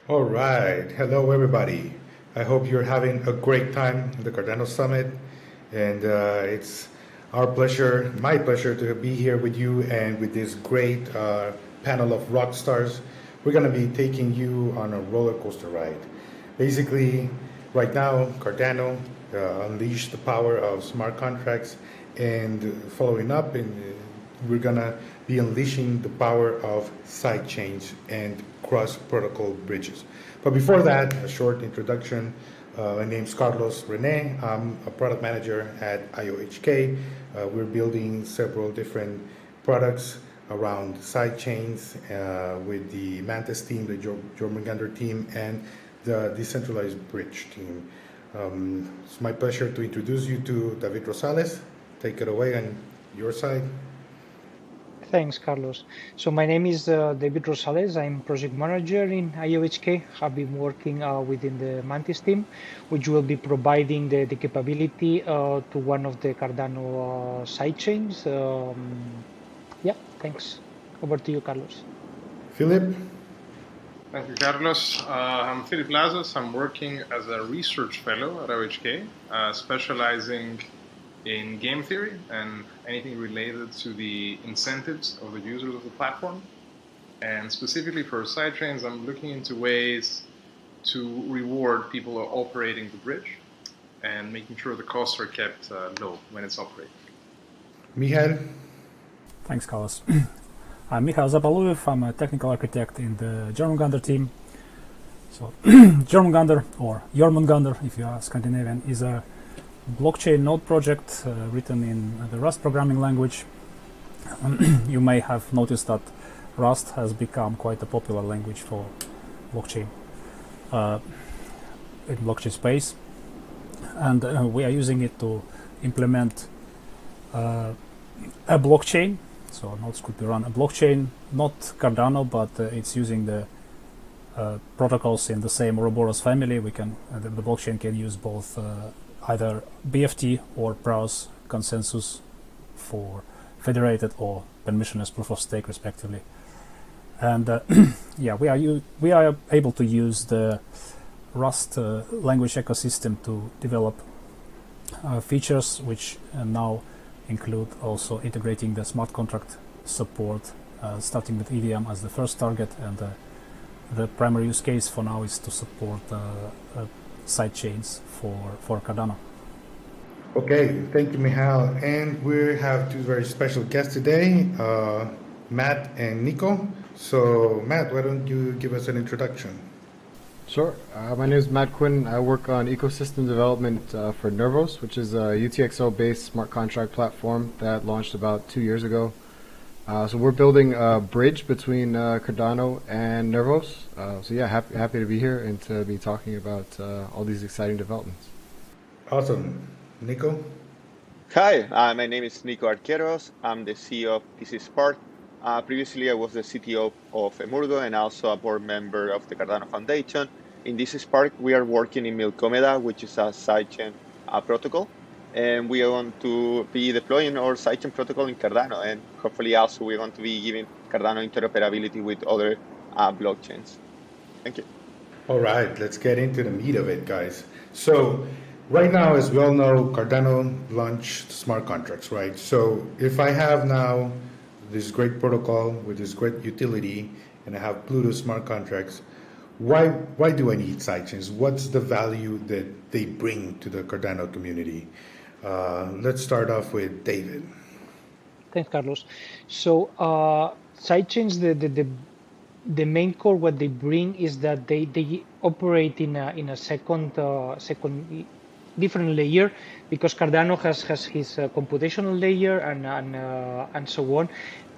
All right. Hello, everybody. I hope you're having a great time in the Cardano Summit. And it's my pleasure to be here with you and with this great panel of rock stars. We're going to be taking you on a roller coaster ride. Basically, right now, Cardano unleashed the power of smart contracts, and following up, we're going to be unleashing the power of sidechains and cross-protocol bridges. But before that, a short introduction. My name's Carlos Rene. I'm a product manager at IOHK. We're building several different products around sidechains with the Mantis team, the Jormungandr team, and the decentralized bridge team. It's my pleasure to introduce you to David Rosales. Take it away on your side. Thanks, Carlos. So my name is David Rosales. I'm project manager in IOHK. Have been working within the Mantis team, which will be providing the capability to one of the Cardano sidechains. Yeah, thanks. Over to you, Carlos. Philip? Thank you, Carlos. I'm Philip Lazas. I'm working as a research fellow at IOHK, specializing in game theory and anything related to the incentives of the users of the platform. And specifically for sidechains, I'm looking into ways to reward people who are operating the bridge and making sure the costs are kept low when it's operating. Michael? Thanks, Carlos. I'm Michal Zabaluev. I'm a technical architect in the Jormungandr team. So, Jormungandr, or Jormungandr if you are Scandinavian, is a blockchain node project written in the Rust programming language. You may have noticed that Rust has become quite a popular language for blockchain in blockchain space, and we are using it to implement a blockchain. So nodes could be run a blockchain, not Cardano, but it's using the protocols in the same Ouroboros family. We can the blockchain can use both either BFT or Browse consensus for federated or permissionless proof of stake, respectively. And yeah, we are able to use the Rust language ecosystem to develop features which now include also integrating the smart contract support, starting with EVM as the first target, and the primary use case for now is to support sidechains for Cardano. Okay, thank you, Michal. And we have two very special guests today, Matt and Nico. So, Matt, why don't you give us an introduction? Sure. My name is Matt Quinn. I work on ecosystem development for Nervos, which is a UTXO-based smart contract platform that launched about 2 years ago. So we're building a bridge between Cardano and Nervos. So yeah, happy to be here and to be talking about all these exciting developments. Awesome. Nico? Hi, my name is Nico Arqueros. I'm the CEO of PC Spark. Previously, I was the CTO of Emurgo and also a board member of the Cardano Foundation. In this Spark, we are working in Milkomeda, which is a sidechain protocol. And we are going to be deploying our sidechain protocol in Cardano. And hopefully also we're going to be giving Cardano interoperability with other blockchains. Thank you. All right, let's get into the meat of it, guys. So, right now, as we all know, Cardano launched smart contracts, right? So, if I have now this great protocol with this great utility, and I have Pluto smart contracts, why do I need sidechains? What's the value that they bring to the Cardano community? Let's start off with David. Thanks, Carlos. So sidechains, the main core, what they bring is that they operate in a second different layer, because Cardano has his computational layer and so on,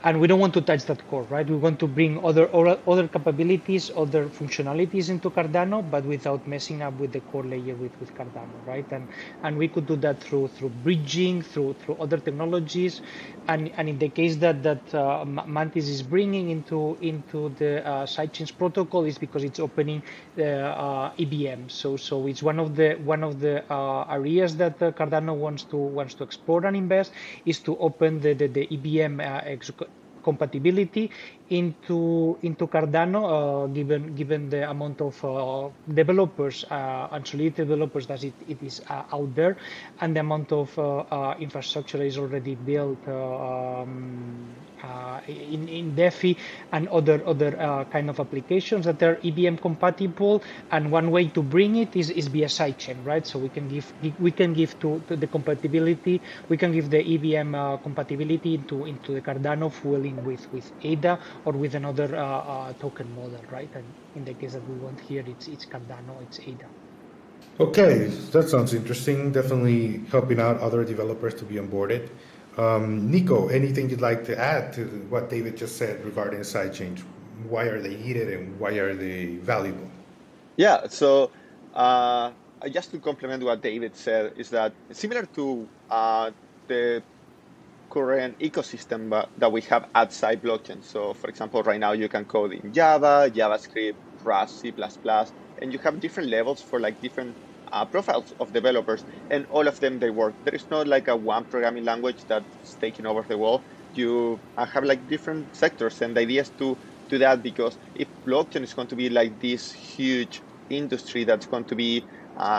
and we don't want to touch that core, right? We want to bring other capabilities, other functionalities into Cardano, but without messing up with the core layer with Cardano, right? And we could do that through bridging, through other technologies, and in the case that Mantis is bringing into the sidechains protocol is because it's opening the EVM. So it's one of the areas that Cardano wants to explore and invest, is to open the EVM compatibility into Cardano, given the amount of developers and solidity developers that it is out there, and the amount of infrastructure is already built in DeFi and other kind of applications that are EVM compatible. And one way to bring it is via sidechain, right? So we can give to the compatibility. We can give the EVM compatibility into the Cardano fueling with ADA or with another token model, right? And in the case that we want here, it's Cardano, it's ADA. Okay, that sounds interesting. Definitely helping out other developers to be onboarded. Nico, anything you'd like to add to what David just said regarding sidechains? Why are they needed and why are they valuable? Yeah, so just to complement what David said, is that similar to the current ecosystem that we have outside blockchain. So for example, right now you can code in Java, JavaScript, Rust, C++, and you have different levels for like different profiles of developers, and all of them, they work. There is not like a one programming language that's taking over the world. You have like different sectors, and the idea is to do that, because if blockchain is going to be like this huge industry that's going to be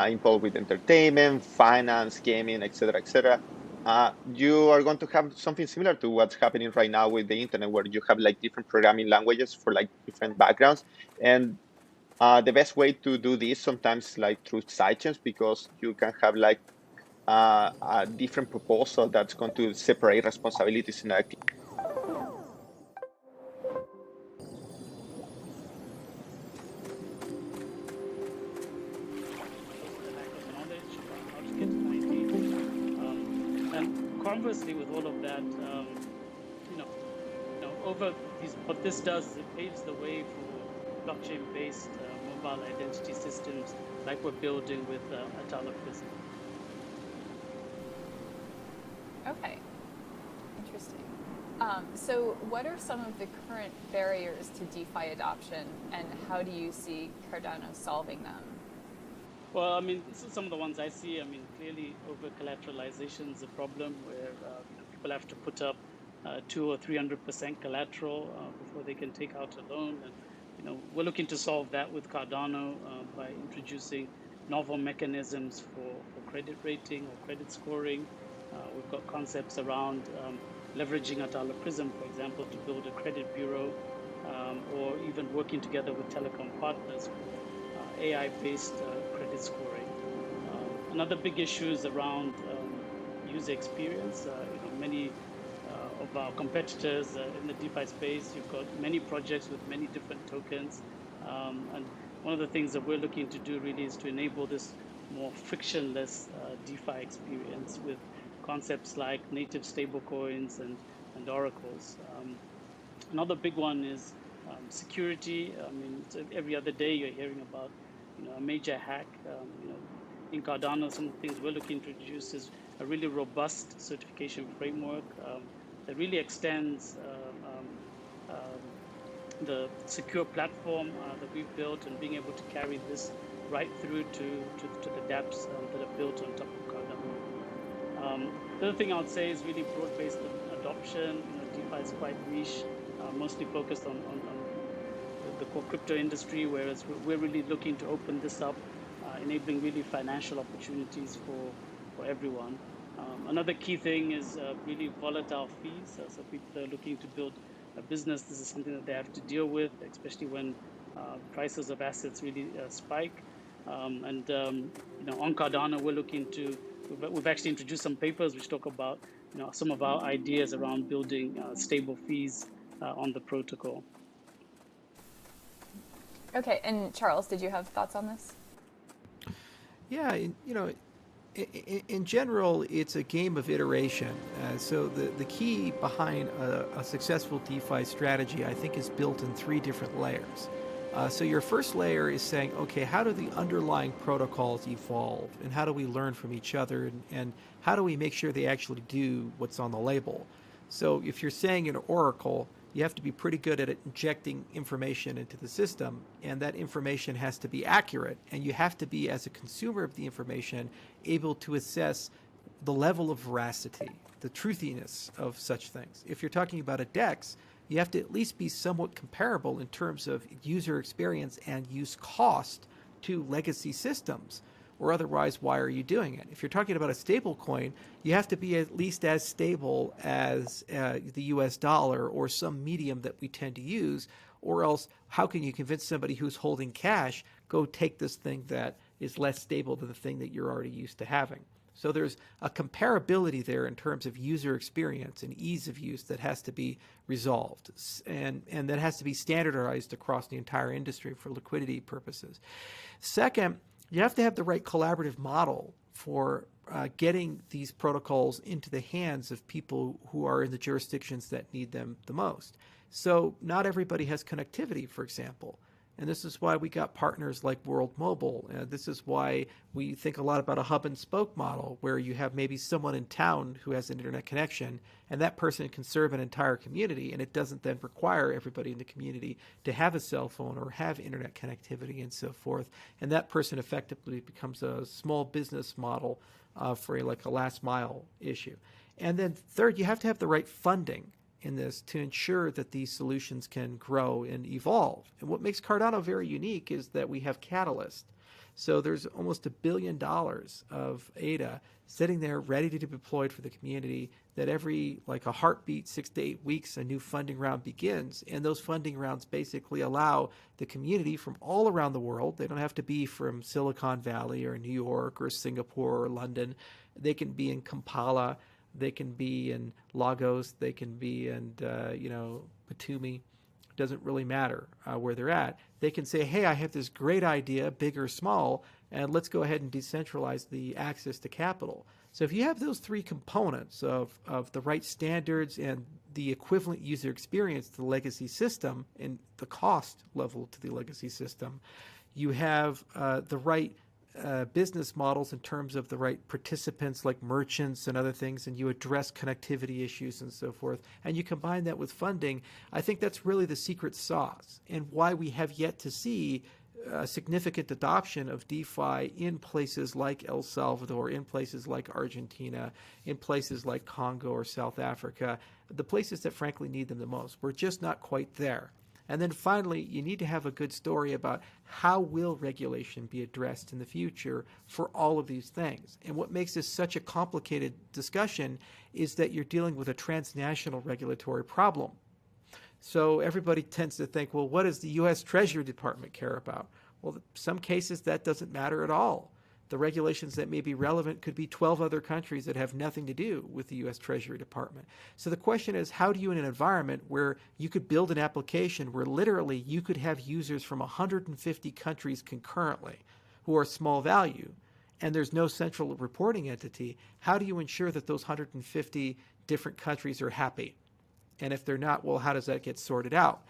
involved with entertainment, finance, gaming, etc., you are going to have something similar to what's happening right now with the internet, where you have like different programming languages for like different backgrounds. And the best way to do this sometimes like through sidechains, because you can have like a different proposal that's going to separate responsibilities in a Conversely, with all of that, what this does is it paves the way for blockchain-based mobile identity systems like we're building with Atala Prism. Okay, interesting. So what are some of the current barriers to DeFi adoption, and how do you see Cardano solving them? Well, I mean, some of the ones I see, I mean, clearly over-collateralization is a problem where people have to put up 200 or 300% collateral before they can take out a loan. And, we're looking to solve that with Cardano by introducing novel mechanisms for credit rating or credit scoring. We've got concepts around leveraging Atala Prism, for example, to build a credit bureau, or even working together with telecom partners for AI-based credit scoring. Another big issue is around user experience. Many of our competitors in the DeFi space, you've got many projects with many different tokens. And one of the things that we're looking to do really is to enable this more frictionless DeFi experience with concepts like native stablecoins and oracles. Another big one is security. I mean, every other day you're hearing about a major hack. In Cardano, some of the things we're looking to introduce is a really robust certification framework that really extends the secure platform that we've built, and being able to carry this right through to the dApps that are built on top of Cardano. The other thing I would say is really broad-based adoption. DeFi is quite niche, mostly focused on the core crypto industry, whereas we're really looking to open this up, enabling really financial opportunities for everyone. Another key thing is really volatile fees. So people are looking to build a business. This is something that they have to deal with, especially when prices of assets really spike. On Cardano, we're looking to, we've actually introduced some papers which talk about some of our ideas around building stable fees on the protocol. Okay, and Charles, did you have thoughts on this? Yeah, in general, it's a game of iteration. So the key behind a successful DeFi strategy, I think, is built in 3 different layers. So your first layer is saying, okay, how do the underlying protocols evolve, and how do we learn from each other, and how do we make sure they actually do what's on the label? So if you're saying an oracle, you have to be pretty good at injecting information into the system, and that information has to be accurate, and you have to be, as a consumer of the information, able to assess the level of veracity, the truthiness of such things. If you're talking about a DEX, you have to at least be somewhat comparable in terms of user experience and use cost to legacy systems, or otherwise, why are you doing it? If you're talking about a stable coin, you have to be at least as stable as the US dollar or some medium that we tend to use, or else how can you convince somebody who's holding cash, go take this thing that is less stable than the thing that you're already used to having? So there's a comparability there in terms of user experience and ease of use that has to be resolved, and that has to be standardized across the entire industry for liquidity purposes. Second, you have to have the right collaborative model for getting these protocols into the hands of people who are in the jurisdictions that need them the most. So not everybody has connectivity, for example. And this is why we got partners like World Mobile. This is why we think a lot about a hub and spoke model, where you have maybe someone in town who has an internet connection, and that person can serve an entire community, and it doesn't then require everybody in the community to have a cell phone or have internet connectivity and so forth. And that person effectively becomes a small business model for like a last mile issue. And then third, you have to have the right funding in this to ensure that these solutions can grow and evolve. And what makes Cardano very unique is that we have Catalyst. So there's almost $1 billion of ADA sitting there ready to be deployed for the community, that every like a heartbeat, 6 to 8 weeks, a new funding round begins. And those funding rounds basically allow the community from all around the world, they don't have to be from Silicon Valley or New York or Singapore or London, they can be in Kampala, they can be in Lagos, they can be in, Batumi. It doesn't really matter where they're at. They can say, hey, I have this great idea, big or small, and let's go ahead and decentralize the access to capital. So if you have those three components of the right standards and the equivalent user experience to the legacy system and the cost level to the legacy system, you have the right business models in terms of the right participants like merchants and other things, and you address connectivity issues and so forth, and you combine that with funding, I think that's really the secret sauce and why we have yet to see a significant adoption of DeFi in places like El Salvador, in places like Argentina, in places like Congo or South Africa, the places that frankly need them the most. We're just not quite there. And then finally, you need to have a good story about how will regulation be addressed in the future for all of these things. And what makes this such a complicated discussion is that you're dealing with a transnational regulatory problem. So everybody tends to think, well, what does the U.S. Treasury Department care about? Well, in some cases, that doesn't matter at all. The regulations that may be relevant could be 12 other countries that have nothing to do with the U.S. Treasury Department. So the question is, how do you, in an environment where you could build an application where literally you could have users from 150 countries concurrently who are small value, and there's no central reporting entity, how do you ensure that those 150 different countries are happy? And if they're not, well, how does that get sorted out?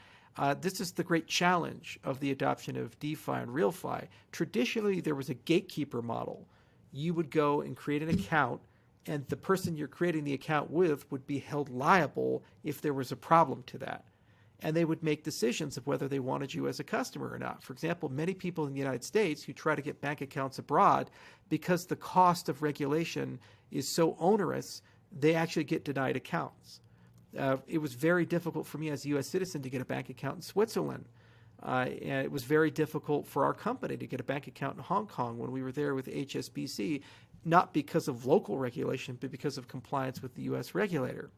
This is the great challenge of the adoption of DeFi and RealFi. Traditionally, there was a gatekeeper model. You would go and create an account, and the person you're creating the account with would be held liable if there was a problem to that. And they would make decisions of whether they wanted you as a customer or not. For example, many people in the United States who try to get bank accounts abroad, because the cost of regulation is so onerous, they actually get denied accounts. It was very difficult for me as a U.S. citizen to get a bank account in Switzerland. And it was very difficult for our company to get a bank account in Hong Kong when we were there with HSBC, not because of local regulation, but because of compliance with the U.S. regulator.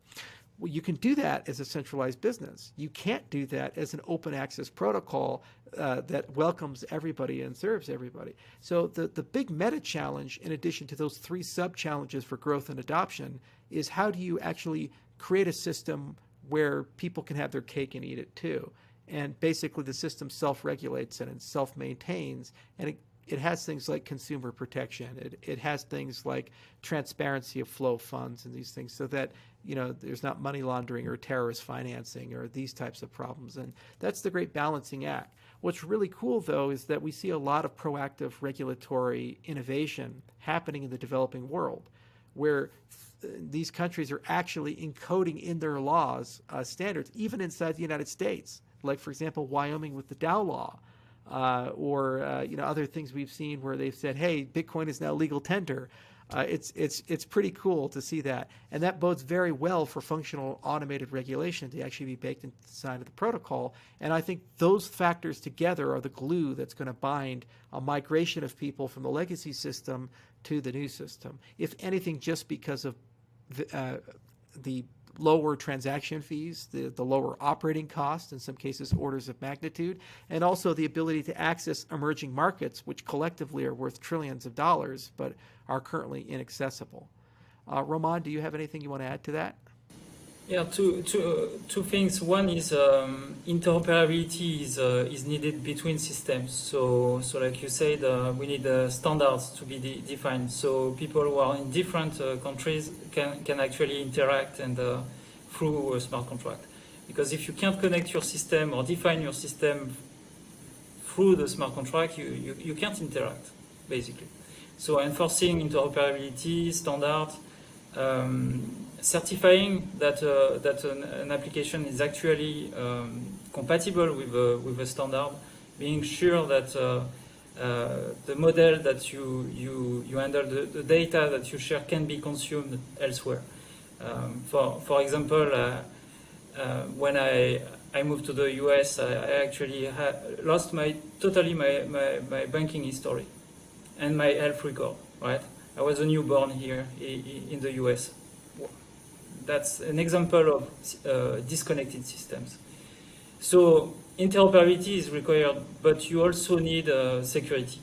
Well, you can do that as a centralized business. You can't do that as an open access protocol that welcomes everybody and serves everybody. So the big meta challenge, in addition to those three sub-challenges for growth and adoption, is how do you actually create a system where people can have their cake and eat it too. And basically the system self-regulates and it self-maintains, and it has things like consumer protection. It has things like transparency of flow of funds and these things, so that there's not money laundering or terrorist financing or these types of problems. And that's the great balancing act. What's really cool, though, is that we see a lot of proactive regulatory innovation happening in the developing world, where these countries are actually encoding in their laws standards, even inside the United States. Like, for example, Wyoming with the Dow law, or other things we've seen where they've said, hey, Bitcoin is now legal tender. It's pretty cool to see that, and that bodes very well for functional automated regulation to actually be baked inside of the protocol. And I think those factors together are the glue that's going to bind a migration of people from the legacy system to the new system. If anything, just because of the lower transaction fees, the lower operating costs, in some cases orders of magnitude, and also the ability to access emerging markets, which collectively are worth trillions of dollars, but are currently inaccessible. Roman, do you have anything you want to add to that? Yeah, two things. One is interoperability is needed between systems. So like you said, we need standards to be defined. So people who are in different countries can actually interact and through a smart contract. Because if you can't connect your system or define your system through the smart contract, you can't interact, basically. So enforcing interoperability standard. Certifying that an application is actually compatible with a standard, being sure that the model that you handle, the data that you share can be consumed elsewhere. For example, when I moved to the US, I actually lost totally my banking history and my health record. Right, I was a newborn here in the US. That's an example of disconnected systems. So interoperability is required, but you also need security.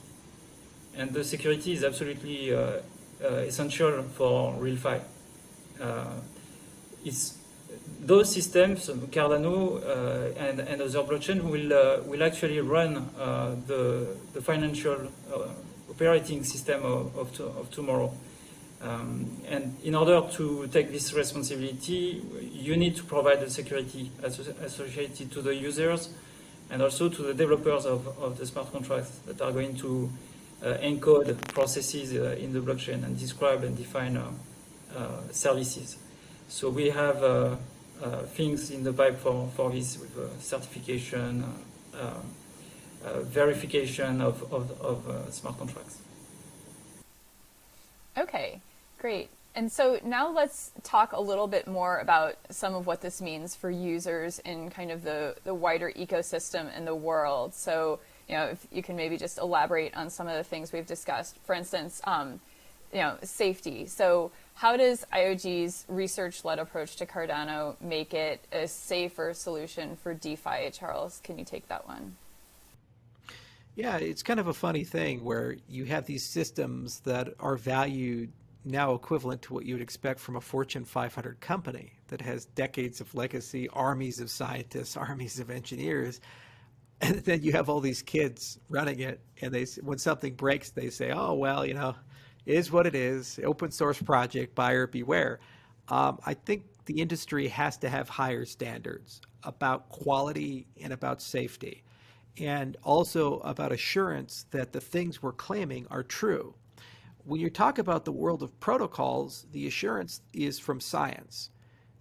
And the security is absolutely essential for RealFi. Those systems, Cardano and other blockchain, will actually run the financial operating system of tomorrow. And in order to take this responsibility, you need to provide the security associated to the users and also to the developers of the smart contracts that are going to encode processes in the blockchain and describe and define services. So we have things in the pipe for this with certification, verification of smart contracts. Okay. Great. And so now let's talk a little bit more about some of what this means for users in kind of the wider ecosystem in the world. So, if you can maybe just elaborate on some of the things we've discussed. For instance, safety. So how does IOG's research-led approach to Cardano make it a safer solution for DeFi? Charles, can you take that one? Yeah, it's kind of a funny thing where you have these systems that are valued now equivalent to what you would expect from a Fortune 500 company that has decades of legacy, armies of scientists, armies of engineers, and then you have all these kids running it, and when something breaks, they say, "Oh well, it is what it is. Open source project, buyer beware." I think the industry has to have higher standards about quality and about safety, and also about assurance that the things we're claiming are true. When you talk about the world of protocols, the assurance is from science.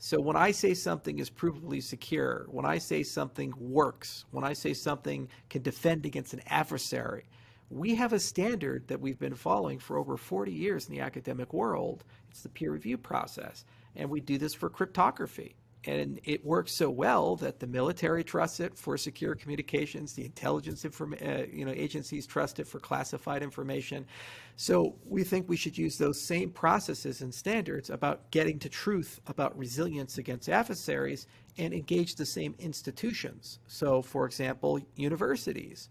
So when I say something is provably secure, when I say something works, when I say something can defend against an adversary, we have a standard that we've been following for over 40 years in the academic world. It's the peer review process. And we do this for cryptography. And it works so well that the military trusts it for secure communications, the intelligence agencies trust it for classified information. So we think we should use those same processes and standards about getting to truth, about resilience against adversaries, and engage the same institutions. So, for example, universities,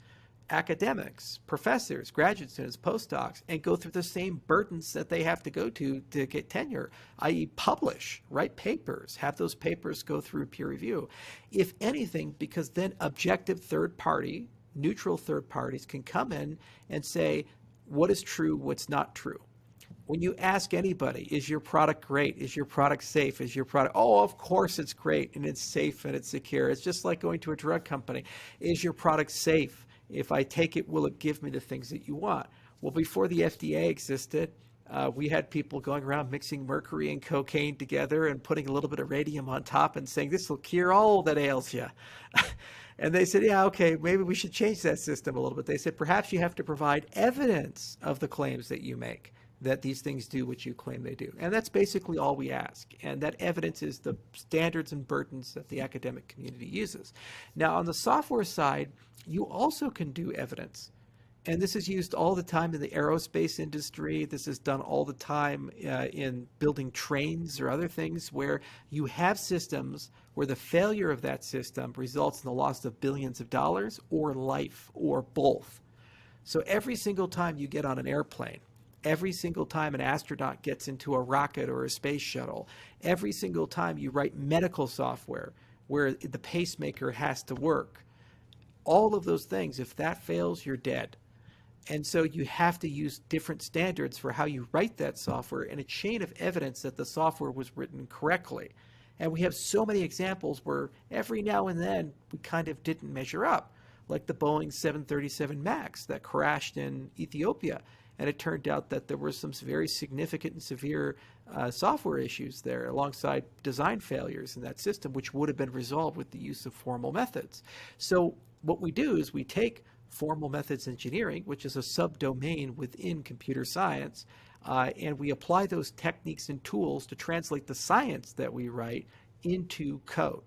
academics, professors, graduate students, postdocs, and go through the same burdens that they have to go to get tenure, i.e. publish, write papers, have those papers go through peer review. If anything, because then objective third party, neutral third parties can come in and say, what is true, what's not true. When you ask anybody, is your product great? Is your product safe? Is your product, oh, of course it's great and it's safe and it's secure. It's just like going to a drug company. Is your product safe? If I take it, will it give me the things that you want? Well, before the FDA existed, we had people going around mixing mercury and cocaine together and putting a little bit of radium on top and saying, this will cure all that ails you. And they said, yeah, okay, maybe we should change that system a little bit. They said, perhaps you have to provide evidence of the claims that you make. that these things do what you claim they do. And that's basically all we ask. And that evidence is the standards and burdens that the academic community uses. Now, on the software side, you also can do evidence. And this is used all the time in the aerospace industry. This is done all the time in building trains or other things where you have systems where the failure of that system results in the loss of billions of dollars or life or both. So every single time you get on an airplane, every single time an astronaut gets into a rocket or a space shuttle, every single time you write medical software where the pacemaker has to work, all of those things, if that fails, you're dead. And so you have to use different standards for how you write that software and a chain of evidence that the software was written correctly. And we have so many examples where every now and then we kind of didn't measure up, like the Boeing 737 MAX that crashed in Ethiopia. And it turned out that there were some very significant and severe software issues there alongside design failures in that system, which would have been resolved with the use of formal methods. So what we do is we take formal methods engineering, which is a subdomain within computer science, and we apply those techniques and tools to translate the science that we write into code.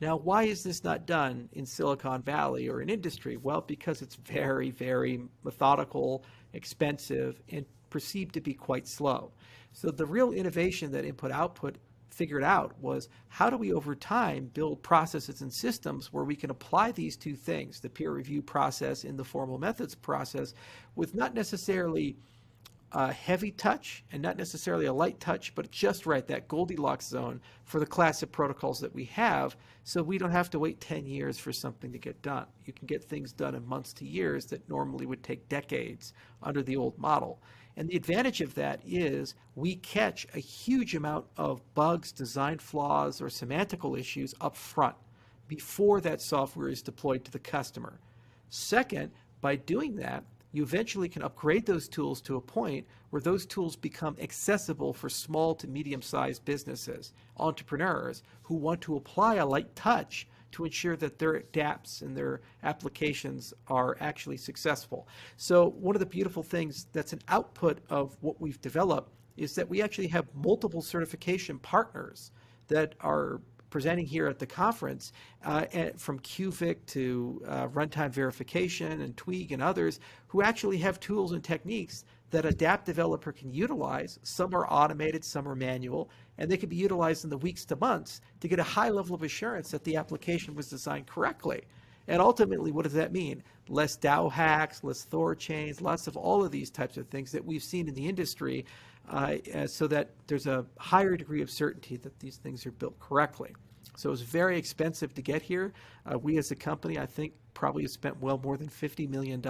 Now, why is this not done in Silicon Valley or in industry? Well, because it's very, very methodical, expensive, and perceived to be quite slow. So the real innovation that input-output figured out was how do we over time build processes and systems where we can apply these two things, the peer review process and the formal methods process, with not necessarily a heavy touch and not necessarily a light touch, but just right, that Goldilocks zone for the class of protocols that we have, so we don't have to wait 10 years for something to get done. You can get things done in months to years that normally would take decades under the old model. And the advantage of that is we catch a huge amount of bugs, design flaws, or semantical issues up front before that software is deployed to the customer. Second, by doing that, you eventually can upgrade those tools to a point where those tools become accessible for small to medium-sized businesses, entrepreneurs who want to apply a light touch to ensure that their dApps and their applications are actually successful. So one of the beautiful things that's an output of what we've developed is that we actually have multiple certification partners that are presenting here at the conference, from QVIC to runtime verification and Twig and others, who actually have tools and techniques that a dApp developer can utilize. Some are automated, some are manual, and they can be utilized in the weeks to months to get a high level of assurance that the application was designed correctly. And ultimately, what does that mean? Less DAO hacks, less Thor chains, lots of all of these types of things that we've seen in the industry, so that there's a higher degree of certainty that these things are built correctly. So it was very expensive to get here. We as a company, I think, probably have spent well more than $50 million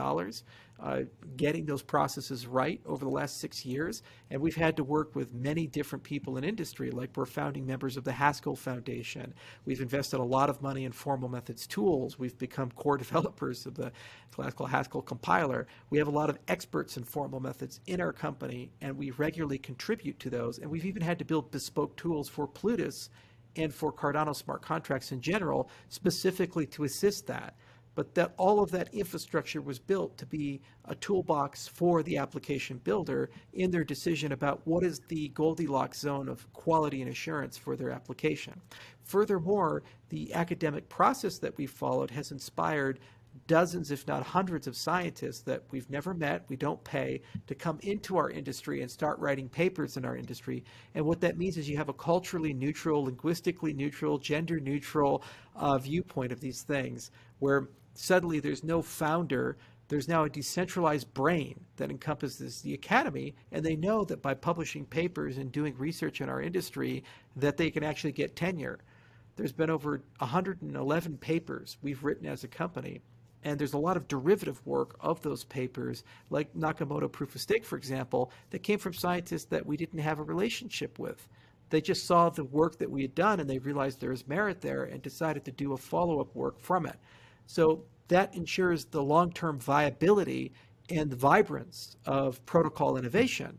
getting those processes right over the last 6 years. And we've had to work with many different people in industry, like we're founding members of the Haskell Foundation. We've invested a lot of money in formal methods tools. We've become core developers of the classical Haskell compiler. We have a lot of experts in formal methods in our company, and we regularly contribute to those. And we've even had to build bespoke tools for Plutus and for Cardano smart contracts in general, specifically to assist that. But that all of that infrastructure was built to be a toolbox for the application builder in their decision about what is the Goldilocks zone of quality and assurance for their application. Furthermore, the academic process that we followed has inspired dozens, if not hundreds, of scientists that we've never met, we don't pay, to come into our industry and start writing papers in our industry. And what that means is you have a culturally neutral, linguistically neutral, gender neutral viewpoint of these things, where suddenly there's no founder, there's now a decentralized brain that encompasses the academy, and they know that by publishing papers and doing research in our industry that they can actually get tenure. There's been over 111 papers we've written as a company. And there's a lot of derivative work of those papers, like Nakamoto proof of stake, for example, that came from scientists that we didn't have a relationship with. They just saw the work that we had done and they realized there was merit there and decided to do a follow-up work from it. So that ensures the long-term viability and the vibrance of protocol innovation.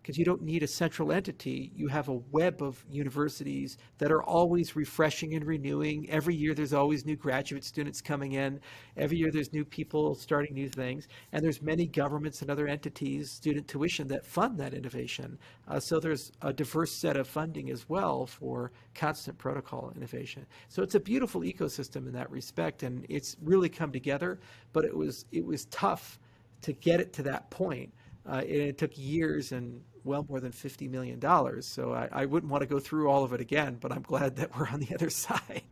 because you don't need a central entity. You have a web of universities that are always refreshing and renewing. Every year there's always new graduate students coming in. Every year there's new people starting new things. And there's many governments and other entities, student tuition, that fund that innovation. So there's a diverse set of funding as well for constant protocol innovation. So it's a beautiful ecosystem in that respect, and it's really come together, but it was tough to get it to that point. It took years and well more than $50 million. So I wouldn't want to go through all of it again, but I'm glad that we're on the other side.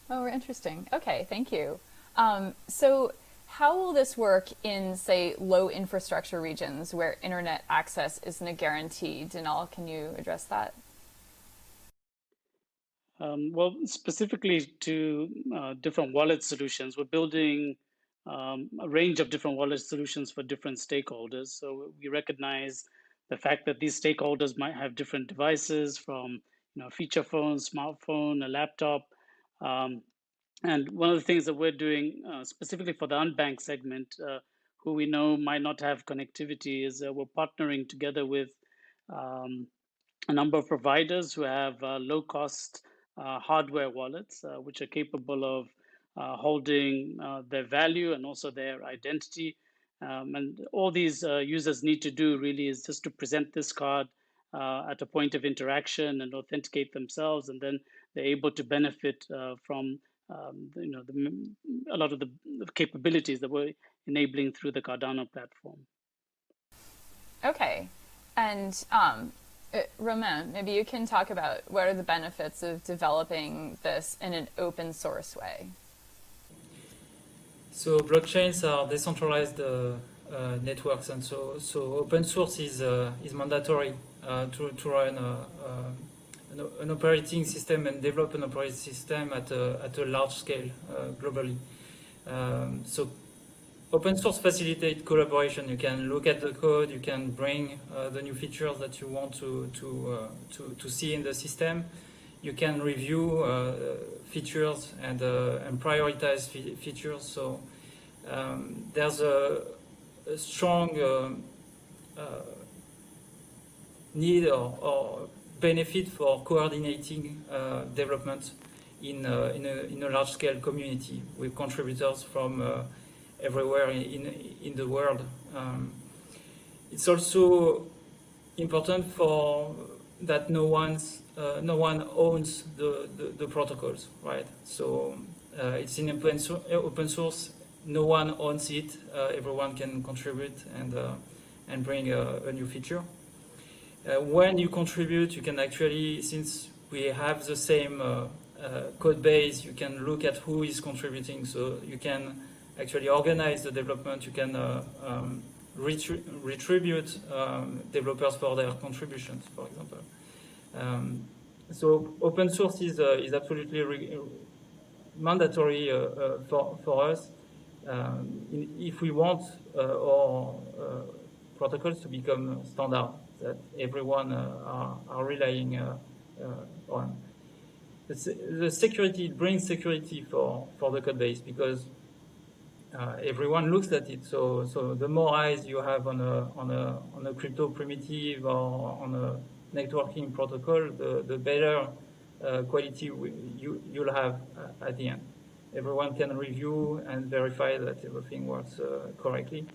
Oh, we're interesting. Okay, thank you. So how will this work in, say, low infrastructure regions where internet access isn't a guarantee? Dinal, can you address that? Well, specifically to different wallet solutions, we're building a range of different wallet solutions for different stakeholders. So we recognize the fact that these stakeholders might have different devices, from feature phone, smartphone, a laptop. And one of the things that we're doing specifically for the unbanked segment, who we know might not have connectivity, is we're partnering together with a number of providers who have low-cost hardware wallets, which are capable of holding their value and also their identity. And all these users need to do really is just to present this card at a point of interaction and authenticate themselves, and then they're able to benefit from a lot of the capabilities that we're enabling through the Cardano platform. Okay, and Romain, maybe you can talk about what are the benefits of developing this in an open source way. So blockchains are decentralized networks, and so open source is mandatory to run an operating system and develop an operating system at a large scale globally. So open source facilitates collaboration. You can look at the code, you can bring the new features that you want to see in the system. You can review features and prioritize features. So there's a strong need or benefit for coordinating development in a large scale community with contributors from everywhere in the world. It's also important for that no one owns the protocols, right? So it's in open source. No one owns it. Everyone can contribute and bring a new feature. When you contribute, you can actually, since we have the same code base, you can look at who is contributing. So you can actually organize the development. You can retribute developers for their contributions, for example. So open source is absolutely mandatory for us if we want our protocols to become standard that everyone are relying on. The security, it brings security for the code base because everyone looks at it. So the more eyes you have on a crypto primitive or on a networking protocol, the better quality you'll have at the end. Everyone can review and verify that everything works correctly.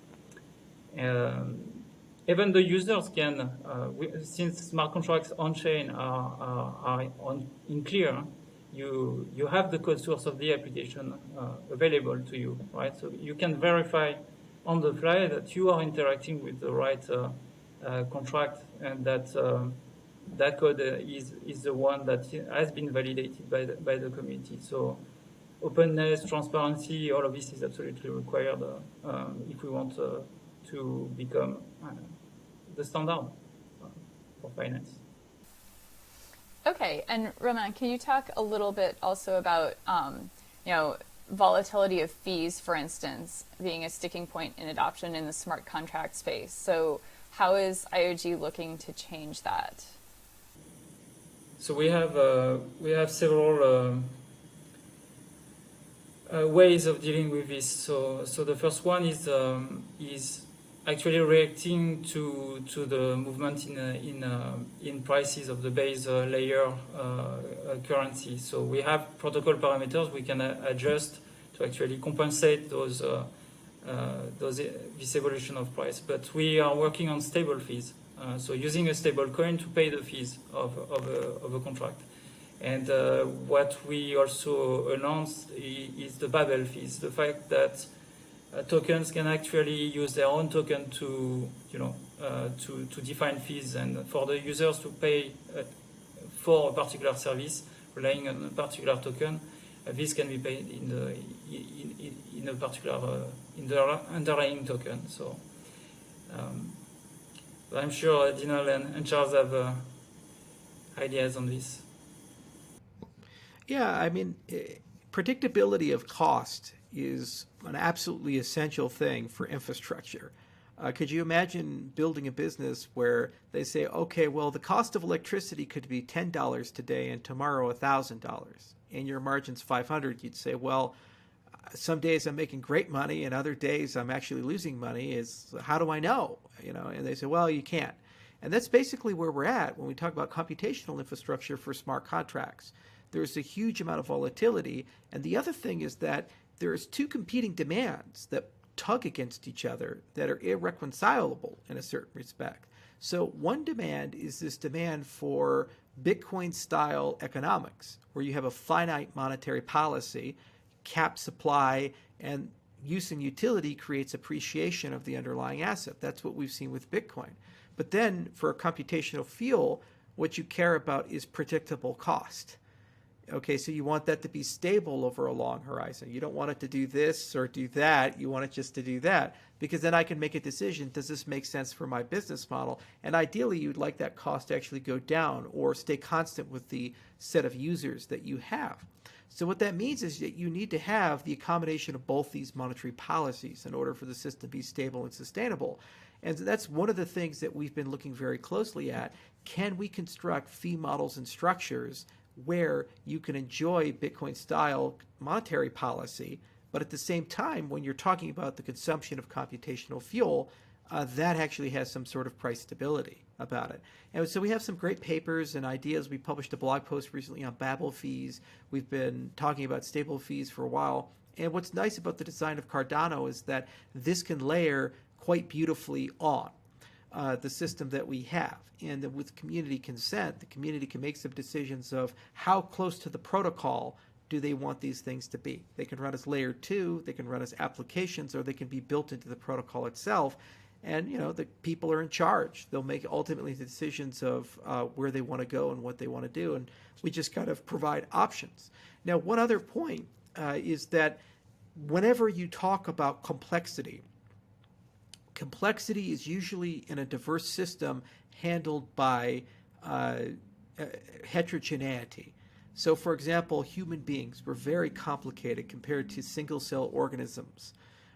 Even the users can, since smart contracts on-chain are in clear, you have the code source of the application available to you, right? So you can verify on the fly that you are interacting with the right contract and that that code is the one that has been validated by the community. So openness, transparency, all of this is absolutely required if we want to become the standard for finance. Okay, and Romain, can you talk a little bit also about volatility of fees, for instance, being a sticking point in adoption in the smart contract space? So how is IOG looking to change that? So we have several ways of dealing with this. So the first one is actually reacting to the movement in prices of the base layer currency. So we have protocol parameters we can adjust to actually compensate this evolution of price. But we are working on stable fees. So using a stable coin to pay the fees of a contract. And what we also announced is the Babel fees, the fact that tokens can actually use their own token to define fees, and for the users to pay for a particular service relying on a particular token, this can be paid in a particular in the underlying token. So I'm sure Dinal and Charles have ideas on this. Yeah, I mean, predictability of cost is an absolutely essential thing for infrastructure. Could you imagine building a business where they say, okay, well, the cost of electricity could be $10 today and tomorrow $1,000, and your margin's 500? You'd say, well, some days I'm making great money and other days I'm actually losing money. How do I know? And they say, well, you can't. And that's basically where we're at when we talk about computational infrastructure for smart contracts. There's a huge amount of volatility. And the other thing is that there's two competing demands that tug against each other that are irreconcilable in a certain respect. So one demand is this demand for Bitcoin-style economics, where you have a finite monetary policy, cap supply, and use and utility creates appreciation of the underlying asset. That's what we've seen with Bitcoin. But then for a computational fuel, what you care about is predictable cost. Okay, so you want that to be stable over a long horizon. You don't want it to do this or do that. You want it just to do that, because then I can make a decision, does this make sense for my business model? And ideally, you'd like that cost to actually go down or stay constant with the set of users that you have. So what that means is that you need to have the accommodation of both these monetary policies in order for the system to be stable and sustainable. And that's one of the things that we've been looking very closely at. Can we construct fee models and structures where you can enjoy Bitcoin-style monetary policy, but at the same time, when you're talking about the consumption of computational fuel, that actually has some sort of price stability about it. And so we have some great papers and ideas. We published a blog post recently on Babel fees. We've been talking about stable fees for a while. And what's nice about the design of Cardano is that this can layer quite beautifully on the system that we have. And that with community consent, the community can make some decisions of how close to the protocol do they want these things to be. They can run as layer 2, they can run as applications, or they can be built into the protocol itself. And the people are in charge. They'll make ultimately the decisions of where they want to go and what they want to do. And we just kind of provide options. Now, one other point is that whenever you talk about complexity is usually in a diverse system handled by heterogeneity. So, for example, human beings were very complicated compared to single-cell organisms.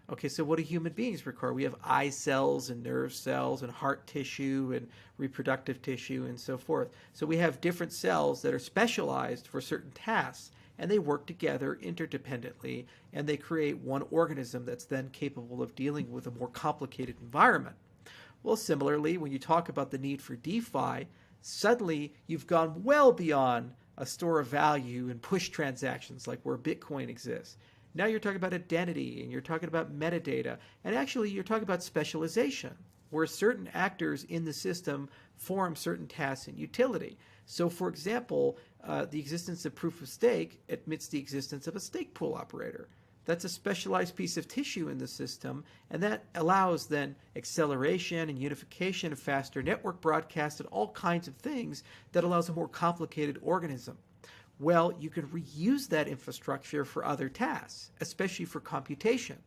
Okay, so what do human beings require? We have eye cells and nerve cells and heart tissue and reproductive tissue and so forth. So we have different cells that are specialized for certain tasks, and they work together interdependently, and they create one organism that's then capable of dealing with a more complicated environment. Well, similarly, when you talk about the need for DeFi, suddenly you've gone well beyond a store of value and push transactions like where Bitcoin exists. Now you're talking about identity, and you're talking about metadata, and actually you're talking about specialization, where certain actors in the system form certain tasks and utility. So, for example, the existence of proof of stake admits the existence of a stake pool operator. That's a specialized piece of tissue in the system, and that allows then acceleration and unification of faster network broadcast and all kinds of things that allows a more complicated organism. Well, you can reuse that infrastructure for other tasks, especially for computation.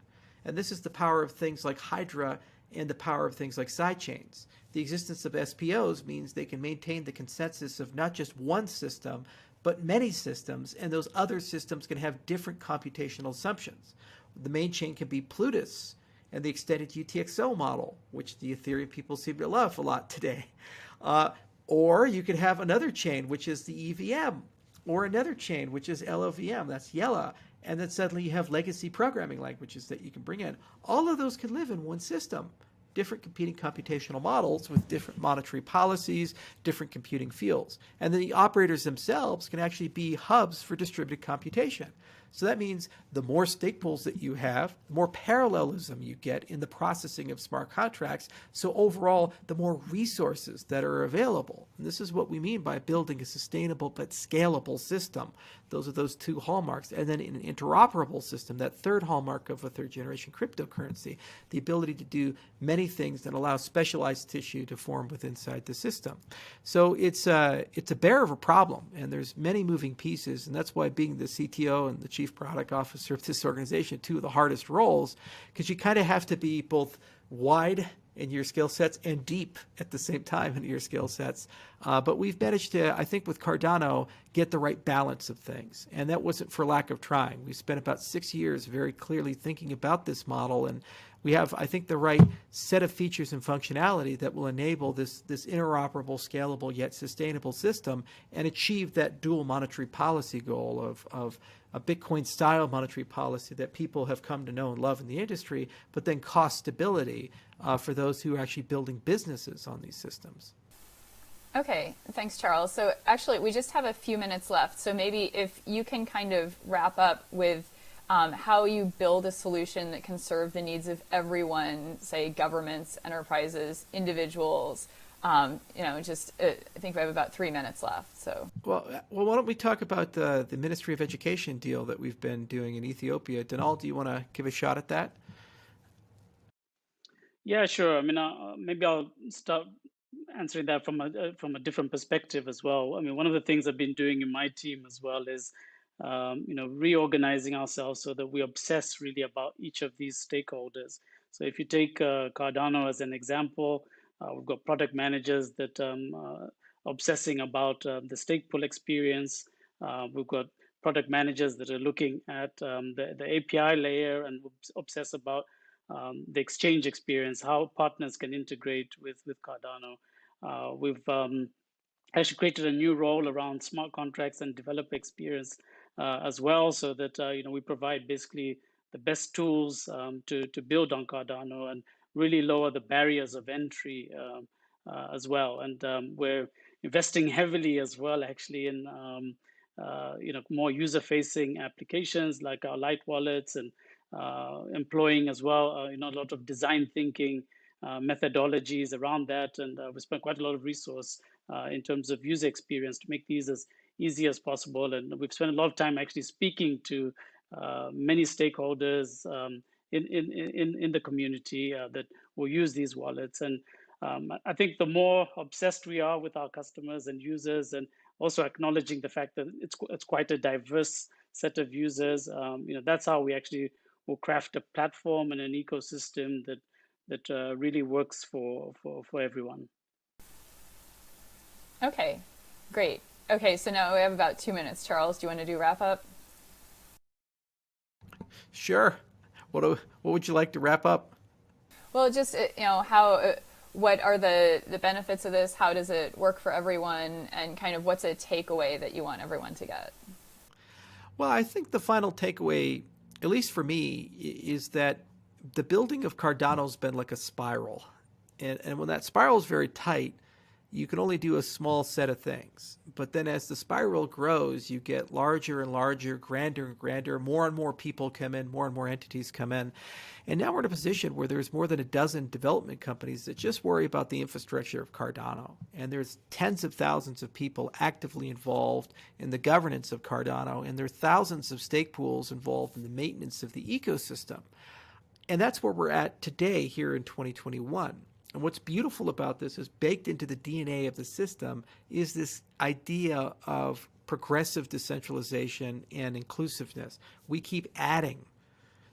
And this is the power of things like Hydra and the power of things like sidechains. The existence of SPOs means they can maintain the consensus of not just one system, but many systems, and those other systems can have different computational assumptions. The main chain can be Plutus and the extended UTXO model, which the Ethereum people seem to love a lot today. Or you could have another chain, which is the EVM, or another chain, which is LLVM, that's Yella, and then suddenly you have legacy programming languages that you can bring in. All of those can live in one system, different competing computational models with different monetary policies, different computing fields. And then the operators themselves can actually be hubs for distributed computation. So that means the more stake pools that you have, the more parallelism you get in the processing of smart contracts. So overall, the more resources that are available. And this is what we mean by building a sustainable but scalable system. Those are those two hallmarks. And then in an interoperable system, that third hallmark of a third generation cryptocurrency, the ability to do many things that allow specialized tissue to form within inside the system. So it's a bear of a problem, and there's many moving pieces, and that's why being the CTO and the Chief Product Officer of this organization, two of the hardest roles, because you kind of have to be both wide in your skill sets and deep at the same time in your skill sets. But we've managed to, I think with Cardano, get the right balance of things. And that wasn't for lack of trying. We spent about 6 years very clearly thinking about this model, and we have, I think, the right set of features and functionality that will enable this interoperable, scalable, yet sustainable system and achieve that dual monetary policy goal of a Bitcoin-style monetary policy that people have come to know and love in the industry, but then cost stability for those who are actually building businesses on these systems. Okay, thanks, Charles. So actually, we just have a few minutes left. So maybe if you can kind of wrap up with how you build a solution that can serve the needs of everyone, say governments, enterprises, individuals. I think we have about 3 minutes left. So well, why don't we talk about the Ministry of Education deal that we've been doing in Ethiopia? Donal, do you want to give a shot at that? Yeah, sure. I mean, maybe I'll start answering that from a different perspective as well. I mean, one of the things I've been doing in my team as well is reorganizing ourselves so that we obsess really about each of these stakeholders. So if you take Cardano as an example, we've got product managers that are obsessing about the stake pool experience. We've got product managers that are looking at the API layer and obsess about the exchange experience, how partners can integrate with Cardano. We've actually created a new role around smart contracts and developer experience as well, so that we provide basically the best tools to build on Cardano and really lower the barriers of entry as well. And we're investing heavily as well, actually, in more user-facing applications like our light wallets, and employing as well a lot of design thinking methodologies around that. And we spent quite a lot of resource in terms of user experience to make these as easy as possible. And we've spent a lot of time actually speaking to many stakeholders in the community that will use these wallets. And I think the more obsessed we are with our customers and users, and also acknowledging the fact that it's quite a diverse set of users, that's how we actually will craft a platform and an ecosystem that really works for everyone. Okay, great. Okay, so now we have about 2 minutes. Charles, do you want to do wrap up? Sure. What would you like to wrap up? Well, just what are the benefits of this? How does it work for everyone? And kind of what's a takeaway that you want everyone to get? Well, I think the final takeaway, at least for me, is that the building of Cardano's been like a spiral. And when that spiral is very tight, you can only do a small set of things. But then as the spiral grows, you get larger and larger, grander and grander, more and more people come in, more and more entities come in. And now we're in a position where there's more than a dozen development companies that just worry about the infrastructure of Cardano. And there's tens of thousands of people actively involved in the governance of Cardano. And there are thousands of stake pools involved in the maintenance of the ecosystem. And that's where we're at today here in 2021. And what's beautiful about this is baked into the DNA of the system is this idea of progressive decentralization and inclusiveness. We keep adding.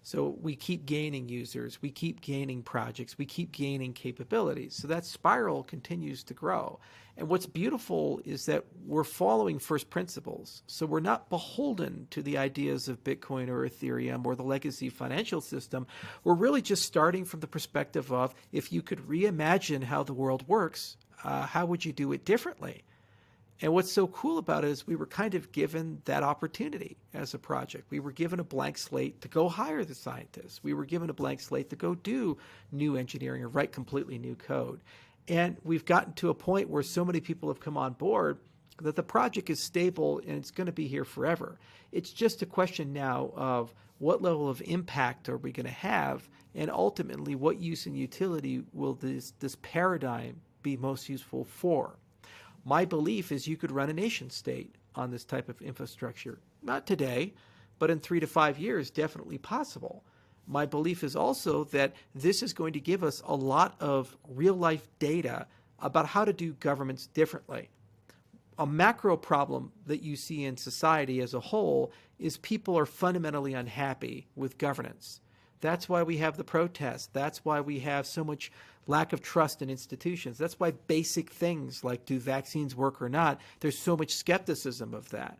So we keep gaining users, we keep gaining projects, we keep gaining capabilities. So that spiral continues to grow. And what's beautiful is that we're following first principles. So we're not beholden to the ideas of Bitcoin or Ethereum or the legacy financial system. We're really just starting from the perspective of, if you could reimagine how the world works, how would you do it differently? And what's so cool about it is we were kind of given that opportunity as a project. We were given a blank slate to go hire the scientists. We were given a blank slate to go do new engineering or write completely new code. And we've gotten to a point where so many people have come on board that the project is stable and it's going to be here forever. It's just a question now of what level of impact are we going to have, and ultimately what use and utility will this paradigm be most useful for. My belief is you could run a nation state on this type of infrastructure. Not today, but in 3 to 5 years, definitely possible. My belief is also that this is going to give us a lot of real-life data about how to do governments differently. A macro problem that you see in society as a whole is people are fundamentally unhappy with governance. That's why we have the protests. That's why we have so much lack of trust in institutions. That's why basic things like do vaccines work or not, there's so much skepticism of that.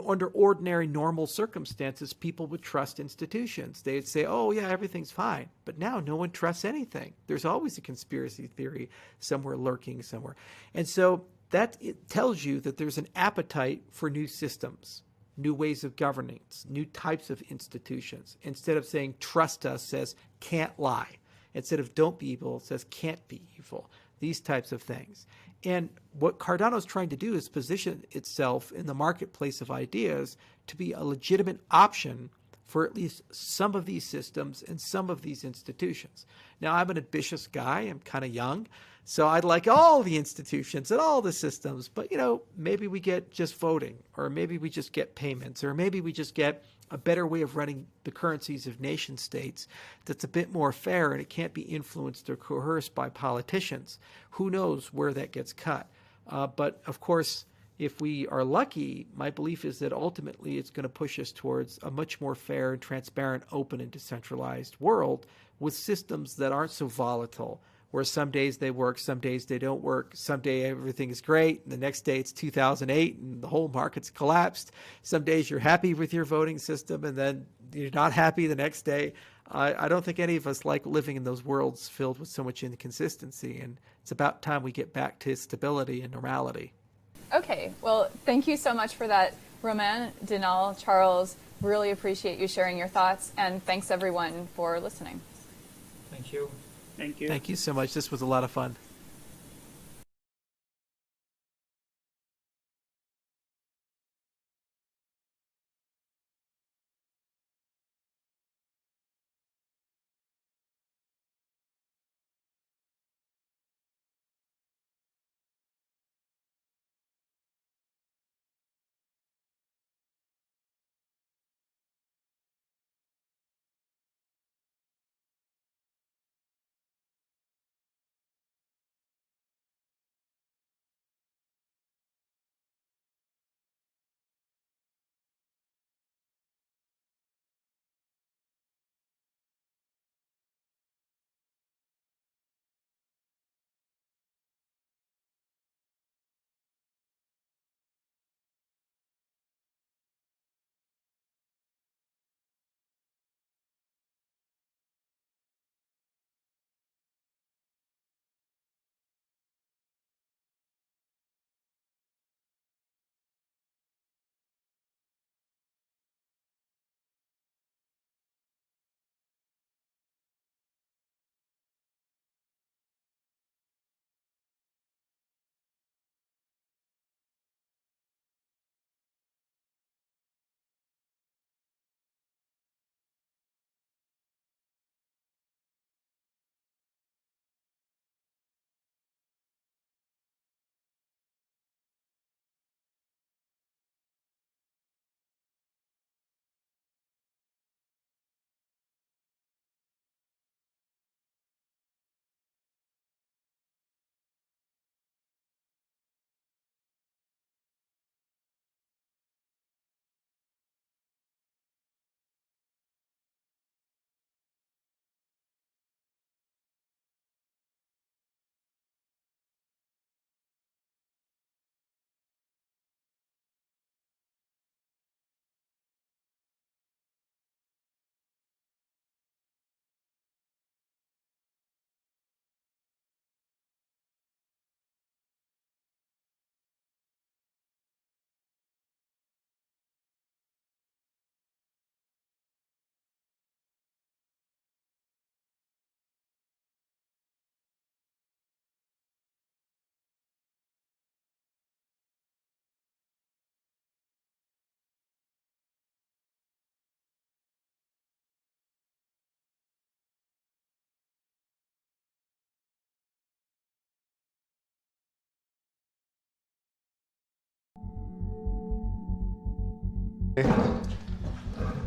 Under ordinary, normal circumstances, people would trust institutions. They'd say, oh, yeah, everything's fine. But now no one trusts anything. There's always a conspiracy theory somewhere lurking somewhere. And so that it tells you that there's an appetite for new systems, new ways of governance, new types of institutions. Instead of saying trust us, says can't lie. Instead of don't be evil, it says can't be evil. These types of things. And what Cardano is trying to do is position itself in the marketplace of ideas to be a legitimate option for at least some of these systems and some of these institutions. Now, I'm an ambitious guy. I'm kind of young. So I'd like all the institutions and all the systems. But, maybe we get just voting, or maybe we just get payments, or maybe we just get a better way of running the currencies of nation states that's a bit more fair and it can't be influenced or coerced by politicians. Who knows where that gets cut? But, of course, if we are lucky, my belief is that ultimately it's going to push us towards a much more fair and transparent, open and decentralized world with systems that aren't so volatile, where some days they work, some days they don't work, some day everything is great, and the next day it's 2008 and the whole market's collapsed. Some days you're happy with your voting system and then you're not happy the next day. I don't think any of us like living in those worlds filled with so much inconsistency, and it's about time we get back to stability and normality. Okay, well, thank you so much for that, Romain, Dinal, Charles. Really appreciate you sharing your thoughts, and thanks everyone for listening. Thank you. Thank you. Thank you so much. This was a lot of fun.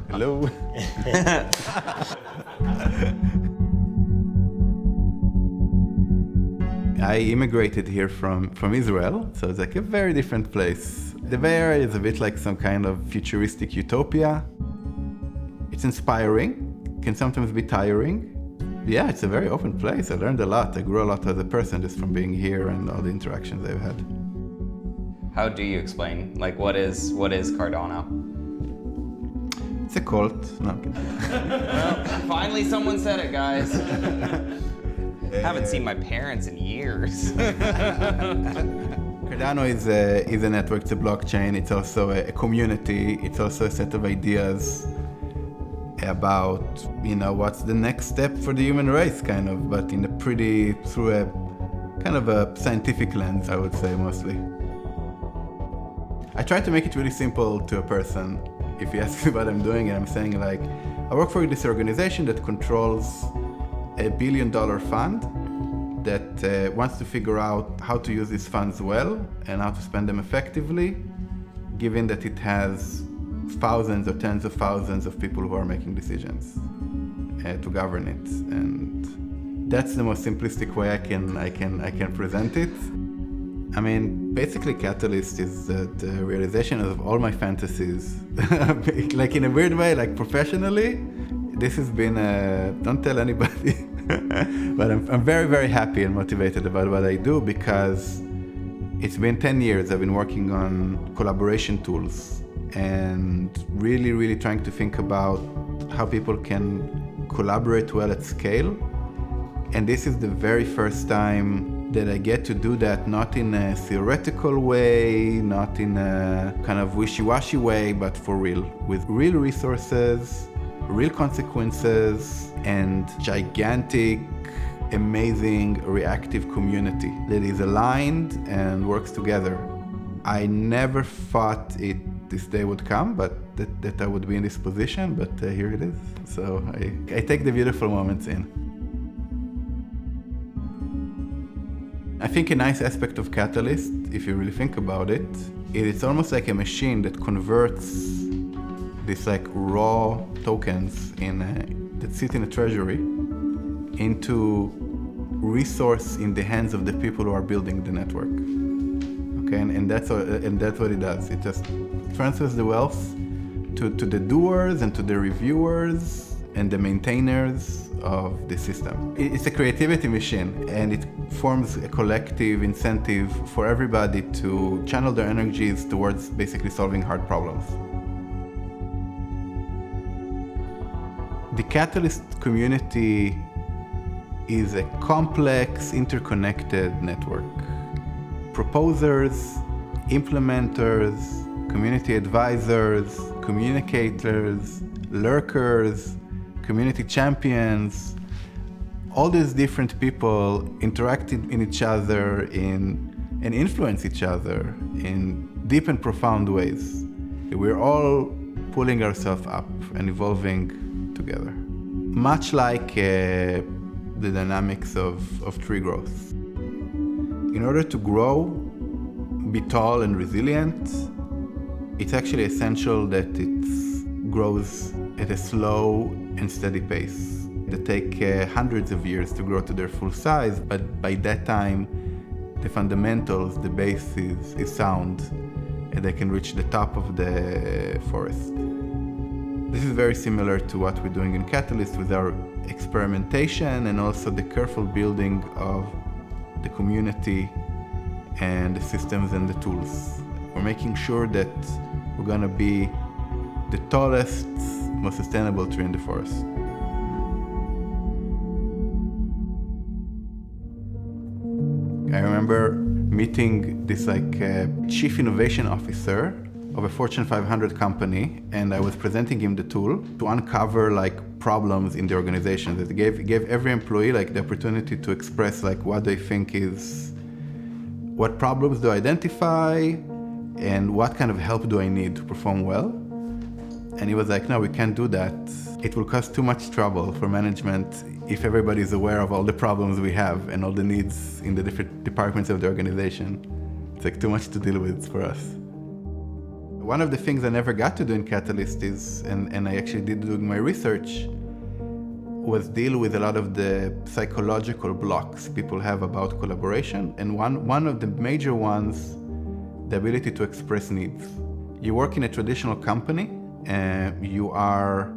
Hello. I immigrated here from Israel, so it's like a very different place. The Bay Area is a bit like some kind of futuristic utopia. It's inspiring, can sometimes be tiring. Yeah, it's a very open place. I learned a lot. I grew a lot as a person just from being here and all the interactions I've had. How do you explain? Like, what is Cardano? It's a cult. No, I'm kidding. Well, finally someone said it, guys. Haven't seen my parents in years. Cardano is a network, it's a blockchain, it's also a community, it's also a set of ideas about, what's the next step for the human race, kind of, but through a kind of a scientific lens, I would say, mostly. I try to make it really simple to a person. If he asks me what I'm doing, and I'm saying, like, I work for this organization that controls $1 billion fund that wants to figure out how to use these funds well and how to spend them effectively, given that it has thousands or tens of thousands of people who are making decisions to govern it. And that's the most simplistic way I can present it. I mean, basically Catalyst is the realization of all my fantasies. Like in a weird way, like professionally, this has been don't tell anybody, but I'm very, very happy and motivated about what I do because it's been 10 years I've been working on collaboration tools and really, really trying to think about how people can collaborate well at scale. And this is the very first time that I get to do that, not in a theoretical way, not in a kind of wishy-washy way, but for real, with real resources, real consequences, and gigantic, amazing, reactive community that is aligned and works together. I never thought this day would come, but that I would be in this position, but here it is. So I take the beautiful moments in. I think a nice aspect of Catalyst, if you really think about it, it's almost like a machine that converts these like raw tokens that sit in a treasury into resource in the hands of the people who are building the network. Okay, and that's what it does. It just transfers the wealth to the doers and to the reviewers and the maintainers of the system. It's a creativity machine, and it forms a collective incentive for everybody to channel their energies towards basically solving hard problems. The Catalyst community is a complex, interconnected network. Proposers, implementers, community advisors, communicators, lurkers, community champions, all these different people interact in each other and influence each other in deep and profound ways. We're all pulling ourselves up and evolving together. Much like the dynamics of tree growth. In order to grow, be tall and resilient, it's actually essential that it grows at a slow and steady pace. They take hundreds of years to grow to their full size, but by that time, the fundamentals, the base is sound, and they can reach the top of the forest. This is very similar to what we're doing in Catalyst with our experimentation and also the careful building of the community and the systems and the tools. We're making sure that we're going to be the tallest, most sustainable tree in the forest. I remember meeting this chief innovation officer of a Fortune 500 company, and I was presenting him the tool to uncover problems in the organization. That gave every employee the opportunity to express what they think is, what problems do I identify, and what kind of help do I need to perform well. And he was like, no, we can't do that. It will cause too much trouble for management if everybody is aware of all the problems we have and all the needs in the different departments of the organization. It's too much to deal with for us. One of the things I never got to do in Catalyst is, and I actually did doing my research, was deal with a lot of the psychological blocks people have about collaboration. And one of the major ones, the ability to express needs. You work in a traditional company, you are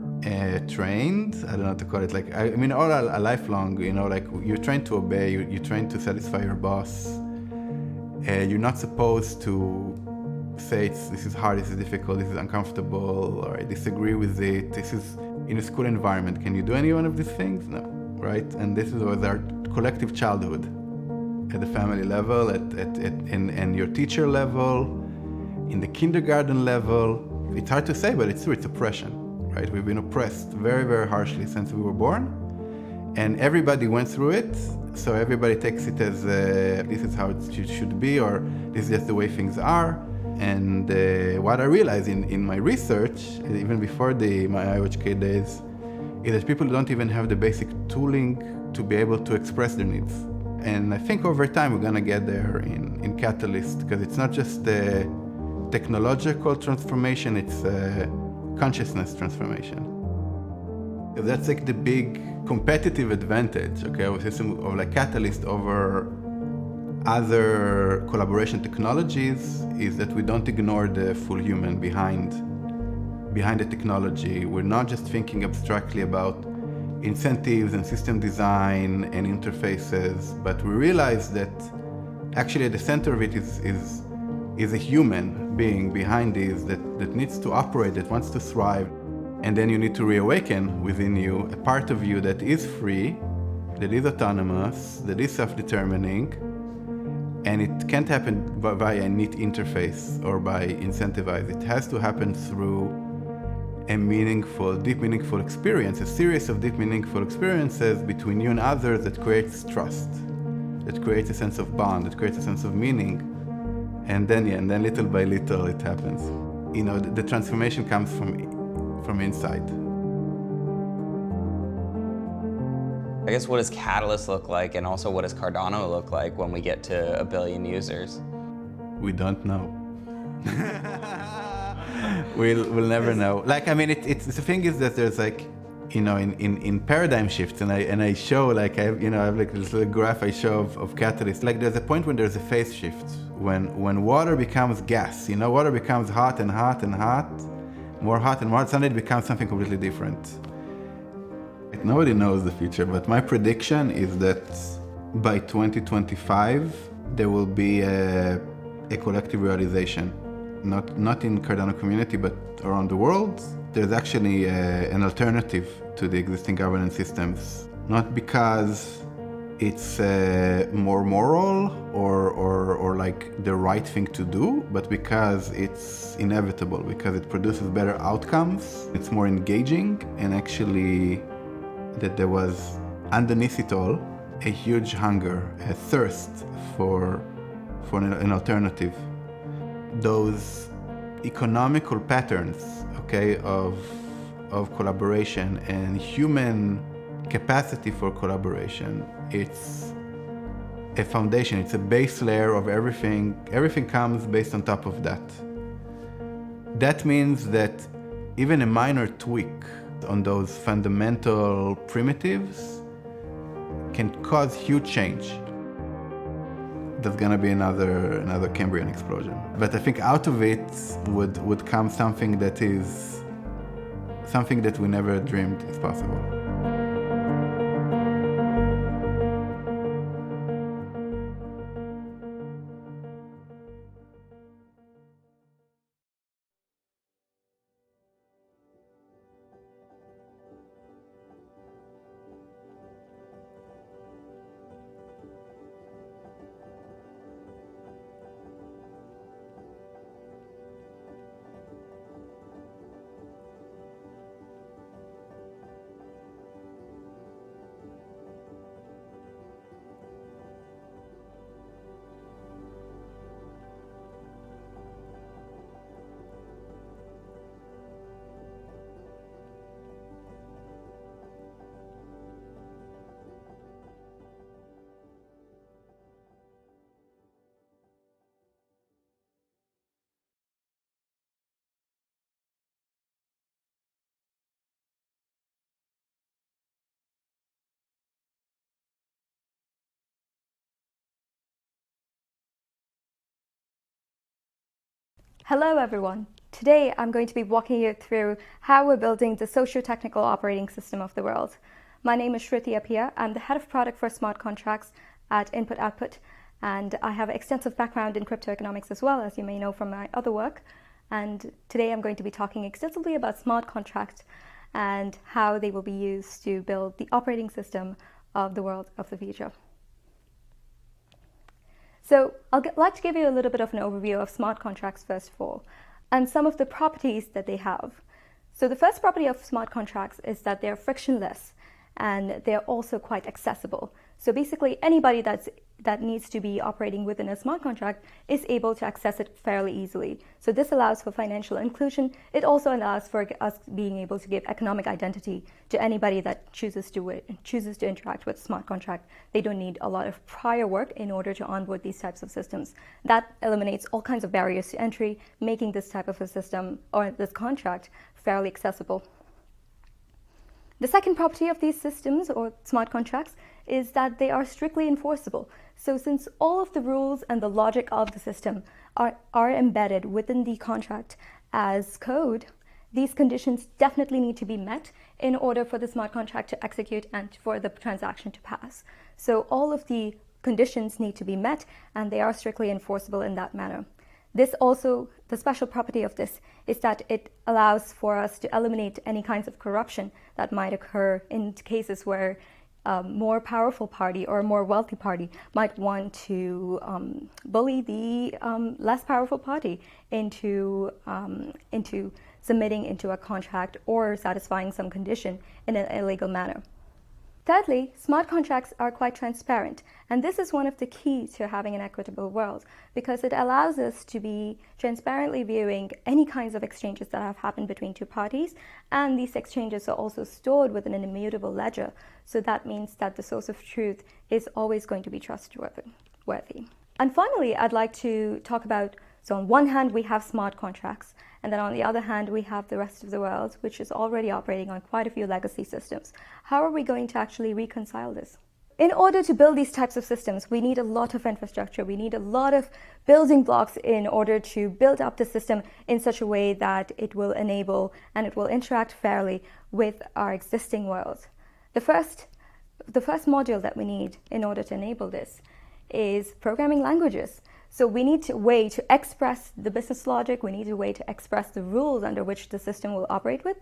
trained, I don't know how to call it, like, I mean, all a lifelong, you know, like you're trained to obey, you're trained to satisfy your boss. You're not supposed to say this is hard, this is difficult, this is uncomfortable, or I disagree with it. This is in a school environment. Can you do any one of these things? No, right? And this was our collective childhood at the family level, and your teacher level, in the kindergarten level. It's hard to say, but it's true, it's oppression, right? We've been oppressed very, very harshly since we were born, and everybody went through it, so everybody takes it as this is how it should be, or this is just the way things are. And what I realized in my research, even before my IOHK days, is that people don't even have the basic tooling to be able to express their needs. And I think over time we're gonna get there in Catalyst, because it's not just the technological transformation, it's a consciousness transformation. That's like the big competitive advantage, okay, of a system of like Catalyst over other collaboration technologies, is that we don't ignore the full human behind the technology. We're not just thinking abstractly about incentives and system design and interfaces, but we realize that actually at the center of it is a human being behind these that needs to operate, that wants to thrive. And then you need to reawaken within you a part of you that is free, that is autonomous, that is self-determining. And it can't happen via a neat interface or by incentivize. It has to happen through a meaningful, deep meaningful experience, a series of deep meaningful experiences between you and others that creates trust, that creates a sense of bond, that creates a sense of meaning. And then little by little it happens. You know, the transformation comes from inside. I guess, what does Catalyst look like, and also what does Cardano look like when we get to 1 billion users? We don't know. We'll never know. Like, I mean, it's the thing is that there's like, you know, in paradigm shifts, and I show, like, I have like this little graph I show of Catalyst. Like, there's a point when there's a phase shift, when water becomes gas. You know, water becomes hot and hot and hot, more hot and more hot. Suddenly it becomes something completely different. Nobody knows the future, but my prediction is that by 2025 there will be a collective realization, not in Cardano community, but around the world. There's actually an alternative to the existing governance systems, not because it's more moral or like the right thing to do, but because it's inevitable, because it produces better outcomes, it's more engaging, and actually that there was underneath it all a huge hunger, a thirst for an alternative. Those economical patterns, okay, of collaboration and human capacity for collaboration, it's a foundation, it's a base layer of everything. Everything comes based on top of that. That means that even a minor tweak on those fundamental primitives can cause huge change. There's gonna be another Cambrian explosion. But I think out of it would come something that is something that we never dreamed is possible. Hello everyone. Today I'm going to be walking you through how we're building the socio-technical operating system of the world. My name is Shruti Appiah. I'm the head of product for smart contracts at Input Output, and I have extensive background in crypto economics as well, as you may know from my other work. And today I'm going to be talking extensively about smart contracts and how they will be used to build the operating system of the world of the future. So I'd like to give you a little bit of an overview of smart contracts first of all, and some of the properties that they have. So the first property of smart contracts is that they're frictionless and they're also quite accessible. So basically anybody that needs to be operating within a smart contract is able to access it fairly easily. So this allows for financial inclusion. It also allows for us being able to give economic identity to anybody that chooses to interact with smart contract. They don't need a lot of prior work in order to onboard these types of systems. That eliminates all kinds of barriers to entry, making this type of a system or this contract fairly accessible. The second property of these systems or smart contracts is that they are strictly enforceable. So since all of the rules and the logic of the system are embedded within the contract as code, these conditions definitely need to be met in order for the smart contract to execute and for the transaction to pass. So all of the conditions need to be met and they are strictly enforceable in that manner. This also, the special property of this is that it allows for us to eliminate any kinds of corruption that might occur in cases where a more powerful party or a more wealthy party might want to bully the less powerful party into submitting into a contract or satisfying some condition in an illegal manner. Thirdly, smart contracts are quite transparent, and this is one of the keys to having an equitable world because it allows us to be transparently viewing any kinds of exchanges that have happened between two parties, and these exchanges are also stored within an immutable ledger, so that means that the source of truth is always going to be trustworthy. And finally, I'd like to talk about, so on one hand we have smart contracts, and then on the other hand, we have the rest of the world, which is already operating on quite a few legacy systems. How are we going to actually reconcile this? In order to build these types of systems, we need a lot of infrastructure. We need a lot of building blocks in order to build up the system in such a way that it will enable and it will interact fairly with our existing world. The first module that we need in order to enable this is programming languages. So we need a way to express the business logic, we need a way to express the rules under which the system will operate with.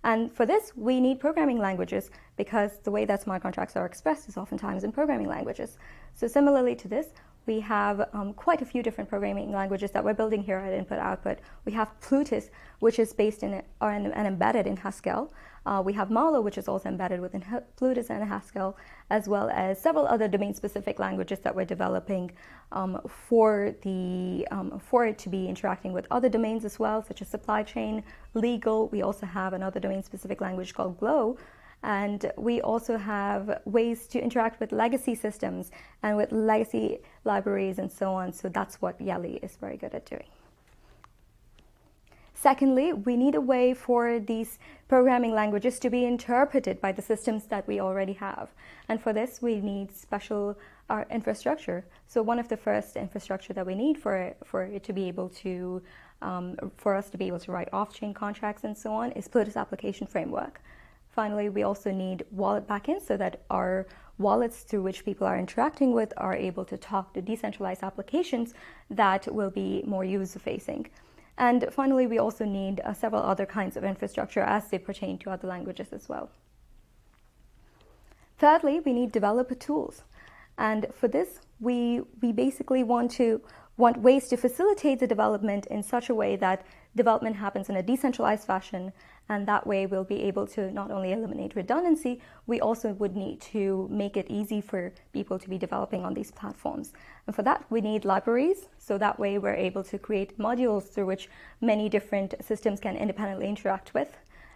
And for this, we need programming languages because the way that smart contracts are expressed is oftentimes in programming languages. So similarly to this, we have quite a few different programming languages that we're building here at Input Output. We have Plutus, which is based in and embedded in Haskell. We have Malo, which is also embedded within Plutus and Haskell, as well as several other domain-specific languages that we're developing for it to be interacting with other domains as well, such as supply chain, legal. We also have another domain-specific language called Glow. And we also have ways to interact with legacy systems and with legacy libraries and so on. So that's what Yelly is very good at doing. Secondly, we need a way for these programming languages to be interpreted by the systems that we already have. And for this, we need special infrastructure. So one of the first infrastructure that we need for it to be able to, for us to be able to write off-chain contracts and so on is Plutus application framework. Finally, we also need wallet backends so that our wallets through which people are interacting with are able to talk to decentralized applications that will be more user-facing. And finally, we also need several other kinds of infrastructure as they pertain to other languages as well. Thirdly, we need developer tools. And for this, we basically want ways to facilitate the development in such a way that development happens in a decentralized fashion, and that way we'll be able to not only eliminate redundancy, we also would need to make it easy for people to be developing on these platforms. And for that, we need libraries, so that way we're able to create modules through which many different systems can independently interact with.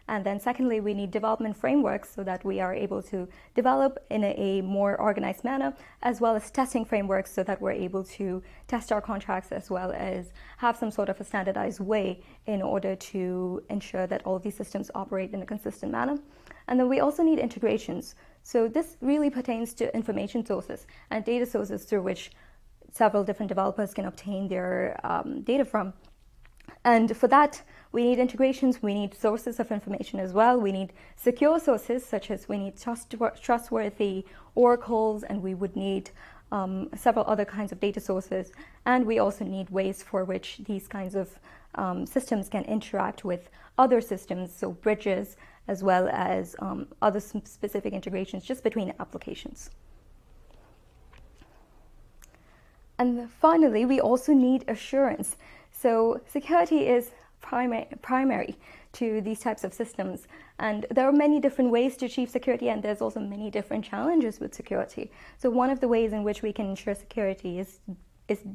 And then secondly, we need development frameworks so that we are able to develop in a more organized manner, as well as testing frameworks so that we're able to test our contracts as well as have some sort of a standardized way in order to ensure that all of these systems operate in a consistent manner. And then we also need integrations. So this really pertains to information sources and data sources through which several different developers can obtain their data from. And for that, we need integrations, we need sources of information as well. We need secure sources, such as we need trustworthy oracles, and we would need several other kinds of data sources. And we also need ways for which these kinds of systems can interact with other systems, so bridges, as well as other specific integrations just between applications. And finally, we also need assurance. So security is primary to these types of systems. And there are many different ways to achieve security, and there's also many different challenges with security. So one of the ways in which we can ensure security is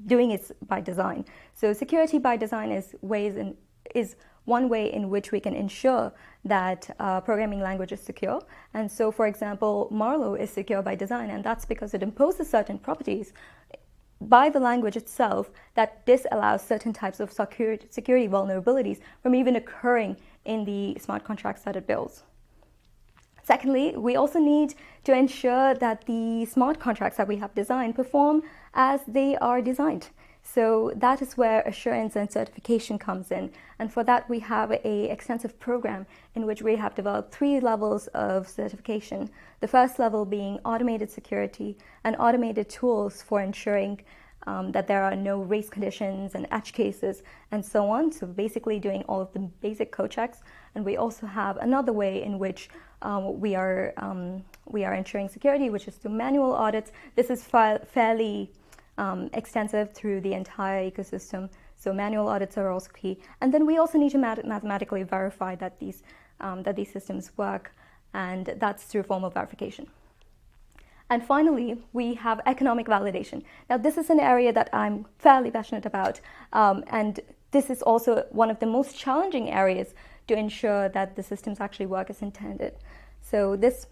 doing it by design. So security by design is one way in which we can ensure that programming language is secure. And so, for example, Marlowe is secure by design, and that's because it imposes certain properties by the language itself that disallows certain types of security vulnerabilities from even occurring in the smart contracts that it builds. Secondly, we also need to ensure that the smart contracts that we have designed perform as they are designed. So that is where assurance and certification comes in. And for that, we have an extensive program in which we have developed 3 levels of certification. The first level being automated security and automated tools for ensuring that there are no race conditions and edge cases and so on. So basically doing all of the basic code checks. And we also have another way in which we are ensuring security, which is through manual audits. This is fairly extensive through the entire ecosystem. So manual audits are also key. And then we also need to mathematically verify that these systems work, and that's through formal verification. And finally, we have economic validation. Now, this is an area that I'm fairly passionate about, and this is also one of the most challenging areas to ensure that the systems actually work as intended. So this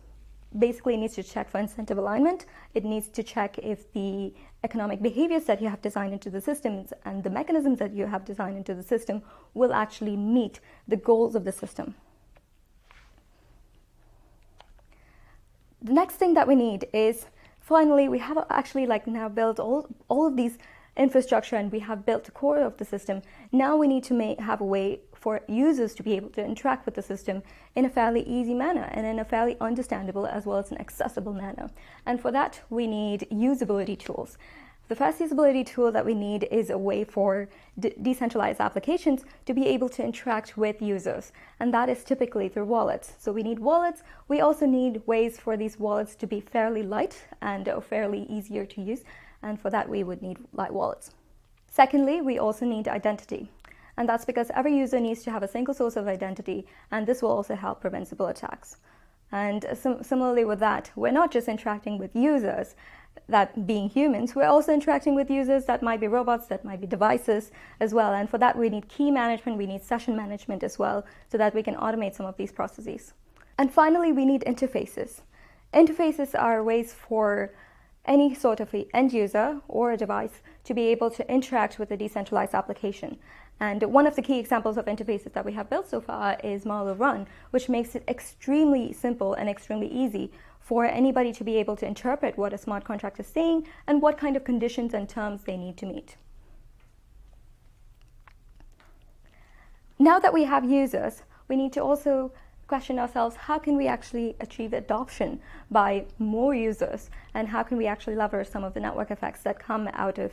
basically needs to check for incentive alignment. It needs to check if the economic behaviors that you have designed into the systems and the mechanisms that you have designed into the system will actually meet the goals of the system. The next thing that we need is, finally, we have actually now built all of these infrastructure, and we have built the core of the system. Now we need to have a way for users to be able to interact with the system in a fairly easy manner and in a fairly understandable as well as an accessible manner. And for that, we need usability tools. The first usability tool that we need is a way for decentralized applications to be able to interact with users, and that is typically through wallets. So we need wallets. We also need ways for these wallets to be fairly light and fairly easier to use, and for that we would need light wallets. Secondly, we also need identity, and that's because every user needs to have a single source of identity, and this will also help prevent Sybil attacks. And similarly with that, we're not just interacting with users, that being humans, we're also interacting with users that might be robots, that might be devices as well. And for that, we need key management, we need session management as well, so that we can automate some of these processes. And finally, we need interfaces. Interfaces are ways for any sort of end user or a device to be able to interact with a decentralized application. And one of the key examples of interfaces that we have built so far is Marlowe Run, which makes it extremely simple and extremely easy for anybody to be able to interpret what a smart contract is saying and what kind of conditions and terms they need to meet. Now that we have users, we need to also question ourselves, how can we actually achieve adoption by more users, and how can we actually leverage some of the network effects that come out of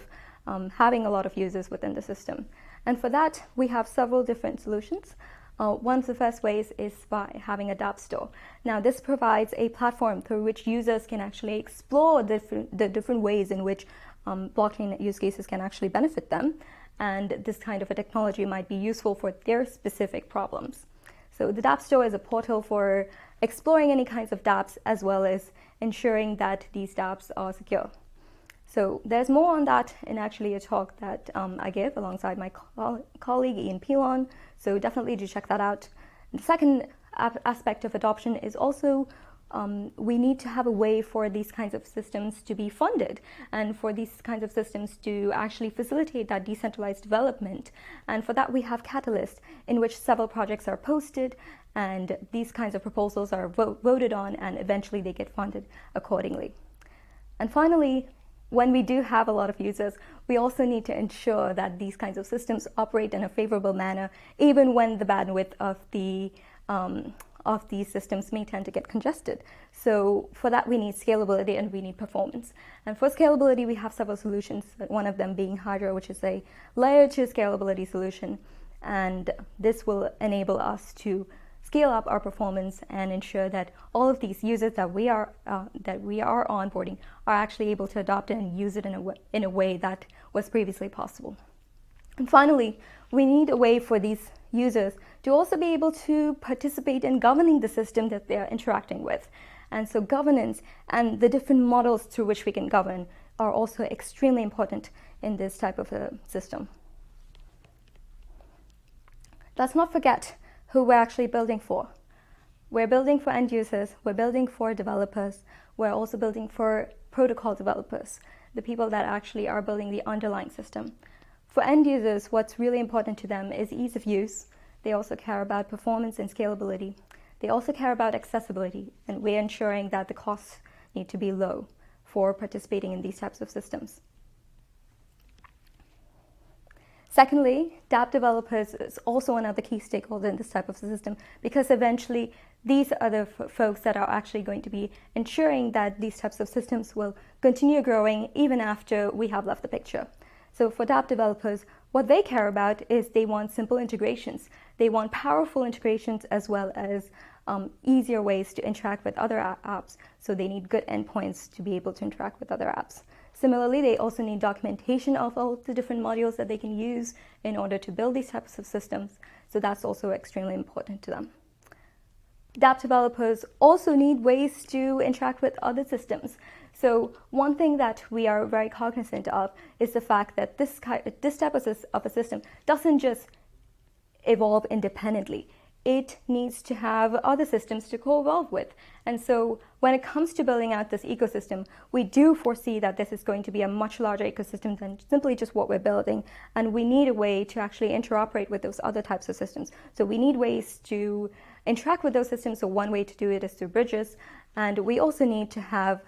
having a lot of users within the system. And for that, we have several different solutions. One of the first ways is by having a DApp store. Now, this provides a platform through which users can actually explore the different ways in which blockchain use cases can actually benefit them. And this kind of a technology might be useful for their specific problems. So the DApp store is a portal for exploring any kinds of dApps, as well as ensuring that these dApps are secure. So there's more on that in actually a talk that I gave alongside my colleague Ian Pilon. So definitely do check that out. The second aspect of adoption is also we need to have a way for these kinds of systems to be funded, and for these kinds of systems to actually facilitate that decentralized development. And for that, we have Catalyst, in which several projects are posted, and these kinds of proposals are voted on, and eventually they get funded accordingly. And finally, when we do have a lot of users, we also need to ensure that these kinds of systems operate in a favorable manner, even when the bandwidth of these systems may tend to get congested. So for that, we need scalability and we need performance. And for scalability, we have several solutions, one of them being Hydra, which is a layer 2 scalability solution. And this will enable us to scale up our performance and ensure that all of these users that we are onboarding are actually able to adopt it and use it in a way that was previously possible. And finally, we need a way for these users to also be able to participate in governing the system that they are interacting with. And so governance and the different models through which we can govern are also extremely important in this type of a system. Let's not forget who we're actually building for. We're building for end users, we're building for developers, we're also building for protocol developers, the people that actually are building the underlying system. For end users, what's really important to them is ease of use. They also care about performance and scalability. They also care about accessibility, and we're ensuring that the costs need to be low for participating in these types of systems. Secondly, DApp developers is also one of the key stakeholders in this type of system, because eventually these are the folks that are actually going to be ensuring that these types of systems will continue growing even after we have left the picture. So for DApp developers, what they care about is they want simple integrations. They want powerful integrations as well as easier ways to interact with other apps. So they need good endpoints to be able to interact with other apps. Similarly, they also need documentation of all the different modules that they can use in order to build these types of systems. So that's also extremely important to them. DApp developers also need ways to interact with other systems. So one thing that we are very cognizant of is the fact that this type of a system doesn't just evolve independently. It needs to have other systems to co-evolve with. And so when it comes to building out this ecosystem, we do foresee that this is going to be a much larger ecosystem than simply just what we're building. And we need a way to actually interoperate with those other types of systems. So we need ways to interact with those systems. So one way to do it is through bridges. And we also need to have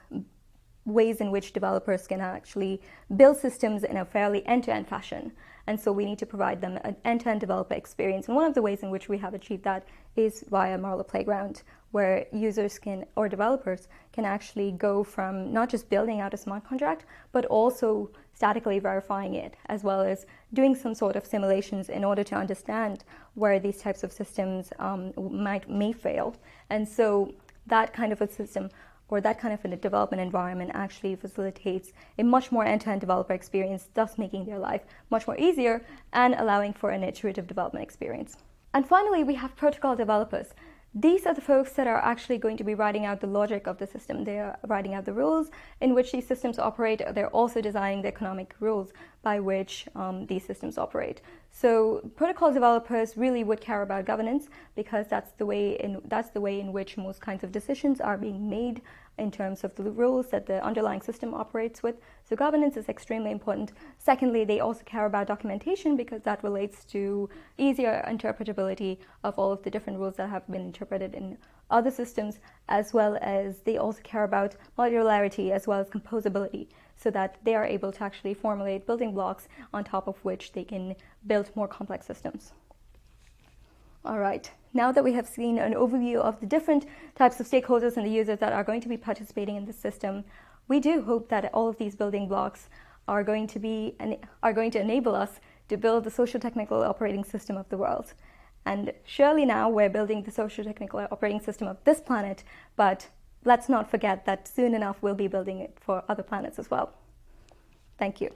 ways in which developers can actually build systems in a fairly end-to-end fashion. And so we need to provide them an end-to-end developer experience. And one of the ways in which we have achieved that is via Marla Playground, where users can, or developers can actually go from not just building out a smart contract, but also statically verifying it, as well as doing some sort of simulations in order to understand where these types of systems may fail. And so that kind of a system, or that kind of a development environment, actually facilitates a much more end-to-end developer experience, thus making their life much more easier and allowing for an iterative development experience. And finally, we have protocol developers. These are the folks that are actually going to be writing out the logic of the system. They're writing out the rules in which these systems operate. They're also designing the economic rules by which these systems operate. So protocol developers really would care about governance, because that's the way in which most kinds of decisions are being made in terms of the rules that the underlying system operates with. So governance is extremely important. Secondly, they also care about documentation, because that relates to easier interpretability of all of the different rules that have been interpreted in other systems, as well as they also care about modularity as well as composability, so that they are able to actually formulate building blocks on top of which they can build more complex systems. All right, now that we have seen an overview of the different types of stakeholders and the users that are going to be participating in the system, we do hope that all of these building blocks are going to enable us to build the socio-technical operating system of the world. And surely now we're building the socio-technical operating system of this planet, but let's not forget that soon enough we'll be building it for other planets as well. Thank you.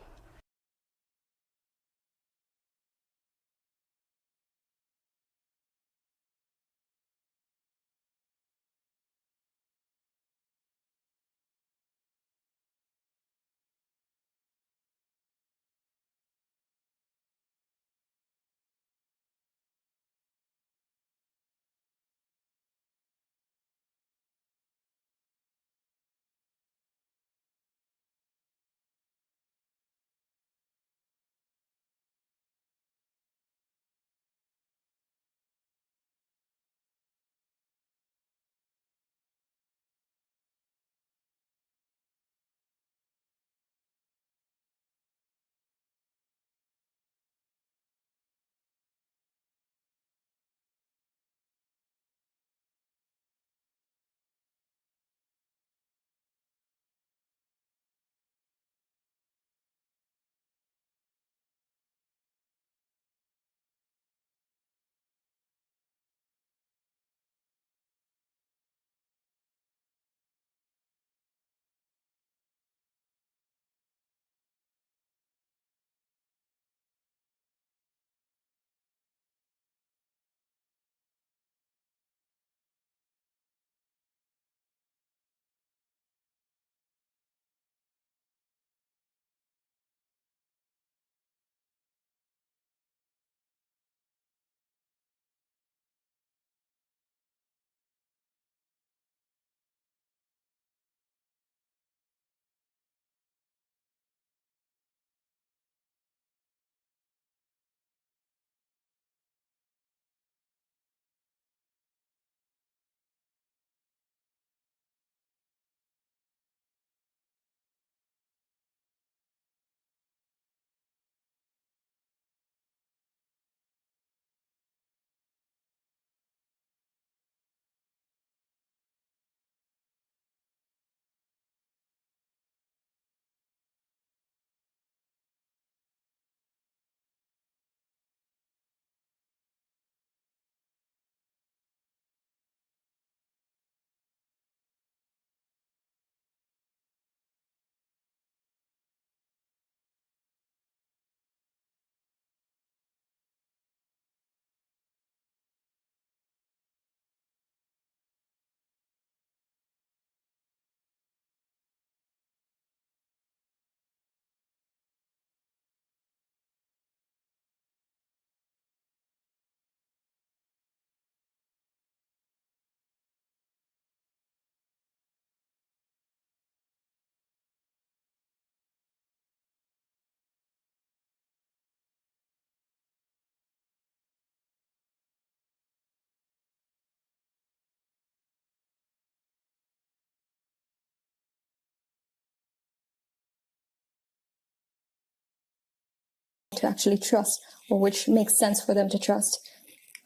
to actually trust, or which makes sense for them to trust.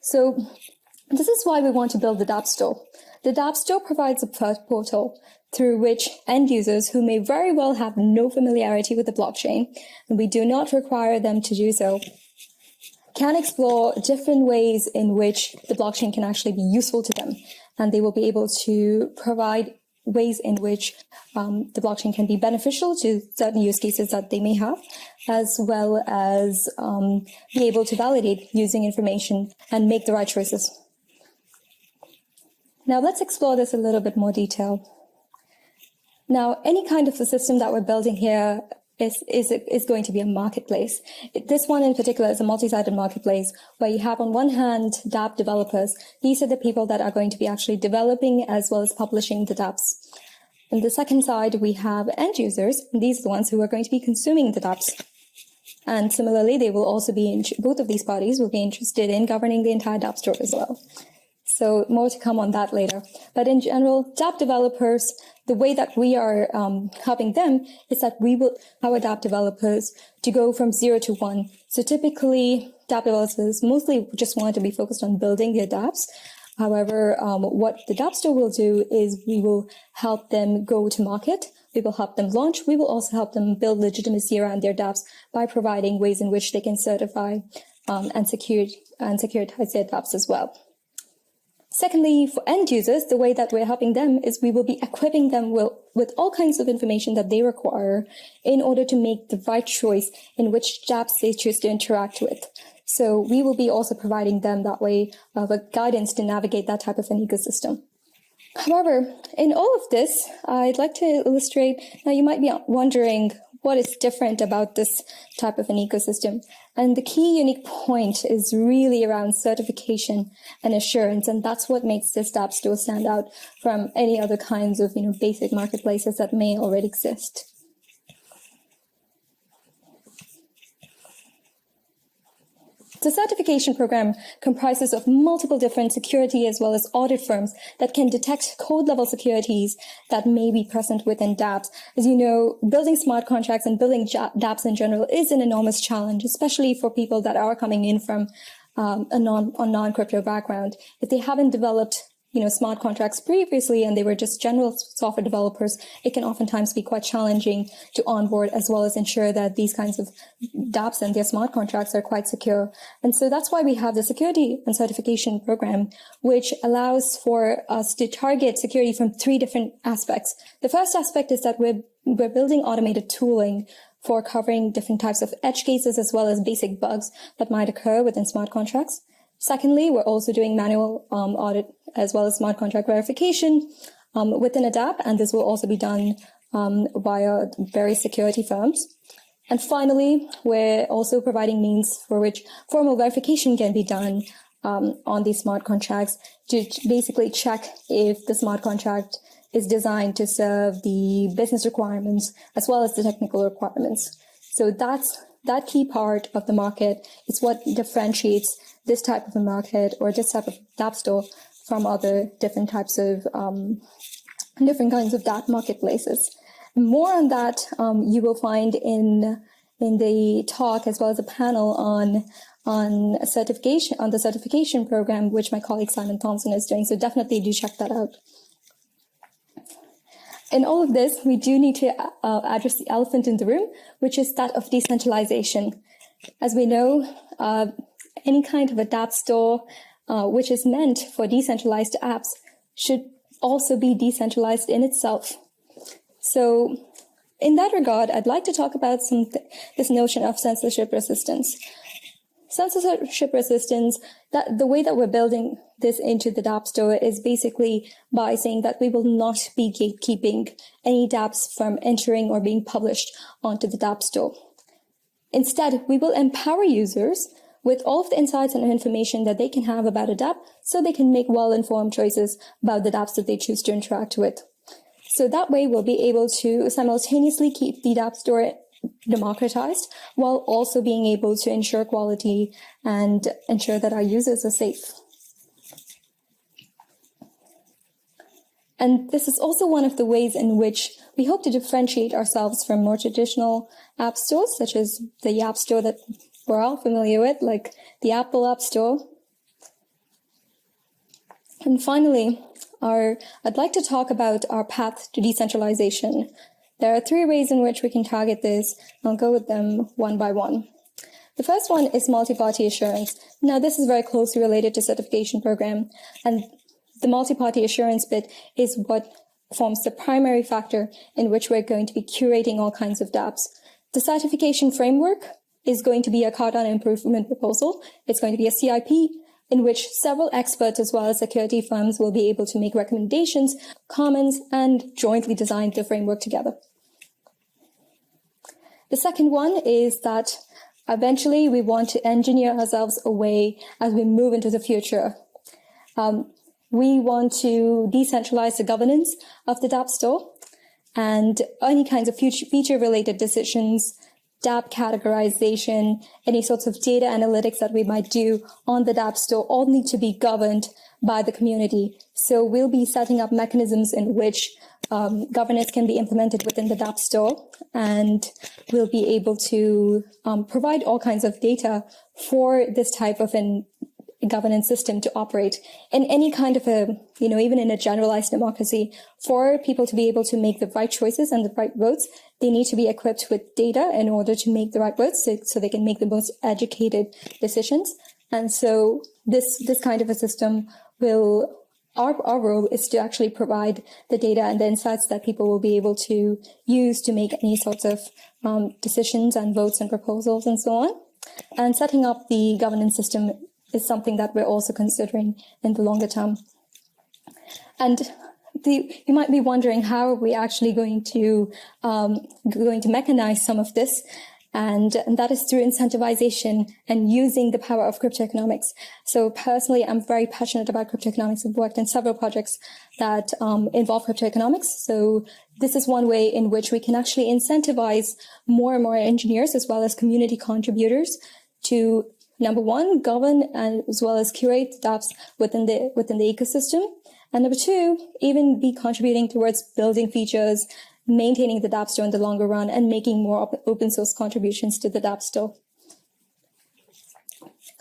So this is why we want to build the DApp store. The DApp store provides a portal through which end users who may very well have no familiarity with the blockchain, and we do not require them to do so, can explore different ways in which the blockchain can actually be useful to them. And they will be able to provide ways in which the blockchain can be beneficial to certain use cases that they may have, as well as be able to validate using information and make the right choices. Now let's explore this a little bit more detail. Now, any kind of a system that we're building here is going to be a marketplace. This one in particular is a multi-sided marketplace where you have on one hand DApp developers. These are the people that are going to be actually developing as well as publishing the dApps. On the second side, we have end users. And these are the ones who are going to be consuming the dApps. And similarly, they will also be, both of these parties will be interested in governing the entire DApp store as well. So more to come on that later. But in general, DApp developers, the way that we are helping them is that we will our DApp developers to go from 0 to 1. So typically, DApp developers mostly just want to be focused on building their dApps. However, what the DApp store will do is we will help them go to market. We will help them launch. We will also help them build legitimacy around their dApps by providing ways in which they can certify and securitize their dApps as well. Secondly, for end users, the way that we're helping them is we will be equipping them with all kinds of information that they require in order to make the right choice in which dApps they choose to interact with. So we will be also providing them that way of a guidance to navigate that type of an ecosystem. However, in all of this, I'd like to illustrate, now you might be wondering what is different about this type of an ecosystem. And the key unique point is really around certification and assurance. And that's what makes this DApp store stand out from any other kinds of basic marketplaces that may already exist. The certification program comprises of multiple different security as well as audit firms that can detect code-level securities that may be present within dApps. As you know, building smart contracts and building dApps in general is an enormous challenge, especially for people that are coming in from a non-crypto background. If they haven't developed smart contracts previously and they were just general software developers, it can oftentimes be quite challenging to onboard as well as ensure that these kinds of dApps and their smart contracts are quite secure. And so that's why we have the security and certification program, which allows for us to target security from 3 different aspects. The first aspect is that we're building automated tooling for covering different types of edge cases as well as basic bugs that might occur within smart contracts. Secondly, we're also doing manual audit as well as smart contract verification within a DApp, and this will also be done via various security firms. And finally, we're also providing means for which formal verification can be done on these smart contracts to basically check if the smart contract is designed to serve the business requirements as well as the technical requirements. So that key part of the market is what differentiates this type of a market or this type of DApp store from other different types of different kinds of DApp marketplaces. More on that you will find in the talk as well as a panel on the certification program, which my colleague Simon Thompson is doing. So definitely do check that out. In all of this, we do need to address the elephant in the room, which is that of decentralization. As we know, any kind of a DApp store which is meant for decentralized apps should also be decentralized in itself. So in that regard, I'd like to talk about this notion of censorship resistance. Censorship resistance, the way that we're building this into the DApp store is basically by saying that we will not be gatekeeping any dApps from entering or being published onto the DApp store. Instead, we will empower users with all of the insights and information that they can have about a DApp so they can make well-informed choices about the dApps that they choose to interact with. So that way we'll be able to simultaneously keep the DApp store democratized while also being able to ensure quality and ensure that our users are safe. And this is also one of the ways in which we hope to differentiate ourselves from more traditional app stores, such as the App Store that we're all familiar with, like the Apple App Store. And finally, I'd like to talk about our path to decentralization. There are 3 ways in which we can target this. I'll go with them one by one. The first one is multi-party assurance. Now, this is very closely related to certification program, and the multi-party assurance bit is what forms the primary factor in which we're going to be curating all kinds of dApps. The certification framework is going to be a Cardano improvement proposal. It's going to be a CIP in which several experts as well as security firms will be able to make recommendations, comments, and jointly design the framework together. The second one is that eventually we want to engineer ourselves away as we move into the future. We want to decentralize the governance of the dApp store, and any kinds of feature-related decisions, dApp categorization, any sorts of data analytics that we might do on the dApp store all need to be governed by the community. So we'll be setting up mechanisms in which governance can be implemented within the dApp store, and we'll be able to provide all kinds of data for this type of an governance system to operate in any kind of a, even in a generalized democracy. For people to be able to make the right choices and the right votes, they need to be equipped with data in order to make the right votes so they can make the most educated decisions. And so this kind of a system our role is to actually provide the data and the insights that people will be able to use to make any sorts of decisions and votes and proposals and so on. And setting up the governance system is something that we're also considering in the longer term. And you might be wondering, how are we actually going to mechanize some of this? And that is through incentivization and using the power of crypto economics. So personally, I'm very passionate about crypto economics. I've worked in several projects that involve crypto economics. So this is one way in which we can actually incentivize more and more engineers as well as community contributors to, number one, govern and as well as curate dApps within the ecosystem. And number two, even be contributing towards building features, maintaining the dApp store in the longer run, and making more open source contributions to the dApp store.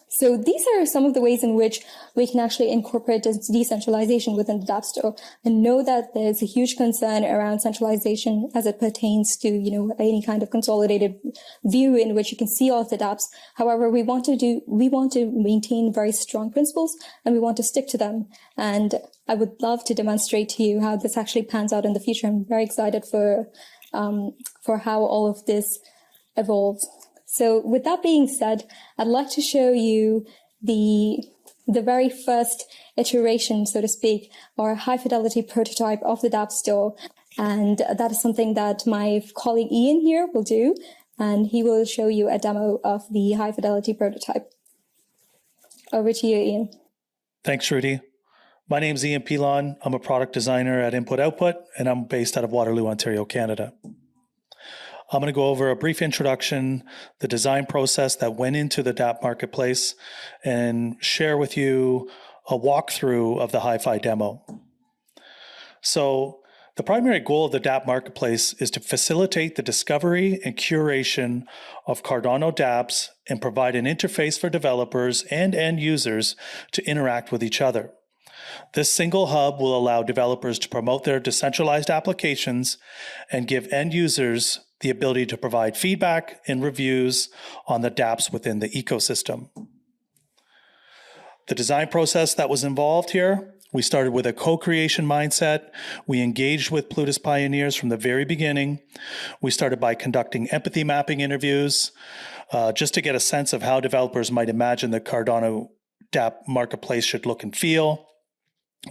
So these are some of the ways in which we can actually incorporate this decentralization within the dApp store. And know that there's a huge concern around centralization as it pertains to, any kind of consolidated view in which you can see all of the dApps. However, we want to maintain very strong principles, and we want to stick to them. And I would love to demonstrate to you how this actually pans out in the future. I'm very excited for how all of this evolves. So with that being said, I'd like to show you the very first iteration, so to speak, or high fidelity prototype of the dApp store. And that is something that my colleague Ian here will do. And he will show you a demo of the high fidelity prototype. Over to you, Ian. Thanks, Rudy. My name is Ian Pilon. I'm a product designer at Input Output, and I'm based out of Waterloo, Ontario, Canada. I'm going to go over a brief introduction, the design process that went into the dApp marketplace, and share with you a walkthrough of the hi-fi demo. So the primary goal of the dApp marketplace is to facilitate the discovery and curation of Cardano dApps and provide an interface for developers and end users to interact with each other. This single hub will allow developers to promote their decentralized applications and give end users the ability to provide feedback and reviews on the dApps within the ecosystem. The design process that was involved here, we started with a co-creation mindset. We engaged with Plutus pioneers from the very beginning. We started by conducting empathy mapping interviews, just to get a sense of how developers might imagine the Cardano dApp marketplace should look and feel.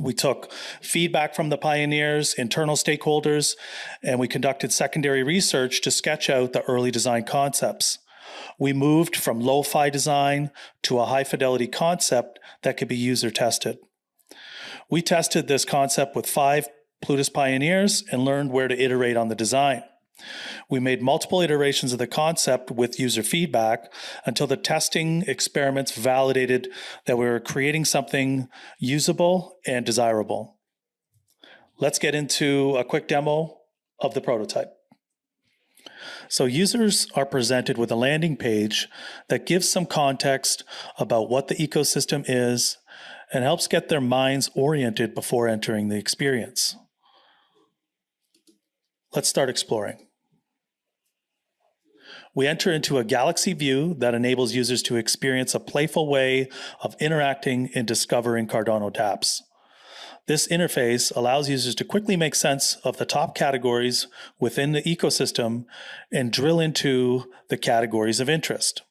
We took feedback from the pioneers, internal stakeholders, and we conducted secondary research to sketch out the early design concepts. We moved from lo-fi design to a high-fidelity concept that could be user-tested. We tested this concept with 5 Plutus pioneers and learned where to iterate on the design. We made multiple iterations of the concept with user feedback until the testing experiments validated that we were creating something usable and desirable. Let's get into a quick demo of the prototype. So users are presented with a landing page that gives some context about what the ecosystem is and helps get their minds oriented before entering the experience. Let's start exploring. We enter into a galaxy view that enables users to experience a playful way of interacting and discovering Cardano dApps. This interface allows users to quickly make sense of the top categories within the ecosystem and drill into the categories of interest.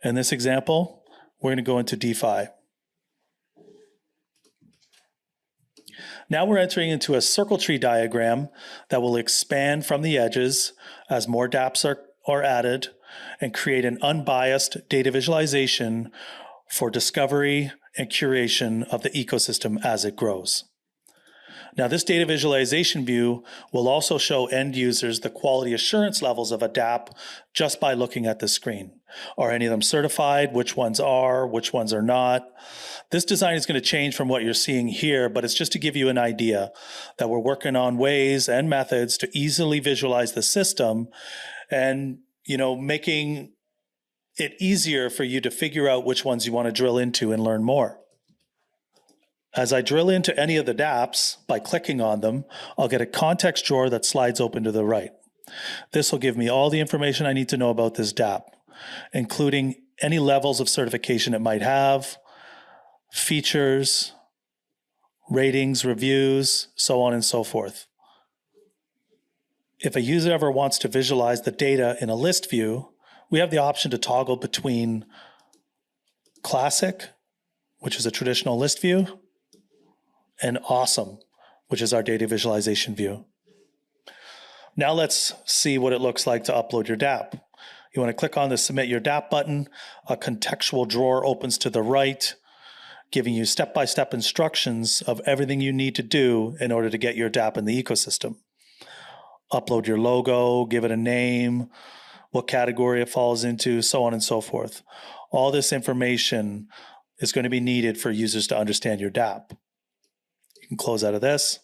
In this example, we're going to go into DeFi. Now we're entering into a circle tree diagram that will expand from the edges as more dApps are added and create an unbiased data visualization for discovery and curation of the ecosystem as it grows. Now, this data visualization view will also show end users the quality assurance levels of a dApp just by looking at the screen. Are any of them certified? Which ones are? Which ones are not? This design is going to change from what you're seeing here, but it's just to give you an idea that we're working on ways and methods to easily visualize the system and, making it easier for you to figure out which ones you want to drill into and learn more. As I drill into any of the dApps by clicking on them, I'll get a context drawer that slides open to the right. This will give me all the information I need to know about this dApp, including any levels of certification it might have, features, ratings, reviews, so on and so forth. If a user ever wants to visualize the data in a list view, we have the option to toggle between Classic, which is a traditional list view, and Awesome, which is our data visualization view. Now let's see what it looks like to upload your dApp. You want to click on the Submit Your dApp button. A contextual drawer opens to the right, giving you step-by-step instructions of everything you need to do in order to get your dApp in the ecosystem. Upload your logo, give it a name, what category it falls into, so on and so forth. All this information is going to be needed for users to understand your dApp. You can close out of this,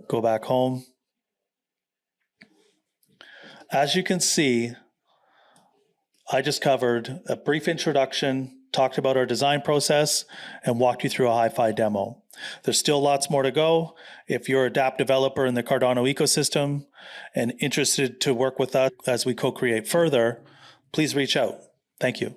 go back home. As you can see, I just covered a brief introduction, talked about our design process, and walked you through a hi-fi demo. There's still lots more to go. If you're a dApp developer in the Cardano ecosystem and interested to work with us as we co-create further, please reach out. Thank you.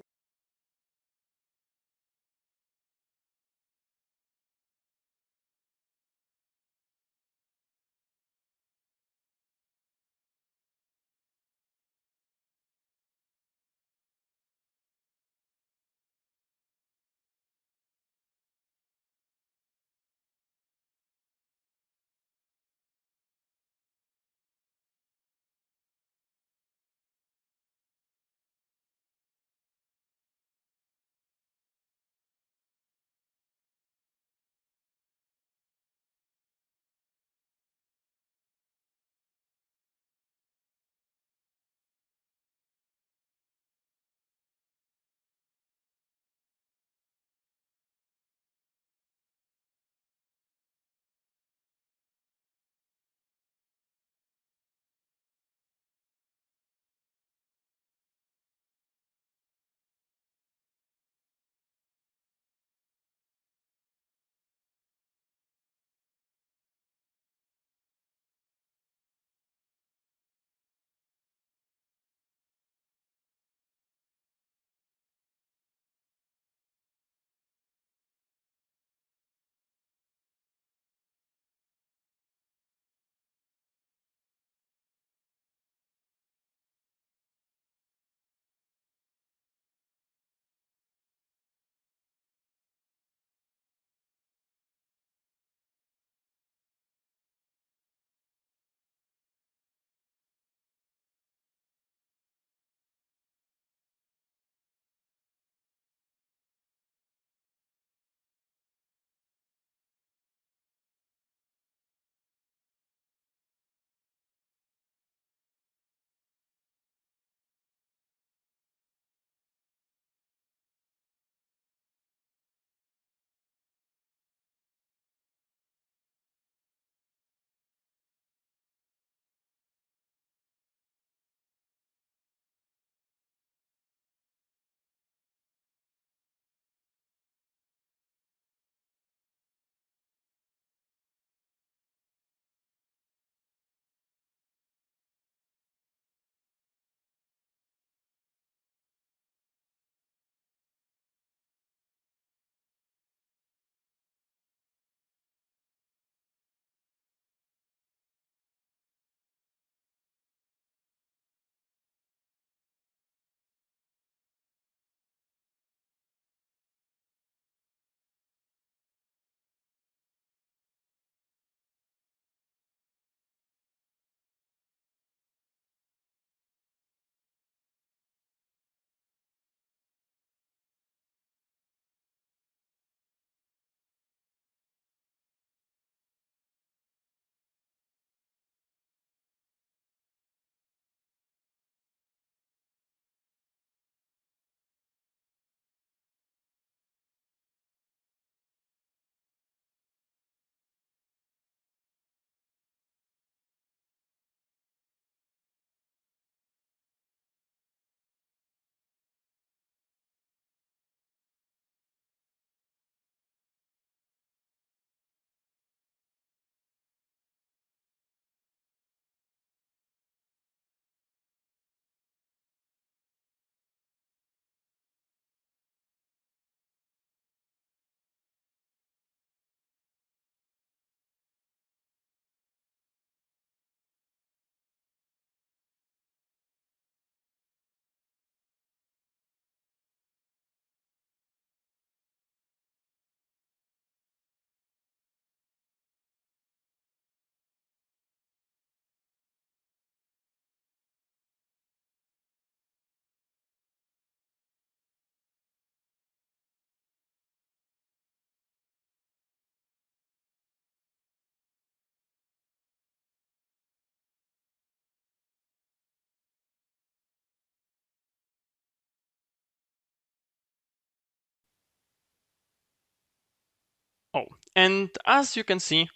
And as you can see,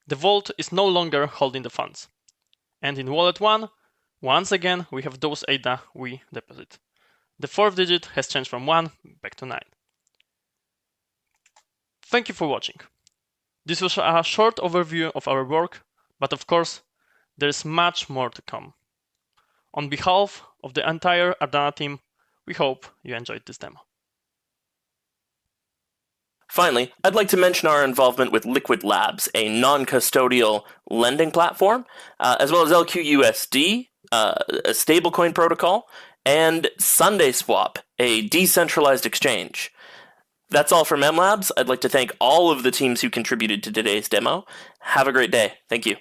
the vault is no longer holding the funds. And in wallet 1, once again, we have those ADA we deposit. The fourth digit has changed from 1 back to 9. Thank you for watching. This was a short overview of our work, but of course, there is much more to come. On behalf of the entire ADA team, we hope you enjoyed this demo. Finally, I'd like to mention our involvement with Liquid Labs, a non-custodial lending platform, as well as LQUSD, a stablecoin protocol, and SundaySwap, a decentralized exchange. That's all from MLabs. I'd like to thank all of the teams who contributed to today's demo. Have a great day. Thank you.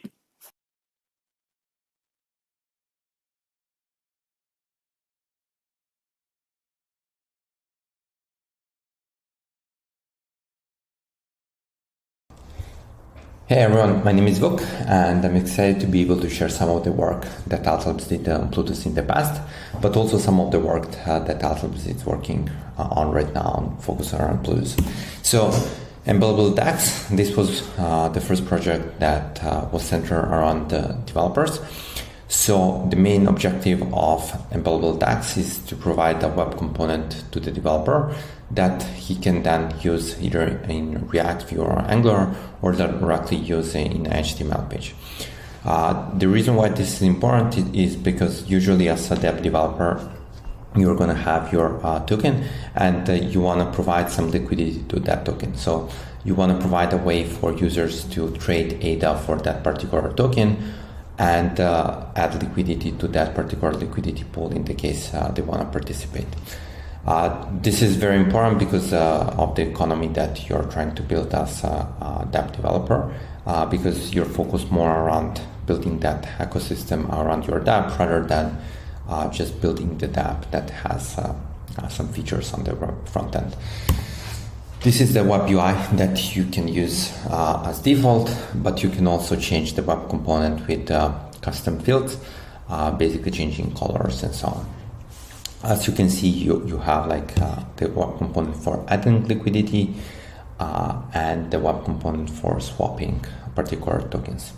Hey everyone, my name is Vuk, and I'm excited to be able to share some of the work that Altlabs did on Plutus in the past, but also some of the work that Altlabs is working on right now, focused around Plutus. So, Embeddable DApps, this was the first project that was centered around the developers. So, the main objective of Embeddable DApps is to provide a web component to the developer that he can then use either in React, Vue, or Angular, or directly use in an HTML page. The reason why this is important is because usually as a DApp developer, you're going to have your token and you want to provide some liquidity to that token. So you want to provide a way for users to trade ADA for that particular token and add liquidity to that particular liquidity pool in the case they want to participate. This is very important because of the economy that you're trying to build as a DApp developer, because you're focused more around building that ecosystem around your DApp rather than just building the DApp that has some features on the front end. This is the web UI that you can use as default, but you can also change the web component with custom fields, basically changing colors and so on. As you can see, you have like the web component for adding liquidity and the web component for swapping particular tokens.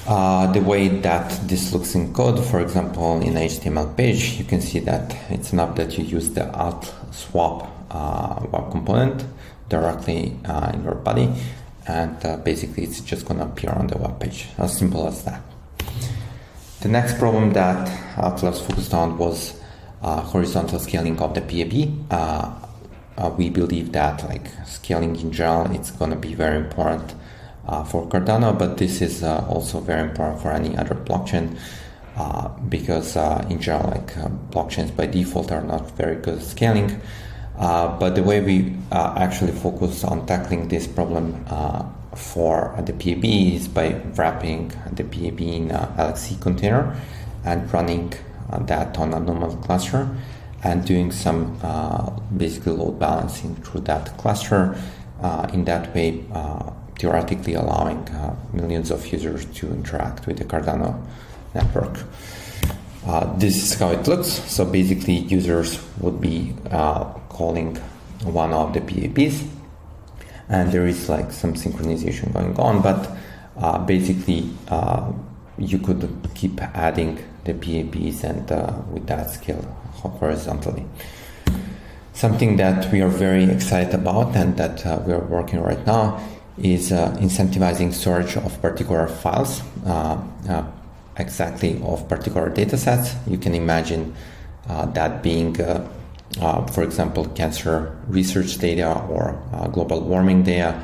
The way that this looks in code, for example, in HTML page, you can see that it's enough that you use the alt swap web component directly in your body, and basically it's just going to appear on the web page. As simple as that. The next problem that Altlabs focused on was horizontal scaling of the PAB. We believe that like scaling in general, it's going to be very important for Cardano, but this is also very important for any other blockchain because in general, like blockchains by default are not very good at scaling. But the way we actually focus on tackling this problem for the PAB is by wrapping the PAB in a LXC container and running that on a normal cluster and doing some basically load balancing through that cluster. In that way, theoretically allowing millions of users to interact with the Cardano network. This is how it looks. So basically users would be calling one of the PABs, and there is like some synchronization going on, but basically you could keep adding the PABs and with that scale horizontally. Something that we are very excited about and that we are working right now is incentivizing storage of particular files, exactly of particular data sets. You can imagine that being for example, cancer research data or global warming data,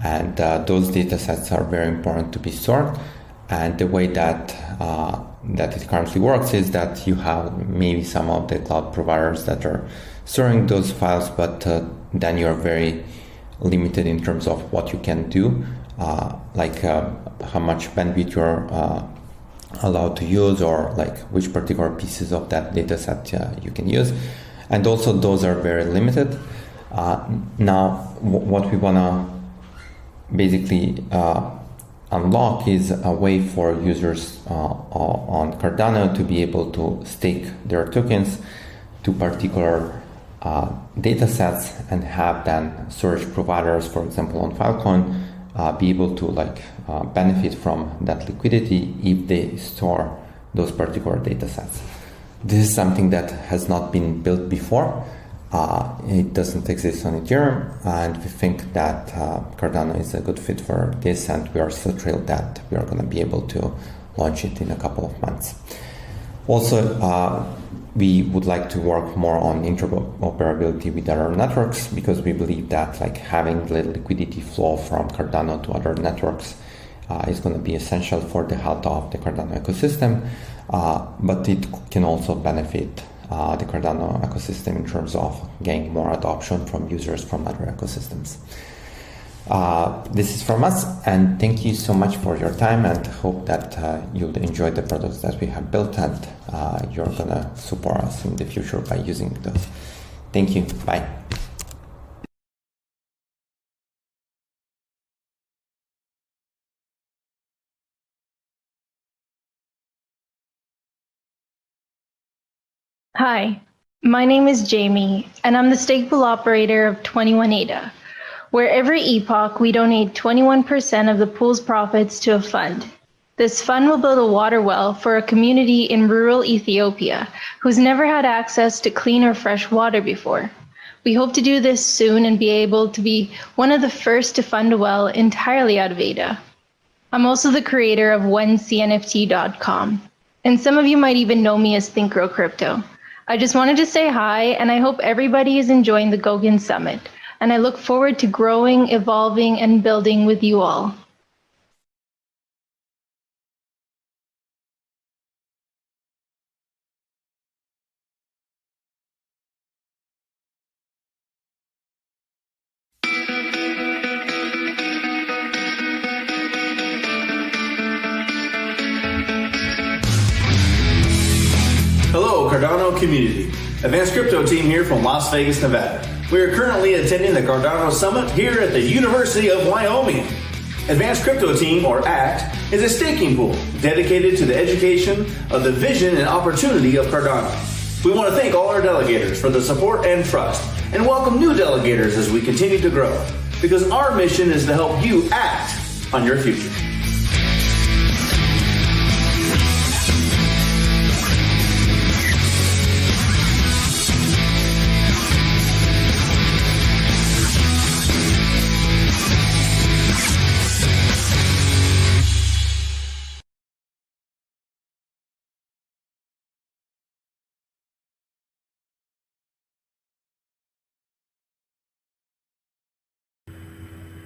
and those data sets are very important to be stored. And the way that it currently works is that you have maybe some of the cloud providers that are storing those files, but then you're very limited in terms of what you can do, like how much bandwidth you're allowed to use, or like which particular pieces of that data set you can use. And also those are very limited. Now, what we want to basically unlock is a way for users on Cardano to be able to stake their tokens to particular data sets and have then storage providers, for example on Filecoin, be able to benefit from that liquidity if they store those particular data sets. This is something that has not been built before. It doesn't exist on Ethereum, and we think that Cardano is a good fit for this, and we are so thrilled that we are going to be able to launch it in a couple of months. Also, we would like to work more on interoperability with other networks, because we believe that having the liquidity flow from Cardano to other networks is going to be essential for the health of the Cardano ecosystem, but it can also benefit the Cardano ecosystem in terms of getting more adoption from users from other ecosystems. This is from us, and thank you so much for your time, and hope that you'll enjoy the products that we have built, and you're gonna support us in the future by using those. Thank you. Bye. Hi, my name is Jamie, and I'm the stake pool operator of 21 ADA, where every epoch we donate 21% of the pool's profits to a fund. This fund will build a water well for a community in rural Ethiopia who's never had access to clean or fresh water before. We hope to do this soon and be able to be one of the first to fund a well entirely out of ADA. I'm also the creator of whenCNFT.com, and some of you might even know me as Think Grow Crypto. I just wanted to say hi, and I hope everybody is enjoying the Goguen Summit, and I look forward to growing, evolving, and building with you all. Hello, Cardano community. Advanced Crypto team here from Las Vegas, Nevada. We are currently attending the Cardano Summit here at the University of Wyoming. Advanced Crypto Team, or ACT, is a staking pool dedicated to the education of the vision and opportunity of Cardano. We want to thank all our delegators for the support and trust, and welcome new delegators as we continue to grow, because our mission is to help you act on your future.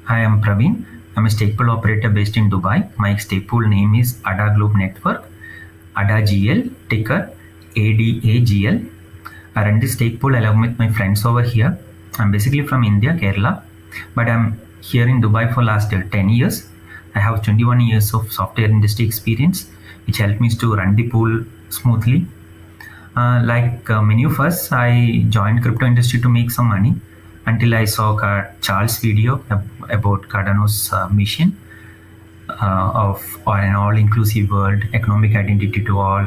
Hi, I'm Praveen. I'm a stake pool operator based in Dubai. My stake pool name is ADA Globe Network, ADAGL, ticker ADAGL. I run this stake pool along with my friends over here. I'm basically from India, Kerala, but I'm here in Dubai for last 10 years. I have 21 years of software industry experience, which helped me to run the pool smoothly. Like many of us, I joined crypto industry to make some money until I saw Charles' video about Cardano's mission of an all-inclusive world, economic identity to all.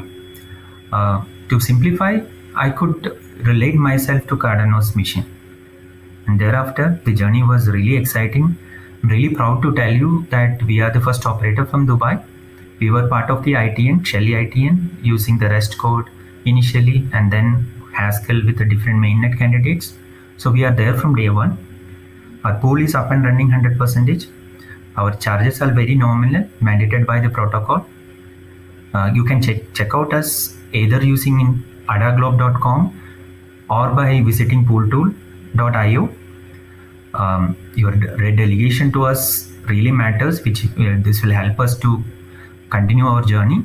To simplify, I could relate myself to Cardano's mission. And thereafter, the journey was really exciting. I'm really proud to tell you that we are the first operator from Dubai. We were part of the ITN, Shelly ITN, using the REST code initially, and then Haskell with the different mainnet candidates. So we are there from day one. Our pool is up and running 100%. Our charges are very nominal, mandated by the protocol. You can check out us either using adaglobe.com or by visiting pooltool.io. Your delegation to us really matters, which this will help us to continue our journey.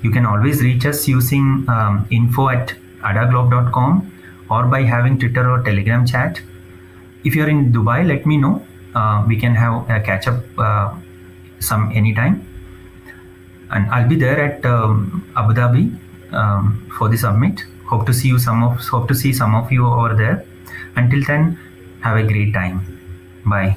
You can always reach us using info@adaglobe.com or by having Twitter or Telegram chat. If you're in Dubai, let me know. We can have a catch up some anytime. And I'll be there at Abu Dhabi for the summit. Hope to see some of you over there. Until then, have a great time. Bye.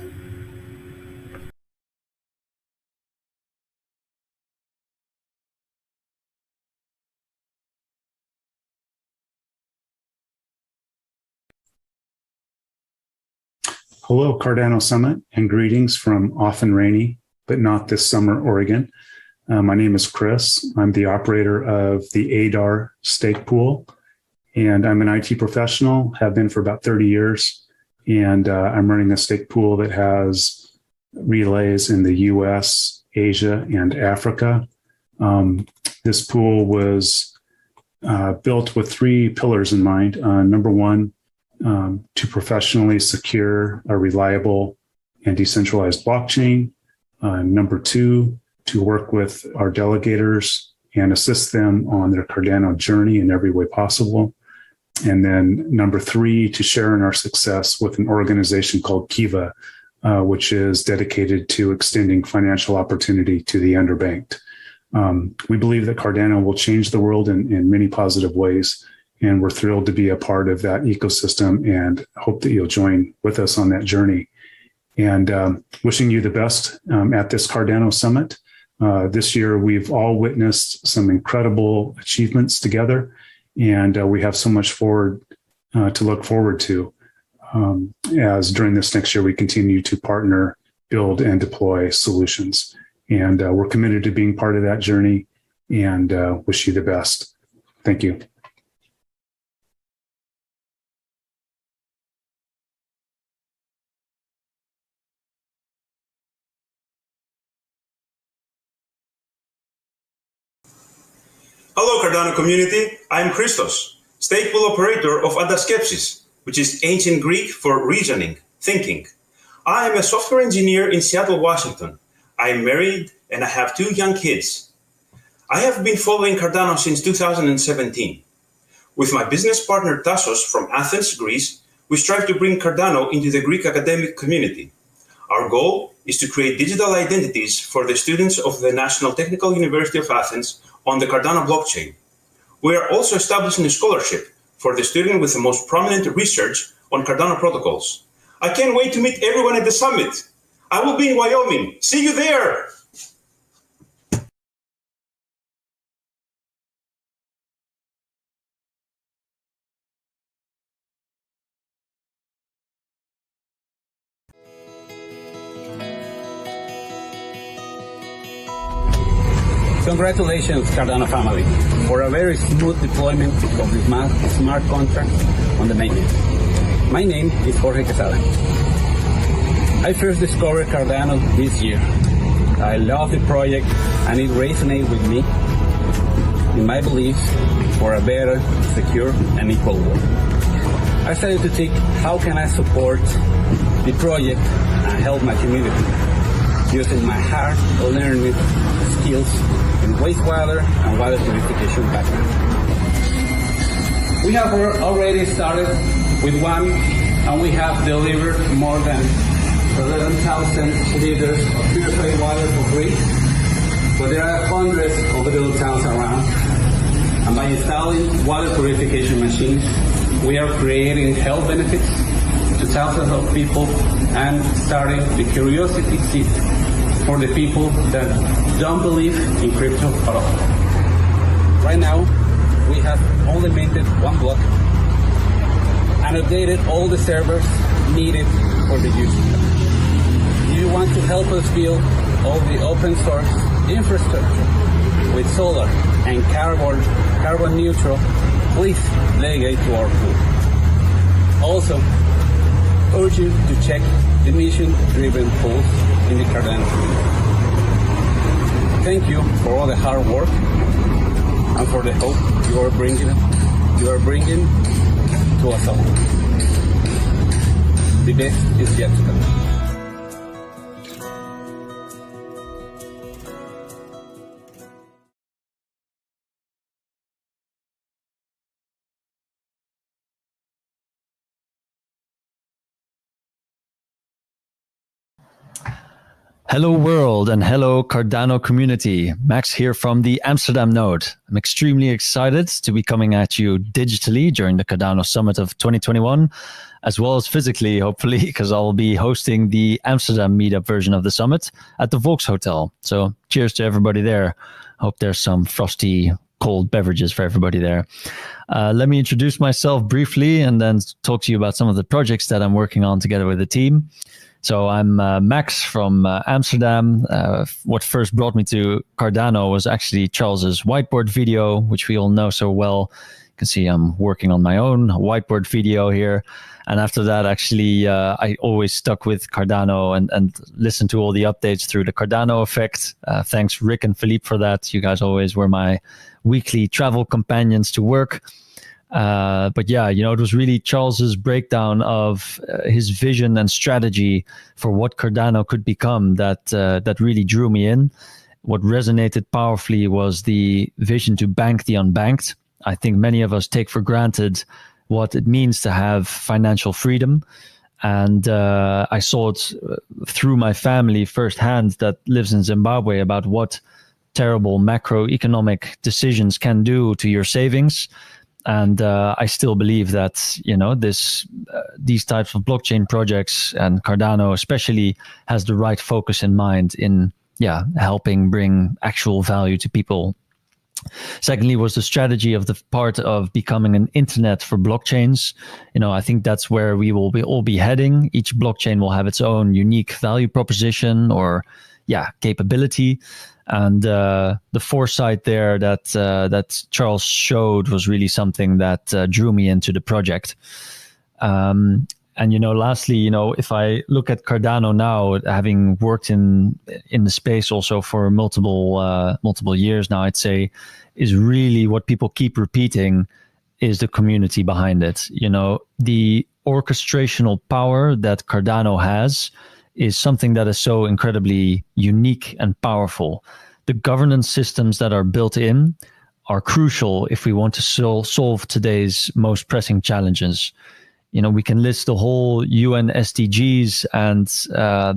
Hello, Cardano Summit, and greetings from often rainy, but not this summer, Oregon. My name is Chris. I'm the operator of the ADA stake pool, and I'm an IT professional, have been for about 30 years, and I'm running a stake pool that has relays in the US, Asia, and Africa. This pool was built with 3 pillars in mind. Number one, to professionally secure a reliable and decentralized blockchain. Number 2, to work with our delegators and assist them on their Cardano journey in every way possible. And then number 3, to share in our success with an organization called Kiva, which is dedicated to extending financial opportunity to the underbanked. We believe that Cardano will change the world in many positive ways, and we're thrilled to be a part of that ecosystem and hope that you'll join with us on that journey. And wishing you the best at this Cardano Summit. This year, we've all witnessed some incredible achievements together, and we have so much to look forward to as during this next year we continue to partner, build, and deploy solutions. And we're committed to being part of that journey and wish you the best. Thank you. Hello, Cardano community. I'm Christos, stake pool operator of ADA Skepsis, which is ancient Greek for reasoning, thinking. I am a software engineer in Seattle, Washington. I'm married and I have 2 young kids. I have been following Cardano since 2017. With my business partner Tassos from Athens, Greece, we strive to bring Cardano into the Greek academic community. Our goal is to create digital identities for the students of the National Technical University of Athens on the Cardano blockchain. We are also establishing a scholarship for the student with the most prominent research on Cardano protocols. I can't wait to meet everyone at the summit. I will be in Wyoming. See you there. Congratulations, Cardano family, for a very smooth deployment of the smart contract on the mainnet. My name is Jorge Quesada. I first discovered Cardano this year. I love the project and it resonates with me in my beliefs for a better, secure, and equal world. I started to think, how can I support the project and help my community using my hard-learned skills in wastewater and water purification background. We have already started with one, and we have delivered more than 11,000 liters of purified water for free. But there are hundreds of little towns around, and by installing water purification machines, we are creating health benefits to thousands of people and starting the curiosity seat for the people that don't believe in crypto at all. Right now, we have only minted 1 block and updated all the servers needed for the use. If you want to help us build all the open source infrastructure with solar and carbon neutral, please delegate to our pool. Also, urge you to check the mission-driven pools in the Cardano community. Thank you for all the hard work and for the hope you are bringing to us all. The best is yet to come. Hello world and hello Cardano community. Max here from the Amsterdam node. I'm extremely excited to be coming at you digitally during the Cardano Summit of 2021, as well as physically, hopefully, because I'll be hosting the Amsterdam meetup version of the summit at the Volks Hotel. So cheers to everybody there. Hope there's some frosty cold beverages for everybody there. Let me introduce myself briefly and then talk to you about some of the projects that I'm working on together with the team. So I'm Max from Amsterdam. What first brought me to Cardano was actually Charles's whiteboard video, which we all know so well. You can see I'm working on my own whiteboard video here. And after that, actually, I always stuck with Cardano and listened to all the updates through the Cardano effect. Thanks, Rick and Philippe, for that. You guys always were my weekly travel companions to work. But yeah, it was really Charles's breakdown of his vision and strategy for what Cardano could become that really drew me in. What resonated powerfully was the vision to bank the unbanked. I think many of us take for granted what it means to have financial freedom. And I saw it through my family firsthand that lives in Zimbabwe about what terrible macroeconomic decisions can do to your savings. And I still believe that, these types of blockchain projects, and Cardano especially, has the right focus in mind in, helping bring actual value to people. Secondly was the strategy of the part of becoming an internet for blockchains. I think that's where we will all be heading. Each blockchain will have its own unique value proposition or, capability. And the foresight there that Charles showed was really something that drew me into the project. And lastly, if I look at Cardano now, having worked in the space also for multiple years now, I'd say is really what people keep repeating is the community behind it. The orchestrational power that Cardano has is something that is so incredibly unique and powerful. The governance systems that are built in are crucial if we want to solve today's most pressing challenges. We can list the whole UN SDGs, and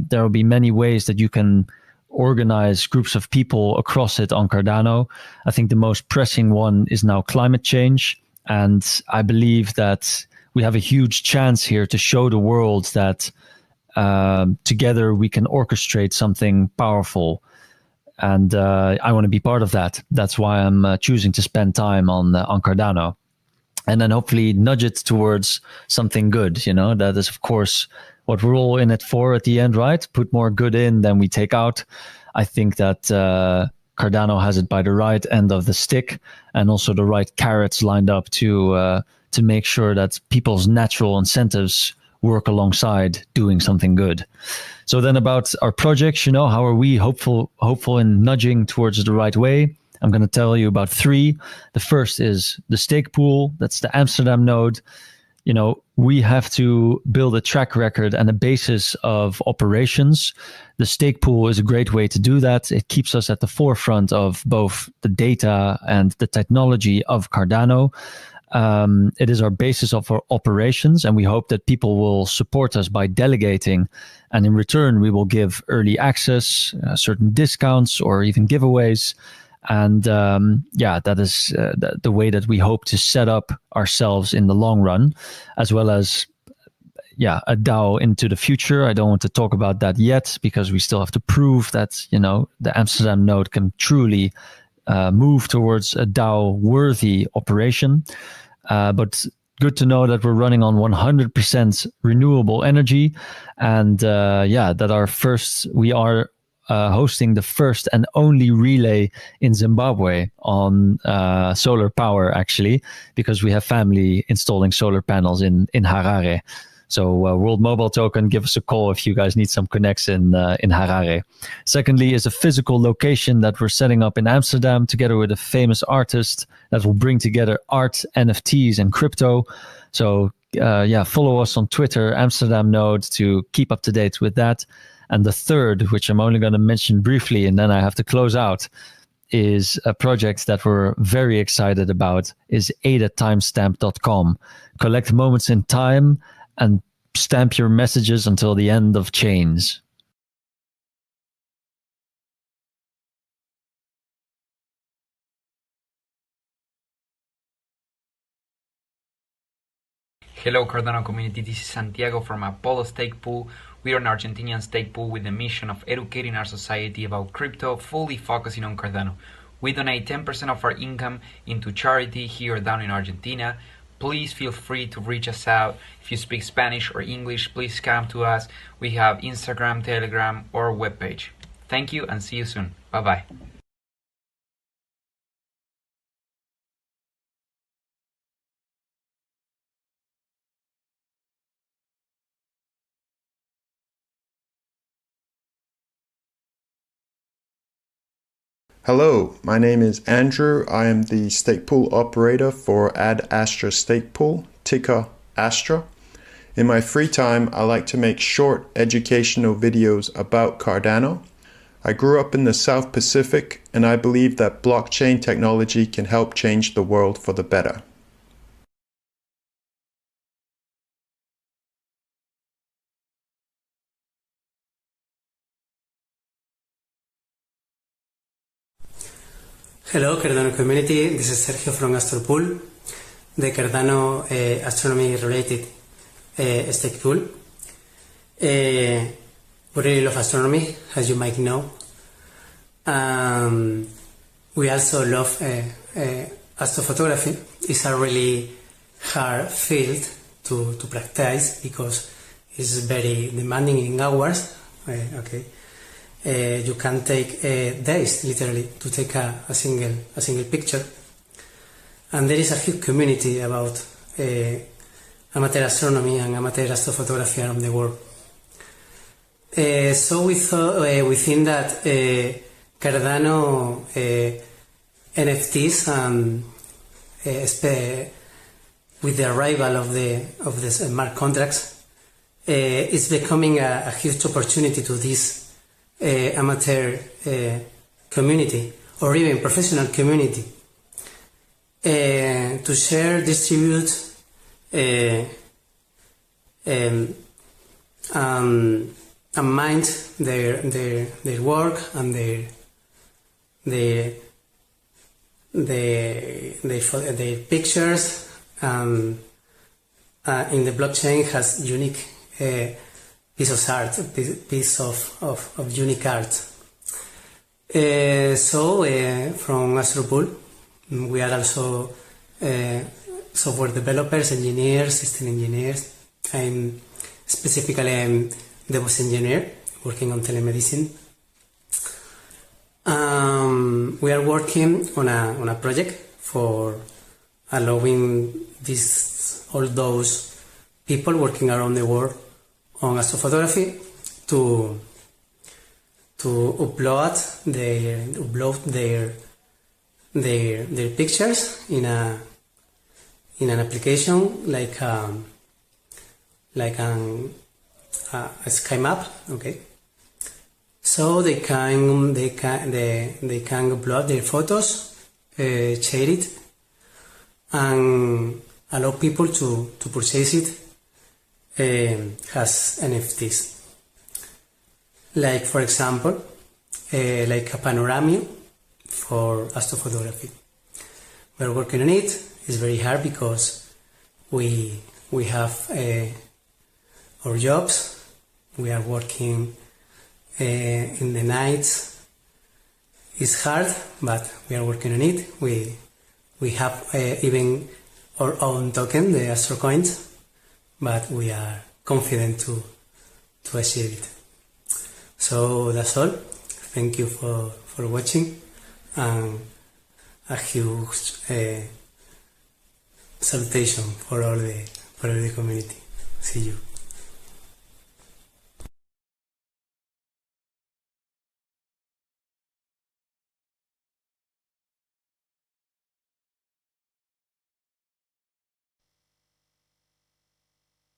there will be many ways that you can organize groups of people across it on Cardano. I think the most pressing one is now climate change. And I believe that we have a huge chance here to show the world that together we can orchestrate something powerful. And I want to be part of that. That's why I'm choosing to spend time on Cardano. And then hopefully nudge it towards something good. That is, of course, what we're all in it for at the end, right? Put more good in than we take out. I think that Cardano has it by the right end of the stick, and also the right carrots lined up to make sure that people's natural incentives work alongside doing something good. So then about our projects, how are we hopeful in nudging towards the right way? I'm going to tell you about 3. The first is the stake pool. That's the Amsterdam node. We have to build a track record and a basis of operations. The stake pool is a great way to do that. It keeps us at the forefront of both the data and the technology of Cardano. It is our basis of our operations, and we hope that people will support us by delegating. And in return, we will give early access, certain discounts, or even giveaways. And that is the way that we hope to set up ourselves in the long run, as well as a DAO into the future. I don't want to talk about that yet because we still have to prove that the Amsterdam node can truly move towards a DAO worthy operation. But good to know that we're running on 100% renewable energy, and that we are hosting the first and only relay in Zimbabwe on solar power, actually, because we have family installing solar panels in Harare. So World Mobile Token, give us a call if you guys need some connects in Harare. Secondly is a physical location that we're setting up in Amsterdam together with a famous artist that will bring together art, NFTs, and crypto. So follow us on Twitter, Amsterdam Node, to keep up to date with that. And the third, which I'm only going to mention briefly and then I have to close out, is a project that we're very excited about, is adatimestamp.com. Collect moments in time and stamp your messages until the end of chains. Hello Cardano community, this is Santiago from Apollo Stake Pool. We are an Argentinian stake pool with the mission of educating our society about crypto, fully focusing on Cardano. We donate 10% of our income into charity here down in Argentina. Please feel free to reach us out. If you speak Spanish or English, please come to us. We have Instagram, Telegram, or webpage. Thank you and see you soon. Bye-bye. Hello, my name is Andrew. I am the stake pool operator for ADA Stake Pool, ticker Astra. In my free time, I like to make short educational videos about Cardano. I grew up in the South Pacific, and I believe that blockchain technology can help change the world for the better. Hello, Cardano community. This is Sergio from Astropool, the Cardano astronomy-related stake pool. We really love astronomy, as you might know. We also love astrophotography. It's a really hard field to practice because it's very demanding in hours. You can take days, literally, to take a single picture. And there is a huge community about amateur astronomy and amateur astrophotography around the world. So we think that Cardano NFTs with the arrival of the smart contracts is becoming a huge opportunity to this amateur community or even professional community to share, distribute, and mind their work and their pictures. In the blockchain has unique piece of art, piece of unique art. From Astropool, we are also software developers, engineers, system engineers. I'm specifically DevOps engineer working on telemedicine. We are working on a project for allowing all those people working around the world on astrophotography to upload their pictures in an application like a sky map. Okay, so they can upload their photos, share it, and allow people to purchase it as NFTs. Like, for example, like a panorama for astrophotography. We're working on it. It's very hard because we have our jobs. We are working in the nights. It's hard, but we are working on it. We have even our own token, the Astro Coins, but we are confident to achieve it. So that's all. Thank you for watching, and a huge salutation for all the community. See you.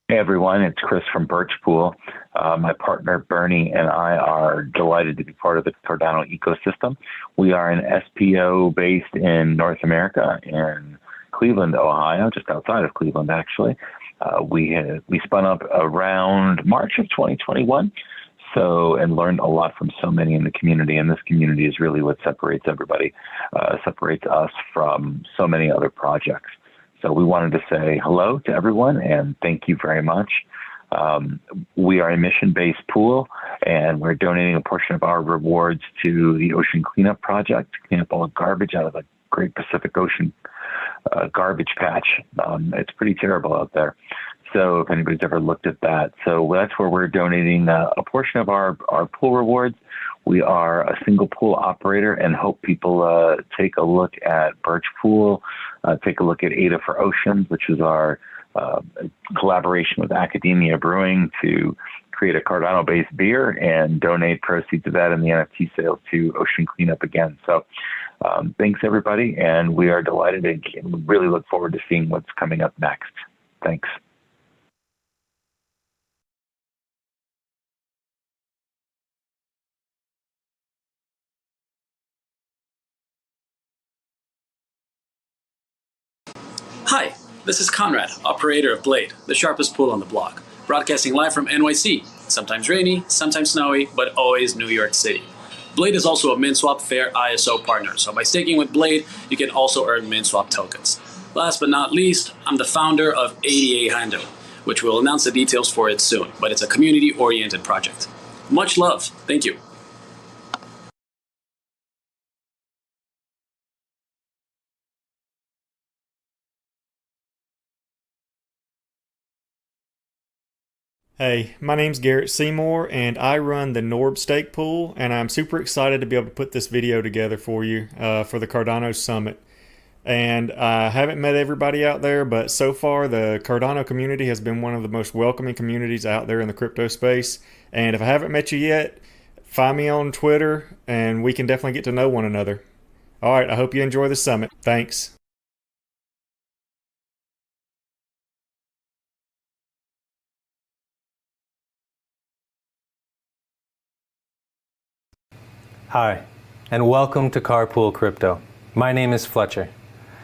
Hey everyone, it's Chris from Birchpool. My partner Bernie and I are delighted to be part of the Cardano ecosystem. We are an SPO based in North America, in Cleveland, Ohio, just outside of Cleveland actually. We spun up around March of 2021, and learned a lot from so many in the community, and this community is really what separates everybody, separates us from so many other projects. So we wanted to say hello to everyone and thank you very much. We are a mission-based pool, and we're donating a portion of our rewards to the Ocean Cleanup Project to clean up all the garbage out of the Great Pacific Ocean garbage patch. It's pretty terrible out there. So if anybody's ever looked at that. So that's where we're donating a portion of our pool rewards. We are a single pool operator and hope people take a look at Birch Pool, take a look at ADA for Oceans, which is our collaboration with Academia Brewing to create a Cardano-based beer and donate proceeds of that in the NFT sales to Ocean Cleanup again. So thanks, everybody, and we are delighted and really look forward to seeing what's coming up next. Thanks. Hi, this is Conrad, operator of Blade, the sharpest pool on the block, broadcasting live from NYC, sometimes rainy, sometimes snowy, but always New York City. Blade is also a MinSwap Fair ISO partner, so by staking with Blade, you can also earn MinSwap tokens. Last but not least, I'm the founder of ADA Handle, which we'll announce the details for it soon, but it's a community-oriented project. Much love. Thank you. Hey, my name's Garrett Seymour and I run the Norb Stake Pool, and I'm super excited to be able to put this video together for you for the Cardano Summit. And I haven't met everybody out there, but so far the Cardano community has been one of the most welcoming communities out there in the crypto space. And if I haven't met you yet, find me on Twitter and we can definitely get to know one another. All right, I hope you enjoy the summit. Thanks. Hi, and welcome to Carpool Crypto. My name is Fletcher.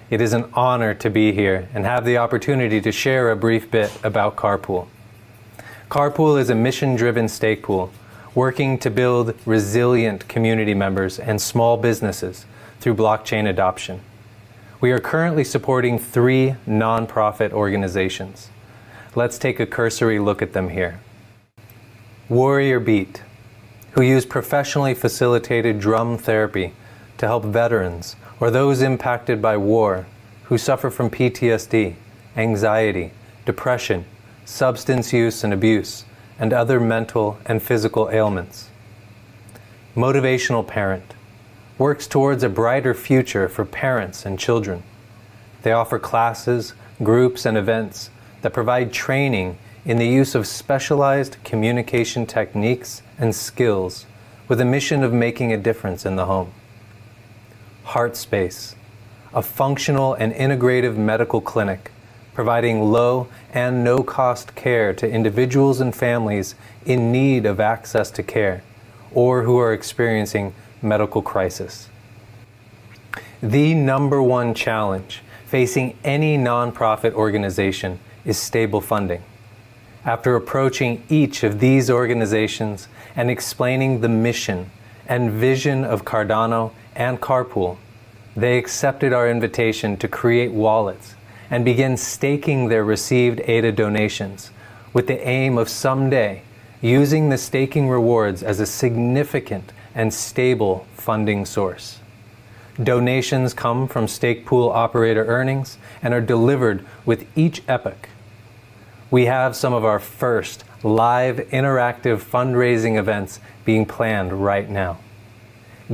It is an honor to be here and have the opportunity to share a brief bit about Carpool. Carpool is a mission-driven stake pool working to build resilient community members and small businesses through blockchain adoption. We are currently supporting 3 nonprofit organizations. Let's take a cursory look at them here. Warrior Beat, who use professionally facilitated drum therapy to help veterans or those impacted by war who suffer from PTSD, anxiety, depression, substance use and abuse, and other mental and physical ailments. Motivational Parent works towards a brighter future for parents and children. They offer classes, groups, and events that provide training in the use of specialized communication techniques and skills with a mission of making a difference in the home. HeartSpace, a functional and integrative medical clinic providing low and no-cost care to individuals and families in need of access to care or who are experiencing medical crisis. The #1 challenge facing any nonprofit organization is stable funding. After approaching each of these organizations and explaining the mission and vision of Cardano and Carpool, they accepted our invitation to create wallets and begin staking their received ADA donations with the aim of someday using the staking rewards as a significant and stable funding source. Donations come from stake pool operator earnings and are delivered with each epoch. We have some of our first live interactive fundraising events being planned right now.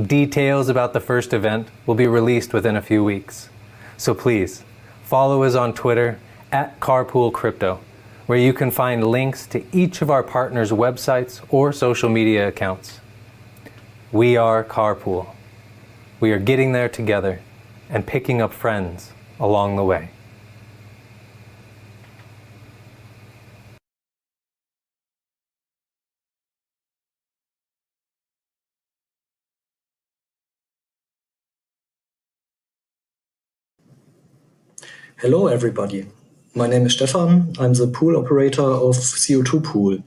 Details about the first event will be released within a few weeks. So please, follow us on Twitter @CarpoolCrypto, where you can find links to each of our partners' websites or social media accounts. We are Carpool. We are getting there together and picking up friends along the way. Hello everybody, my name is Stefan, I'm the pool operator of CO2 Pool,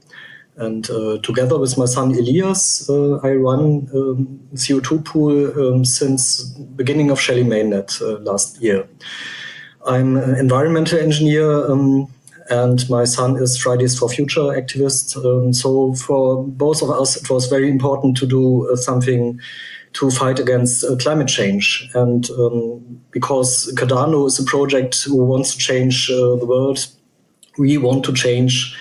and together with my son Elias I run CO2 Pool since beginning of Shelly Mainnet last year. I'm an environmental engineer and my son is Fridays for Future activist. So for both of us, it was very important to do something to fight against climate change. And because Cardano is a project who wants to change the world, we want to change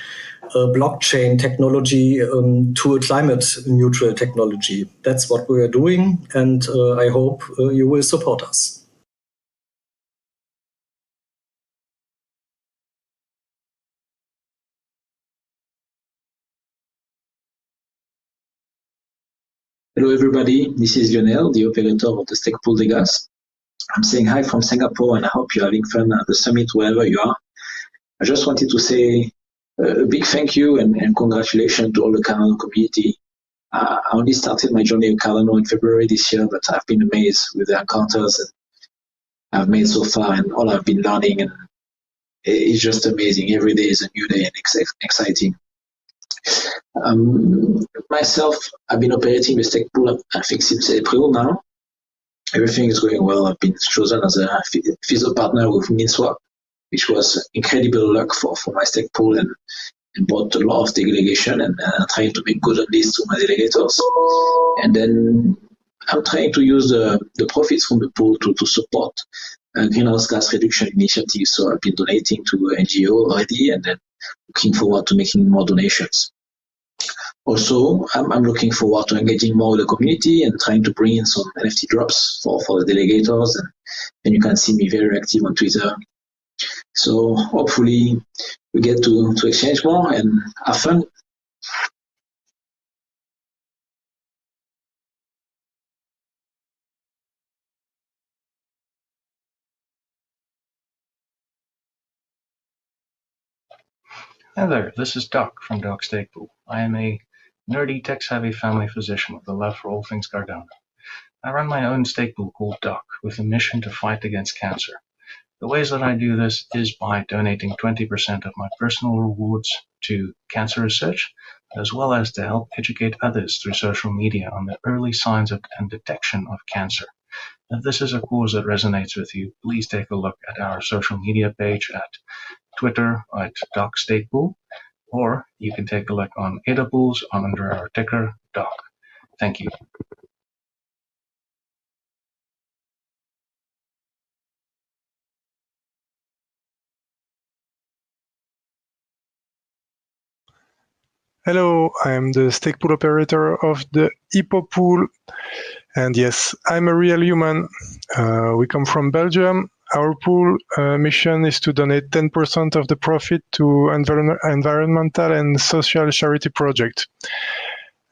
blockchain technology to a climate neutral technology. That's what we are doing, and I hope you will support us. Hello everybody, this is Lionel, the operator of the stake pool Degas. I'm saying hi from Singapore and I hope you're having fun at the summit wherever you are. I just wanted to say a big thank you and congratulations to all the Cardano community. I only started my journey with Cardano in February this year, but I've been amazed with the encounters that I've made so far and all I've been learning, and it's just amazing. Every day is a new day and exciting. Myself, I've been operating the stake pool, I think, since April now. Everything is going well. I've been chosen as a FISO partner with Mithril, which was incredible luck for my stake pool, and brought a lot of delegation and trying to make good on this to my delegators. And then I'm trying to use the profits from the pool to support greenhouse gas reduction initiatives. So I've been donating to NGO already, and then looking forward to making more donations. Also, I'm looking forward to engaging more with the community and trying to bring in some NFT drops for the delegators. And you can see me very active on Twitter. So hopefully we get to exchange more and have fun. Hi there, this is Doc from Doc Stake Pool. I am a nerdy, tech-savvy family physician with a love for all things Cardano. I run my own stake pool called Doc with a mission to fight against cancer. The ways that I do this is by donating 20% of my personal rewards to cancer research, as well as to help educate others through social media on the early signs and detection of cancer. If this is a cause that resonates with you, please take a look at our social media page at Twitter at Doc Stake Pool, or you can take a look on ADA Pools under our ticker Doc. Thank you. Hello, I am the stake pool operator of the Hippo pool. And yes, I'm a real human. We come from Belgium. Our pool mission is to donate 10% of the profit to environmental and social charity projects.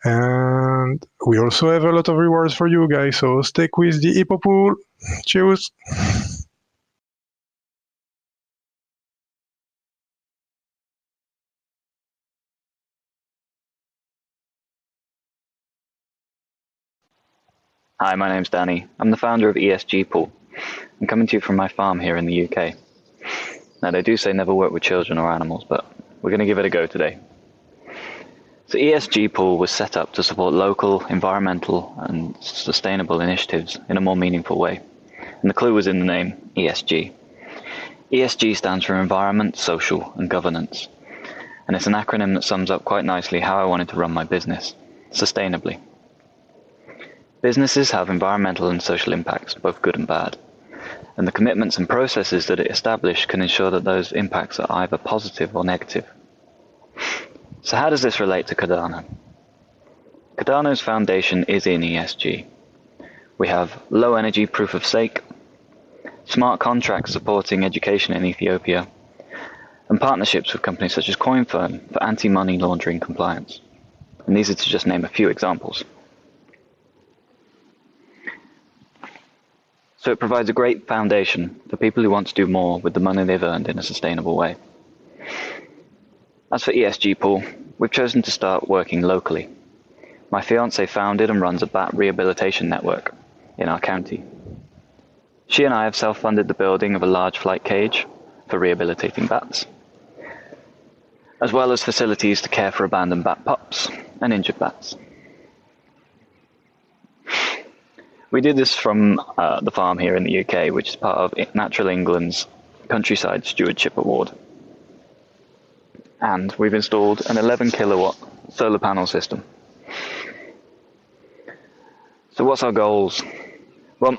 And we also have a lot of rewards for you guys, so stake with the Hippo pool. Cheers! Hi, my name's Danny. I'm the founder of ESG Pool. I'm coming to you from my farm here in the UK. Now, they do say never work with children or animals, but we're going to give it a go today. So ESG Pool was set up to support local, environmental and sustainable initiatives in a more meaningful way. And the clue was in the name, ESG. ESG stands for Environment, Social and Governance. And it's an acronym that sums up quite nicely how I wanted to run my business, sustainably. Businesses have environmental and social impacts, both good and bad. And the commitments and processes that it establishes can ensure that those impacts are either positive or negative. So how does this relate to Cardano? Cardano's foundation is in ESG. We have low energy proof of stake, smart contracts supporting education in Ethiopia, and partnerships with companies such as CoinFirm for anti-money laundering compliance. And these are to just name a few examples. So it provides a great foundation for people who want to do more with the money they've earned in a sustainable way. As for ESG Pool, we've chosen to start working locally. My fiancée founded and runs a bat rehabilitation network in our county. She and I have self-funded the building of a large flight cage for rehabilitating bats, as well as facilities to care for abandoned bat pups and injured bats. We did this from the farm here in the UK, which is part of Natural England's Countryside Stewardship Award. And we've installed an 11 kilowatt solar panel system. So what's our goals? Well,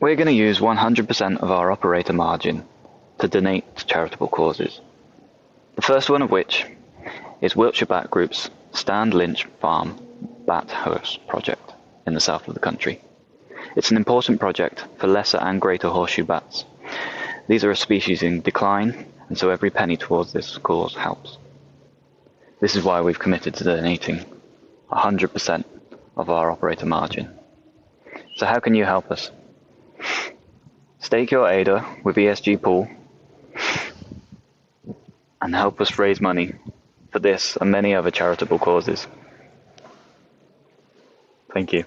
we're going to use 100% of our operator margin to donate to charitable causes. The first one of which is Wiltshire Bat Group's Stand Lynch Farm Bat Horse project in the south of the country. It's an important project for lesser and greater horseshoe bats. These are a species in decline, and so every penny towards this cause helps. This is why we've committed to donating 100% of our operator margin. So how can you help us? Stake your ADA with ESG Pool and help us raise money for this and many other charitable causes. Thank you.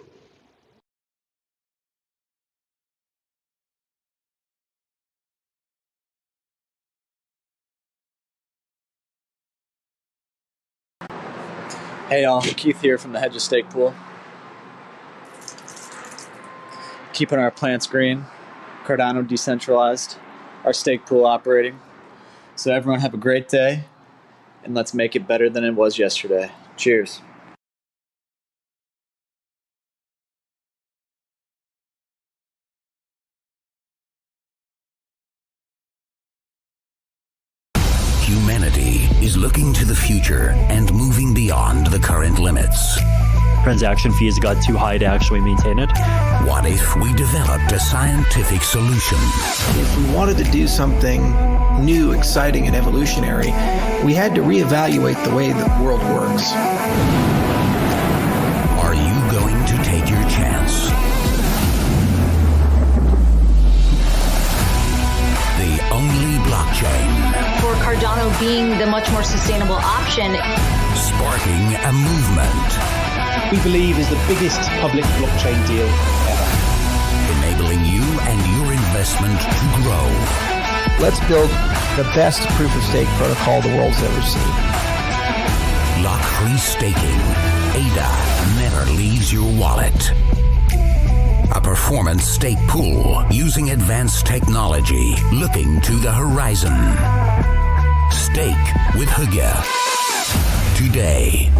Hey y'all, Keith here from the Hedges Stake Pool. Keeping our plants green, Cardano decentralized, our stake pool operating. So everyone have a great day, and let's make it better than it was yesterday. Cheers. Humanity is looking to the future and moving beyond the current limits. Transaction fees got too high to actually maintain it. What if we developed a scientific solution? If we wanted to do something new, exciting, and evolutionary, we had to reevaluate the way the world works. Are you going to take your chance? The only blockchain. For Cardano being the much more sustainable option. Sparking a movement. We believe is the biggest public blockchain deal ever. Enabling you and your investment to grow. Let's build the best proof of stake protocol the world's ever seen. Lock-free staking. ADA never leaves your wallet. A performance stake pool using advanced technology, looking to the horizon. Stake with Hygge. Today.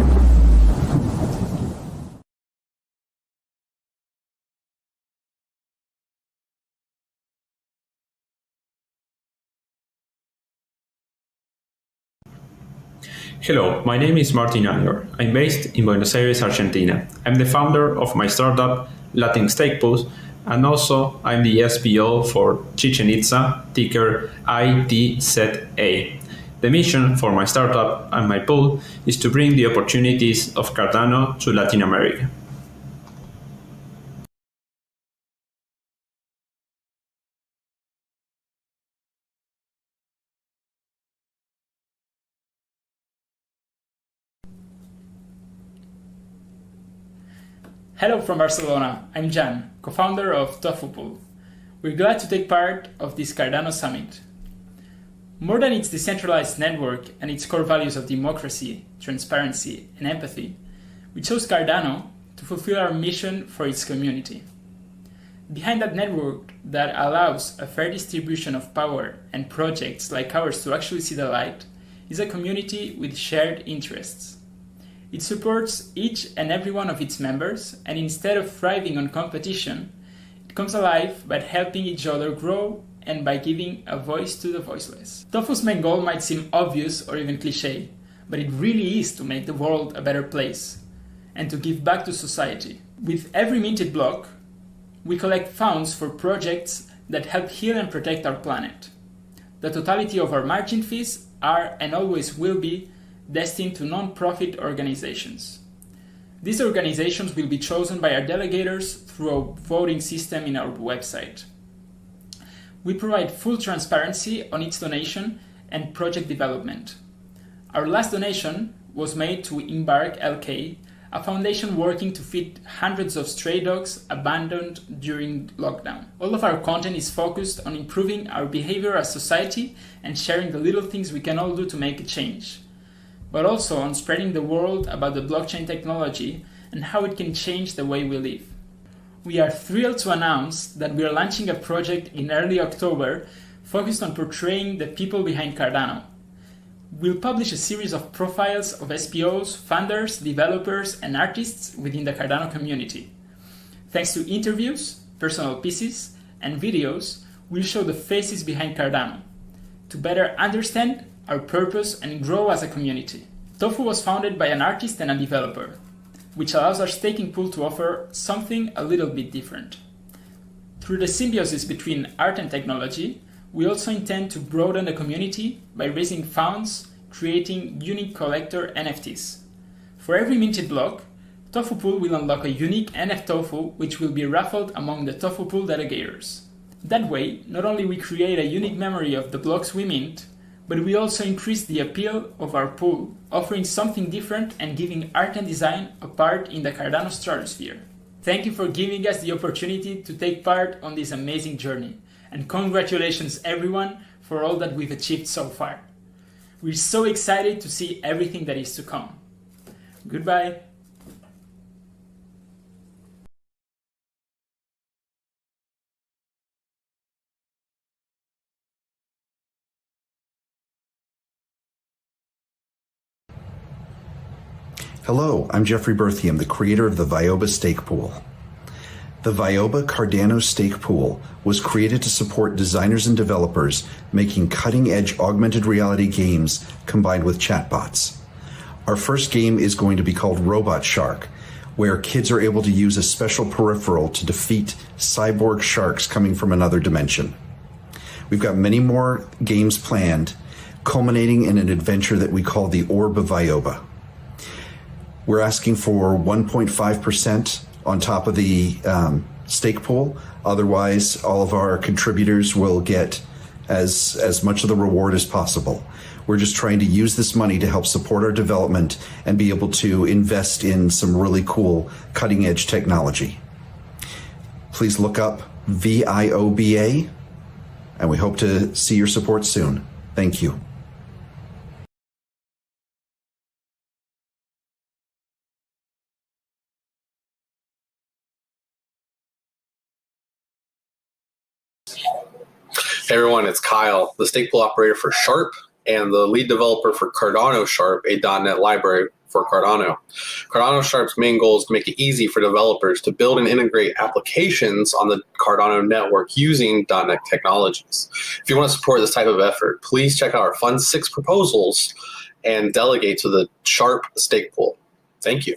Hello, my name is Martin Anger. I'm based in Buenos Aires, Argentina. I'm the founder of my startup, Latin Stake Pools, and also I'm the SPO for Chichen Itza, ticker ITZA. The mission for my startup and my pool is to bring the opportunities of Cardano to Latin America. Hello from Barcelona, I'm Jan, co-founder of Tofu Pool. We're glad to take part of this Cardano Summit. More than its decentralized network and its core values of democracy, transparency, and empathy, we chose Cardano to fulfill our mission for its community. Behind that network that allows a fair distribution of power and projects like ours to actually see the light is a community with shared interests. It supports each and every one of its members, and instead of thriving on competition, it comes alive by helping each other grow and by giving a voice to the voiceless. Tofu's main goal might seem obvious or even cliché, but it really is to make the world a better place and to give back to society. With every minted block, we collect funds for projects that help heal and protect our planet. The totality of our margin fees are and always will be destined to non-profit organizations. These organizations will be chosen by our delegators through a voting system in our website. We provide full transparency on its donation and project development. Our last donation was made to Embark LK, a foundation working to feed hundreds of stray dogs abandoned during lockdown. All of our content is focused on improving our behavior as society and sharing the little things we can all do to make a change, but also on spreading the word about the blockchain technology and how it can change the way we live. We are thrilled to announce that we are launching a project in early October focused on portraying the people behind Cardano. We'll publish a series of profiles of SPOs, founders, developers, and artists within the Cardano community. Thanks to interviews, personal pieces, and videos, we'll show the faces behind Cardano to better understand our purpose and grow as a community. Tofu was founded by an artist and a developer, which allows our staking pool to offer something a little bit different. Through the symbiosis between art and technology, we also intend to broaden the community by raising funds, creating unique collector NFTs. For every minted block, Tofu Pool will unlock a unique NF Tofu which will be raffled among the Tofu Pool delegators. That way, not only we create a unique memory of the blocks we mint, but we also increase the appeal of our pool, offering something different and giving art and design a part in the Cardano stratosphere. Thank you for giving us the opportunity to take part on this amazing journey, and congratulations everyone for all that we've achieved so far. We're so excited to see everything that is to come. Goodbye. Hello, I'm Jeffrey Berthium, the creator of the Vioba Stake Pool. The Vioba Cardano Stake Pool was created to support designers and developers making cutting-edge augmented reality games combined with chatbots. Our first game is going to be called Robot Shark, where kids are able to use a special peripheral to defeat cyborg sharks coming from another dimension. We've got many more games planned, culminating in an adventure that we call the Orb of Vioba. We're asking for 1.5% on top of the stake pool. Otherwise, all of our contributors will get as much of the reward as possible. We're just trying to use this money to help support our development and be able to invest in some really cool cutting edge technology. Please look up VIOBA, and we hope to see your support soon. Thank you. Hey everyone, it's Kyle, the stake pool operator for Sharp and the lead developer for Cardano Sharp, a .NET library for Cardano. Cardano Sharp's main goal is to make it easy for developers to build and integrate applications on the Cardano network using .NET technologies. If you want to support this type of effort, please check out our Fund 6 proposals and delegate to the Sharp stake pool. Thank you.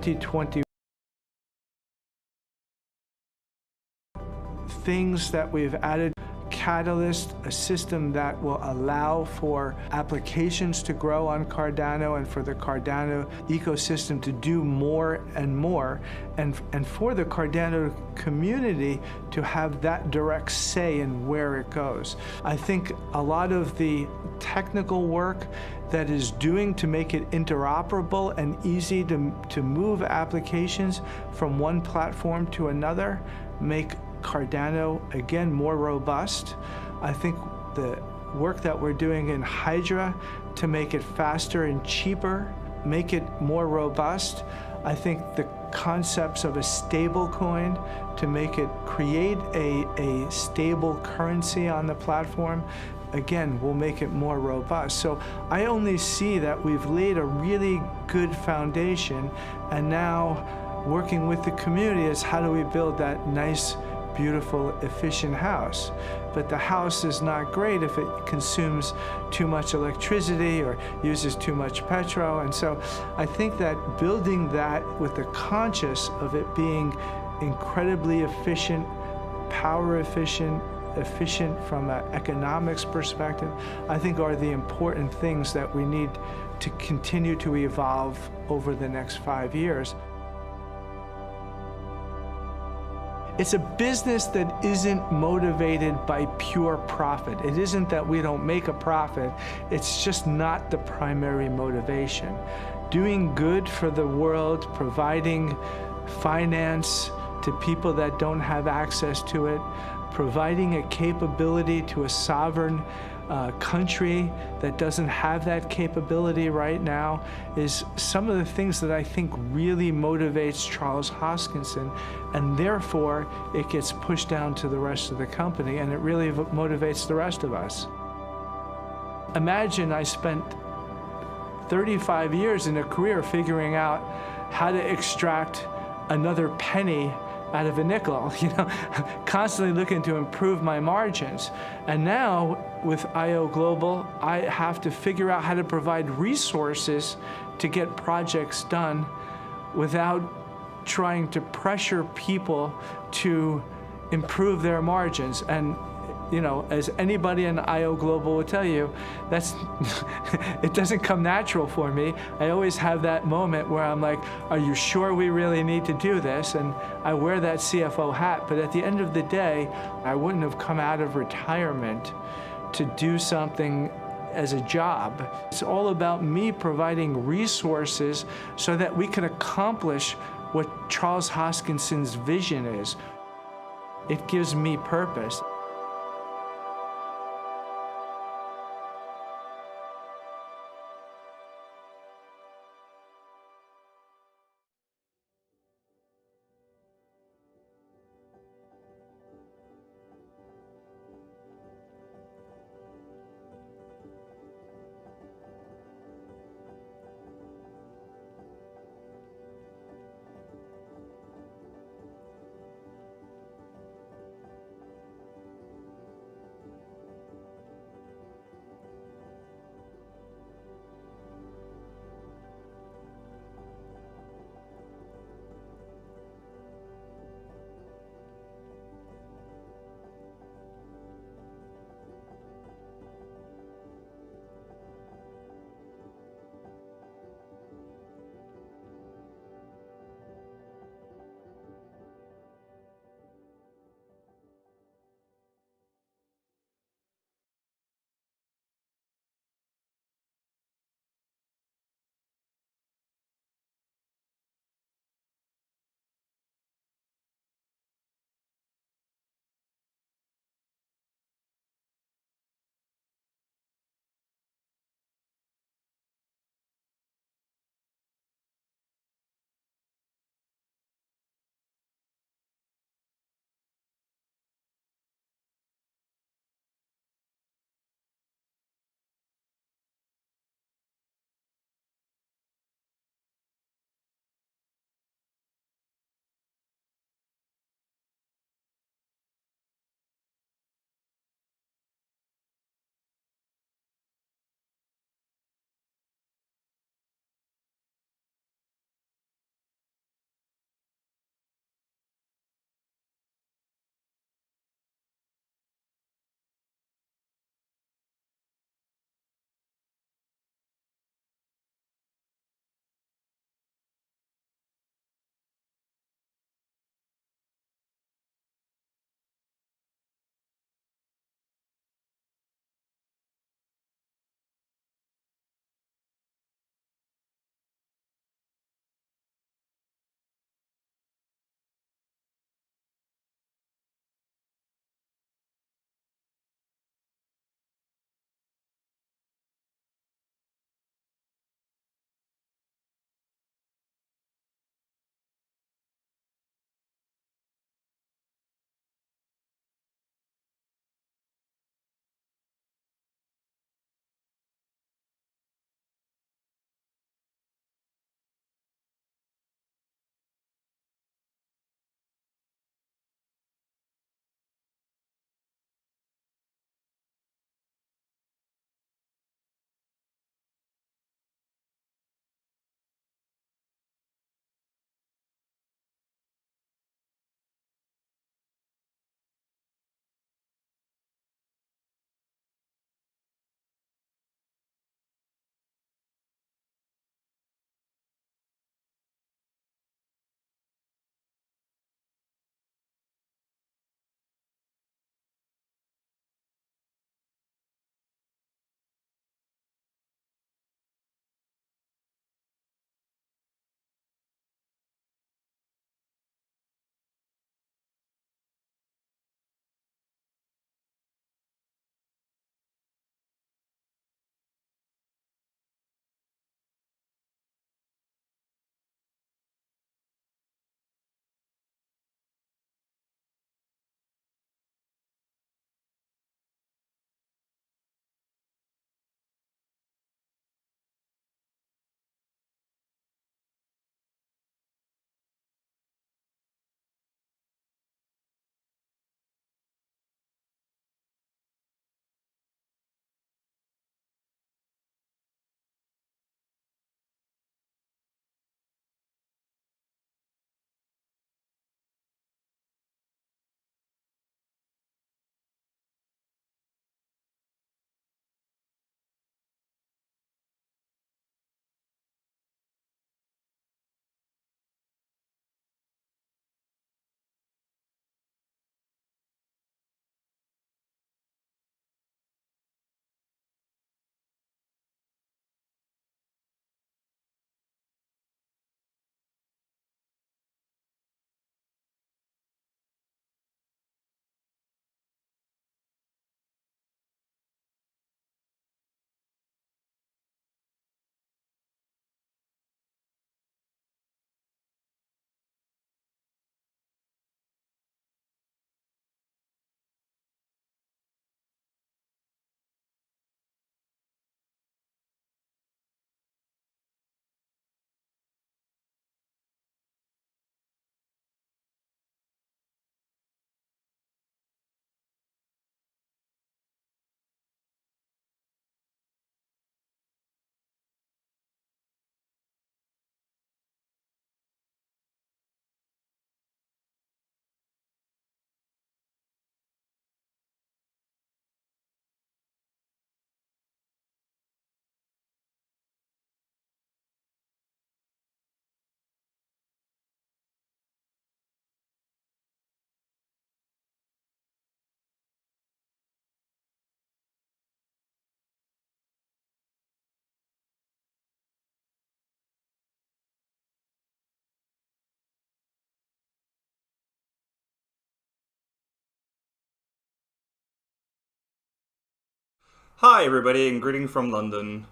2020 things that we've added. Catalyst, a system that will allow for applications to grow on Cardano and for the Cardano ecosystem to do more and more, and for the Cardano community to have that direct say in where it goes. I think a lot of the technical work that is doing to make it interoperable and easy to move applications from one platform to another make Cardano, again, more robust. I think the work that we're doing in Hydra to make it faster and cheaper, make it more robust. I think the concepts of a stable coin to make it create a stable currency on the platform, again, will make it more robust. So I only see that we've laid a really good foundation, and now working with the community is how do we build that nice, beautiful, efficient house. But the house is not great if it consumes too much electricity or uses too much petrol. And so I think that building that with the conscious of it being incredibly efficient, power efficient, efficient from an economics perspective, I think are the important things that we need to continue to evolve over the next 5 years. It's a business that isn't motivated by pure profit. It isn't that we don't make a profit. It's just not the primary motivation. Doing good for the world, providing finance to people that don't have access to it, providing a capability to a sovereign country that doesn't have that capability right now is some of the things that I think really motivates Charles Hoskinson, and therefore it gets pushed down to the rest of the company, and it really motivates the rest of us. Imagine I spent 35 years in a career figuring out how to extract another penny out of a nickel, constantly looking to improve my margins. And now with IO Global, I have to figure out how to provide resources to get projects done without trying to pressure people to improve their margins. And as anybody in IO Global will tell you, it doesn't come natural for me. I always have that moment where I'm like, are you sure we really need to do this? And I wear that CFO hat, but at the end of the day, I wouldn't have come out of retirement to do something as a job. It's all about me providing resources so that we can accomplish what Charles Hoskinson's vision is. It gives me purpose. Hi everybody, and greeting from London.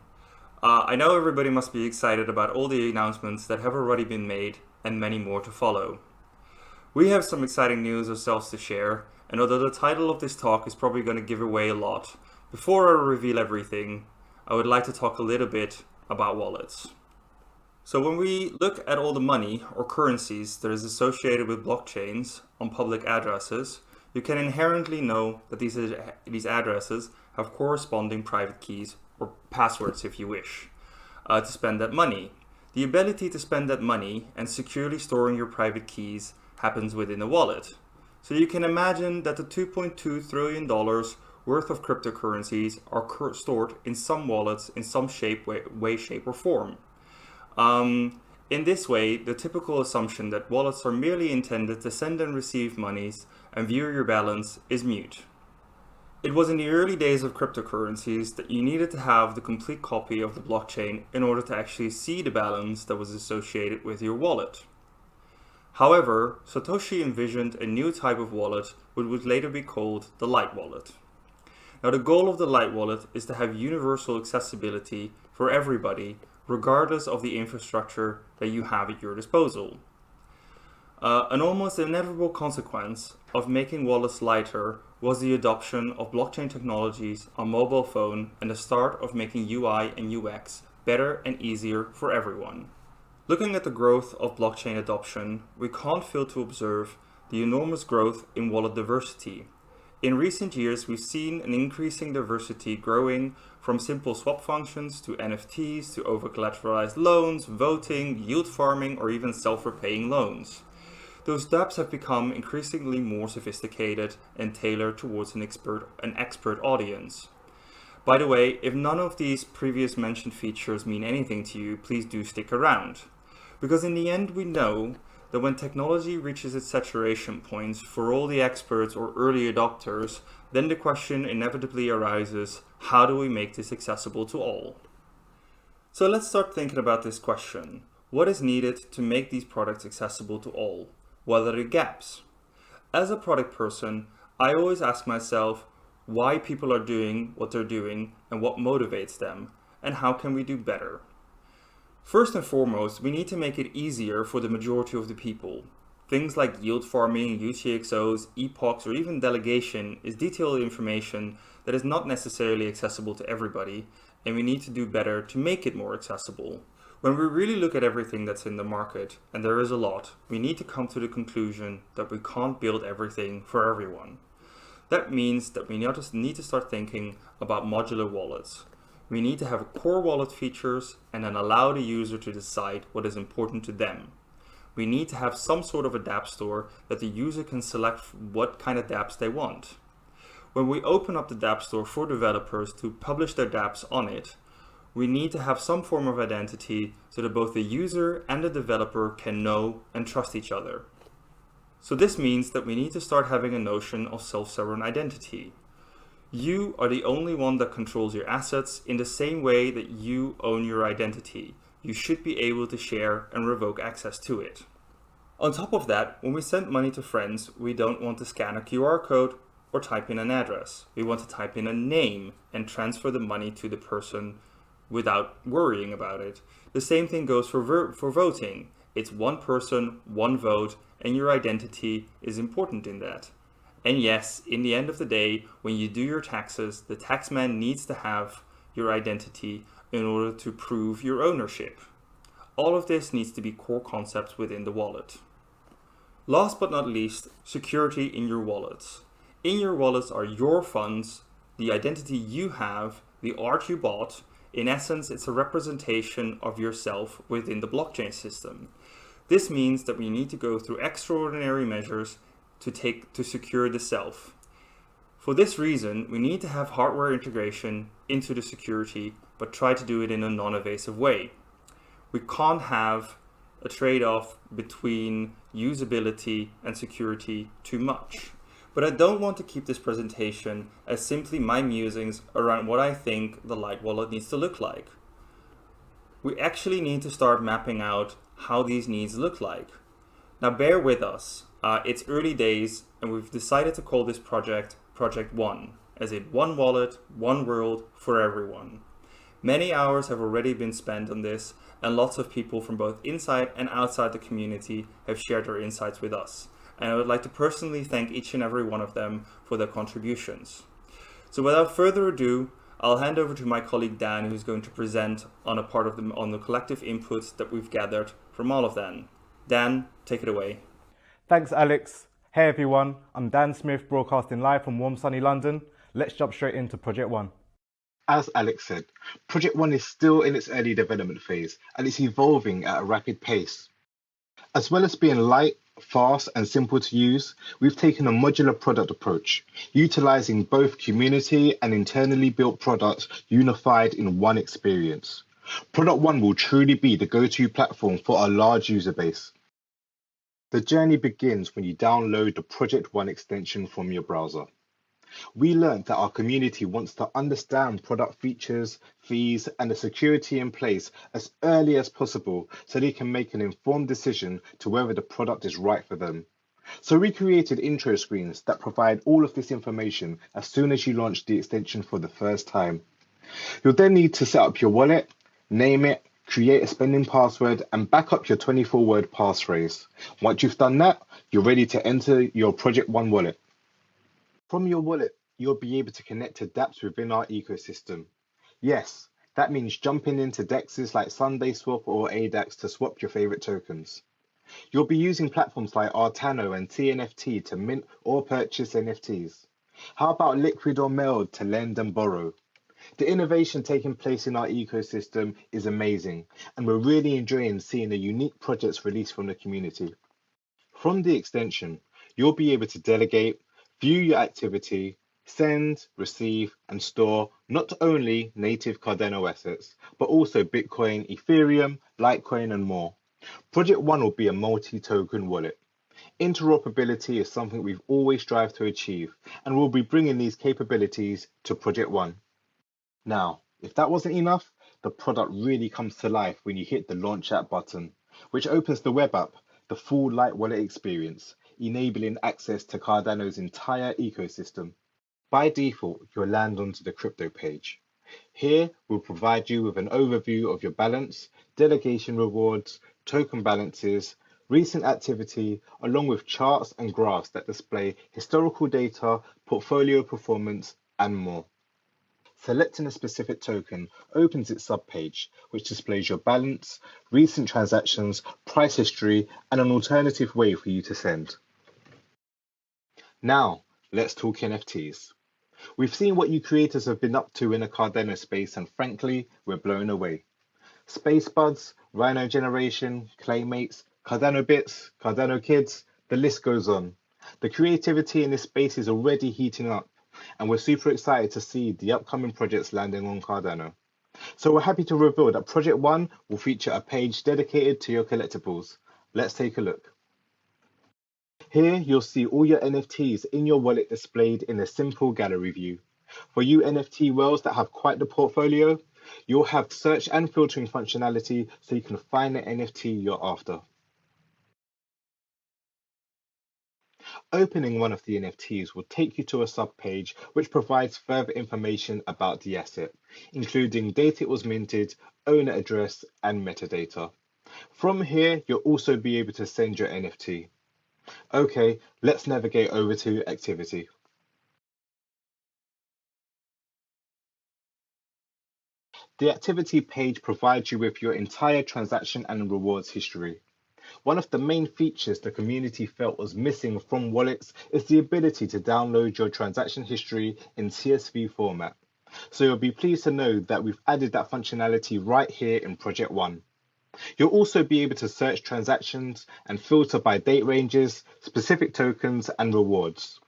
I know everybody must be excited about all the announcements that have already been made and many more to follow. We have some exciting news ourselves to share, and although the title of this talk is probably going to give away a lot, before I reveal everything, I would like to talk a little bit about wallets. So when we look at all the money or currencies that is associated with blockchains on public addresses, you can inherently know that these addresses have corresponding private keys or passwords, if you wish, to spend that money. The ability to spend that money and securely storing your private keys happens within a wallet. So you can imagine that the $2.2 trillion worth of cryptocurrencies are stored in some wallets in some way, shape or form. In this way, the typical assumption that wallets are merely intended to send and receive monies and view your balance is mute. It was in the early days of cryptocurrencies that you needed to have the complete copy of the blockchain in order to actually see the balance that was associated with your wallet. However, Satoshi envisioned a new type of wallet which would later be called the light wallet. Now, the goal of the light wallet is to have universal accessibility for everybody, regardless of the infrastructure that you have at your disposal. An almost inevitable consequence of making wallets lighter was the adoption of blockchain technologies on mobile phone and the start of making UI and UX better and easier for everyone. Looking at the growth of blockchain adoption, we can't fail to observe the enormous growth in wallet diversity. In recent years, we've seen an increasing diversity growing from simple swap functions to NFTs to over-collateralized loans, voting, yield farming, or even self-repaying loans. Those dApps have become increasingly more sophisticated and tailored towards an expert audience. By the way, if none of these previous mentioned features mean anything to you, please do stick around. Because in the end, we know that when technology reaches its saturation points for all the experts or early adopters, then the question inevitably arises, how do we make this accessible to all? So let's start thinking about this question. What is needed to make these products accessible to all? What are the gaps? As a product person, I always ask myself why people are doing what they're doing and what motivates them, and how can we do better? First and foremost, we need to make it easier for the majority of the people. Things like yield farming, UTXOs, epochs, or even delegation is detailed information that is not necessarily accessible to everybody, and we need to do better to make it more accessible. When we really look at everything that's in the market, and there is a lot, we need to come to the conclusion that we can't build everything for everyone. That means that we need to start thinking about modular wallets. We need to have core wallet features and then allow the user to decide what is important to them. We need to have some sort of a dApp store that the user can select what kind of dApps they want. When we open up the dApp store for developers to publish their dApps on it, we need to have some form of identity so that both the user and the developer can know and trust each other. So this means that we need to start having a notion of self-sovereign identity. You are the only one that controls your assets in the same way that you own your identity. You should be able to share and revoke access to it. On top of that, when we send money to friends, we don't want to scan a QR code or type in an address. We want to type in a name and transfer the money to the person without worrying about it. The same thing goes for voting. It's one person, one vote, and your identity is important in that. And yes, in the end of the day, when you do your taxes, the taxman needs to have your identity in order to prove your ownership. All of this needs to be core concepts within the wallet. Last but not least, security in your wallets. In your wallets are your funds, the identity you have, the art you bought. In essence, it's a representation of yourself within the blockchain system. This means that we need to go through extraordinary measures to secure the self. For this reason, we need to have hardware integration into the security, but try to do it in a non-invasive way. We can't have a trade-off between usability and security too much. But I don't want to keep this presentation as simply my musings around what I think the light wallet needs to look like. We actually need to start mapping out how these needs look like. Now bear with us, it's early days and we've decided to call this project Project 1. as in one wallet, one world for everyone. Many hours have already been spent on this, and lots of people from both inside and outside the community have shared their insights with us. And I would like to personally thank each and every one of them for their contributions. So without further ado, I'll hand over to my colleague Dan, who's going to present on a part of on the collective inputs that we've gathered from all of them. Dan, take it away. Thanks, Alex. Hey everyone, I'm Dan Smith, broadcasting live from warm sunny London. Let's jump straight into Project One. As Alex said, Project One is still in its early development phase and it's evolving at a rapid pace. As well as being light, fast and simple to use, we've taken a modular product approach, utilizing both community and internally built products unified in one experience. Product One will truly be the go-to platform for our large user base. The journey begins when you download the Project One extension from your browser. We learned that our community wants to understand product features, fees, and the security in place as early as possible so they can make an informed decision to whether the product is right for them. So we created intro screens that provide all of this information as soon as you launch the extension for the first time. You'll then need to set up your wallet, name it, create a spending password, and back up your 24-word passphrase. Once you've done that, you're ready to enter your Project One wallet. From your wallet, you'll be able to connect to dApps within our ecosystem. Yes, that means jumping into DEXs like SundaySwap or ADAX to swap your favorite tokens. You'll be using platforms like Artano and TNFT to mint or purchase NFTs. How about Liquid or Meld to lend and borrow? The innovation taking place in our ecosystem is amazing, and we're really enjoying seeing the unique projects released from the community. From the extension, you'll be able to delegate, view your activity, send, receive, and store not only native Cardano assets, but also Bitcoin, Ethereum, Litecoin, and more. Project One will be a multi-token wallet. Interoperability is something we've always strived to achieve, and we'll be bringing these capabilities to Project One. Now, if that wasn't enough, the product really comes to life when you hit the Launch App button, which opens the web app, the full light wallet experience, enabling access to Cardano's entire ecosystem. By default, you'll land onto the crypto page. Here, we'll provide you with an overview of your balance, delegation rewards, token balances, recent activity, along with charts and graphs that display historical data, portfolio performance, and more. Selecting a specific token opens its subpage, which displays your balance, recent transactions, price history, and an alternative way for you to send. Now, let's talk NFTs. We've seen what you creators have been up to in the Cardano space, and frankly, we're blown away. Space Buds, Rhino Generation, Claymates, Cardano Bits, Cardano Kids, the list goes on. The creativity in this space is already heating up, and we're super excited to see the upcoming projects landing on Cardano. So we're happy to reveal that Project One will feature a page dedicated to your collectibles. Let's take a look. Here, you'll see all your NFTs in your wallet displayed in a simple gallery view. For you NFT whales that have quite the portfolio, you'll have search and filtering functionality so you can find the NFT you're after. Opening one of the NFTs will take you to a subpage which provides further information about the asset, including date it was minted, owner address, and metadata. From here, you'll also be able to send your NFT. Okay, let's navigate over to activity. The activity page provides you with your entire transaction and rewards history. One of the main features the community felt was missing from wallets is the ability to download your transaction history in CSV format. So you'll be pleased to know that we've added that functionality right here in Project One. You'll also be able to search transactions and filter by date ranges, specific tokens, and rewards.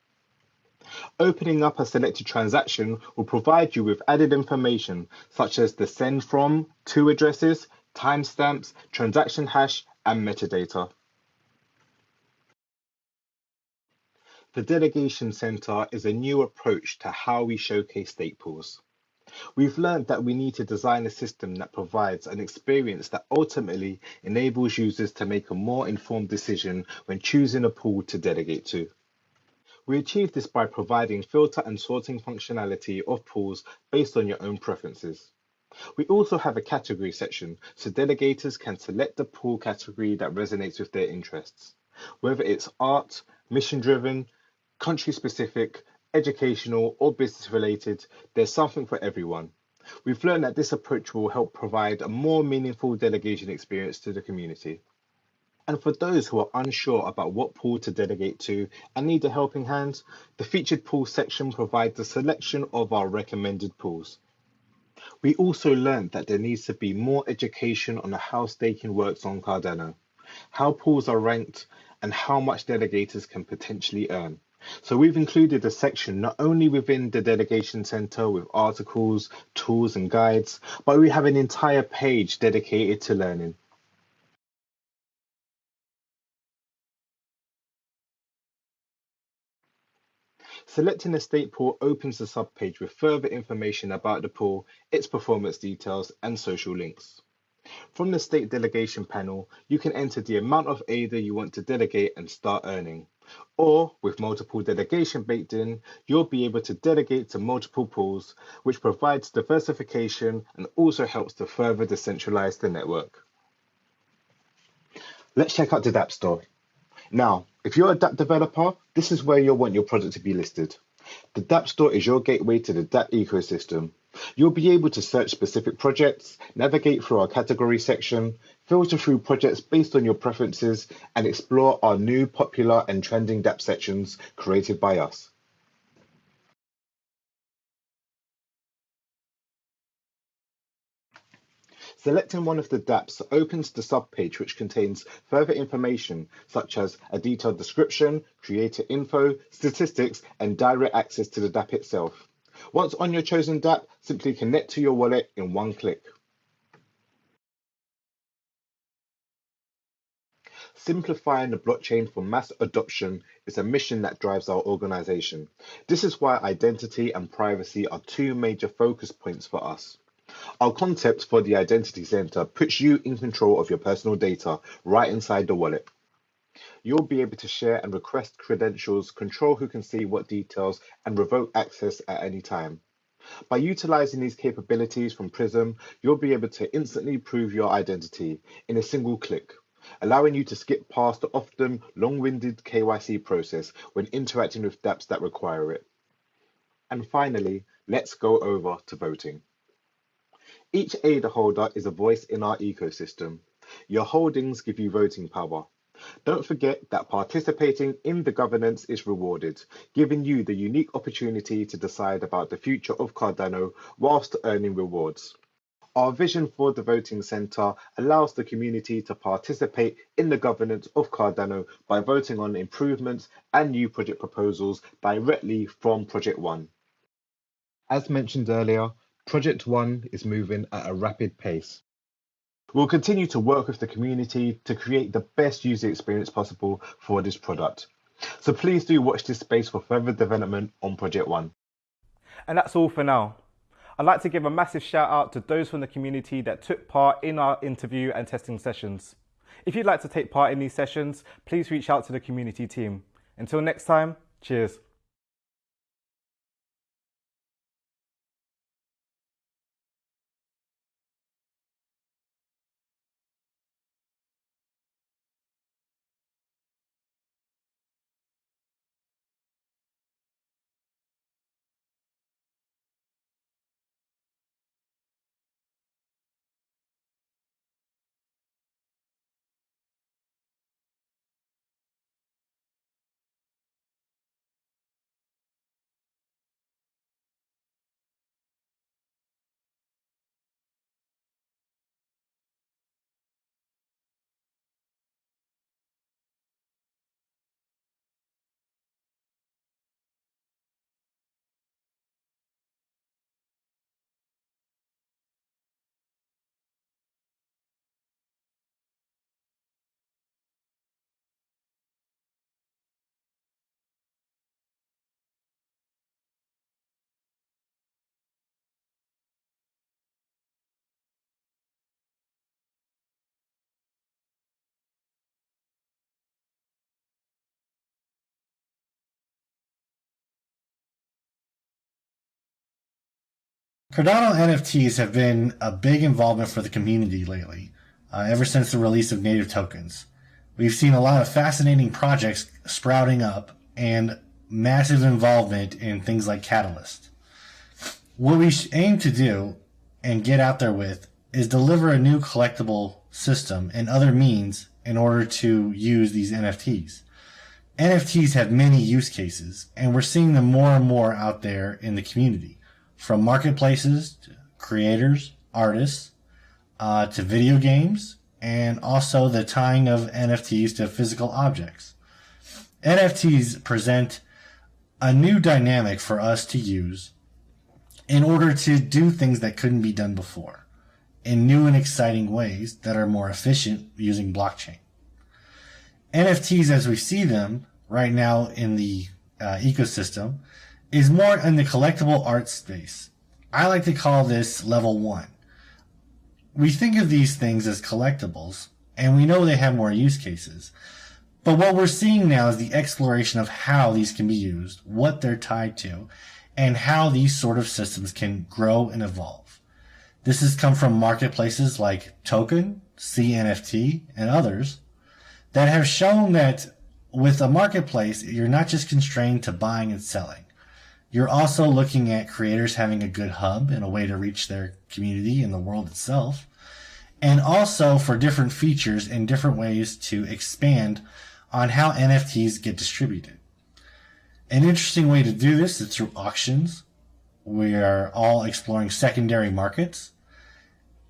Opening up a selected transaction will provide you with added information such as the send from, to addresses, timestamps, transaction hash, and metadata. The Delegation Center is a new approach to how we showcase stake pools. We've learned that we need to design a system that provides an experience that ultimately enables users to make a more informed decision when choosing a pool to delegate to. We achieve this by providing filter and sorting functionality of pools based on your own preferences. We also have a category section so delegators can select the pool category that resonates with their interests. Whether it's art, mission-driven, country-specific, educational, or business-related, there's something for everyone. We've learned that this approach will help provide a more meaningful delegation experience to the community. And for those who are unsure about what pool to delegate to and need a helping hand, the featured pool section provides a selection of our recommended pools. We also learned that there needs to be more education on how staking works on Cardano, how pools are ranked, and how much delegators can potentially earn. So we've included a section not only within the delegation center with articles, tools, and guides, but we have an entire page dedicated to learning. Selecting a stake pool opens the subpage with further information about the pool, its performance details, and social links. From the stake delegation panel, you can enter the amount of ADA you want to delegate and start earning. Or, with multiple delegation baked in, you'll be able to delegate to multiple pools, which provides diversification and also helps to further decentralize the network. Let's check out the DApp store. Now, if you're a DApp developer, this is where you'll want your product to be listed. The DApp store is your gateway to the DApp ecosystem. You'll be able to search specific projects, navigate through our category section, filter through projects based on your preferences, and explore our new popular and trending DApp sections created by us. Selecting one of the dApps opens the subpage which contains further information such as a detailed description, creator info, statistics, and direct access to the dApp itself. Once on your chosen dApp, simply connect to your wallet in one click. Simplifying the blockchain for mass adoption is a mission that drives our organization. This is why identity and privacy are two major focus points for us. Our concept for the Identity Center puts you in control of your personal data right inside the wallet. You'll be able to share and request credentials, control who can see what details, and revoke access at any time. By utilizing these capabilities from Prism, you'll be able to instantly prove your identity in a single click, allowing you to skip past the often long-winded KYC process when interacting with dApps that require it. And finally, let's go over to voting. Each ADA holder is a voice in our ecosystem. Your holdings give you voting power. Don't forget that participating in the governance is rewarded, giving you the unique opportunity to decide about the future of Cardano whilst earning rewards. Our vision for the voting center allows the community to participate in the governance of Cardano by voting on improvements and new project proposals directly from Project One. As mentioned earlier, Project One is moving at a rapid pace. We'll continue to work with the community to create the best user experience possible for this product. So please do watch this space for further development on Project One. And that's all for now. I'd like to give a massive shout out to those from the community that took part in our interview and testing sessions. If you'd like to take part in these sessions, please reach out to the community team. Until next time, cheers. Cardano NFTs have been a big involvement for the community lately, ever since the release of native tokens. We've seen a lot of fascinating projects sprouting up and massive involvement in things like Catalyst. What we aim to do and get out there with is deliver a new collectible system and other means in order to use these NFTs. NFTs have many use cases, and we're seeing them more and more out there in the community, from marketplaces to creators, artists, to video games, and also the tying of NFTs to physical objects. NFTs present a new dynamic for us to use in order to do things that couldn't be done before in new and exciting ways that are more efficient using blockchain. NFTs, as we see them right now in the ecosystem, is more in the collectible art space. I like to call this level 1. We think of these things as collectibles, and we know they have more use cases. But what we're seeing now is the exploration of how these can be used, what they're tied to, and how these sort of systems can grow and evolve. This has come from marketplaces like Token, CNFT, and others that have shown that with a marketplace, you're not just constrained to buying and selling. You're also looking at creators having a good hub and a way to reach their community and the world itself, and also for different features and different ways to expand on how NFTs get distributed. An interesting way to do this is through auctions. We are all exploring secondary markets,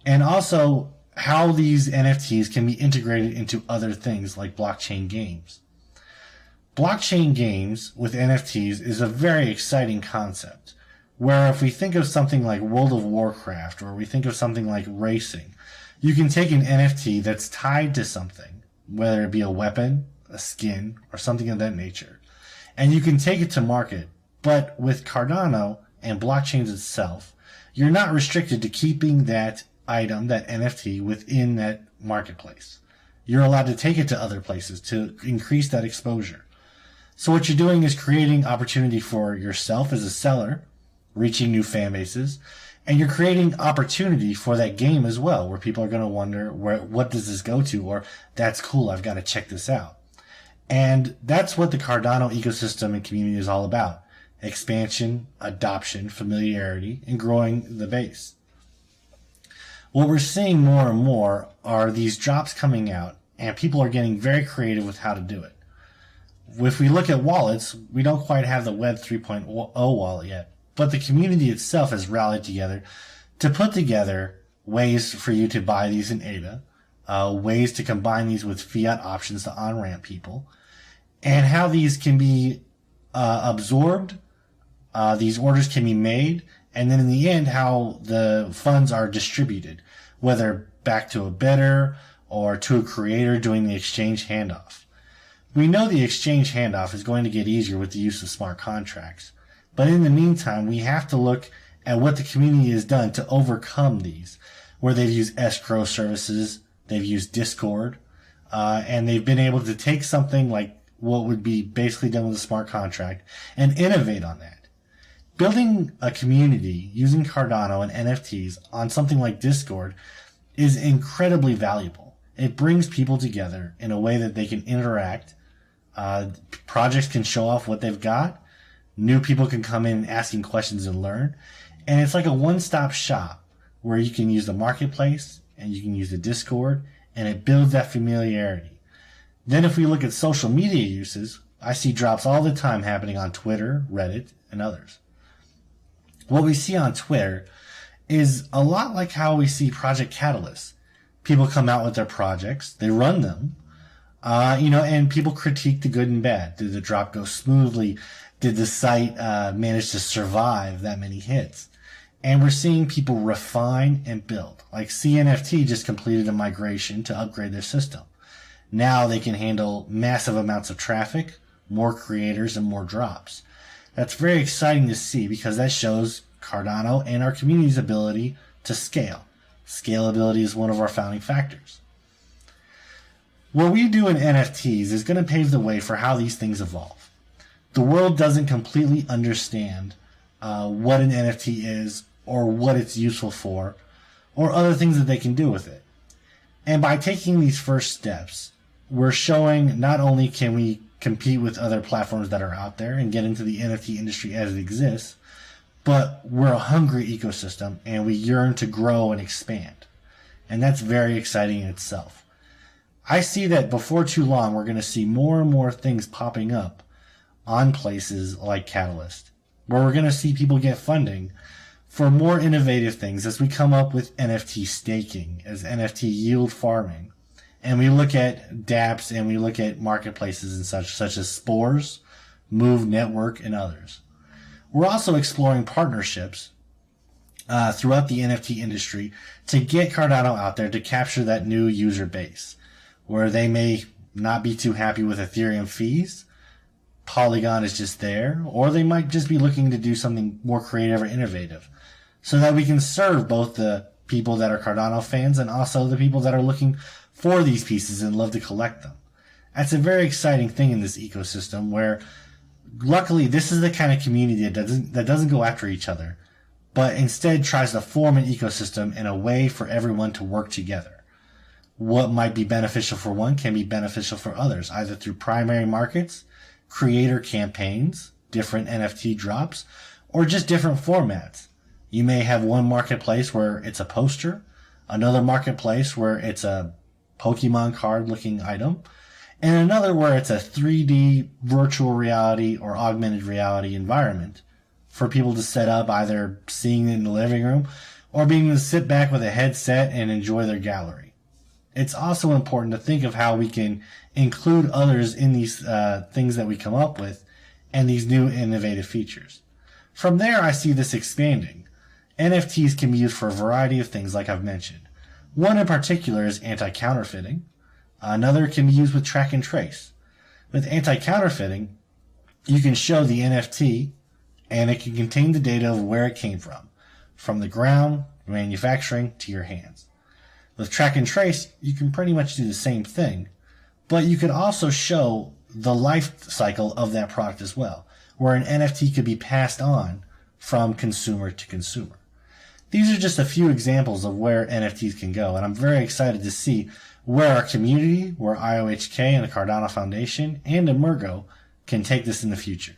and also how these NFTs can be integrated into other things like blockchain games. Blockchain games with NFTs is a very exciting concept, where if we think of something like World of Warcraft, or we think of something like racing, you can take an NFT that's tied to something, whether it be a weapon, a skin, or something of that nature, and you can take it to market. But with Cardano and blockchains itself, you're not restricted to keeping that item, that NFT, within that marketplace. You're allowed to take it to other places to increase that exposure. So what you're doing is creating opportunity for yourself as a seller, reaching new fan bases, and you're creating opportunity for that game as well, where people are going to wonder, what does this go to? Or, that's cool, I've got to check this out. And that's what the Cardano ecosystem and community is all about. Expansion, adoption, familiarity, and growing the base. What we're seeing more and more are these drops coming out, and people are getting very creative with how to do it. If we look at wallets, we don't quite have the Web 3.0 wallet yet, but the community itself has rallied together to put together ways for you to buy these in ADA, ways to combine these with fiat options to on-ramp people, and how these can be absorbed, these orders can be made, and then in the end, how the funds are distributed, whether back to a bidder or to a creator doing the exchange handoff. We know the exchange handoff is going to get easier with the use of smart contracts, but in the meantime, we have to look at what the community has done to overcome these, where they've used escrow services, they've used Discord, and they've been able to take something like what would be basically done with a smart contract and innovate on that. Building a community using Cardano and NFTs on something like Discord is incredibly valuable. It brings people together in a way that they can interact. Projects can show off what they've got. New people can come in asking questions and learn. And it's like a one-stop shop where you can use the marketplace and you can use the Discord, and it builds that familiarity. Then if we look at social media uses, I see drops all the time happening on Twitter, Reddit, and others. What we see on Twitter is a lot like how we see Project Catalyst. People come out with their projects, they run them, and people critique the good and bad. Did the drop go smoothly? Did the site manage to survive that many hits? And we're seeing people refine and build. Like CNFT just completed a migration to upgrade their system. Now they can handle massive amounts of traffic, more creators, and more drops. That's very exciting to see because that shows Cardano and our community's ability to scale. Scalability is one of our founding factors. What we do in NFTs is going to pave the way for how these things evolve. The world doesn't completely understand what an NFT is or what it's useful for, or other things that they can do with it. And by taking these first steps, we're showing not only can we compete with other platforms that are out there and get into the NFT industry as it exists, but we're a hungry ecosystem and we yearn to grow and expand. And that's very exciting in itself. I see that before too long, we're going to see more and more things popping up on places like Catalyst, where we're going to see people get funding for more innovative things as we come up with NFT staking, as NFT yield farming. And we look at dApps and we look at marketplaces and such as Spores, Move Network, and others. We're also exploring partnerships throughout the NFT industry to get Cardano out there to capture that new user base, where they may not be too happy with Ethereum fees, Polygon is just there, or they might just be looking to do something more creative or innovative, so that we can serve both the people that are Cardano fans and also the people that are looking for these pieces and love to collect them. That's a very exciting thing in this ecosystem where, luckily, this is the kind of community that doesn't go after each other, but instead tries to form an ecosystem in a way for everyone to work together. What might be beneficial for one can be beneficial for others, either through primary markets, creator campaigns, different NFT drops, or just different formats. You may have one marketplace where it's a poster, another marketplace where it's a Pokemon card looking item, and another where it's a 3D virtual reality or augmented reality environment for people to set up, either seeing it in the living room or being able to sit back with a headset and enjoy their gallery. It's also important to think of how we can include others in these things that we come up with and these new innovative features. From there, I see this expanding. NFTs can be used for a variety of things like I've mentioned. One in particular is anti-counterfeiting. Another can be used with track and trace. With anti-counterfeiting, you can show the NFT and it can contain the data of where it came from the ground, manufacturing, to your hands. With track and trace, you can pretty much do the same thing, but you could also show the life cycle of that product as well, where an NFT could be passed on from consumer to consumer. These are just a few examples of where NFTs can go, and I'm very excited to see where our community, where IOHK and the Cardano Foundation and Emergo can take this in the future.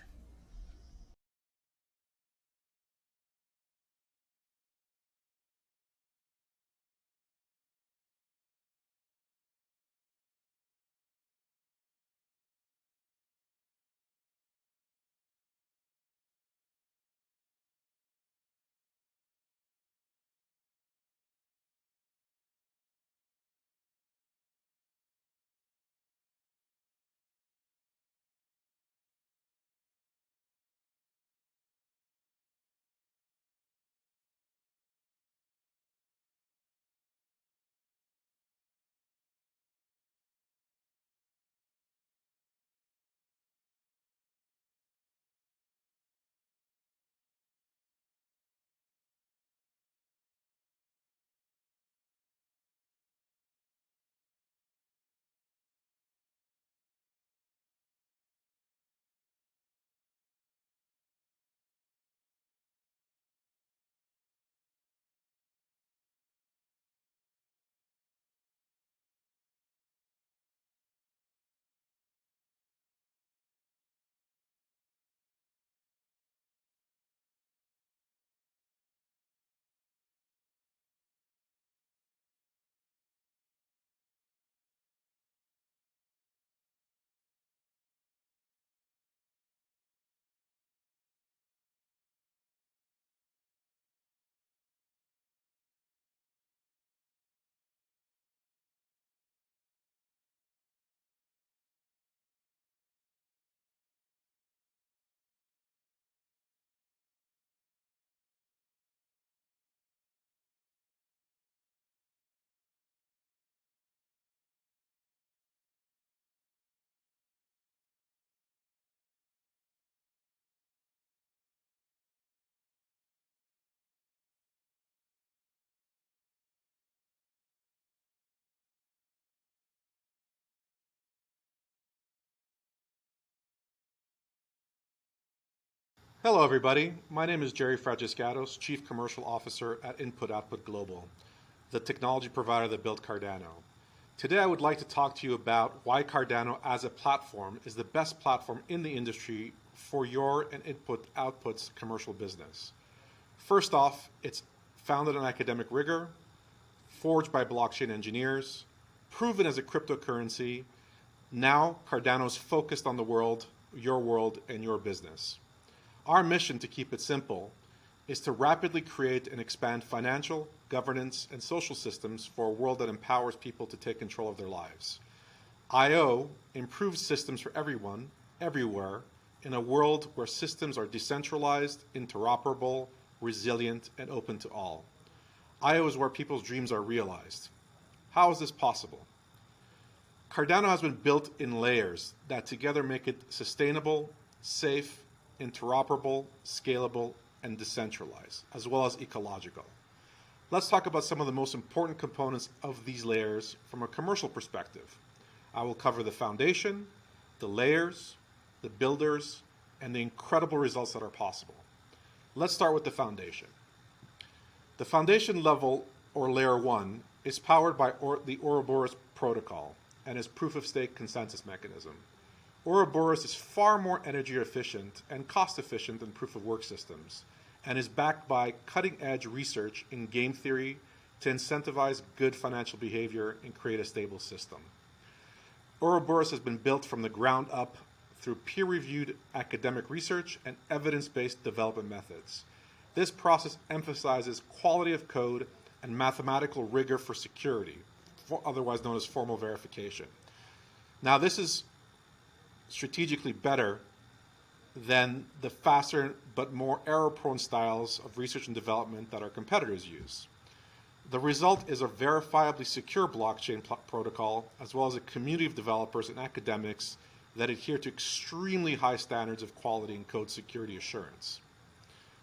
Hello, everybody. My name is Jerry Fragiscatos, Chief Commercial Officer at Input Output Global, the technology provider that built Cardano. Today, I would like to talk to you about why Cardano as a platform is the best platform in the industry for your and Input Output's commercial business. First off, it's founded on academic rigor, forged by blockchain engineers, proven as a cryptocurrency. Now, Cardano is focused on the world, and your business. Our mission, to keep it simple, is to rapidly create and expand financial, governance, and social systems for a world that empowers people to take control of their lives. IO improves systems for everyone, everywhere, in a world where systems are decentralized, interoperable, resilient, and open to all. IO is where people's dreams are realized. How is this possible? Cardano has been built in layers that together make it sustainable, safe, interoperable, scalable, and decentralized, as well as ecological. Let's talk about some of the most important components of these layers from a commercial perspective. I will cover the foundation, the layers, the builders, and the incredible results that are possible. Let's start with the foundation. The foundation level, or layer 1, is powered by the Ouroboros protocol and is proof-of-stake consensus mechanism. Ouroboros is far more energy efficient and cost efficient than proof-of-work systems, and is backed by cutting-edge research in game theory to incentivize good financial behavior and create a stable system. Ouroboros has been built from the ground up through peer-reviewed academic research and evidence-based development methods. This process emphasizes quality of code and mathematical rigor for security, otherwise known as formal verification. Now, this is strategically better than the faster but more error-prone styles of research and development that our competitors use. The result is a verifiably secure blockchain protocol, as well as a community of developers and academics that adhere to extremely high standards of quality and code security assurance.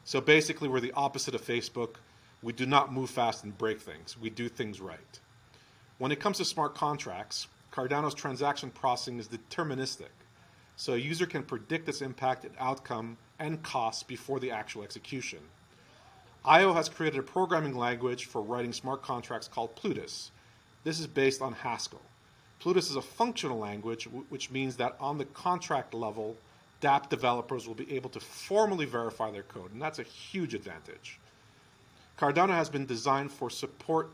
So basically, we're the opposite of Facebook. We do not move fast and break things. We do things right. When it comes to smart contracts, Cardano's transaction processing is deterministic, so a user can predict its impact and outcome and costs before the actual execution. IO has created a programming language for writing smart contracts called Plutus. This is based on Haskell. Plutus is a functional language, which means that on the contract level, DApp developers will be able to formally verify their code, and that's a huge advantage. Cardano has been designed for support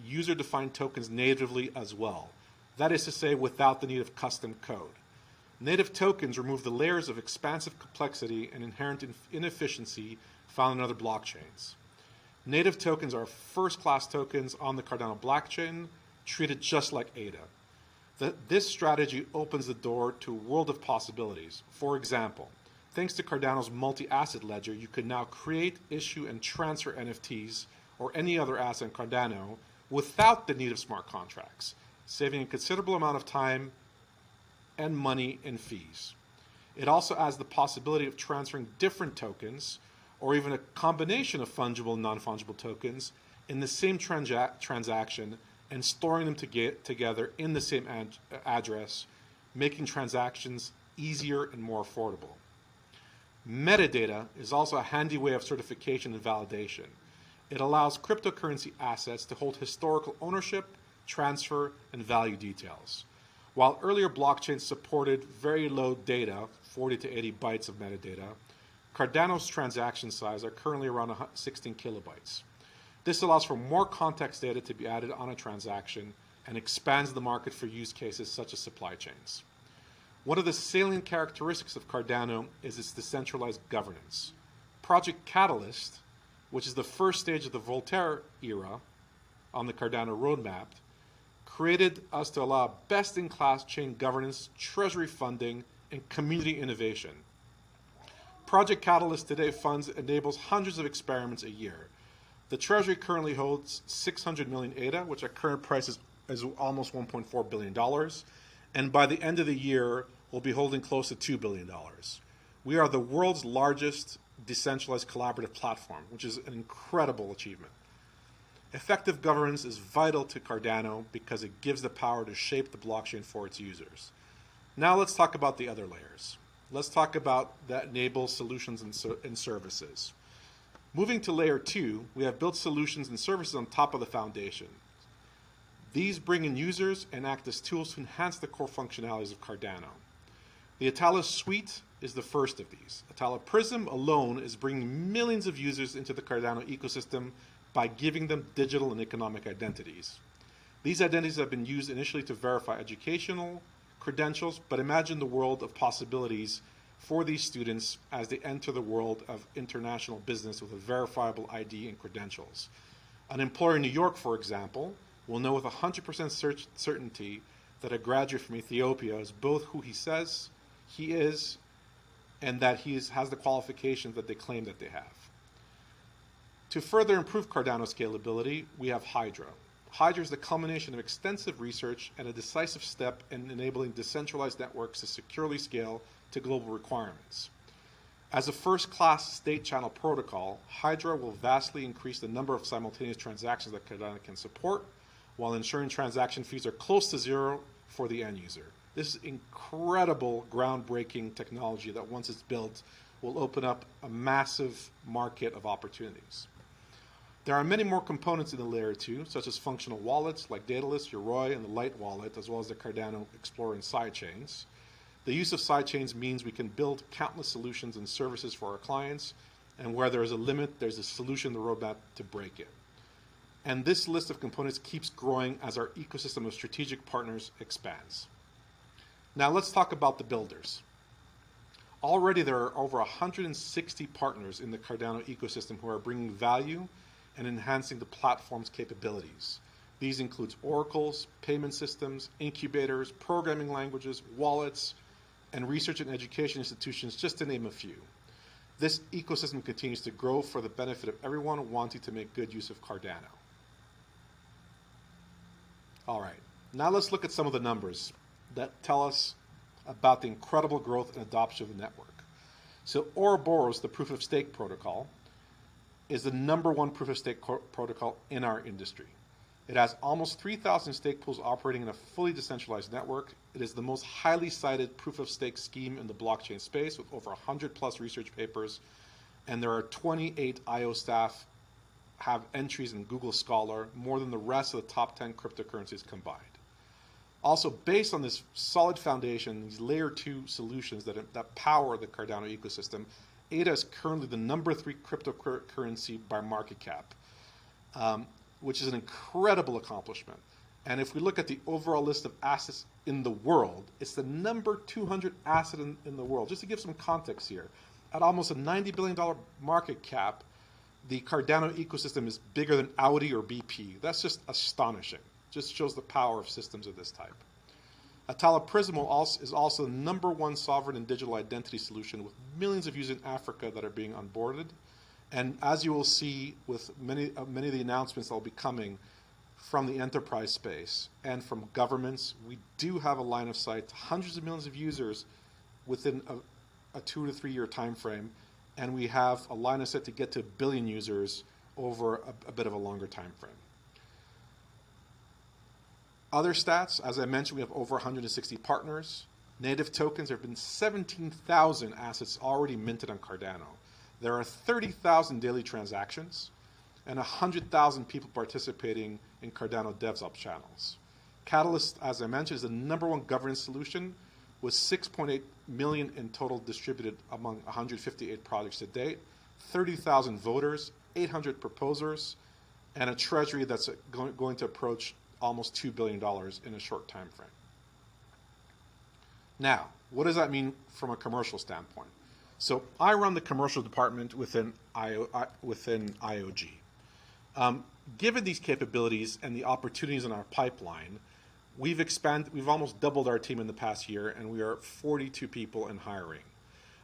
user-defined tokens natively as well. That is to say, without the need of custom code. Native tokens remove the layers of expansive complexity and inherent inefficiency found in other blockchains. Native tokens are first-class tokens on the Cardano blockchain, treated just like ADA. This strategy opens the door to a world of possibilities. For example, thanks to Cardano's multi-asset ledger, you can now create, issue, and transfer NFTs or any other asset in Cardano without the need of smart contracts, saving a considerable amount of time and money in fees. It also adds the possibility of transferring different tokens, or even a combination of fungible and non-fungible tokens, in the same transaction and storing them together in the same address, making transactions easier and more affordable. Metadata is also a handy way of certification and validation. It allows cryptocurrency assets to hold historical ownership, transfer, and value details. While earlier blockchains supported very low data, 40 to 80 bytes of metadata, Cardano's transaction size are currently around 16 kilobytes. This allows for more context data to be added on a transaction and expands the market for use cases such as supply chains. One of the salient characteristics of Cardano is its decentralized governance. Project Catalyst, which is the first stage of the Voltaire era on the Cardano roadmap, created us to allow best-in-class chain governance, treasury funding, and community innovation. Project Catalyst today funds enables hundreds of experiments a year. The treasury currently holds 600 million ADA, which at current price is almost $1.4 billion, and by the end of the year, we'll be holding close to $2 billion. We are the world's largest decentralized collaborative platform, which is an incredible achievement. Effective governance is vital to Cardano because it gives the power to shape the blockchain for its users. Now let's talk about the other layers. let's talk about that enable solutions and services. Moving to layer 2, we have built solutions and services on top of the foundation. These bring in users and act as tools to enhance the core functionalities of Cardano. The Atala Suite is the first of these. Atala Prism alone is bringing millions of users into the Cardano ecosystem by giving them digital and economic identities. These identities have been used initially to verify educational credentials, but imagine the world of possibilities for these students as they enter the world of international business with a verifiable ID and credentials. An employer in New York, for example, will know with 100% certainty that a graduate from Ethiopia is both who he says he is and that he has the qualifications that they claim that they have. To further improve Cardano scalability, we have Hydra. Hydra is the culmination of extensive research and a decisive step in enabling decentralized networks to securely scale to global requirements. As a first-class state channel protocol, Hydra will vastly increase the number of simultaneous transactions that Cardano can support, while ensuring transaction fees are close to zero for the end user. This is incredible, groundbreaking technology that once it's built will open up a massive market of opportunities. There are many more components in the layer 2, such as functional wallets like Daedalus, Yoroi, and the Light Wallet, as well as the Cardano Explorer and sidechains. The use of sidechains means we can build countless solutions and services for our clients, and where there is a limit, there's a solution in the roadmap to break it. And this list of components keeps growing as our ecosystem of strategic partners expands. Now let's talk about the builders. Already there are over 160 partners in the Cardano ecosystem who are bringing value and enhancing the platform's capabilities. These include oracles, payment systems, incubators, programming languages, wallets, and research and education institutions, just to name a few. This ecosystem continues to grow for the benefit of everyone wanting to make good use of Cardano. All right, now let's look at some of the numbers that tell us about the incredible growth and adoption of the network. So Ouroboros, the proof of stake protocol, is the #1 proof of stake protocol in our industry. It has almost 3,000 stake pools operating in a fully decentralized network. It is the most highly cited proof of stake scheme in the blockchain space with over 100 plus research papers, and there are 28 IO staff have entries in Google Scholar, more than the rest of the top 10 cryptocurrencies combined. Also, based on this solid foundation, these layer 2 solutions that power the Cardano ecosystem, ADA is currently the #3 cryptocurrency by market cap, which is an incredible accomplishment. And if we look at the overall list of assets in the world, it's the #200 asset in the world. Just to give some context here, at almost a $90 billion market cap, the Cardano ecosystem is bigger than Audi or BP. That's just astonishing. Just shows the power of systems of this type. Atala Prism is also the #1 sovereign and digital identity solution with millions of users in Africa that are being onboarded. And as you will see with many of the announcements that will be coming from the enterprise space and from governments, we do have a line of sight to hundreds of millions of users within a 2 to 3 year time frame, and we have a line of sight to get to 1 billion users over a bit of a longer time frame. Other stats, as I mentioned, we have over 160 partners. Native tokens, there have been 17,000 assets already minted on Cardano. There are 30,000 daily transactions and 100,000 people participating in Cardano DevOps channels. Catalyst, as I mentioned, is the #1 governance solution with 6.8 million in total distributed among 158 projects to date, 30,000 voters, 800 proposers, and a treasury that's going to approach almost $2 billion in a short time frame. Now, what does that mean from a commercial standpoint? So I run the commercial department within IOG. Given these capabilities and the opportunities in our pipeline, we've almost doubled our team in the past year, and we are 42 people and hiring.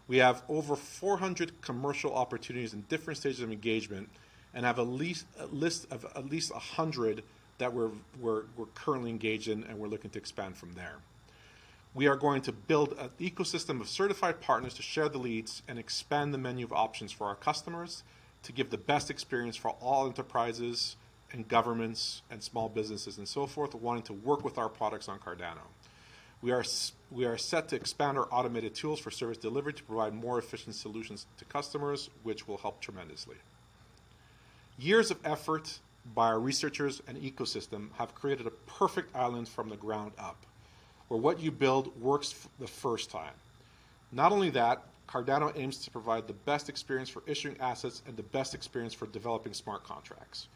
We have over 400 commercial opportunities in different stages of engagement, and have a list of at least 100 that we're currently engaged in, and we're looking to expand from there. We are going to build an ecosystem of certified partners to share the leads and expand the menu of options for our customers to give the best experience for all enterprises and governments and small businesses and so forth wanting to work with our products on Cardano. We are set to expand our automated tools for service delivery to provide more efficient solutions to customers, which will help tremendously. Years of effort by our researchers and ecosystem have created a perfect island from the ground up, where what you build works the first time. Not only that, Cardano aims to provide the best experience for issuing assets and the best experience for developing smart contracts.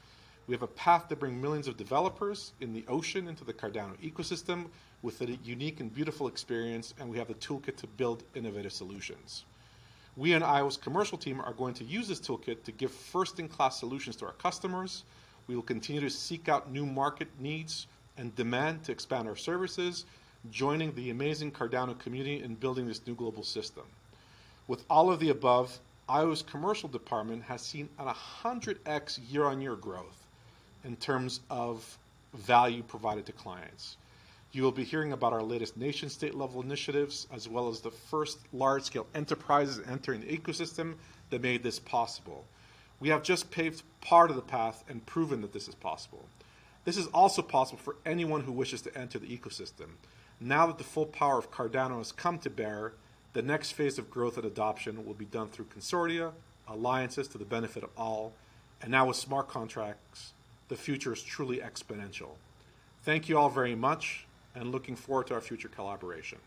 We have a path to bring millions of developers in the ocean into the Cardano ecosystem with a unique and beautiful experience, and we have the toolkit to build innovative solutions. We and Iowa's commercial team are going to use this toolkit to give first-in-class solutions to our customers. We will continue to seek out new market needs and demand to expand our services, joining the amazing Cardano community in building this new global system. With all of the above, Iowa's commercial department has seen an 100x year-on-year growth in terms of value provided to clients. You will be hearing about our latest nation-state level initiatives, as well as the first large-scale enterprises entering the ecosystem that made this possible. We have just paved part of the path and proven that this is possible. This is also possible for anyone who wishes to enter the ecosystem. Now that the full power of Cardano has come to bear, the next phase of growth and adoption will be done through consortia, alliances to the benefit of all, and now with smart contracts, the future is truly exponential. Thank you all very much, and looking forward to our future collaboration.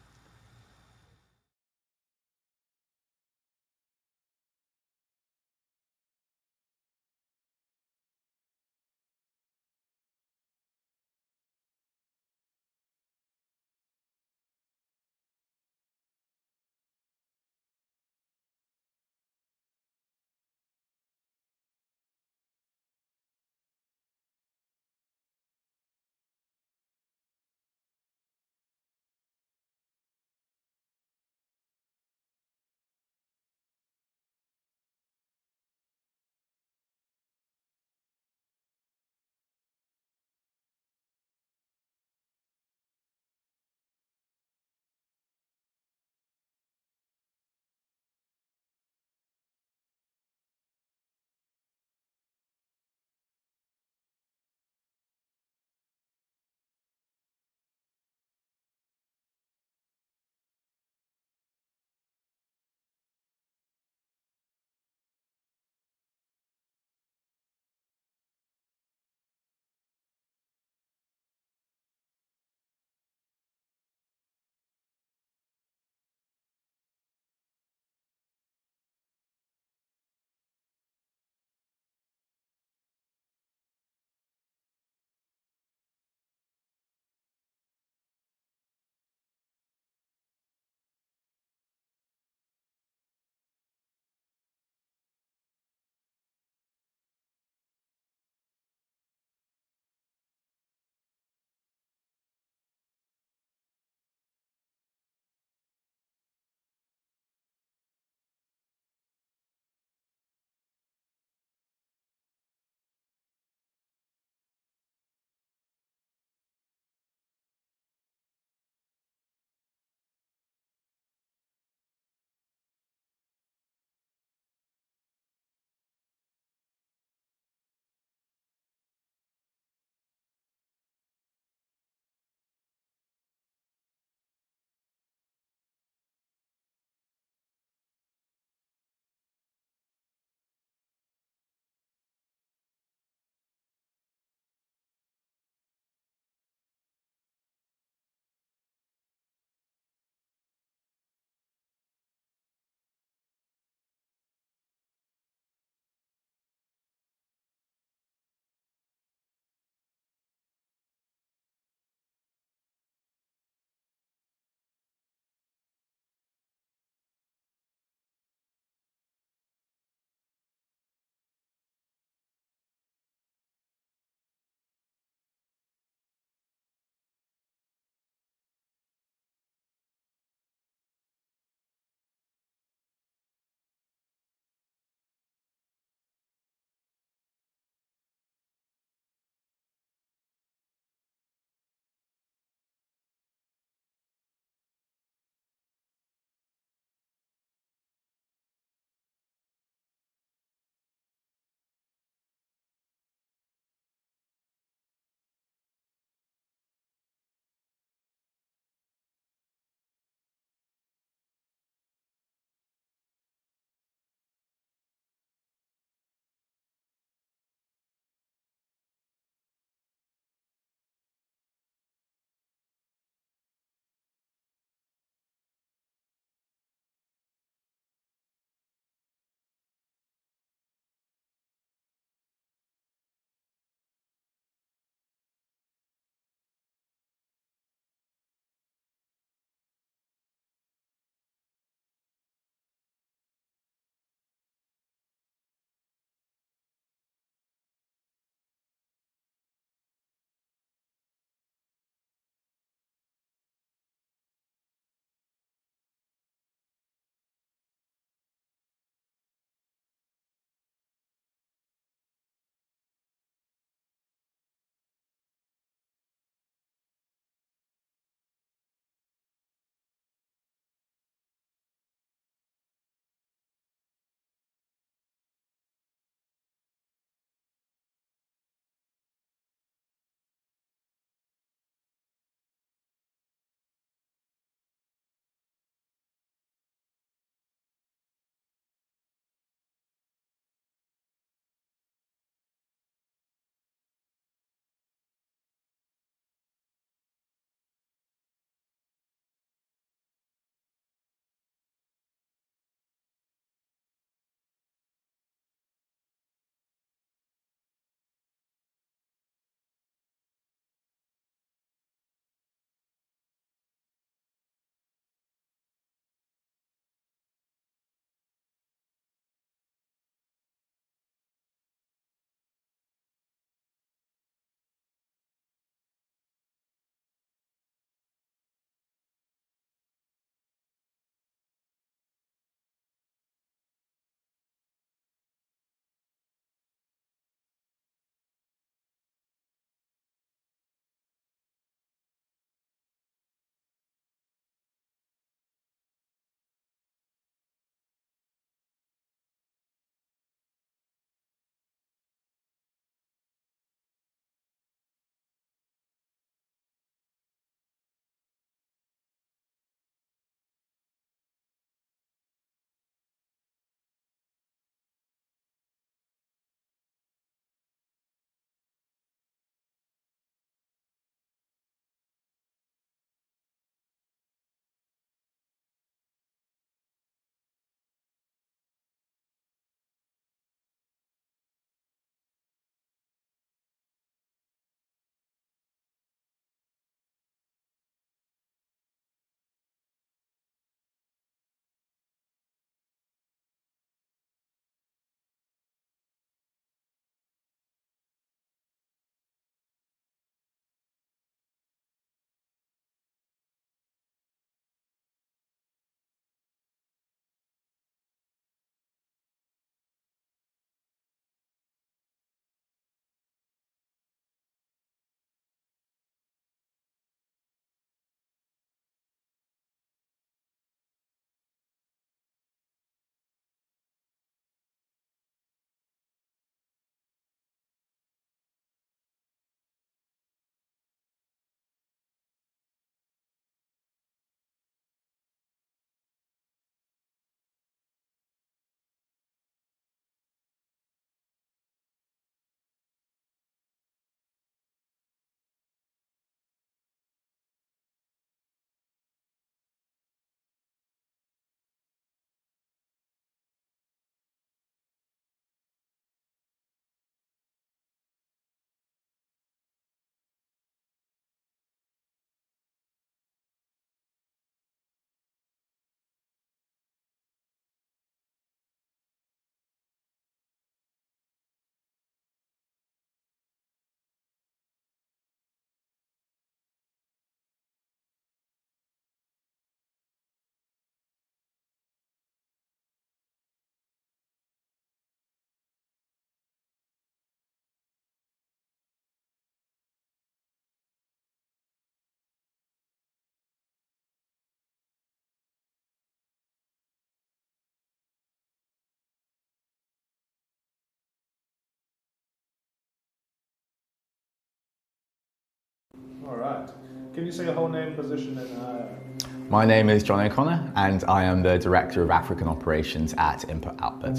All right. Can you say your whole name, position, and... My name is John O'Connor, and I am the Director of African Operations at Input Output.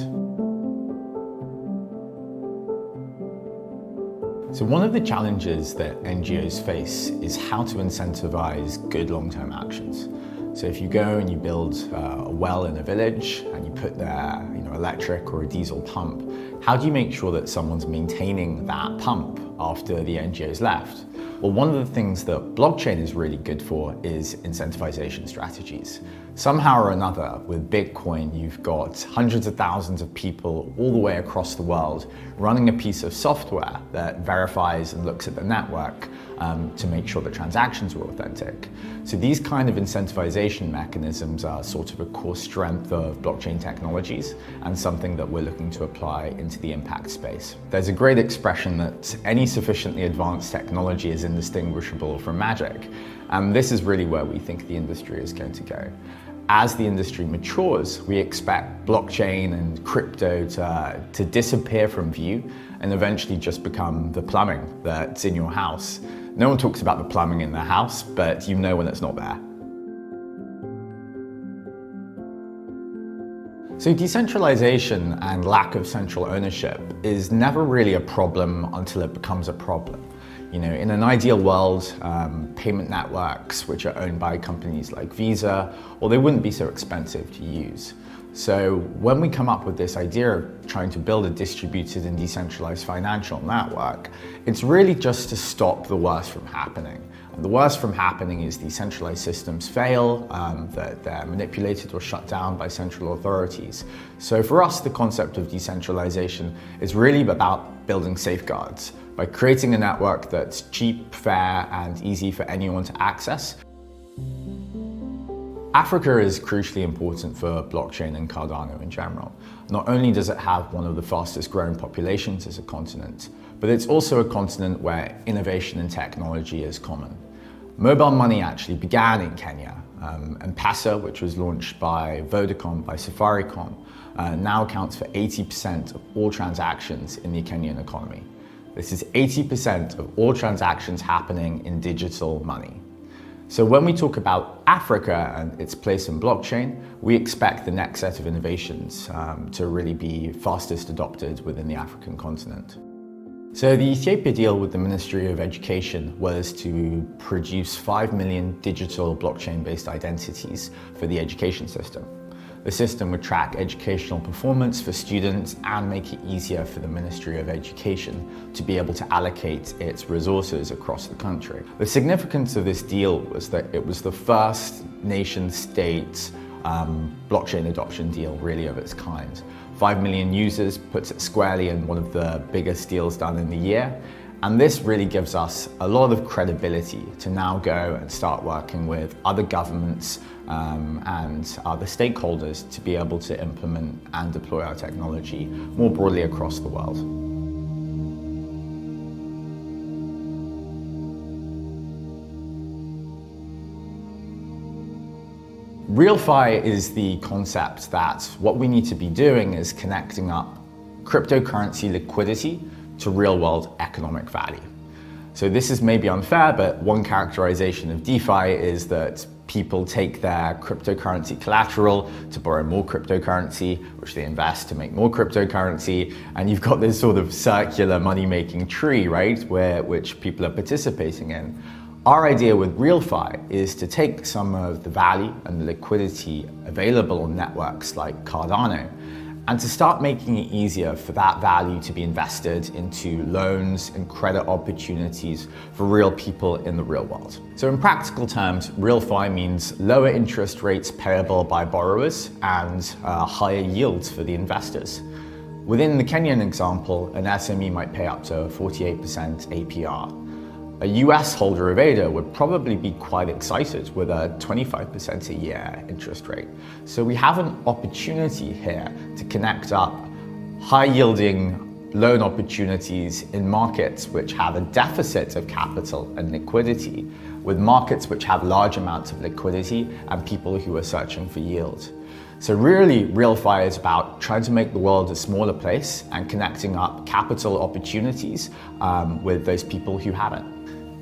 So one of the challenges that NGOs face is how to incentivize good long-term actions. So if you go and you build a well in a village and you put there, electric or a diesel pump, how do you make sure that someone's maintaining that pump after the NGO's left? Well, one of the things that blockchain is really good for is incentivization strategies. Somehow or another, with Bitcoin, you've got hundreds of thousands of people all the way across the world running a piece of software that verifies and looks at the network to make sure that transactions are authentic. So these kind of incentivization mechanisms are sort of a core strength of blockchain technologies and something that we're looking to apply into the impact space. There's a great expression that any sufficiently advanced technology is indistinguishable from magic. And this is really where we think the industry is going to go. As the industry matures, we expect blockchain and crypto to disappear from view and eventually just become the plumbing that's in your house. No one talks about the plumbing in their house, but you know when it's not there. So decentralization and lack of central ownership is never really a problem until it becomes a problem. In an ideal world, payment networks, which are owned by companies like Visa, well, they wouldn't be so expensive to use. So when we come up with this idea of trying to build a distributed and decentralized financial network, it's really just to stop the worst from happening. And the worst from happening is these centralized systems fail, that they're manipulated or shut down by central authorities. So for us, the concept of decentralization is really about building safeguards by creating a network that's cheap, fair, and easy for anyone to access. Africa is crucially important for blockchain and Cardano in general. Not only does it have one of the fastest growing populations as a continent, but it's also a continent where innovation and technology is common. Mobile money actually began in Kenya. M-Pesa, which was launched by Vodacom, by Safaricom, now accounts for 80% of all transactions in the Kenyan economy. This is 80% of all transactions happening in digital money. So when we talk about Africa and its place in blockchain, we expect the next set of innovations to really be fastest adopted within the African continent. So the Ethiopia deal with the Ministry of Education was to produce 5 million digital blockchain-based identities for the education system. The system would track educational performance for students and make it easier for the Ministry of Education to be able to allocate its resources across the country. The significance of this deal was that it was the first nation-state blockchain adoption deal really of its kind. 5 million users puts it squarely in one of the biggest deals done in the year. And this really gives us a lot of credibility to now go and start working with other governments and other stakeholders to be able to implement and deploy our technology more broadly across the world. RealFi is the concept that what we need to be doing is connecting up cryptocurrency liquidity to real-world economic value. So this is maybe unfair, but one characterization of DeFi is that people take their cryptocurrency collateral to borrow more cryptocurrency, which they invest to make more cryptocurrency, and you've got this sort of circular money-making tree, right, which people are participating in. Our idea with RealFi is to take some of the value and the liquidity available on networks like Cardano and to start making it easier for that value to be invested into loans and credit opportunities for real people in the real world. So in practical terms, RealFi means lower interest rates payable by borrowers and higher yields for the investors. Within the Kenyan example, an SME might pay up to 48% APR. A US holder of ADA would probably be quite excited with a 25% a year interest rate. So we have an opportunity here to connect up high-yielding loan opportunities in markets which have a deficit of capital and liquidity with markets which have large amounts of liquidity and people who are searching for yield. So really, RealFi is about trying to make the world a smaller place and connecting up capital opportunities with those people who have it.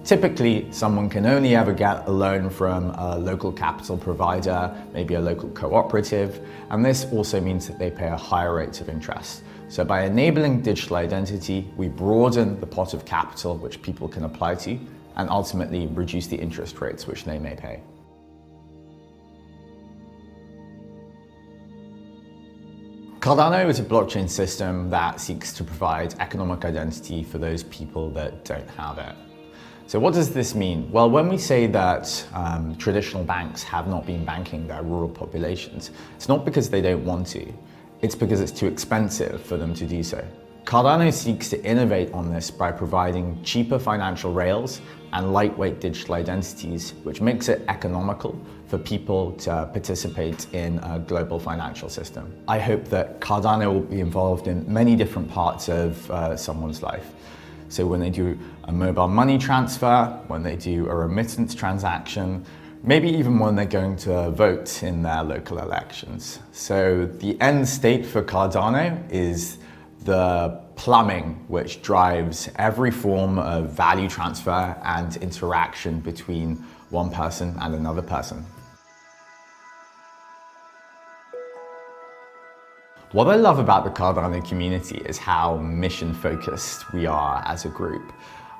Typically, someone can only ever get a loan from a local capital provider, maybe a local cooperative, and this also means that they pay a higher rate of interest. So by enabling digital identity, we broaden the pot of capital which people can apply to, and ultimately reduce the interest rates which they may pay. Cardano is a blockchain system that seeks to provide economic identity for those people that don't have it. So what does this mean? Well, when we say that traditional banks have not been banking their rural populations, it's not because they don't want to, it's because it's too expensive for them to do so. Cardano seeks to innovate on this by providing cheaper financial rails and lightweight digital identities, which makes it economical for people to participate in a global financial system. I hope that Cardano will be involved in many different parts of someone's life. So when they do a mobile money transfer, when they do a remittance transaction, maybe even when they're going to vote in their local elections. So the end state for Cardano is the plumbing which drives every form of value transfer and interaction between one person and another person. What I love about the Cardano community is how mission-focused we are as a group.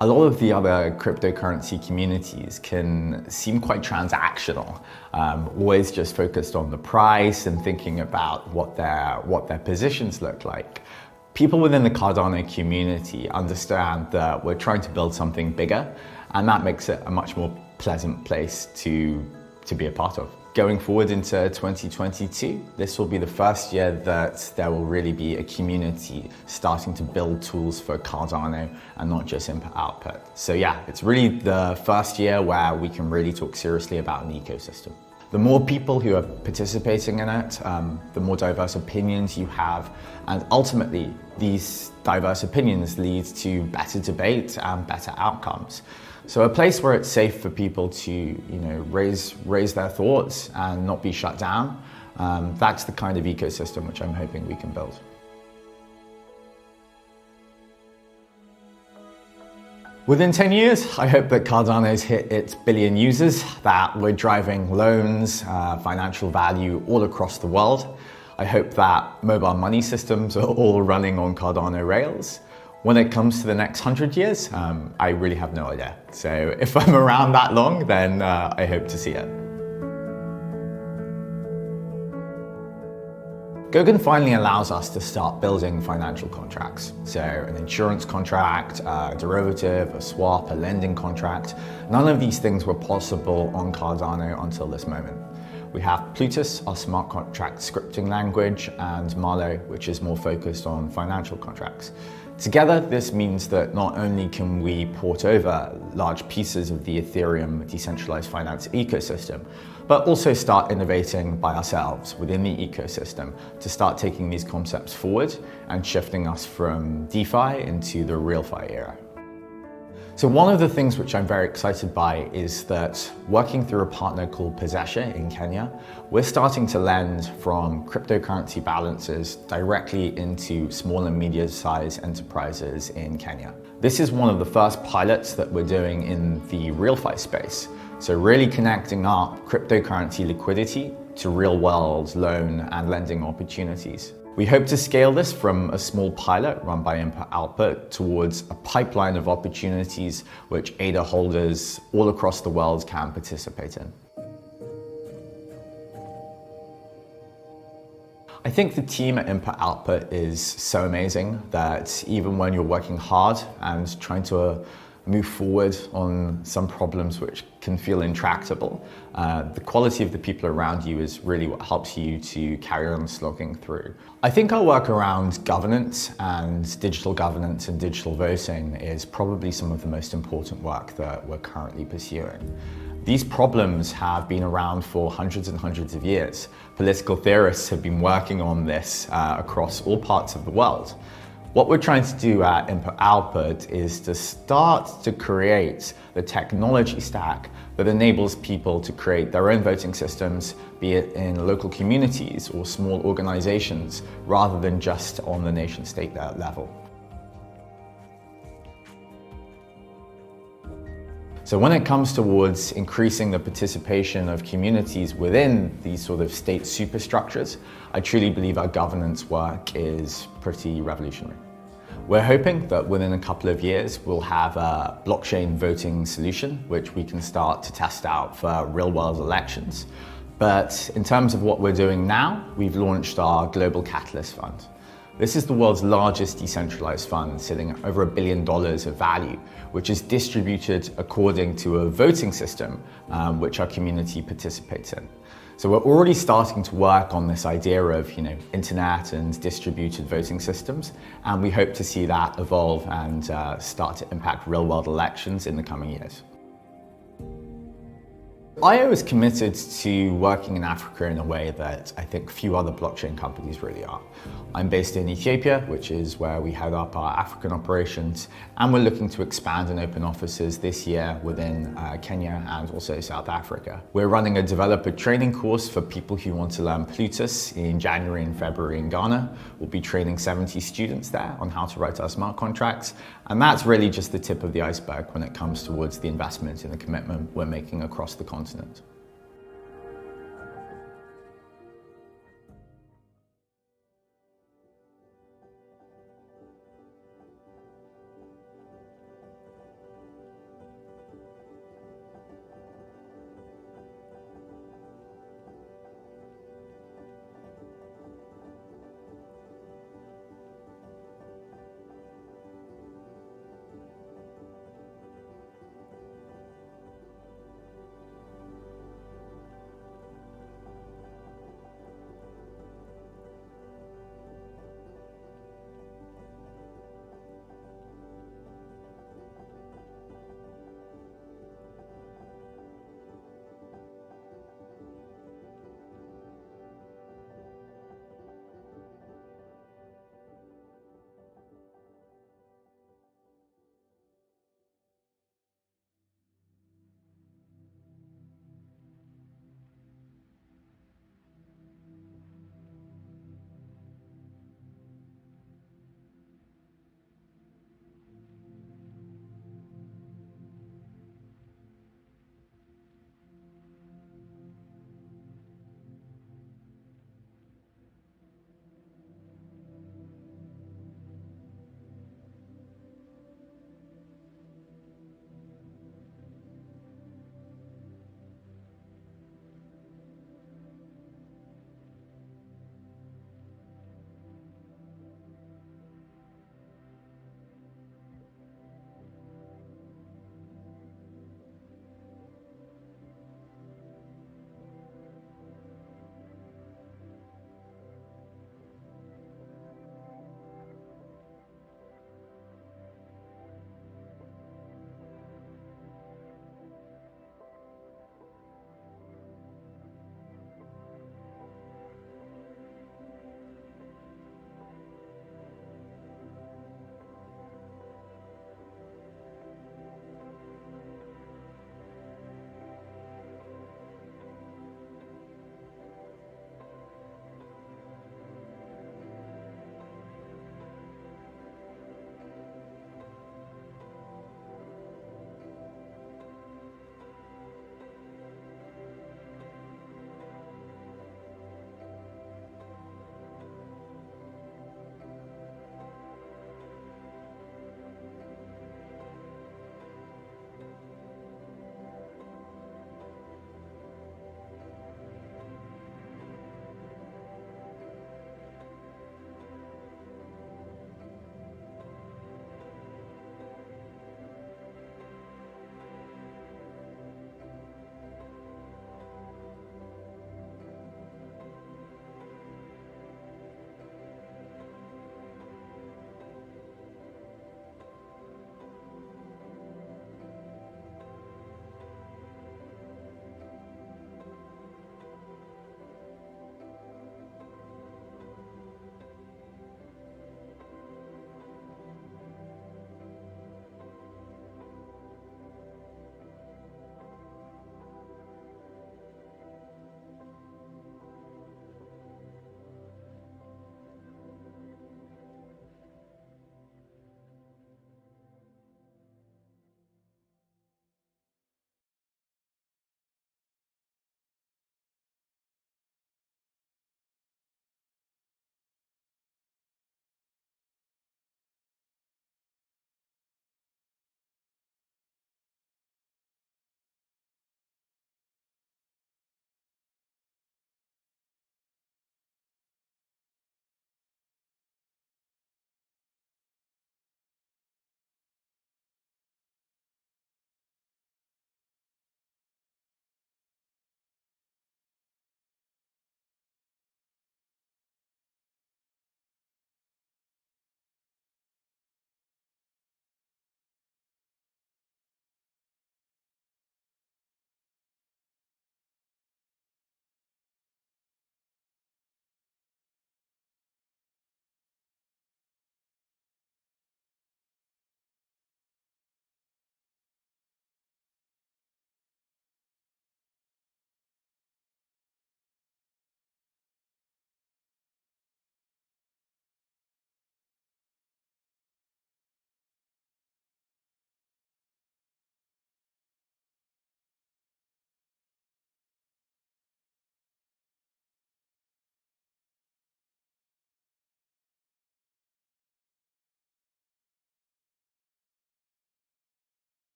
A lot of the other cryptocurrency communities can seem quite transactional, always just focused on the price and thinking about what their positions look like. People within the Cardano community understand that we're trying to build something bigger, and that makes it a much more pleasant place to be a part of. Going forward into 2022, this will be the first year that there will really be a community starting to build tools for Cardano and not just input-output. So yeah, it's really the first year where we can really talk seriously about an ecosystem. The more people who are participating in it, the more diverse opinions you have, and ultimately these diverse opinions lead to better debate and better outcomes. So a place where it's safe for people to, raise their thoughts and not be shut down. That's the kind of ecosystem which I'm hoping we can build. Within 10 years, I hope that Cardano's hit its billion users, that we're driving loans, financial value all across the world. I hope that mobile money systems are all running on Cardano rails. When it comes to the next 100 years, I really have no idea. So if I'm around that long, then I hope to see it. Goguen finally allows us to start building financial contracts. So an insurance contract, a derivative, a swap, a lending contract. None of these things were possible on Cardano until this moment. We have Plutus, our smart contract scripting language, and Marlow, which is more focused on financial contracts. Together, this means that not only can we port over large pieces of the Ethereum decentralized finance ecosystem, but also start innovating by ourselves within the ecosystem to start taking these concepts forward and shifting us from DeFi into the RealFi era. So one of the things which I'm very excited by is that working through a partner called Possession in Kenya, we're starting to lend from cryptocurrency balances directly into small and medium-sized enterprises in Kenya. This is one of the first pilots that we're doing in the RealFi space. So really connecting up cryptocurrency liquidity to real-world loan and lending opportunities. We hope to scale this from a small pilot run by input-output towards a pipeline of opportunities which ADA holders all across the world can participate in. I think the team at input-output is so amazing that even when you're working hard and trying to move forward on some problems which can feel intractable, the quality of the people around you is really what helps you to carry on slogging through. I think our work around governance and digital voting is probably some of the most important work that we're currently pursuing. These problems have been around for hundreds and hundreds of years. Political theorists have been working on this across all parts of the world. What we're trying to do at input-output is to start to create the technology stack that enables people to create their own voting systems, be it in local communities or small organizations, rather than just on the nation-state level. So when it comes towards increasing the participation of communities within these sort of state superstructures, I truly believe our governance work is pretty revolutionary. We're hoping that within a couple of years, we'll have a blockchain voting solution, which we can start to test out for real-world elections. But in terms of what we're doing now, we've launched our Global Catalyst Fund. This is the world's largest decentralized fund, sitting at over $1 billion of value, which is distributed according to a voting system, which our community participates in. So we're already starting to work on this idea of, internet and distributed voting systems, and we hope to see that evolve and start to impact real-world elections in the coming years. IO is committed to working in Africa in a way that I think few other blockchain companies really are. I'm based in Ethiopia, which is where we head up our African operations, and we're looking to expand and open offices this year within Kenya and also South Africa. We're running a developer training course for people who want to learn Plutus in January and February in Ghana. We'll be training 70 students there on how to write our smart contracts, and that's really just the tip of the iceberg when it comes towards the investment and the commitment we're making across the continent.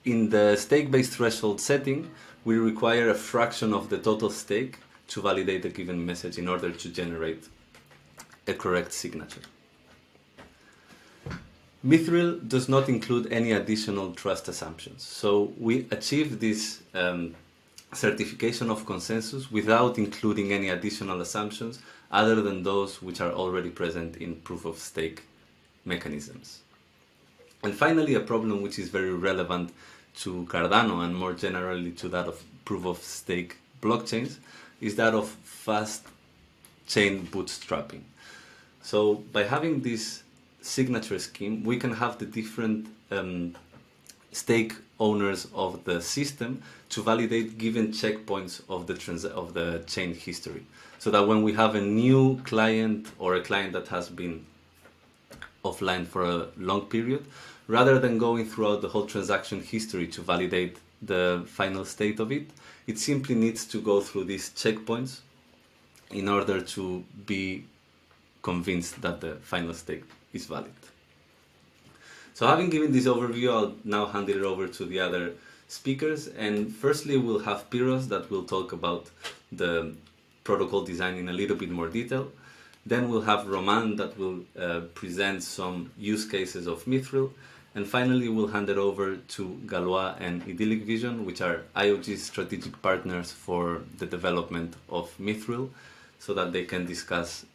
In the stake-based threshold setting, we require a fraction of the total stake to validate a given message in order to generate a correct signature. Mithril does not include any additional trust assumptions. So we achieve this certification of consensus without including any additional assumptions other than those which are already present in proof of stake mechanisms. And finally, a problem which is very relevant to Cardano and more generally to that of proof of stake blockchains is that of fast chain bootstrapping. So by having this signature scheme, we can have the different stake owners of the system to validate given checkpoints of the chain history, so that when we have a new client or a client that has been offline for a long period, rather than going throughout the whole transaction history to validate the final state of it, it simply needs to go through these checkpoints in order to be convinced that the final state is valid. So having given this overview, I'll now hand it over to the other speakers. And firstly, we'll have Piros that will talk about the protocol design in a little bit more detail. Then we'll have Roman that will present some use cases of Mithril. And finally, we'll hand it over to Galois and Idyllic Vision, which are IOG's strategic partners for the development of Mithril, so that they can discuss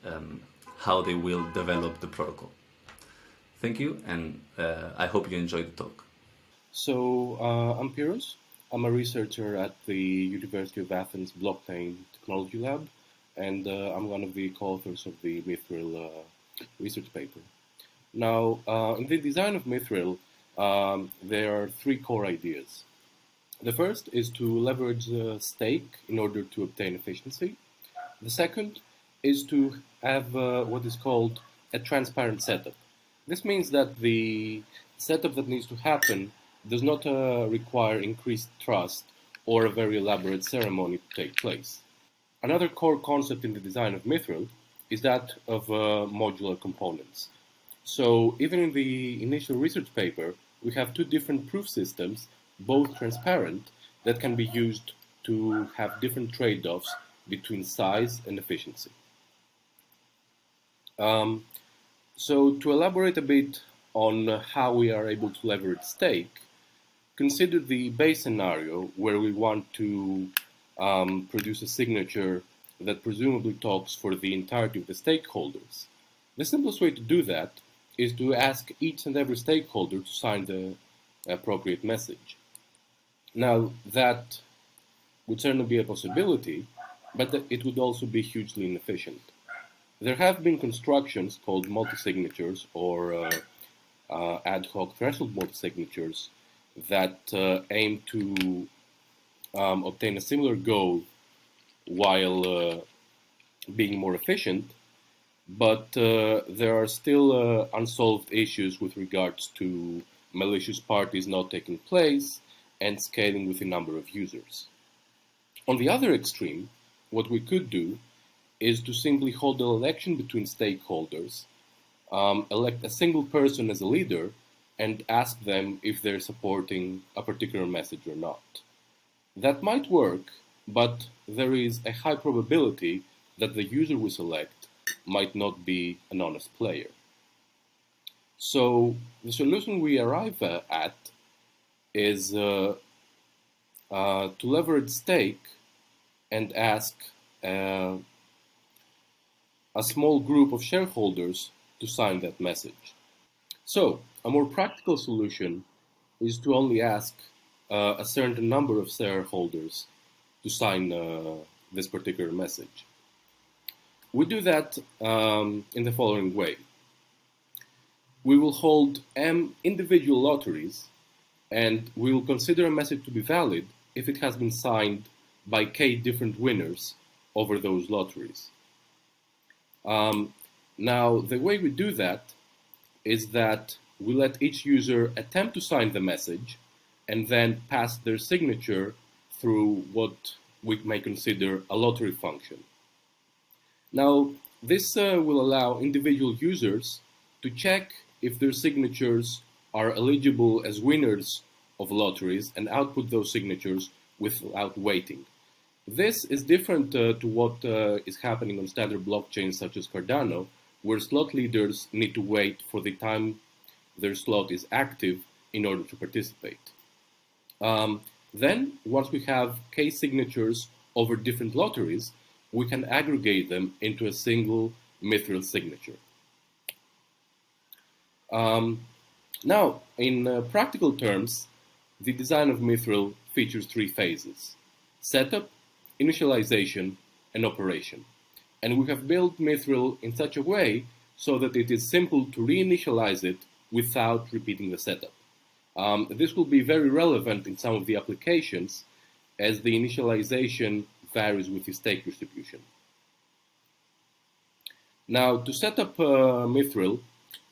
how they will develop the protocol. Thank you, and I hope you enjoyed the talk. So, I'm Piros. I'm a researcher at the University of Athens Blockchain Technology Lab, and I'm one of the co-authors of the Mithril research paper. Now, in the design of Mithril, there are three core ideas. The first is to leverage stake in order to obtain efficiency. The second is to have what is called a transparent setup. This means that the setup that needs to happen does not require increased trust or a very elaborate ceremony to take place. Another core concept in the design of Mithril is that of modular components. So even in the initial research paper, we have two different proof systems, both transparent, that can be used to have different trade-offs between size and efficiency. So to elaborate a bit on how we are able to leverage stake, consider the base scenario where we want to produce a signature that presumably talks for the entirety of the stakeholders. The simplest way to do that is to ask each and every stakeholder to sign the appropriate message. Now, that would certainly be a possibility, but it would also be hugely inefficient. There have been constructions called multi-signatures or ad hoc threshold multi-signatures that aim to obtain a similar goal while being more efficient, but there are still unsolved issues with regards to malicious parties not taking place and scaling with the number of users. On the other extreme, what we could do is to simply hold an election between stakeholders, elect a single person as a leader, and ask them if they're supporting a particular message or not. That might work, but there is a high probability that the user we select might not be an honest player. So the solution we arrive at is to leverage stake and ask a small group of shareholders to sign that message. So a more practical solution is to only ask a certain number of shareholders to sign this particular message. We do that in the following way. We will hold M individual lotteries, and we will consider a message to be valid if it has been signed by K different winners over those lotteries. Now, the way we do that is that we let each user attempt to sign the message and then pass their signature through what we may consider a lottery function. Now, this will allow individual users to check if their signatures are eligible as winners of lotteries and output those signatures without waiting. This is different to what is happening on standard blockchains such as Cardano, where slot leaders need to wait for the time their slot is active in order to participate. Then, once we have case signatures over different lotteries, we can aggregate them into a single Mithril signature. Now, in practical terms, the design of Mithril features three phases: setup, initialization, and operation. And we have built Mithril in such a way so that it is simple to reinitialize it without repeating the setup. This will be very relevant in some of the applications, as the initialization varies with the stake distribution. Now, to set up Mithril,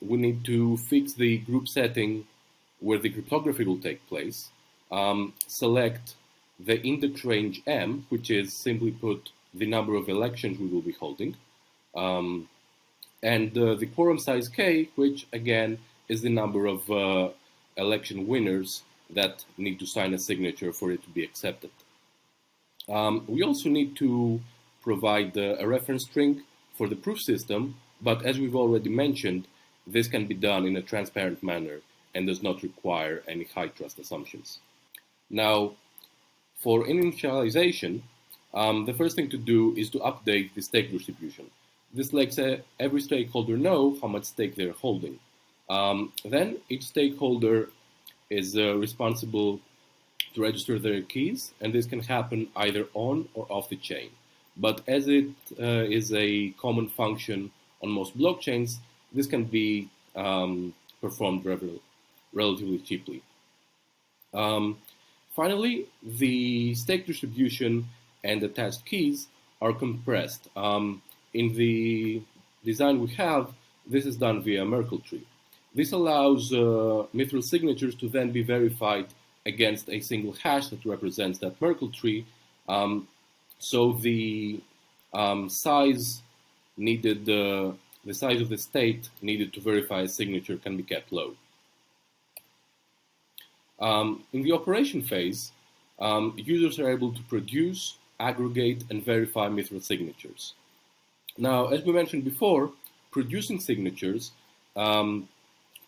we need to fix the group setting where the cryptography will take place, select the index range M, which is, simply put, the number of elections we will be holding, and the quorum size K, which, again, is the number of election winners that need to sign a signature for it to be accepted. We also need to provide a reference string for the proof system, but as we've already mentioned, this can be done in a transparent manner and does not require any high trust assumptions. Now, for initialization, the first thing to do is to update the stake distribution. This lets every stakeholder know how much stake they're holding. Then each stakeholder is responsible to register their keys, and this can happen either on or off the chain. But as it is a common function on most blockchains, this can be performed relatively cheaply. Finally, the stake distribution and attached keys are compressed. In the design we have, this is done via Merkle tree. This allows Mithril signatures to then be verified against a single hash that represents that Merkle tree. So the size needed, the size of the state needed to verify a signature can be kept low. In the operation phase, users are able to produce, aggregate, and verify Mithril signatures. Now, as we mentioned before, producing signatures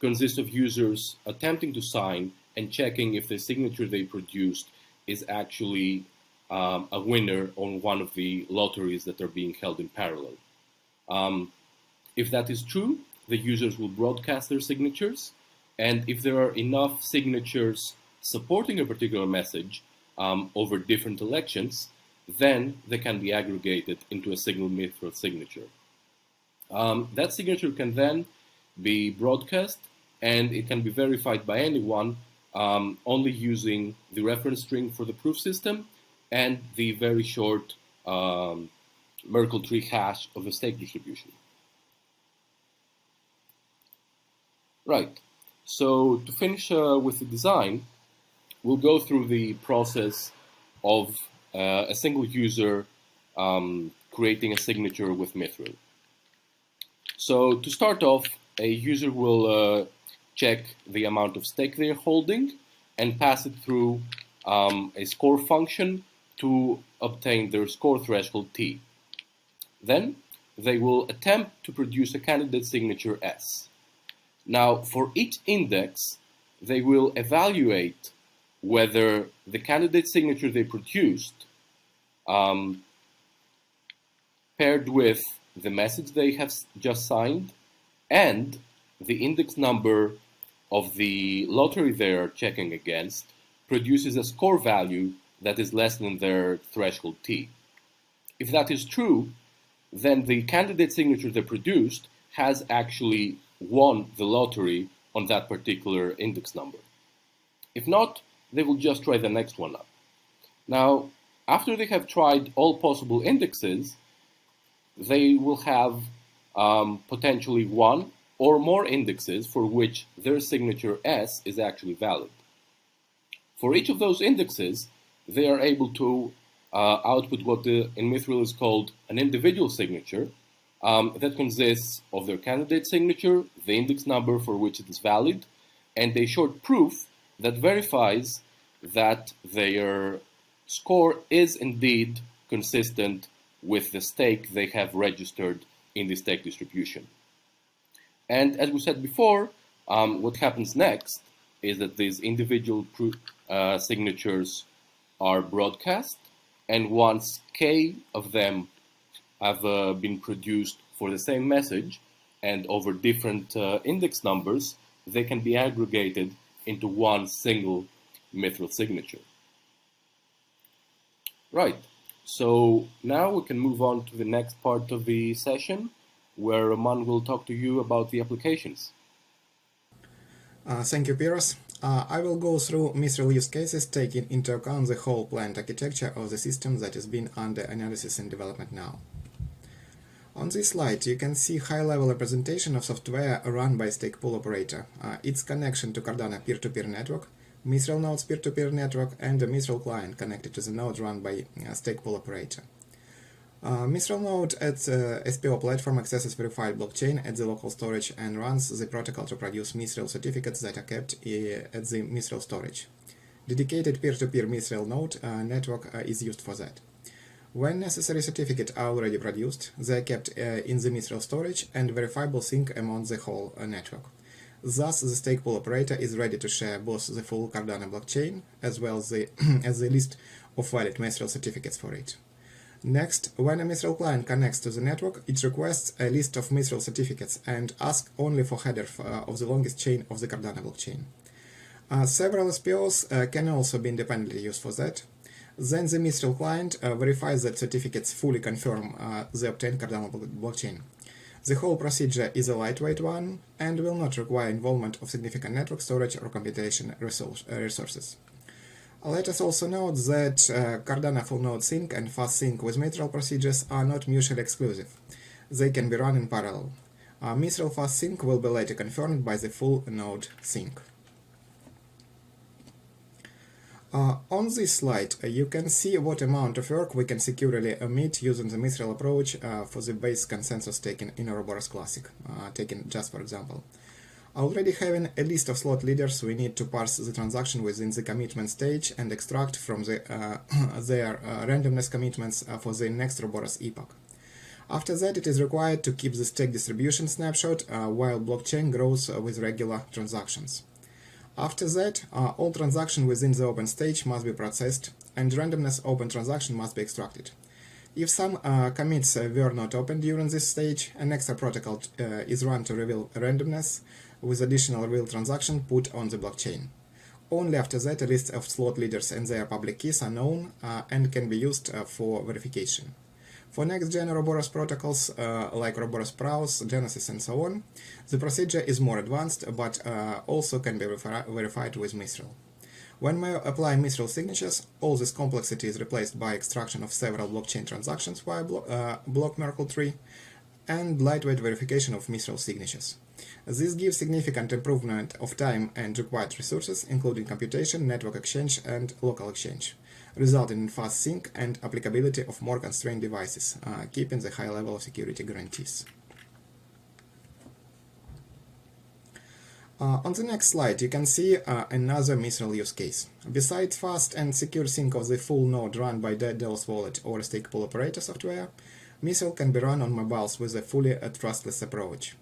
consists of users attempting to sign and checking if the signature they produced is actually a winner on one of the lotteries that are being held in parallel. If that is true, the users will broadcast their signatures, and if there are enough signatures supporting a particular message over different elections, then they can be aggregated into a single Mithril signature. That signature can then be broadcast, and it can be verified by anyone only using the reference string for the proof system and the very short Merkle tree hash of the stake distribution. Right, so to finish with the design, we'll go through the process of a single user creating a signature with Mithril. So to start off, a user will check the amount of stake they're holding and pass it through a score function to obtain their score threshold T. Then they will attempt to produce a candidate signature S. Now, for each index, they will evaluate whether the candidate signature they produced paired with the message they have just signed and the index number of the lottery they are checking against produces a score value that is less than their threshold T. If that is true, then the candidate signature they produced has actually won the lottery on that particular index number. If not, they will just try the next one up. Now, after they have tried all possible indexes, they will have potentially one or more indexes for which their signature S is actually valid. For each of those indexes, they are able to output what in Mithril is called an individual signature that consists of their candidate signature, the index number for which it is valid, and a short proof that verifies that their score is indeed consistent with the stake they have registered in the stake distribution. And as we said before, what happens next is that these individual signatures are broadcast, and once K of them have been produced for the same message and over different index numbers, they can be aggregated into one single Mithril signature. Right, so now we can move on to the next part of the session, where Roman will talk to you about the applications. Thank you, Piros. I will go through Mithril use cases, taking into account the whole planned architecture of the system that is being under analysis and development now. On this slide, you can see high-level representation of software run by stake pool operator, its connection to Cardano peer-to-peer network, Mithril nodes peer-to-peer network, and a Mithril client connected to the node run by stake pool operator. Mithril node at SPO platform accesses verified blockchain at the local storage and runs the protocol to produce Mithril certificates that are kept at the Mithril storage. Dedicated peer-to-peer Mithril node network is used for that. When necessary certificates are already produced, they are kept in the Mithril storage and verifiable sync among the whole network. Thus, the stake pool operator is ready to share both the full Cardano blockchain as well as the list of valid Mithril certificates for it. Next, when a Mithril client connects to the network, it requests a list of Mithril certificates and asks only for header of the longest chain of the Cardano blockchain. Several SPOs can also be independently used for that. Then the Mithril client verifies that certificates fully confirm the obtained Cardano blockchain. The whole procedure is a lightweight one and will not require involvement of significant network storage or computation resources. Let us also note that Cardano full node sync and fast sync with Mithril procedures are not mutually exclusive. They can be run in parallel. Mithril fast sync will be later confirmed by the full node sync. On this slide, you can see what amount of work we can securely meet using the Mithril approach for the base consensus taken in Ouroboros Classic, taken just for example. Already having a list of slot leaders, we need to parse the transaction within the commitment stage and extract from their randomness commitments for the next Ouroboros epoch. After that, it is required to keep the stake distribution snapshot while blockchain grows with regular transactions. After that, all transactions within the open stage must be processed, and randomness open transaction must be extracted. If some commits were not opened during this stage, an extra protocol is run to reveal randomness, with additional real transaction put on the blockchain. Only after that, a list of slot leaders and their public keys are known and can be used for verification. For next-gen Ouroboros protocols like Ouroboros Praus, Genesis, and so on, the procedure is more advanced, but also can be verified with Mithril. When we apply Mithril signatures, all this complexity is replaced by extraction of several blockchain transactions via block Merkle tree and lightweight verification of Mithril signatures. This gives significant improvement of time and required resources, including computation, network exchange, and local exchange, resulting in fast sync and applicability of more constrained devices, keeping the high level of security guarantees. On the next slide, you can see another Mithril use case. Besides fast and secure sync of the full node run by Delos Wallet or stake pool operator software, Mithril can be run on mobiles with a fully trustless approach.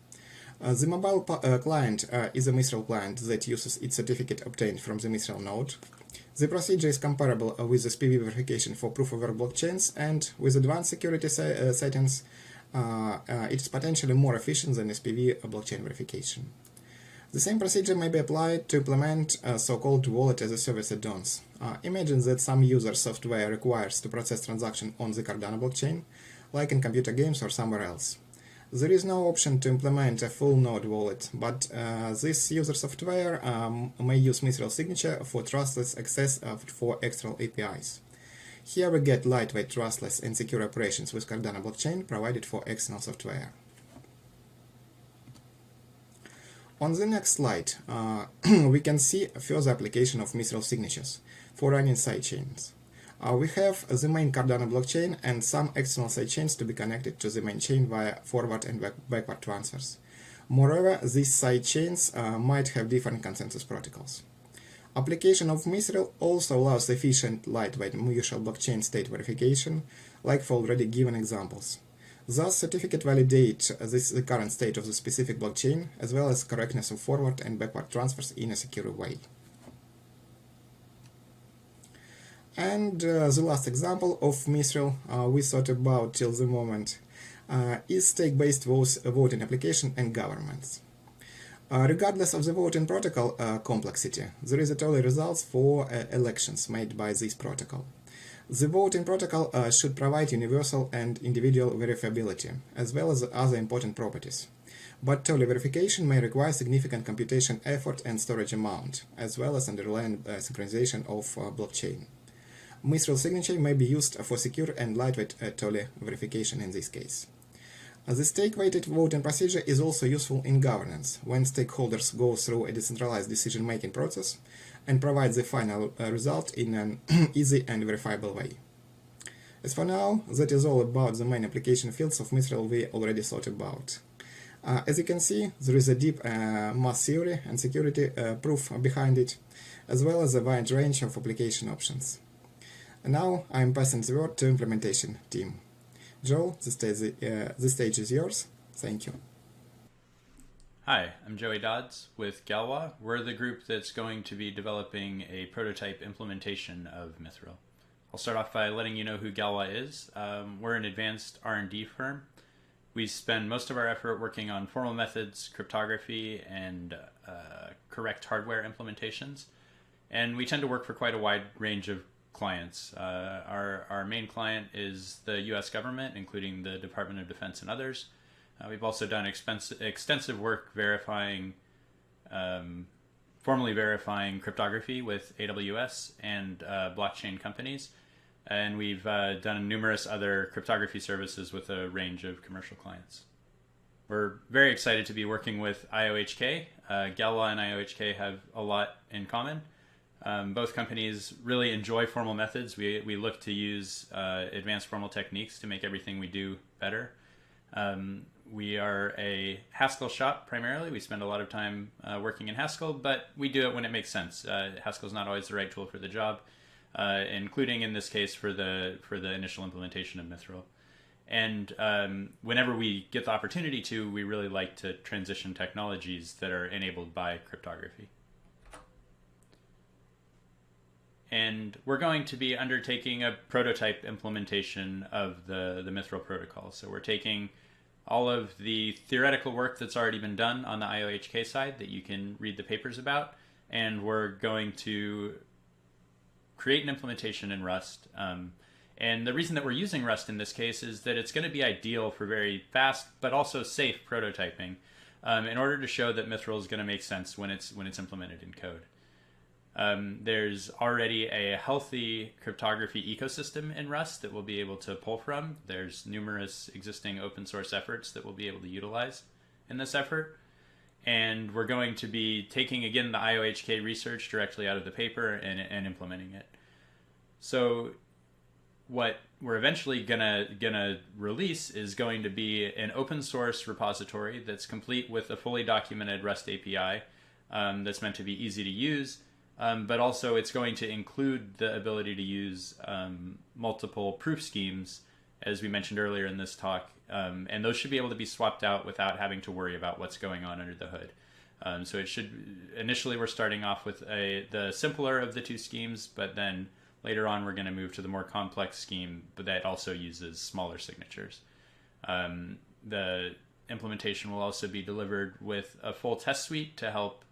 The mobile client is a Mithril client that uses its certificate obtained from the Mithril node. The procedure is comparable with the SPV verification for proof-of-work blockchains, and with advanced security settings, it is potentially more efficient than SPV blockchain verification. The same procedure may be applied to implement so-called wallet-as-a-service add-ons. Imagine that some user software requires to process transactions on the Cardano blockchain, like in computer games or somewhere else. There is no option to implement a full node wallet, but this user software may use Mithril signature for trustless access for external APIs. Here we get lightweight, trustless, and secure operations with Cardano blockchain provided for external software. On the next slide, we can see a further application of Mithril signatures for running sidechains. We have the main Cardano blockchain and some external sidechains to be connected to the main chain via forward and backward transfers. Moreover, these sidechains might have different consensus protocols. Application of Mithril also allows efficient, lightweight, mutual blockchain state verification, like for already given examples. Thus, certificate validate the current state of the specific blockchain, as well as correctness of forward and backward transfers in a secure way. And the last example of Mithril we thought about till the moment is stake-based voting application and governments. Regardless of the voting protocol complexity, there is a total results for elections made by this protocol. The voting protocol should provide universal and individual verifiability, as well as other important properties. But total verification may require significant computation effort and storage amount, as well as underlying synchronization of blockchain. Mithril signature may be used for secure and lightweight total verification in this case. The stake-weighted voting procedure is also useful in governance, when stakeholders go through a decentralized decision-making process and provide the final result in an easy and verifiable way. As for now, that is all about the main application fields of Mithril we already thought about. As you can see, there is a deep math theory and security proof behind it, as well as a wide range of application options. And now I am passing the word to implementation team. Joel, the stage is yours. Thank you. Hi, I'm Joey Dodds with Galwa. We're the group that's going to be developing a prototype implementation of Mithril. I'll start off by letting you know who Galwa is. We're an advanced R&D firm. We spend most of our effort working on formal methods, cryptography, and correct hardware implementations. And we tend to work for quite a wide range of clients. Our main client is the US government, including the Department of Defense and others. We've also done extensive work verifying, formally verifying cryptography with AWS and blockchain companies. And we've done numerous other cryptography services with a range of commercial clients. We're very excited to be working with IOHK. Galwa and IOHK have a lot in common. Both companies really enjoy formal methods. We look to use advanced formal techniques to make everything we do better. We are a Haskell shop primarily. We spend a lot of time working in Haskell, but we do it when it makes sense. Haskell is not always the right tool for the job, including in this case for the initial implementation of Mithril. And whenever we get the opportunity to, we really like to transition technologies that are enabled by cryptography. And we're going to be undertaking a prototype implementation of the Mithril protocol. So we're taking all of the theoretical work that's already been done on the IOHK side that you can read the papers about, and we're going to create an implementation in Rust. And the reason that we're using Rust in this case is that it's going to be ideal for very fast but also safe prototyping in order to show that Mithril is going to make sense when it's implemented in code. There's already a healthy cryptography ecosystem in Rust that we'll be able to pull from. There's numerous existing open source efforts that we'll be able to utilize in this effort. And we're going to be taking, again, the IOHK research directly out of the paper and implementing it. So what we're eventually gonna release is going to be an open source repository that's complete with a fully documented Rust API that's meant to be easy to use. But also it's going to include the ability to use multiple proof schemes, as we mentioned earlier in this talk, and those should be able to be swapped out without having to worry about what's going on under the hood. So it should, initially we're starting off with the simpler of the two schemes, but then later on we're going to move to the more complex scheme, but that also uses smaller signatures. The implementation will also be delivered with a full test suite to help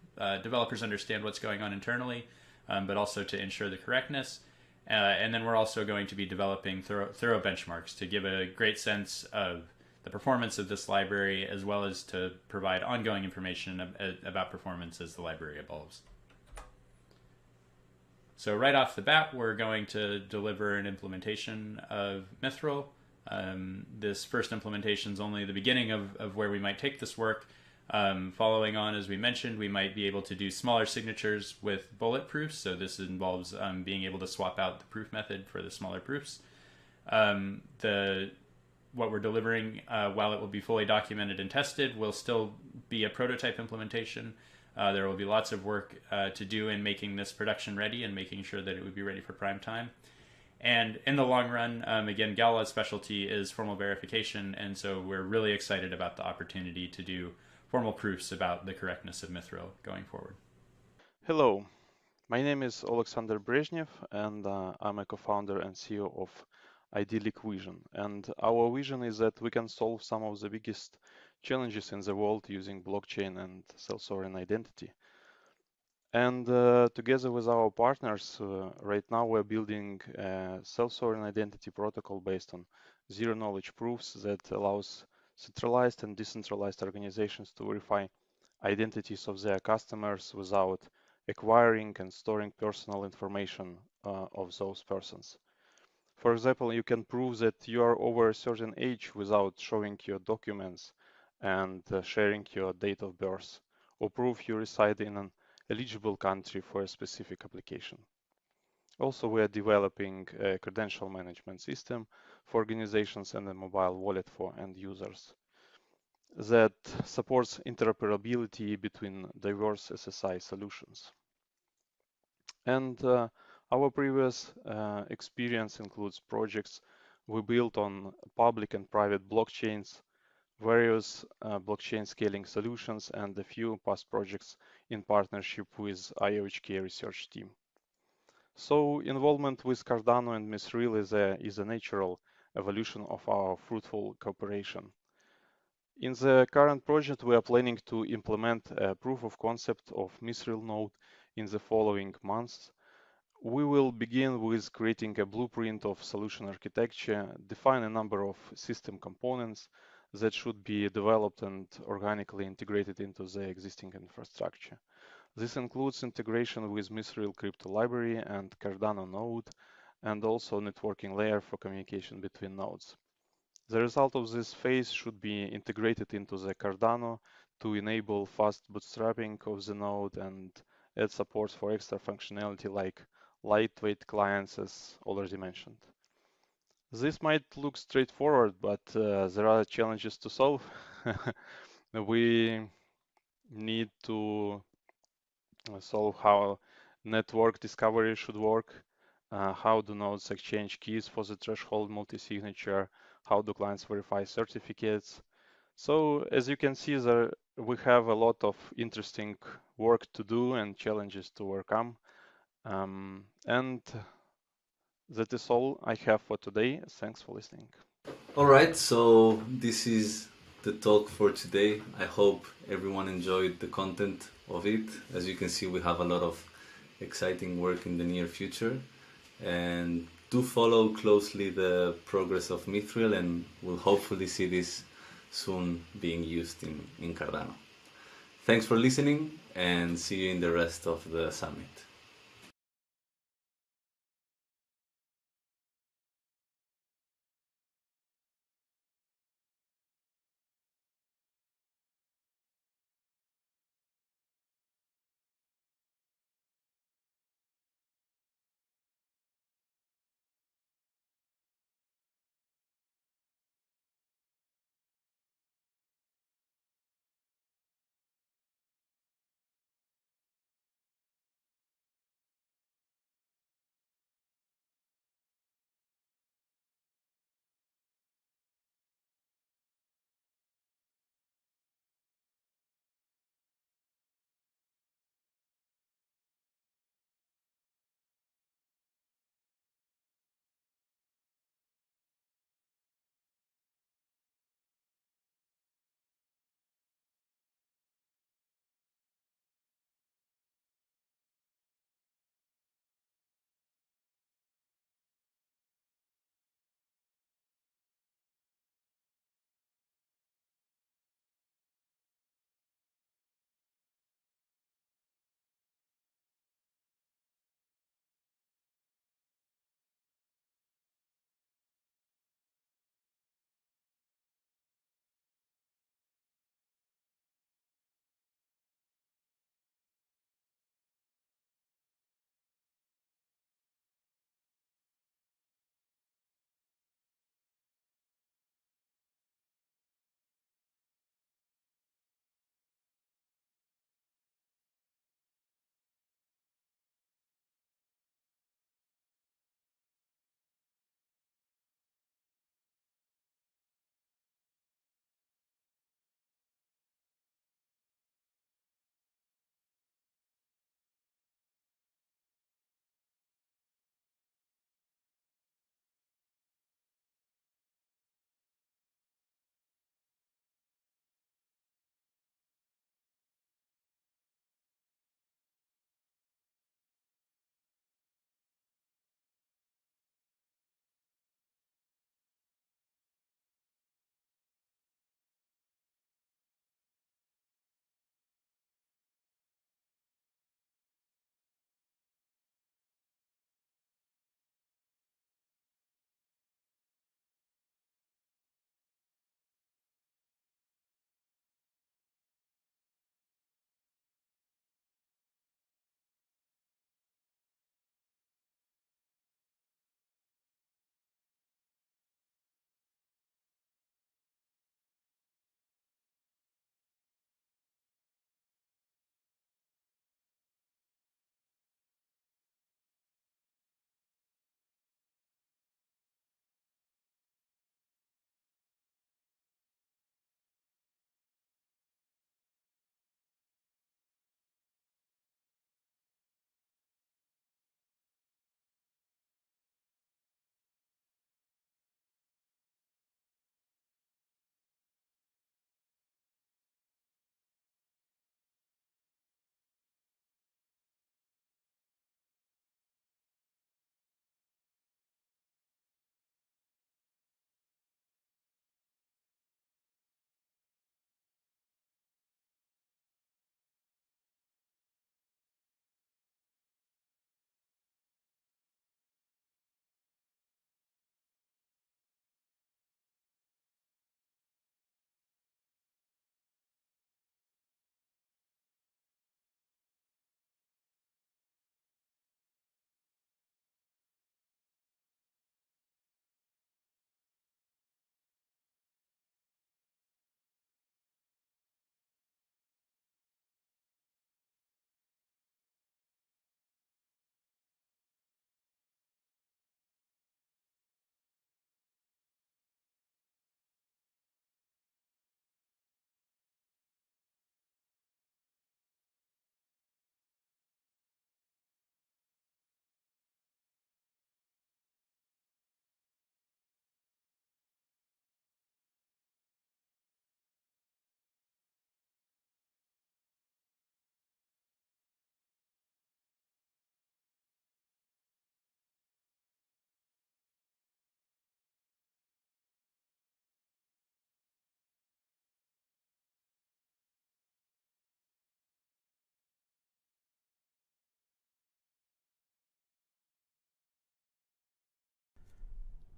developers understand what's going on internally, but also to ensure the correctness. And then we're also going to be developing thorough benchmarks to give a great sense of the performance of this library, as well as to provide ongoing information about performance as the library evolves. So right off the bat, we're going to deliver an implementation of Mithril. This first implementation is only the beginning of where we might take this work. Following on, as we mentioned, we might be able to do smaller signatures with bullet proofs. So this involves being able to swap out the proof method for the smaller proofs. What we're delivering, while it will be fully documented and tested, will still be a prototype implementation. There will be lots of work to do in making this production ready and making sure that it would be ready for prime time. And in the long run, again, Gala's specialty is formal verification, and so we're really excited about the opportunity to do formal proofs about the correctness of Mithril going forward. Hello, my name is Alexander Brezhnev, and I'm a co-founder and CEO of Idyllic Vision. And our vision is that we can solve some of the biggest challenges in the world using blockchain and self-sovereign identity. And together with our partners, right now we're building a self-sovereign identity protocol based on zero-knowledge proofs that allows centralized and decentralized organizations to verify identities of their customers without acquiring and storing personal information of those persons. For example, you can prove that you are over a certain age without showing your documents and sharing your date of birth, or prove you reside in an eligible country for a specific application. Also, we are developing a credential management system for organizations and a mobile wallet for end users that supports interoperability between diverse SSI solutions. And our previous experience includes projects we built on public and private blockchains, various blockchain scaling solutions, and a few past projects in partnership with IOHK research team. So involvement with Cardano and Mithril is a natural evolution of our fruitful cooperation. In the current project, we are planning to implement a proof of concept of Mithril node in the following months. We will begin with creating a blueprint of solution architecture, define a number of system components that should be developed and organically integrated into the existing infrastructure. This includes integration with Mithril crypto library and Cardano node, and also networking layer for communication between nodes. The result of this phase should be integrated into the Cardano to enable fast bootstrapping of the node and add support for extra functionality like lightweight clients, as already mentioned. This might look straightforward, but there are challenges to solve. We need to solve how network discovery should work, how do nodes exchange keys for the threshold multi-signature, how do clients verify certificates. So as you can see, we have a lot of interesting work to do and challenges to overcome. And that is all I have for today. Thanks for listening. All right, so this is the talk for today. I hope everyone enjoyed the content of it. As you can see, we have a lot of exciting work in the near future. And do follow closely the progress of Mithril, and we'll hopefully see this soon being used in Cardano. Thanks for listening, and see you in the rest of the summit.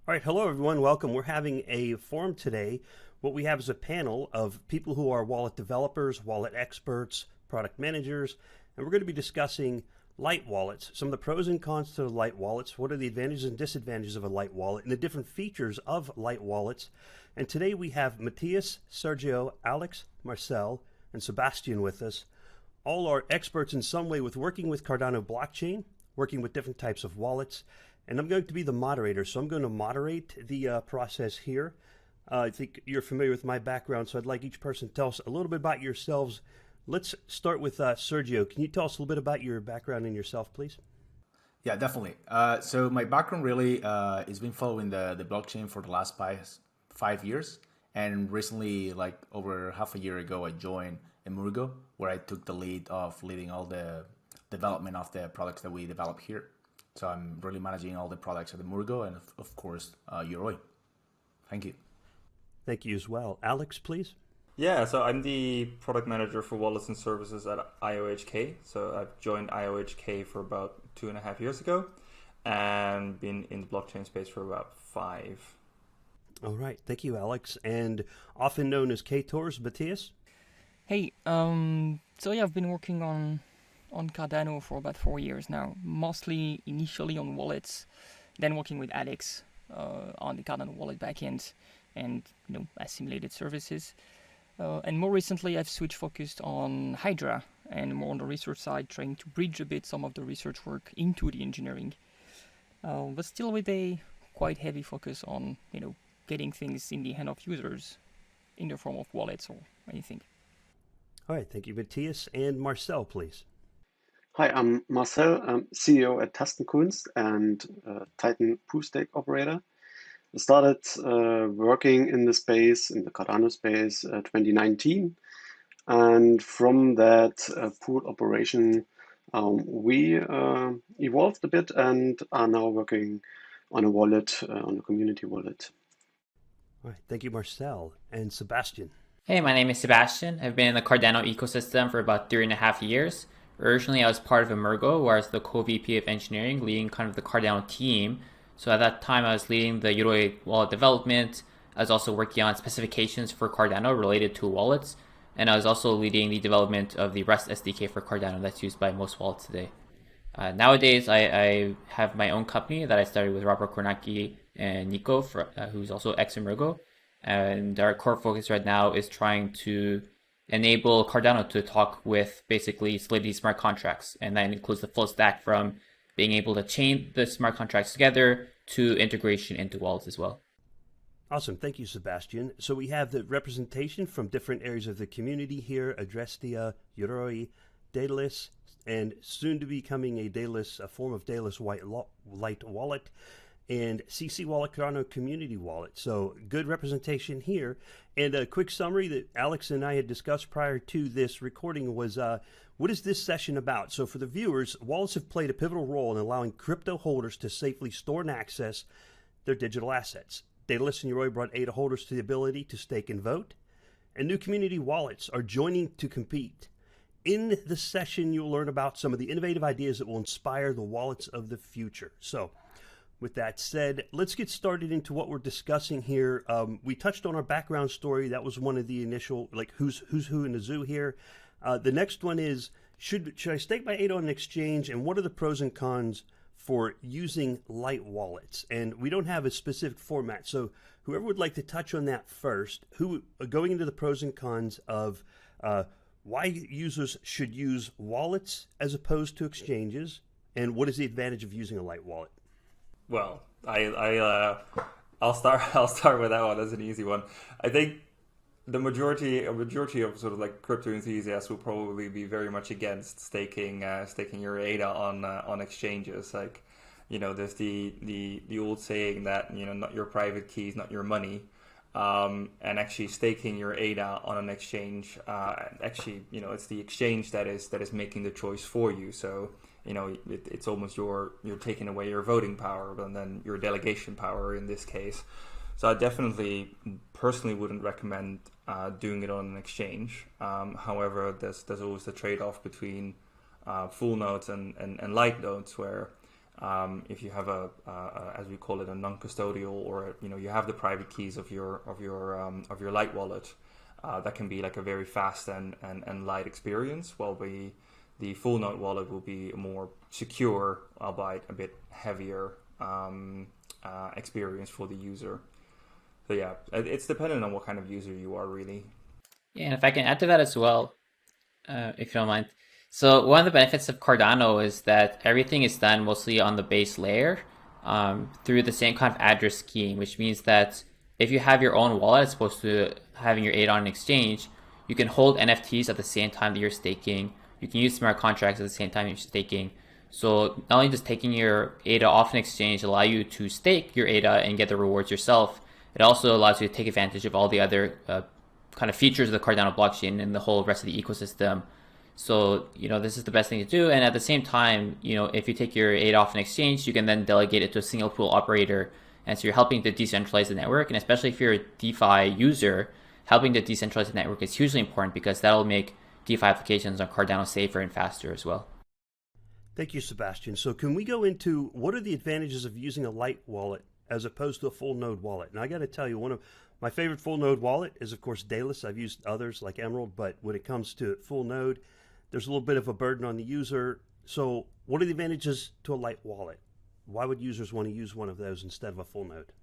All right, hello everyone, welcome. We're having a forum today. What we have is a panel of people who are wallet developers, wallet experts, product managers, and we're going to be discussing light wallets, some of the pros and cons to light wallets, what are the advantages and disadvantages of a light wallet, and the different features of light wallets. And today we have Matthias, Sergio, Alex, Marcel, and Sebastian with us. All are experts in some way with working with Cardano blockchain, working with different types of wallets, and I'm going to be the moderator, so I'm going to moderate the process here. I think you're familiar with my background, so I'd like each person to tell us a little bit about yourselves. Let's start with Sergio. Can you tell us a little bit about your background and yourself, please? Yeah, definitely. So my background really has been following the blockchain for the last 5 years. And recently, like over half a year ago, I joined Emurgo, where I took the lead of leading all the development of the products that we develop here. So I'm really managing all the products at Emurgo and, of course, Yoroi. Thank you. Thank you as well. Alex, please. Yeah, so I'm the product manager for wallets and services at IOHK. So I've joined IOHK for about 2.5 years ago and been in the blockchain space for about 5. All right, thank you, Alex. And often known as K-Tours, Matthias? Hey, so yeah, I've been working on Cardano for about 4 years now, mostly initially on wallets, then working with Alex on the Cardano wallet backend and assimilated services. And more recently, I've switched focused on Hydra and more on the research side, trying to bridge a bit some of the research work into the engineering, but still with a quite heavy focus on getting things in the hand of users in the form of wallets or anything. All right, thank you, Matthias. And Marcel, please. Hi, I'm Marcel. I'm CEO at Tastenkunst and Titan proof stake operator. I started working in the space, in the Cardano space, 2019. And from that pool operation, we evolved a bit and are now working on a wallet, on a community wallet. All right, thank you, Marcel. And Sebastian. Hey, my name is Sebastian. I've been in the Cardano ecosystem for about 3.5 years. Originally, I was part of Emurgo, where I was the co-VP of engineering, leading kind of the Cardano team. So at that time, I was leading the Yoroi wallet development. I was also working on specifications for Cardano related to wallets. And I was also leading the development of the REST SDK for Cardano that's used by most wallets today. Nowadays, I have my own company that I started with Robert Kornacki and Nico, who's also ex-Emurgo. And our core focus right now is trying to enable Cardano to talk with basically Solidity smart contracts. And that includes the full stack from being able to chain the smart contracts together to integration into wallets as well. Awesome. Thank you, Sebastian. So we have the representation from different areas of the community here, Adrestia, Yoroi, Daedalus, and soon to be becoming a form of Daedalus light wallet, and CC Wallet Cardano Community Wallet. So good representation here. And a quick summary that Alex and I had discussed prior to this recording was what is this session about? So for the viewers, wallets have played a pivotal role in allowing crypto holders to safely store and access their digital assets. Daedalus and Yoroi brought ADA holders to the ability to stake and vote, and new community wallets are joining to compete. In the session, you'll learn about some of the innovative ideas that will inspire the wallets of the future. So with that said, let's get started into what we're discussing here. We touched on our background story. That was one of the initial, like who's who in the zoo here. The next one is, should I stake my ADA on an exchange, and what are the pros and cons for using light wallets? And we don't have a specific format, so whoever would like to touch on that first, going into the pros and cons of why users should use wallets as opposed to exchanges, and what is the advantage of using a light wallet? Well, I'll start with that one as an easy one. I think the majority of sort of like crypto enthusiasts will probably be very much against staking your ADA on exchanges. Like, there's the old saying that not your private keys, not your money. And actually staking your ADA on an exchange, it's the exchange that is making the choice for you. So it's almost you're taking away your voting power, and then your delegation power in this case. So I definitely personally wouldn't recommend doing it on an exchange. However, there's always the trade-off between full nodes and light nodes, where if you have as we call it, a non-custodial, or you have the private keys of your light wallet, that can be like a very fast and light experience. While the full node wallet will be a more secure, albeit a bit heavier experience for the user. So yeah, it's dependent on what kind of user you are, really. Yeah, and if I can add to that as well, if you don't mind. So one of the benefits of Cardano is that everything is done mostly on the base layer through the same kind of address scheme, which means that if you have your own wallet as opposed to having your ADA on an exchange, you can hold NFTs at the same time that you're staking. You can use smart contracts at the same time you're staking. So not only does taking your ADA off an exchange allow you to stake your ADA and get the rewards yourself, it also allows you to take advantage of all the other kind of features of the Cardano blockchain and the whole rest of the ecosystem. So, this is the best thing to do. And at the same time, if you take your ADA off an exchange, you can then delegate it to a single pool operator. And so you're helping to decentralize the network. And especially if you're a DeFi user, helping to decentralize the network is hugely important, because that'll make DeFi applications on Cardano safer and faster as well. Thank you, Sebastian. So can we go into what are the advantages of using a light wallet as opposed to a full node wallet? And I got to tell you, one of my favorite full node wallet is, of course, Daedalus. I've used others like Emerald, but when it comes to full node, there's a little bit of a burden on the user. So what are the advantages to a light wallet? Why would users want to use one of those instead of a full node?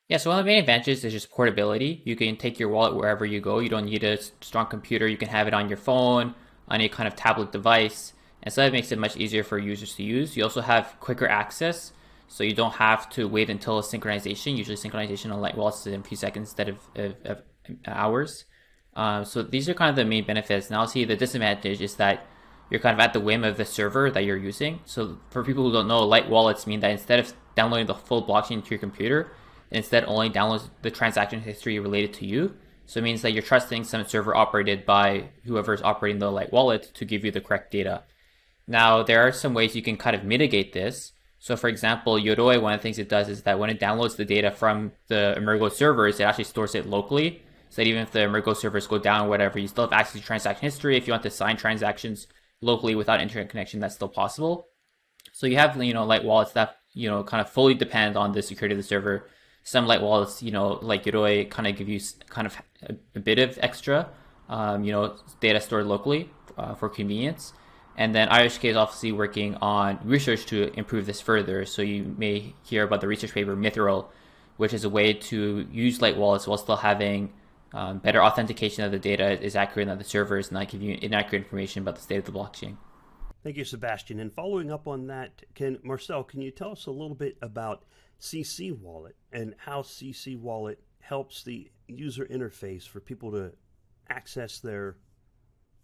Yeah, so one of the main advantages is just portability. You can take your wallet wherever you go. You don't need a strong computer. You can have it on your phone, on any kind of tablet device. And so that makes it much easier for users to use. You also have quicker access, so you don't have to wait until a synchronization. Usually synchronization on light wallets is in a few seconds instead of hours. So these are kind of the main benefits. Now, see, the disadvantage is that you're kind of at the whim of the server that you're using. So for people who don't know, light wallets mean that instead of downloading the full blockchain to your computer, instead only downloads the transaction history related to you. So it means that you're trusting some server operated by whoever is operating the light wallet to give you the correct data. Now, there are some ways you can kind of mitigate this. So for example, Yoroi, one of the things it does is that when it downloads the data from the Emergo servers, it actually stores it locally. So that even if the Emergo servers go down or whatever, you still have access to transaction history. If you want to sign transactions locally without internet connection, that's still possible. So you have, light wallets that, kind of fully depend on the security of the server. Some light wallets, like Yoroi, kind of give you kind of a bit of extra, data stored locally for convenience. And then IOHK is obviously working on research to improve this further. So you may hear about the research paper Mithril, which is a way to use light wallets while still having better authentication of the data is accurate, and that the server is not giving you inaccurate information about the state of the blockchain. Thank you, Sebastian. And following up on that, Marcel, can you tell us a little bit about CC Wallet and how CC Wallet helps the user interface for people to access their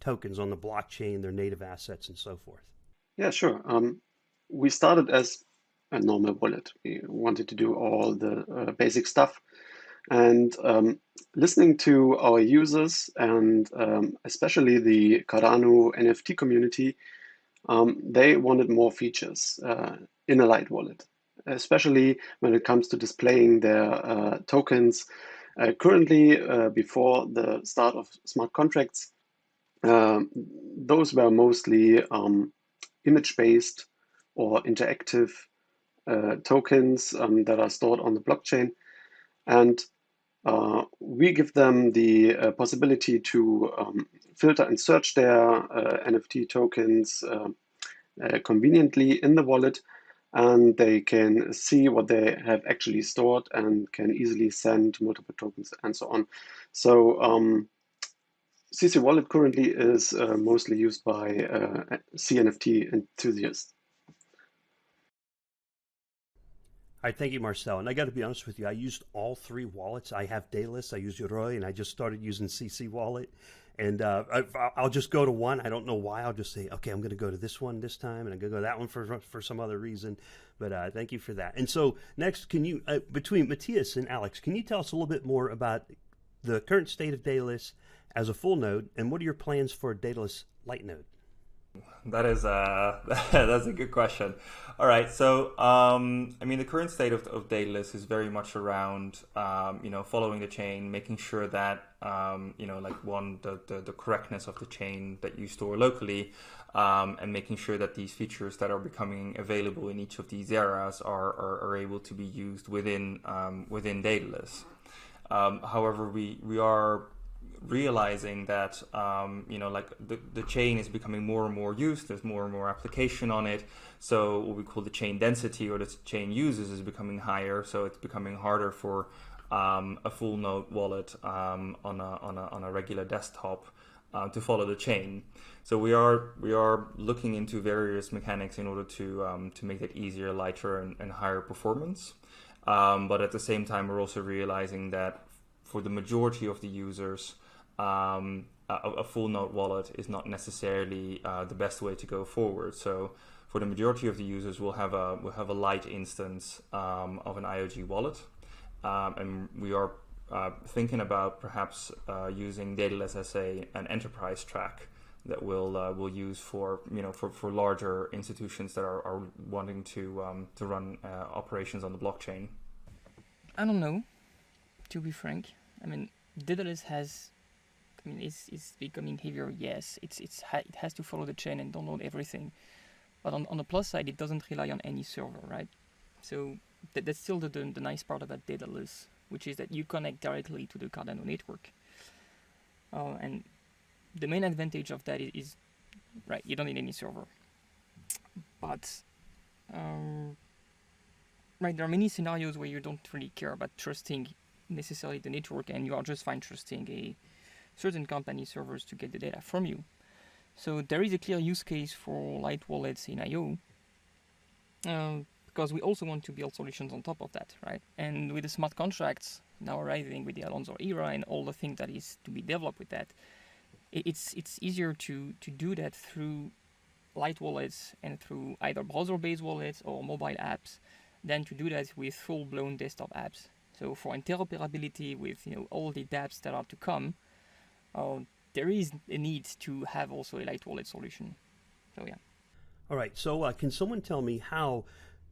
tokens on the blockchain, their native assets, and so forth? Yeah, sure. We started as a normal wallet. We wanted to do all the basic stuff. And listening to our users and especially the Cardano NFT community, they wanted more features in a light wallet, especially when it comes to displaying their tokens. Currently, before the start of smart contracts, those were mostly image-based or interactive tokens that are stored on the blockchain. And we give them the possibility to filter and search their NFT tokens conveniently in the wallet, and they can see what they have actually stored and can easily send multiple tokens and so on. So CC Wallet currently is mostly used by CNFT enthusiasts. All right, thank you, Marcel. And I got to be honest with you, I used all three wallets. I have Daedalus, I use Yoroi, and I just started using CC Wallet. And I'll just go to one. I don't know why. I'll just say, okay, I'm going to go to this one this time, and I'm going to go to that one for some other reason. But thank you for that. And so next, can you, between Matthias and Alex, can you tell us a little bit more about the current state of Daedalus as a full node, and what are your plans for Daedalus Light node? That is that's a good question. All right, so I mean, the current state of Daedalus is very much around following the chain, making sure that the correctness of the chain that you store locally and making sure that these features that are becoming available in each of these eras are able to be used within Daedalus. However, we are realizing that like the chain is becoming more and more used. There's more and more application on it. So what we call the chain density, or the chain users, is becoming higher. So it's becoming harder for a full node wallet on a regular desktop to follow the chain. So we are looking into various mechanics in order to make that easier, lighter, and higher performance. But at the same time, we're also realizing that for the majority of the users, a full node wallet is not necessarily the best way to go forward. So for the majority of the users, we'll have a light instance of an IOG wallet, and we are thinking about perhaps using Daedalus as an enterprise track that we'll use for larger institutions that are wanting to run operations on the blockchain. I don't know, to be frank. I mean, Daedalus is becoming heavier. Yes, it has to follow the chain and download everything. But on the plus side, it doesn't rely on any server, right? So that's still the nice part about Daedalus, which is that you connect directly to the Cardano network. And the main advantage of that is right, you don't need any server. But right, there are many scenarios where you don't really care about trusting necessarily the network, and you are just fine trusting a certain company servers to get the data from you. So there is a clear use case for light wallets in IO, because we also want to build solutions on top of that, right? And with the smart contracts now arriving with the Alonso era and all the things that is to be developed with that, it's easier to do that through light wallets and through either browser-based wallets or mobile apps than to do that with full-blown desktop apps. So for interoperability with all the dApps that are to come, there is a need to have also a light wallet solution. So yeah. All right. So can someone tell me how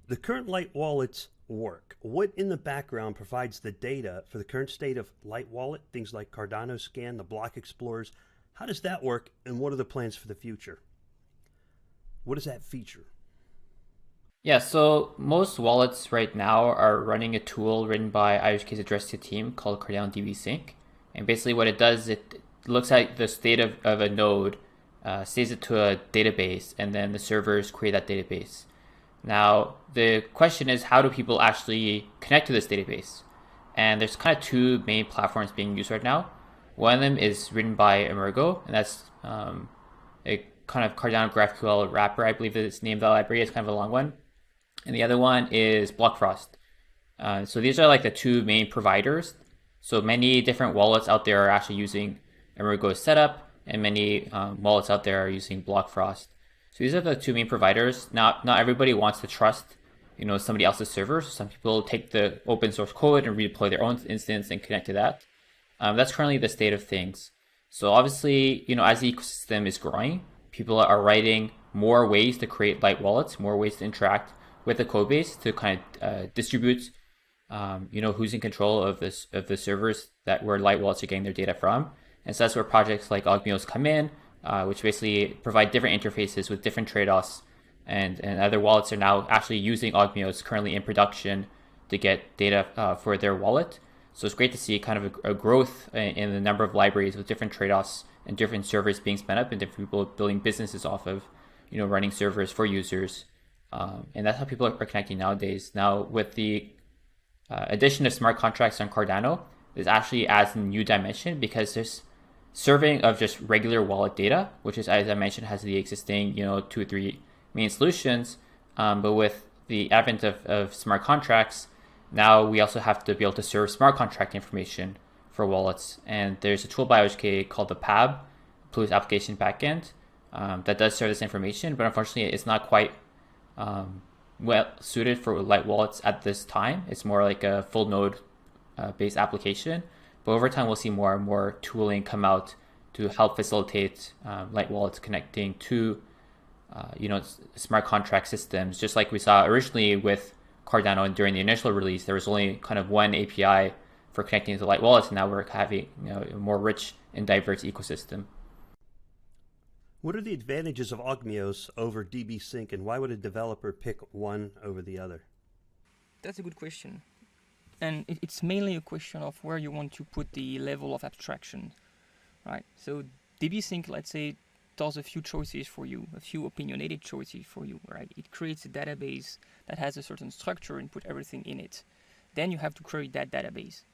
the current light wallets work? What in the background provides the data for the current state of light wallet? Things like Cardano Scan, the block explorers. How does that work, and what are the plans for the future? What is that feature? Yeah, so most wallets right now are running a tool written by IOHK's Addressed team called Cardano DB Sync. And basically what it does, it looks at the state of a node, saves it to a database, and then the servers create that database. Now, the question is, how do people actually connect to this database? And there's kind of two main platforms being used right now. One of them is written by Emergo, and that's a kind of Cardano GraphQL wrapper. I believe it's named that library. It's kind of a long one. And the other one is Blockfrost. So these are like the two main providers. So many different wallets out there are actually using Emergo's setup, and many wallets out there are using Blockfrost. So these are the two main providers. Not everybody wants to trust, somebody else's server. So some people take the open source code and redeploy their own instance and connect to that. That's currently the state of things. So obviously, as the ecosystem is growing, people are writing more ways to create light wallets, more ways to interact with the code base to kind of distribute, who's in control of the servers where light wallets are getting their data from. And so that's where projects like Ogmios come in, which basically provide different interfaces with different trade-offs. And other wallets are now actually using Ogmios currently in production to get data for their wallet. So it's great to see kind of a growth in the number of libraries with different trade-offs and different servers being spun up and different people building businesses off of, running servers for users. And that's how people are connecting nowadays. Now, with the addition of smart contracts on Cardano, this actually adds a new dimension because there's serving of just regular wallet data, which is, as I mentioned, has the existing, 2 or 3 main solutions. But with the advent of smart contracts, now we also have to be able to serve smart contract information for wallets. And there's a tool by IOHK called the PAB, Plus Application Backend, that does serve this information, but unfortunately it's not quite well suited for light wallets at this time. It's more like a full node based application, but over time we'll see more and more tooling come out to help facilitate light wallets connecting to smart contract systems. Just like we saw originally with Cardano, and during the initial release there was only kind of one API for connecting to light wallets, and now we're having a more rich and diverse ecosystem. What are the advantages of Ogmios over DB Sync, and why would a developer pick one over the other? That's a good question. And it's mainly a question of where you want to put the level of abstraction, right? So DB Sync, let's say, does a few choices for you, a few opinionated choices for you, right? It creates a database that has a certain structure and put everything in it. Then you have to query that database.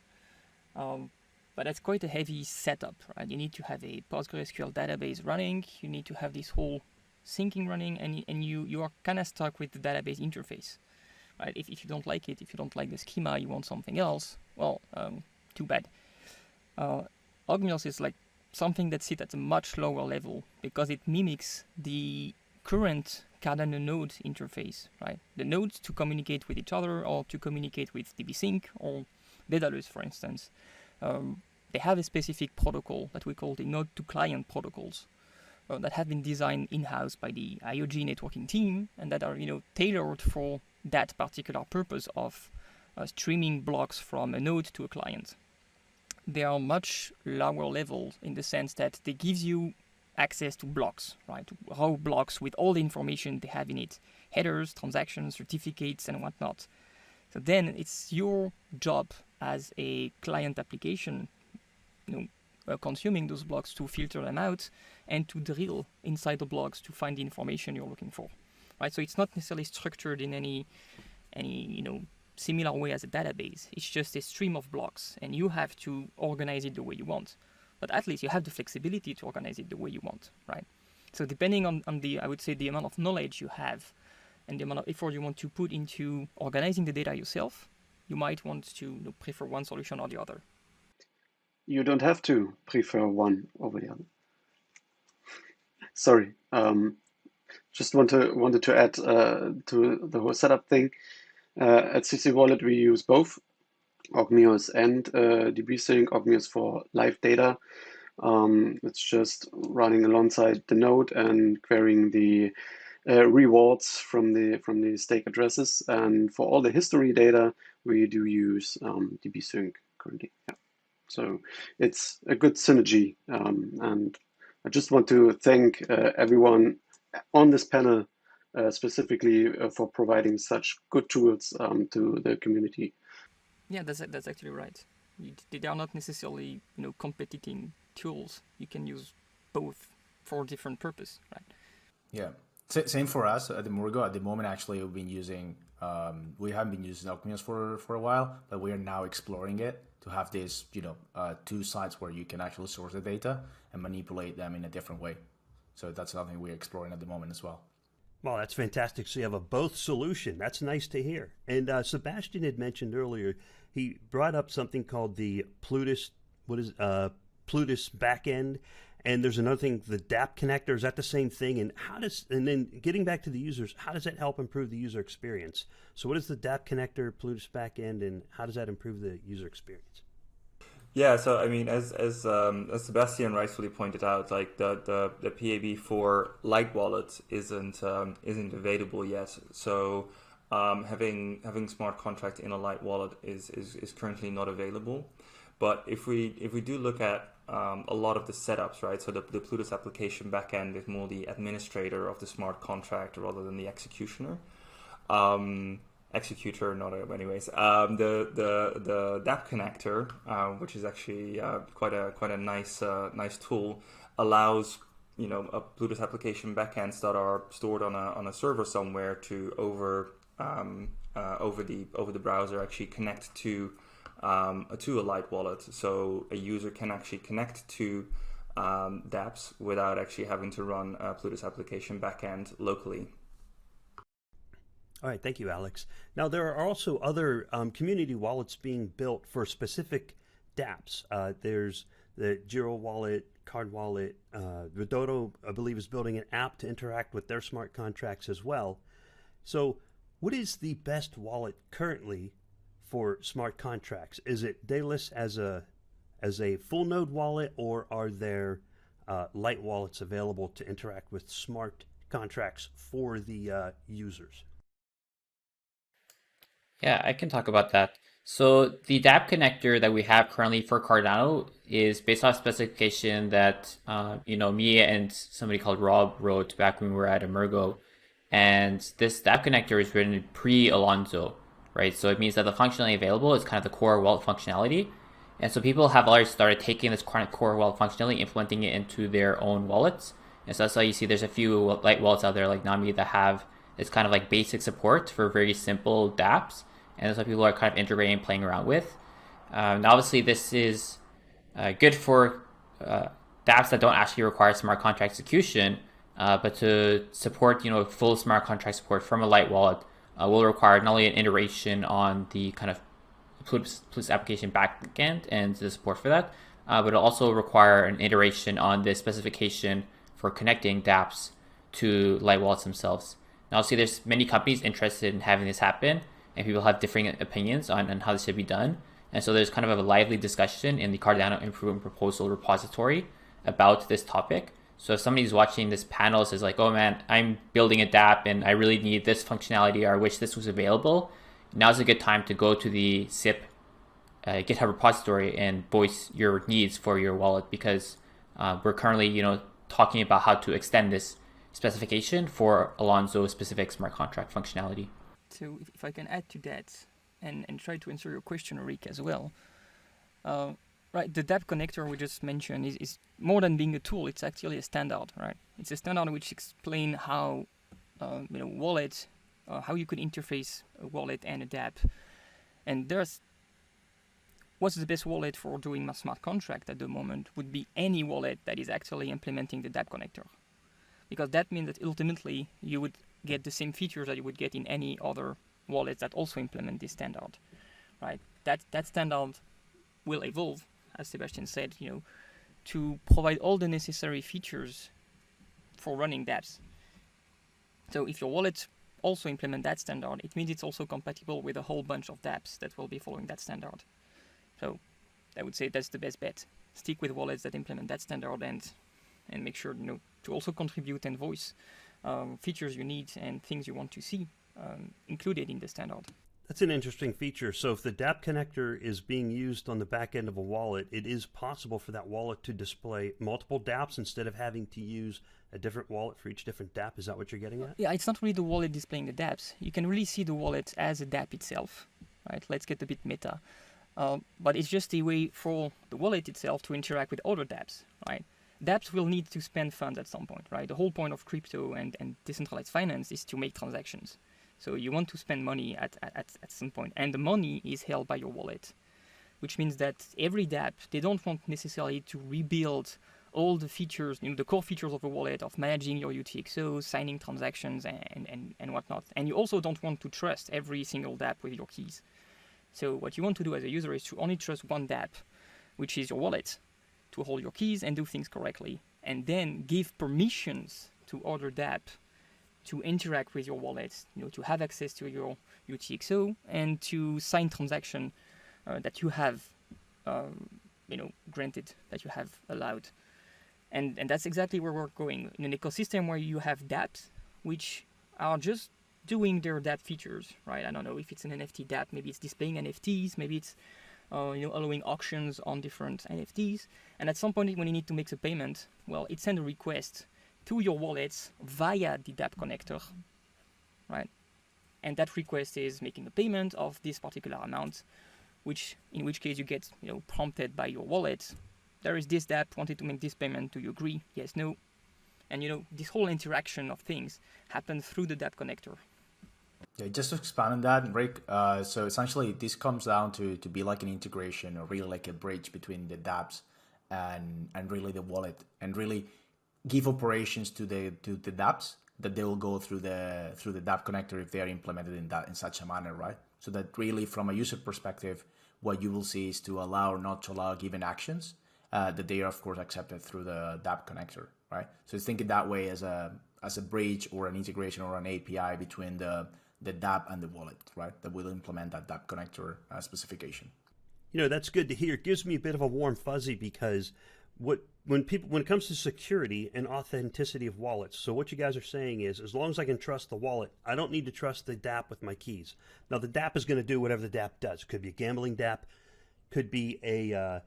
But that's quite a heavy setup, right? You need to have a PostgreSQL database running, you need to have this whole syncing running, and you are kind of stuck with the database interface, right? If you don't like it, if you don't like the schema, you want something else, well, too bad. Ogmios is like something that sits at a much lower level because it mimics the current Cardano node interface, right? The nodes to communicate with each other or to communicate with DB Sync or Daedalus, for instance. They have a specific protocol that we call the node-to-client protocols that have been designed in-house by the IOG networking team and that are, tailored for that particular purpose of streaming blocks from a node to a client. They are much lower level in the sense that they give you access to blocks, right? Raw blocks with all the information they have in it, headers, transactions, certificates, and whatnot. So then it's your job as a client application, consuming those blocks to filter them out and to drill inside the blocks to find the information you're looking for, right? So it's not necessarily structured in any similar way as a database. It's just a stream of blocks, and you have to organize it the way you want. But at least you have the flexibility to organize it the way you want, right? So depending on I would say, the amount of knowledge you have and the amount of effort you want to put into organizing the data yourself, you might want to prefer one solution or the other. You don't have to prefer one over the other. Sorry, just wanted to add to the whole setup thing. At CC Wallet, we use both Ogmios and DB Sync. Ogmios for live data. It's just running alongside the node and querying the rewards from the stake addresses. And for all the history data, we do use DB Sync currently. Yeah. So it's a good synergy. And I just want to thank everyone on this panel specifically for providing such good tools to the community. Yeah, that's actually right. They are not necessarily competing tools. You can use both for different purpose, right? Yeah, same for us at the Murgo. At the moment, actually, we haven't been using Ogmios for a while, but we are now exploring it to have this, two sites where you can actually source the data and manipulate them in a different way. So that's something we're exploring at the moment as well. Well, that's fantastic. So you have a both solution. That's nice to hear. And Sebastian had mentioned earlier, he brought up something called the Plutus backend. And there's another thing, the DApp connector. Is that the same thing? And then getting back to the users, how does that help improve the user experience? So what is the DApp connector, Plutus backend, and how does that improve the user experience? Yeah, so I mean, as Sebastian rightfully pointed out, like the PAB for light wallets isn't available yet. So having smart contract in a light wallet is currently not available. But if we do look at a lot of the setups, right? So the Plutus application backend is more the administrator of the smart contract rather than the executioner. Executor, not anyways. The DApp connector, which is actually quite a nice tool, allows a Plutus application backends that are stored on a server somewhere to over the browser actually connect to a light wallet. So a user can actually connect to dApps without actually having to run a Plutus application backend locally. All right, thank you, Alex. Now, there are also other community wallets being built for specific dApps. There's the Giro wallet, Card wallet. Redodo, I believe, is building an app to interact with their smart contracts as well. So what is the best wallet currently for smart contracts? Is it Daedalus as a full node wallet, or are there light wallets available to interact with smart contracts for the users? Yeah, I can talk about that. So the DApp connector that we have currently for Cardano is based off specification that me and somebody called Rob wrote back when we were at Emergo. And this DApp connector is written pre-Alonzo, right? So it means that the functionality available is kind of the core wallet functionality. And so people have already started taking this core wallet functionality, implementing it into their own wallets. And so that's why you see there's a few light wallets out there like Nami that have this kind of like basic support for very simple dApps. And that's what people are kind of integrating and playing around with. Now, obviously, this is good for dApps that don't actually require smart contract execution, but to support full smart contract support from a light wallet will require not only an iteration on the kind of Plus application backend and the support for that, but it'll also require an iteration on the specification for connecting dApps to light wallets themselves. Now, obviously, there's many companies interested in having this happen, and people have differing opinions on how this should be done. And so there's kind of a lively discussion in the Cardano Improvement Proposal repository about this topic. So if somebody's watching this panel says like, oh man, I'm building a dApp and I really need this functionality, or I wish this was available, now's a good time to go to the SIP GitHub repository and voice your needs for your wallet, because we're currently talking about how to extend this specification for Alonzo specific smart contract functionality. So if I can add to that and try to answer your question, Rick, as well. Right, the DApp connector we just mentioned is more than being a tool. It's actually a standard, right? It's a standard which explains how wallets, how you could interface a wallet and a DApp. And what's the best wallet for doing a smart contract at the moment would be any wallet that is actually implementing the DApp connector. Because that means that ultimately you would get the same features that you would get in any other wallets that also implement this standard, right? That standard will evolve, as Sebastian said, to provide all the necessary features for running dApps. So if your wallet also implement that standard, it means it's also compatible with a whole bunch of dApps that will be following that standard. So I would say that's the best bet. Stick with wallets that implement that standard and make sure to also contribute and voice features you need and things you want to see included in the standard. That's an interesting feature. So if the DApp connector is being used on the back end of a wallet, it is possible for that wallet to display multiple dApps instead of having to use a different wallet for each different dApp. Is that what you're getting at? Yeah, it's not really the wallet displaying the dApps. You can really see the wallet as a dApp itself, right? Let's get a bit meta. But it's just a way for the wallet itself to interact with other dApps, right? dApps will need to spend funds at some point, right? The whole point of crypto and decentralized finance is to make transactions. So you want to spend money at some point, and the money is held by your wallet, which means that every dApp, they don't want necessarily to rebuild all the features, the core features of a wallet, of managing your UTXO, signing transactions, and whatnot. And you also don't want to trust every single dApp with your keys. So what you want to do as a user is to only trust one dApp, which is your wallet, to hold your keys and do things correctly, and then give permissions to other dApp to interact with your wallet, to have access to your UTXO and to sign transaction that you have, granted, that you have allowed. And that's exactly where we're going, in an ecosystem where you have dApps, which are just doing their dApp features, right? I don't know if it's an NFT dApp, maybe it's displaying NFTs, maybe it's allowing auctions on different NFTs. And at some point when you need to make a payment, well, it sends a request to your wallets via the dApp connector, right? And that request is making a payment of this particular amount, in which case you get prompted by your wallet. There is this dApp wanted to make this payment. Do you agree? Yes, no. And this whole interaction of things happens through the dApp connector. Yeah, just to expand on that, Rick, so essentially this comes down to be like an integration, or really like a bridge between the dApps and really the wallet, and really give operations to the dApps that they will go through the dApp connector if they are implemented in such a manner, right? So that really, from a user perspective, what you will see is to allow or not to allow given actions that they are of course accepted through the dApp connector, right? So think it that way as a bridge or an integration or an API between the dApp and the wallet, right? That will implement that dApp connector specification. That's good to hear. It gives me a bit of a warm fuzzy, because what when it comes to security and authenticity of wallets, so what you guys are saying is, as long as I can trust the wallet, I don't need to trust the DApp with my keys. Now, the DApp is going to do whatever the DApp does. It could be a gambling DApp, could be a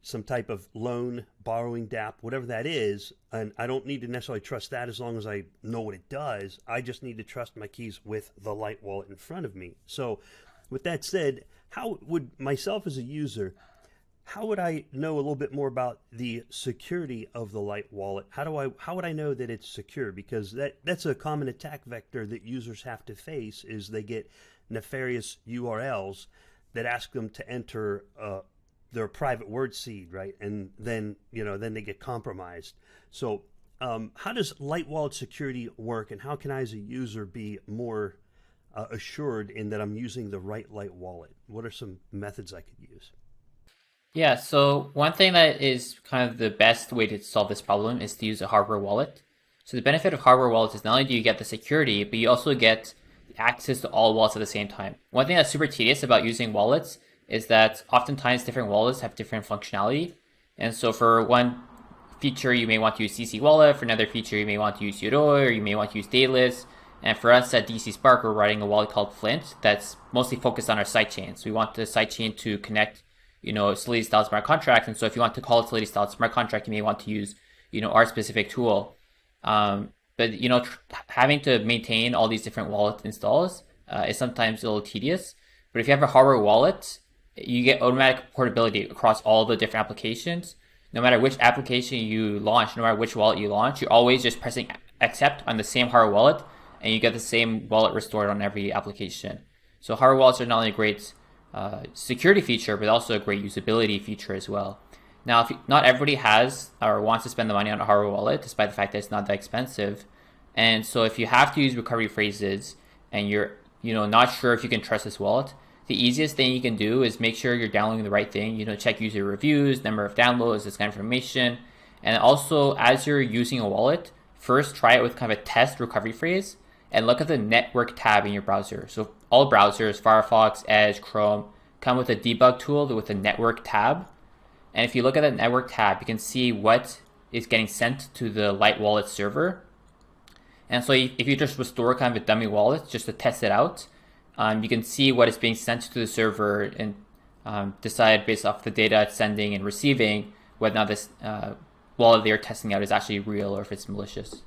some type of loan borrowing DApp, whatever that is, and I don't need to necessarily trust that as long as I know what it does. I just need to trust my keys with the Light wallet in front of me. So, with that said, how would myself as a user, how would I know a little bit more about the security of the Light wallet? How would I know that it's secure? Because that's a common attack vector that users have to face, is they get nefarious URLs that ask them to enter their private word seed, right? And then they get compromised. So how does Light wallet security work, and how can I as a user be more assured in that I'm using the right Light wallet? What are some methods I could use? Yeah, so one thing that is kind of the best way to solve this problem is to use a hardware wallet. So the benefit of hardware wallets is not only do you get the security, but you also get access to all wallets at the same time. One thing that's super tedious about using wallets is that oftentimes different wallets have different functionality. And so for one feature, you may want to use CC Wallet. For another feature, you may want to use Yoroi, or you may want to use Daedalus. And for us at DC Spark, we're writing a wallet called Flint that's mostly focused on our sidechain. So we want the sidechain to connect Solidity style smart contract. And so if you want to call it Solidity style smart contract, you may want to use, our specific tool. But having to maintain all these different wallet installs is sometimes a little tedious. But if you have a hardware wallet, you get automatic portability across all the different applications. No matter which application you launch, no matter which wallet you launch, you're always just pressing accept on the same hardware wallet, and you get the same wallet restored on every application. So hardware wallets are not only a great security feature, but also a great usability feature as well. Now, if not everybody has or wants to spend the money on a hardware wallet, despite the fact that it's not that expensive. And so if you have to use recovery phrases and you're not sure if you can trust this wallet, the easiest thing you can do is make sure you're downloading the right thing. Check user reviews, number of downloads, this kind of information. And also, as you're using a wallet, first try it with kind of a test recovery phrase and look at the network tab in your browser. So all browsers, Firefox, Edge, Chrome, come with a debug tool with a network tab. And if you look at that network tab, you can see what is getting sent to the Light wallet server. And so if you just restore kind of a dummy wallet just to test it out, you can see what is being sent to the server and decide based off the data it's sending and receiving whether or not this wallet they're testing out is actually real or if it's malicious.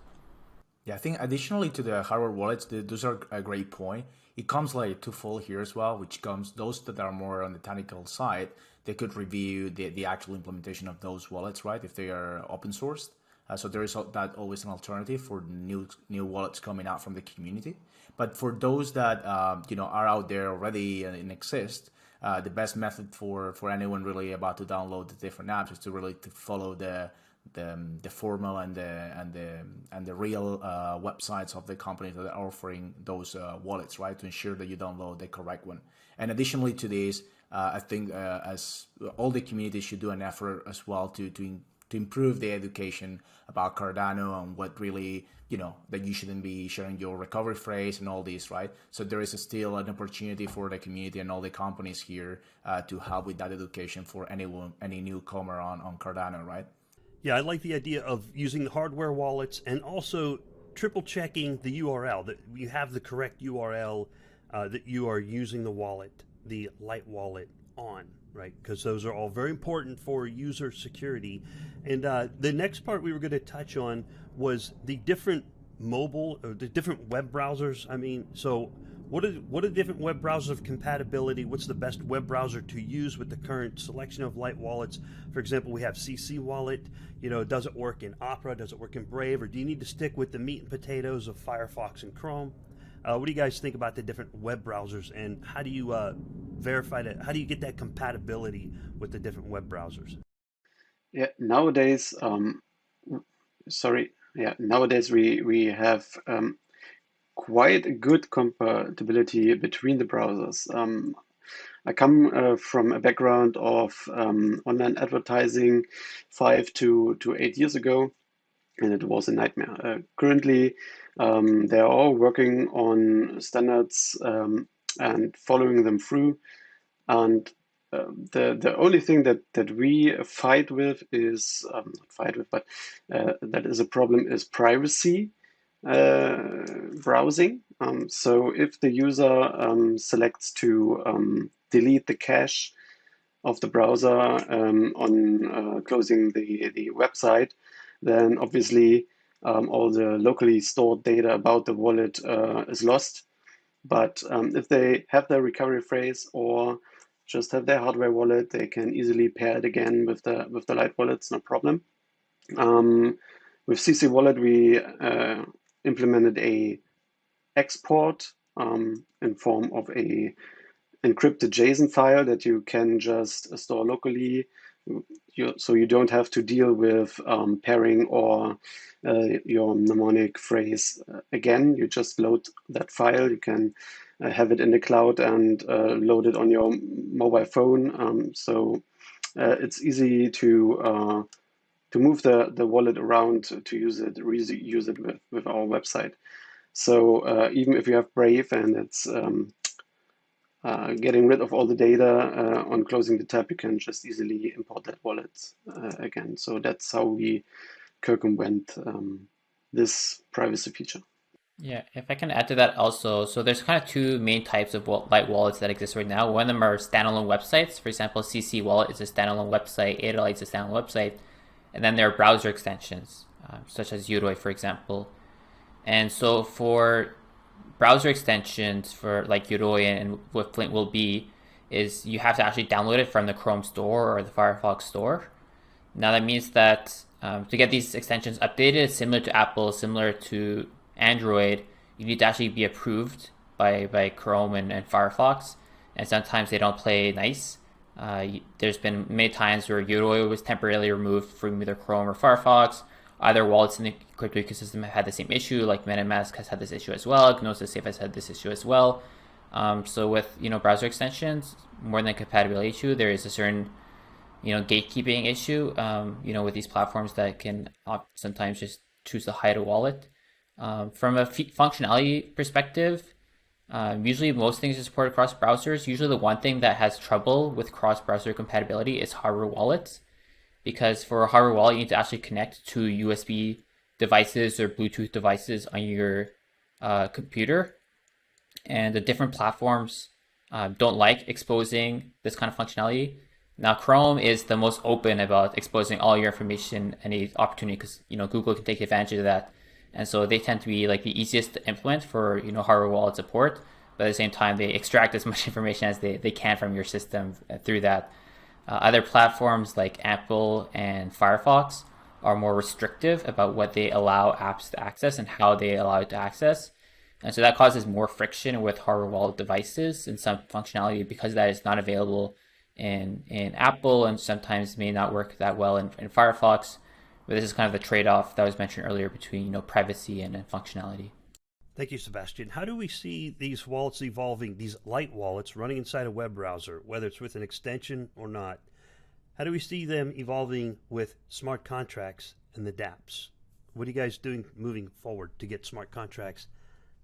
Yeah, I think additionally to the hardware wallets, those are a great point. It comes like twofold here as well, which comes those that are more on the technical side, they could review the actual implementation of those wallets, right? If they are open sourced. So there is that always an alternative for new wallets coming out from the community. But for those that are out there already and exist, the best method for anyone really about to download the different apps is to really follow the formal and the real websites of the companies that are offering those wallets, right? To ensure that you download the correct one. And additionally to this, I think as all the communities should do an effort as well to improve the education about Cardano and what really, that you shouldn't be sharing your recovery phrase and all this, right? So there is still an opportunity for the community and all the companies here to help with that education for any newcomer on Cardano, right? Yeah, I like the idea of using the hardware wallets and also triple checking the URL, that you have the correct URL that you are using the wallet, the Light wallet on, right? Because those are all very important for user security. And the next part we were going to touch on was the different mobile or the different web browsers. I mean, so what are different web browsers of compatibility? What's the best web browser to use with the current selection of Light wallets? For example, we have CC Wallet. Does it work in Opera? Does it work in Brave? Or do you need to stick with the meat and potatoes of Firefox and Chrome? What do you guys think about the different web browsers, and how do you verify that? How do you get that compatibility with the different web browsers? Yeah, nowadays, nowadays we have quite a good compatibility between the browsers. I come from a background of online advertising 5 to 8 years ago, and it was a nightmare. Currently, they are all working on standards and following them through. And the only thing that we fight with is not fight with, but that is a problem is privacy browsing. So if the user selects to delete the cache of the browser on closing the website, then obviously all the locally stored data about the wallet is lost. But if they have their recovery phrase or just have their hardware wallet, they can easily pair it again with the light wallets, no problem. With CC Wallet, we implemented a export in form of a encrypted JSON file that you can just store locally. So you don't have to deal with pairing or your mnemonic phrase again. You just load that file. You can have it in the cloud and load it on your mobile phone. So it's easy to move the wallet around to use it with our website. So even if you have Brave and it's getting rid of all the data on closing the tab, you can just easily import that wallet again. So that's how we circumvent this privacy feature. Yeah, if I can add to that also, so there's kind of two main types of light wallets that exist right now. One of them are standalone websites. For example, CC Wallet is a standalone website, ADA is a standalone website. And then there are browser extensions, such as Yoroi, for example. And so for browser extensions for like Yoroi and what Flint will be, is you have to actually download it from the Chrome store or the Firefox store. Now that means that to get these extensions updated, similar to Apple, similar to Android, you need to actually be approved by Chrome and Firefox, and sometimes they don't play nice. There's been many times where Yoroi was temporarily removed from either Chrome or Firefox. Other wallets in the crypto ecosystem have had the same issue, like MetaMask has had this issue as well. Gnosis Safe has had this issue as well. So with browser extensions, more than a compatibility issue, there is a certain gatekeeping issue with these platforms that can sometimes just choose to hide a wallet. From a functionality perspective, usually most things are supported across browsers. Usually the one thing that has trouble with cross-browser compatibility is hardware wallets, because for a hardware wallet, you need to actually connect to USB devices or Bluetooth devices on your computer. And the different platforms don't like exposing this kind of functionality. Now, Chrome is the most open about exposing all your information, any opportunity, because Google can take advantage of that. And so they tend to be like the easiest to implement for hardware wallet support, but at the same time they extract as much information as they can from your system through that. Other platforms like Apple and Firefox are more restrictive about what they allow apps to access and how they allow it to access. And so that causes more friction with hardware wallet devices and some functionality, because that is not available in Apple and sometimes may not work that well in Firefox. But this is kind of the trade-off that was mentioned earlier between privacy and functionality. Thank you, Sebastian. How do we see these wallets evolving, these light wallets running inside a web browser, whether it's with an extension or not? How do we see them evolving with smart contracts and the dApps? What are you guys doing moving forward to get smart contracts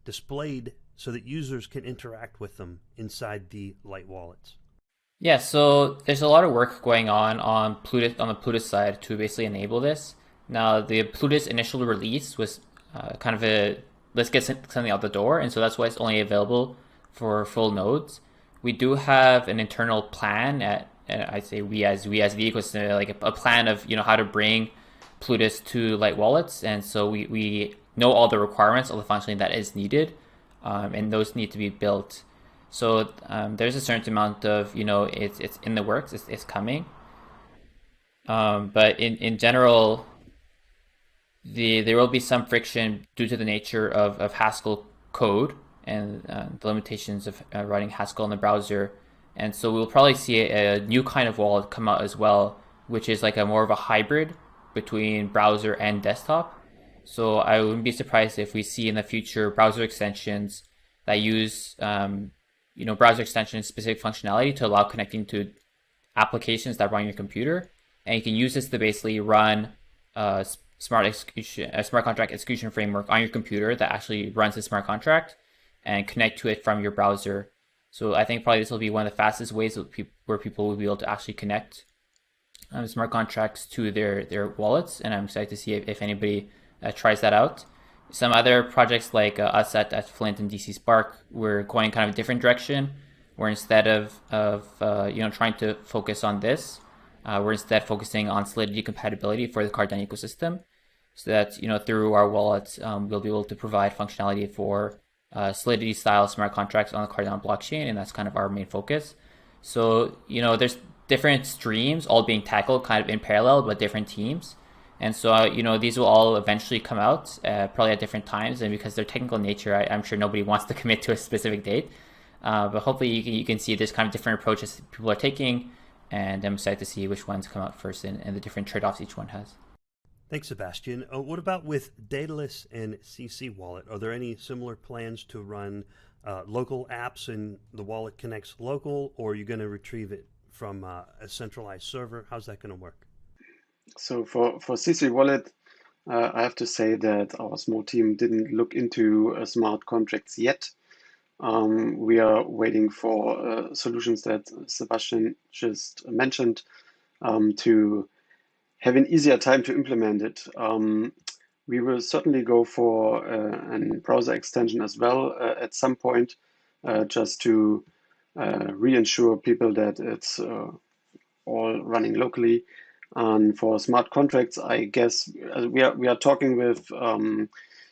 displayed so that users can interact with them inside the light wallets? Yeah, so there's a lot of work going on the Plutus side to basically enable this. Now, the Plutus initial release was kind of a let's get something out the door, and so that's why it's only available for full nodes. We do have an internal plan I'd say we as the ecosystem, like a plan of how to bring Plutus to light wallets, and so we know all the requirements of the functionality that is needed, and those need to be built. So there's a certain amount of it's in the works, it's coming, but in general, there will be some friction due to the nature of Haskell code and the limitations of writing Haskell in the browser. And so we'll probably see a new kind of wallet come out as well, which is like more of a hybrid between browser and desktop. So I wouldn't be surprised if we see in the future browser extensions that use browser extension specific functionality to allow connecting to applications that run on your computer. And you can use this to basically run a smart contract execution framework on your computer that actually runs the smart contract and connect to it from your browser. So I think probably this will be one of the fastest ways where people will be able to actually connect smart contracts to their wallets, and I'm excited to see if anybody tries that out. Some other projects like us at Flint and DC Spark, we're going kind of a different direction, where instead of trying to focus on this, we're instead focusing on Solidity compatibility for the Cardano ecosystem, so that through our wallets we'll be able to provide functionality for Solidity style smart contracts on the Cardano blockchain, and that's kind of our main focus. So there's different streams all being tackled kind of in parallel, but different teams. And so, these will all eventually come out, probably at different times. And because they're technical in nature, I'm sure nobody wants to commit to a specific date. But hopefully you can see there's kind of different approaches people are taking. And I'm excited to see which ones come out first and the different trade-offs each one has. Thanks, Sebastian. What about with Daedalus and CC Wallet? Are there any similar plans to run local apps and the wallet connects local, or are you going to retrieve it from a centralized server? How's that going to work? So for CC Wallet, I have to say that our small team didn't look into smart contracts yet. We are waiting for solutions that Sebastian just mentioned to have an easier time to implement it. We will certainly go for a browser extension as well at some point, just to reassure people that it's all running locally. And for smart contracts, I guess we are talking with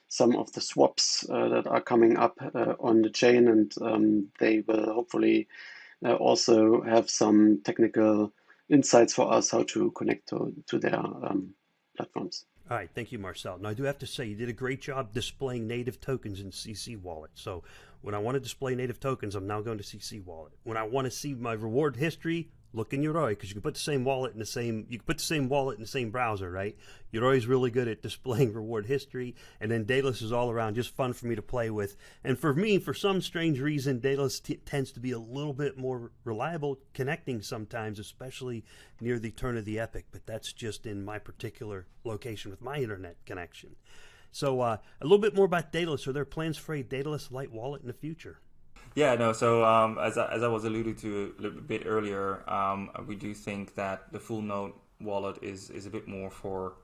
some of the swaps that are coming up on the chain, and they will hopefully also have some technical insights for us how to connect to their platforms. All right, thank you, Marcel. Now, I do have to say, you did a great job displaying native tokens in CC Wallet. So when I want to display native tokens, I'm now going to CC Wallet. When I want to see my reward history, look in Yoroi, because you can put the same wallet in the same browser, right? Yoroi is really good at displaying reward history, and then Daedalus is all around just fun for me to play with. And for me, for some strange reason, Daedalus tends to be a little bit more reliable connecting sometimes, especially near the turn of the epoch. But that's just in my particular location with my internet connection. So a little bit more about Daedalus. Are there plans for a Daedalus Lite wallet in the future? Yeah, no, so as I was alluding to a little bit earlier, we do think that the full node wallet is a bit more for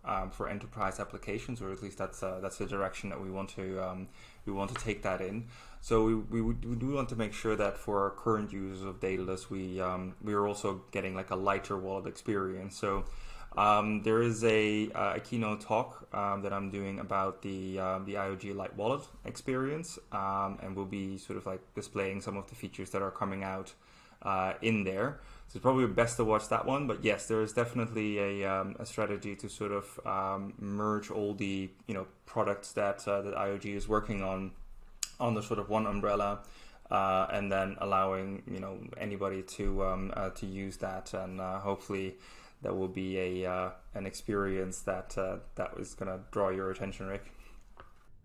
enterprise applications, or at least that's the direction that we want to take that in. So we do want to make sure that for our current users of Daedalus, we are also getting like a lighter wallet experience. So there is a keynote talk that I'm doing about the IOG Lite Wallet experience, and we'll be sort of like displaying some of the features that are coming out in there. So it's probably best to watch that one. But yes, there is definitely a strategy to sort of merge all the products that IOG is working on the sort of one umbrella, and then allowing anybody to use that, and hopefully that will be an experience that is going to draw your attention, Rick.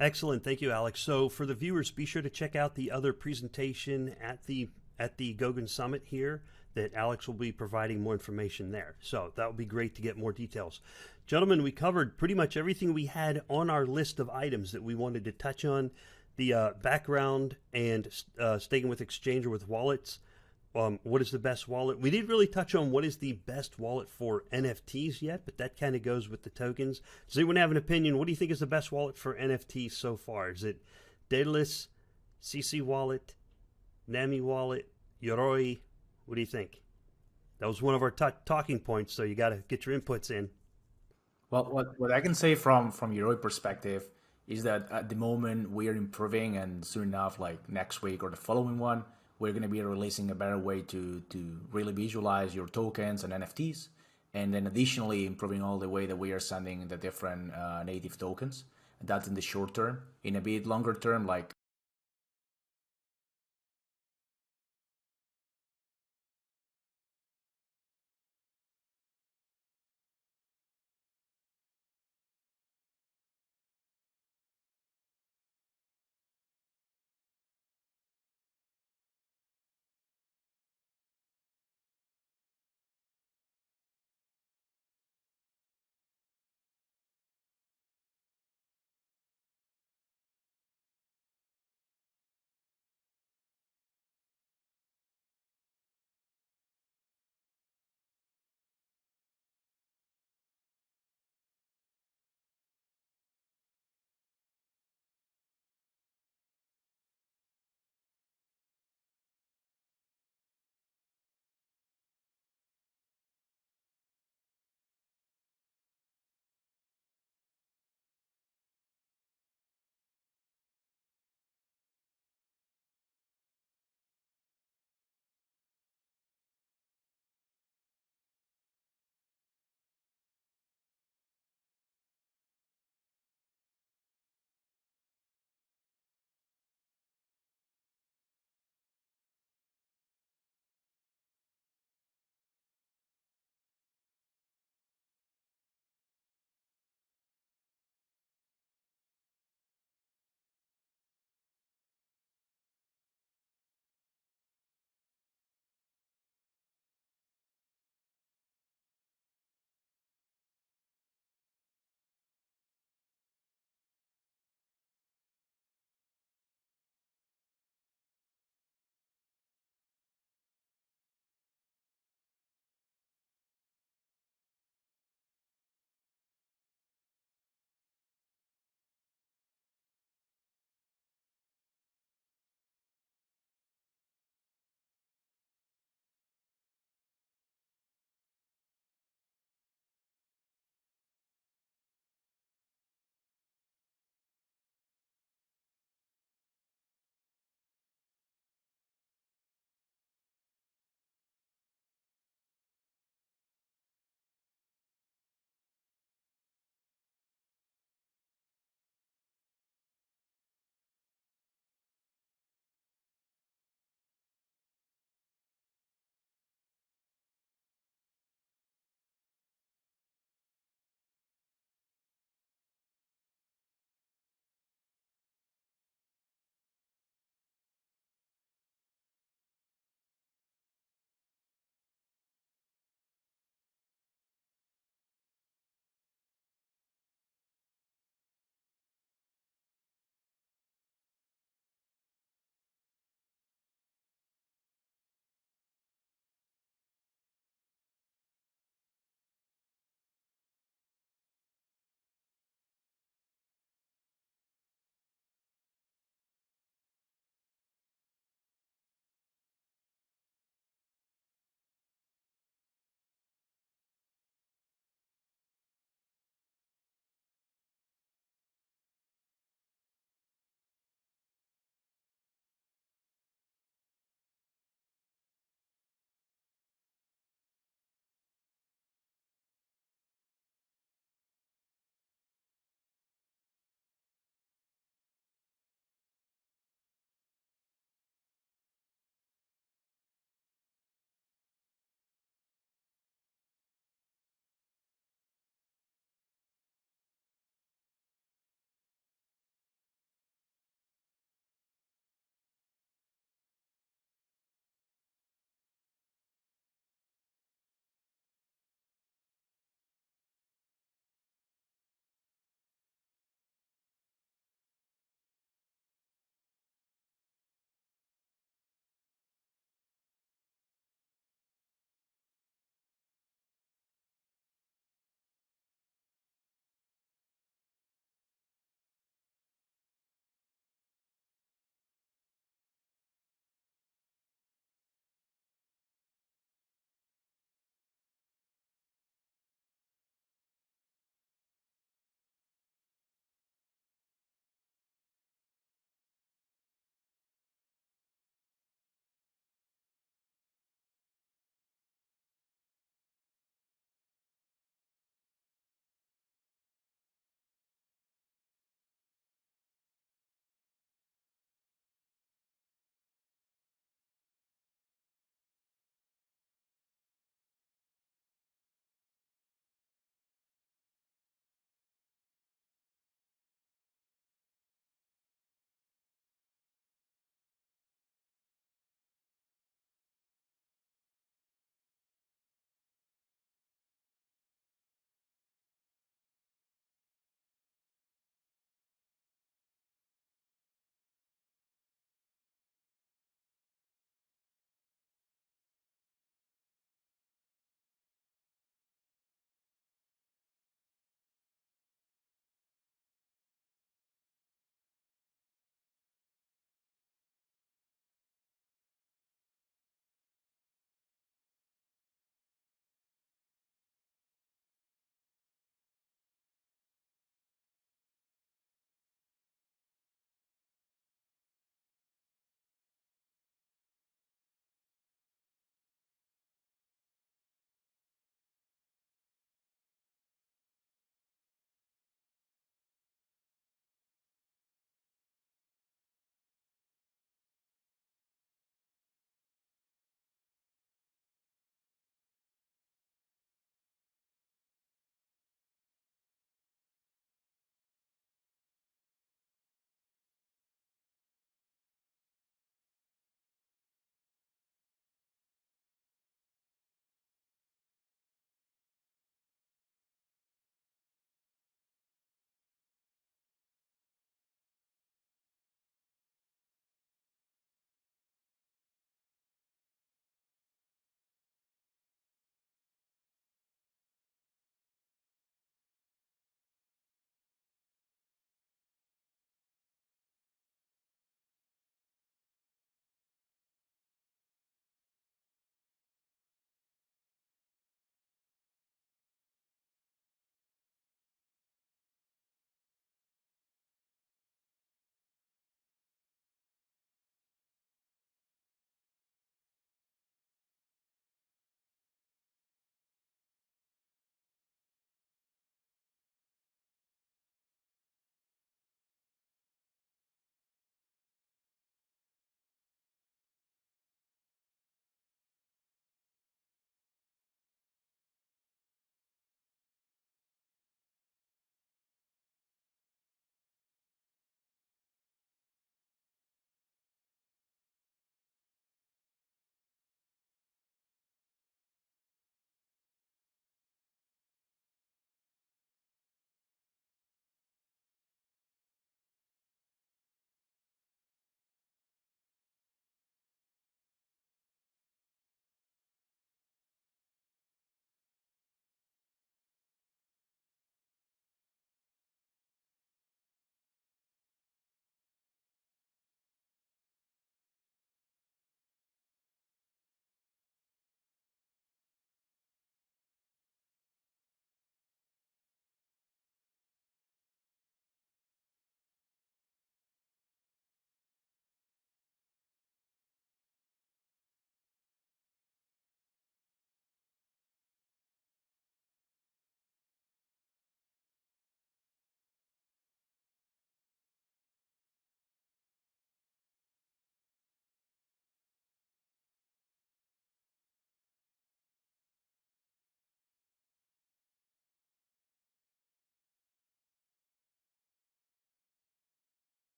Excellent, thank you, Alex. So for the viewers, be sure to check out the other presentation at the Goguen Summit here that Alex will be providing more information there. So that would be great to get more details. Gentlemen, we covered pretty much everything we had on our list of items that we wanted to touch on. The background and staking with exchange or with wallets. What is the best wallet? We didn't really touch on what is the best wallet for NFTs yet, but that kind of goes with the tokens. Does anyone have an opinion? What do you think is the best wallet for NFTs so far? Is it Daedalus, CC Wallet, Nami Wallet, Yoroi? What do you think? That was one of our talking points, so you got to get your inputs in. Well, what I can say from Yoroi perspective is that at the moment we are improving, and soon enough, like next week or the following one, we're going to be releasing a better way to really visualize your tokens and NFTs, and then additionally improving all the way that we are sending the different native tokens. That's in the short term. In a bit longer term, like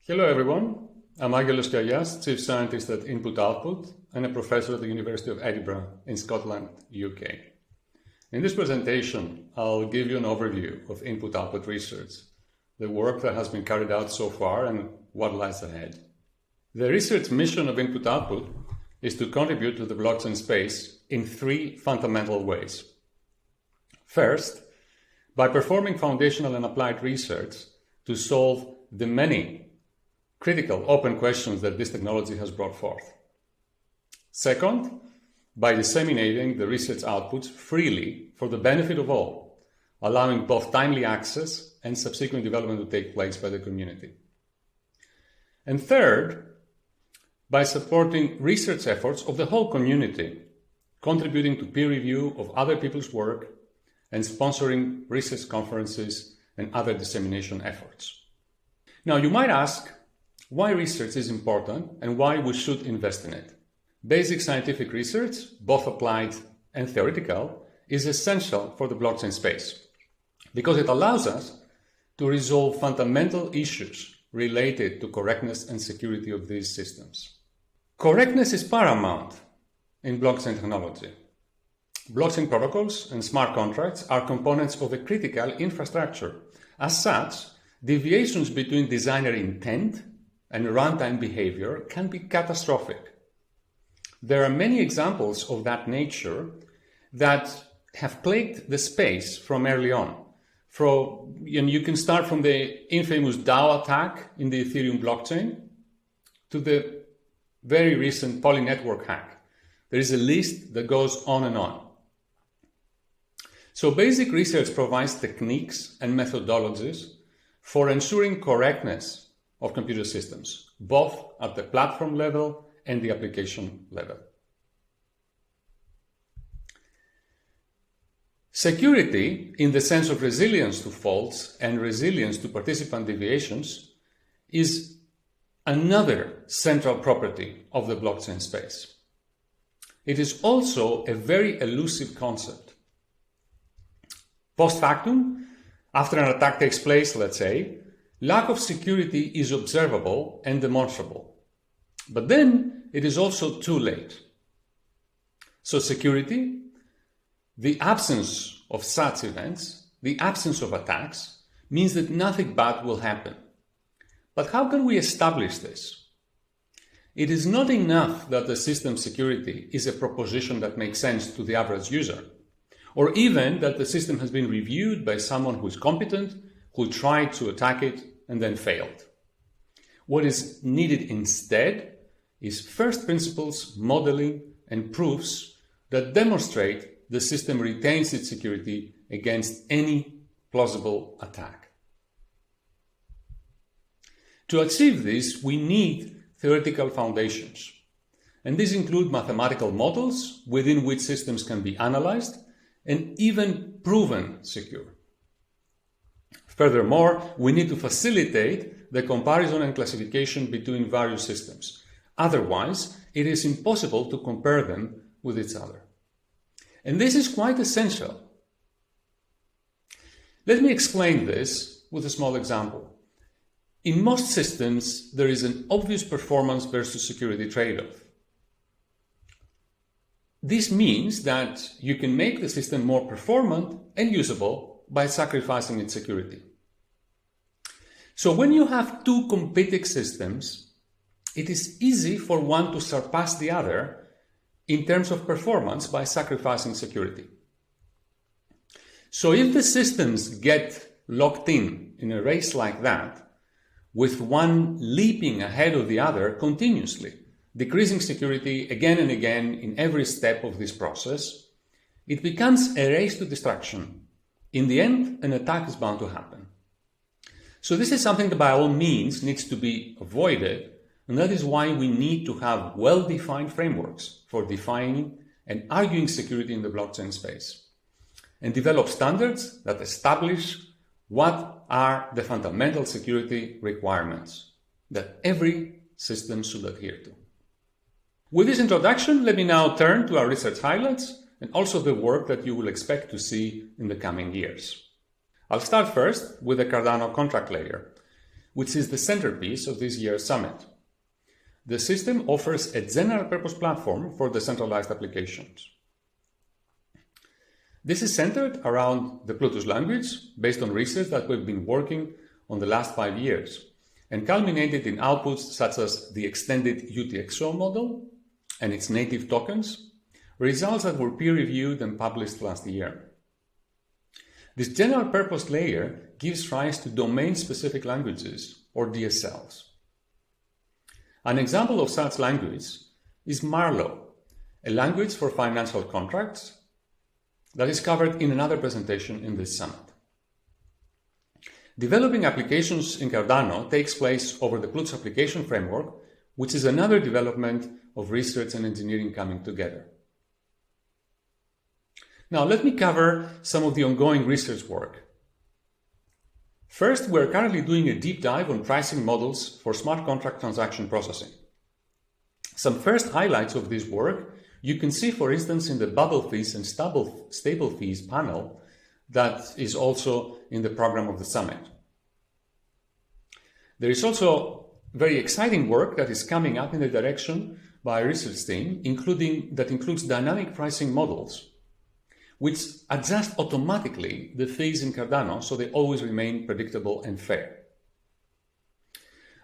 Hello everyone, I'm Angelos Kayas, Chief Scientist at Input Output and a professor at the University of Edinburgh in Scotland, UK. In this presentation, I'll give you an overview of Input Output research, the work that has been carried out so far and what lies ahead. The research mission of Input Output is to contribute to the blockchain space in three fundamental ways. First, by performing foundational and applied research to solve the many critical open questions that this technology has brought forth. Second, by disseminating the research outputs freely for the benefit of all, allowing both timely access and subsequent development to take place by the community. And third, by supporting research efforts of the whole community, contributing to peer review of other people's work, and sponsoring research conferences and other dissemination efforts. Now, you might ask why research is important and why we should invest in it. Basic scientific research, both applied and theoretical, is essential for the blockchain space because it allows us to resolve fundamental issues related to correctness and security of these systems. Correctness is paramount in blockchain technology. Blockchain protocols and smart contracts are components of a critical infrastructure. As such, deviations between designer intent and runtime behavior can be catastrophic. There are many examples of that nature that have plagued the space from early on. And you can start from the infamous DAO attack in the Ethereum blockchain to the very recent Poly network hack. There is a list that goes on and on. So basic research provides techniques and methodologies for ensuring correctness of computer systems, both at the platform level and the application level. Security, in the sense of resilience to faults and resilience to participant deviations, is another central property of the blockchain space. It is also a very elusive concept. Post factum, after an attack takes place, let's say, lack of security is observable and demonstrable. But then it is also too late. So security, the absence of such events, the absence of attacks, means that nothing bad will happen. But how can we establish this? It is not enough that the system security is a proposition that makes sense to the average user, or even that the system has been reviewed by someone who is competent, who tried to attack it and then failed. What is needed instead is first principles modeling and proofs that demonstrate the system retains its security against any plausible attack. To achieve this, we need theoretical foundations, and these include mathematical models within which systems can be analyzed and even proven secure. Furthermore, we need to facilitate the comparison and classification between various systems. Otherwise, it is impossible to compare them with each other. And this is quite essential. Let me explain this with a small example. In most systems, there is an obvious performance versus security trade-off. This means that you can make the system more performant and usable by sacrificing its security. So when you have two competing systems, it is easy for one to surpass the other in terms of performance by sacrificing security. So if the systems get locked in a race like that, with one leaping ahead of the other continuously, decreasing security again and again in every step of this process, it becomes a race to destruction. In the end, an attack is bound to happen. So this is something that by all means needs to be avoided, and that is why we need to have well-defined frameworks for defining and arguing security in the blockchain space, and develop standards that establish what are the fundamental security requirements that every system should adhere to. With this introduction, let me now turn to our research highlights and also the work that you will expect to see in the coming years. I'll start first with the Cardano contract layer. which is the centerpiece of this year's summit. The system offers a general-purpose platform for decentralized applications. This is centered around the Plutus language, based on research that we've been working on the last 5 years, and culminated in outputs such as the extended UTXO model and its native tokens, results that were peer-reviewed and published last year. This general-purpose layer gives rise to domain-specific languages, or DSLs. An example of such language is Marlow, a language for financial contracts that is covered in another presentation in this summit. Developing applications in Cardano takes place over the Plutus application framework, which is another development of research and engineering coming together. Now, let me cover some of the ongoing research work. First, we're currently doing a deep dive on pricing models for smart contract transaction processing. Some first highlights of this work you can see, for instance, in the bubble fees and stable fees panel that is also in the program of the summit. There is also very exciting work that is coming up in the direction by a research team, includes dynamic pricing models, which adjust automatically the fees in Cardano so they always remain predictable and fair.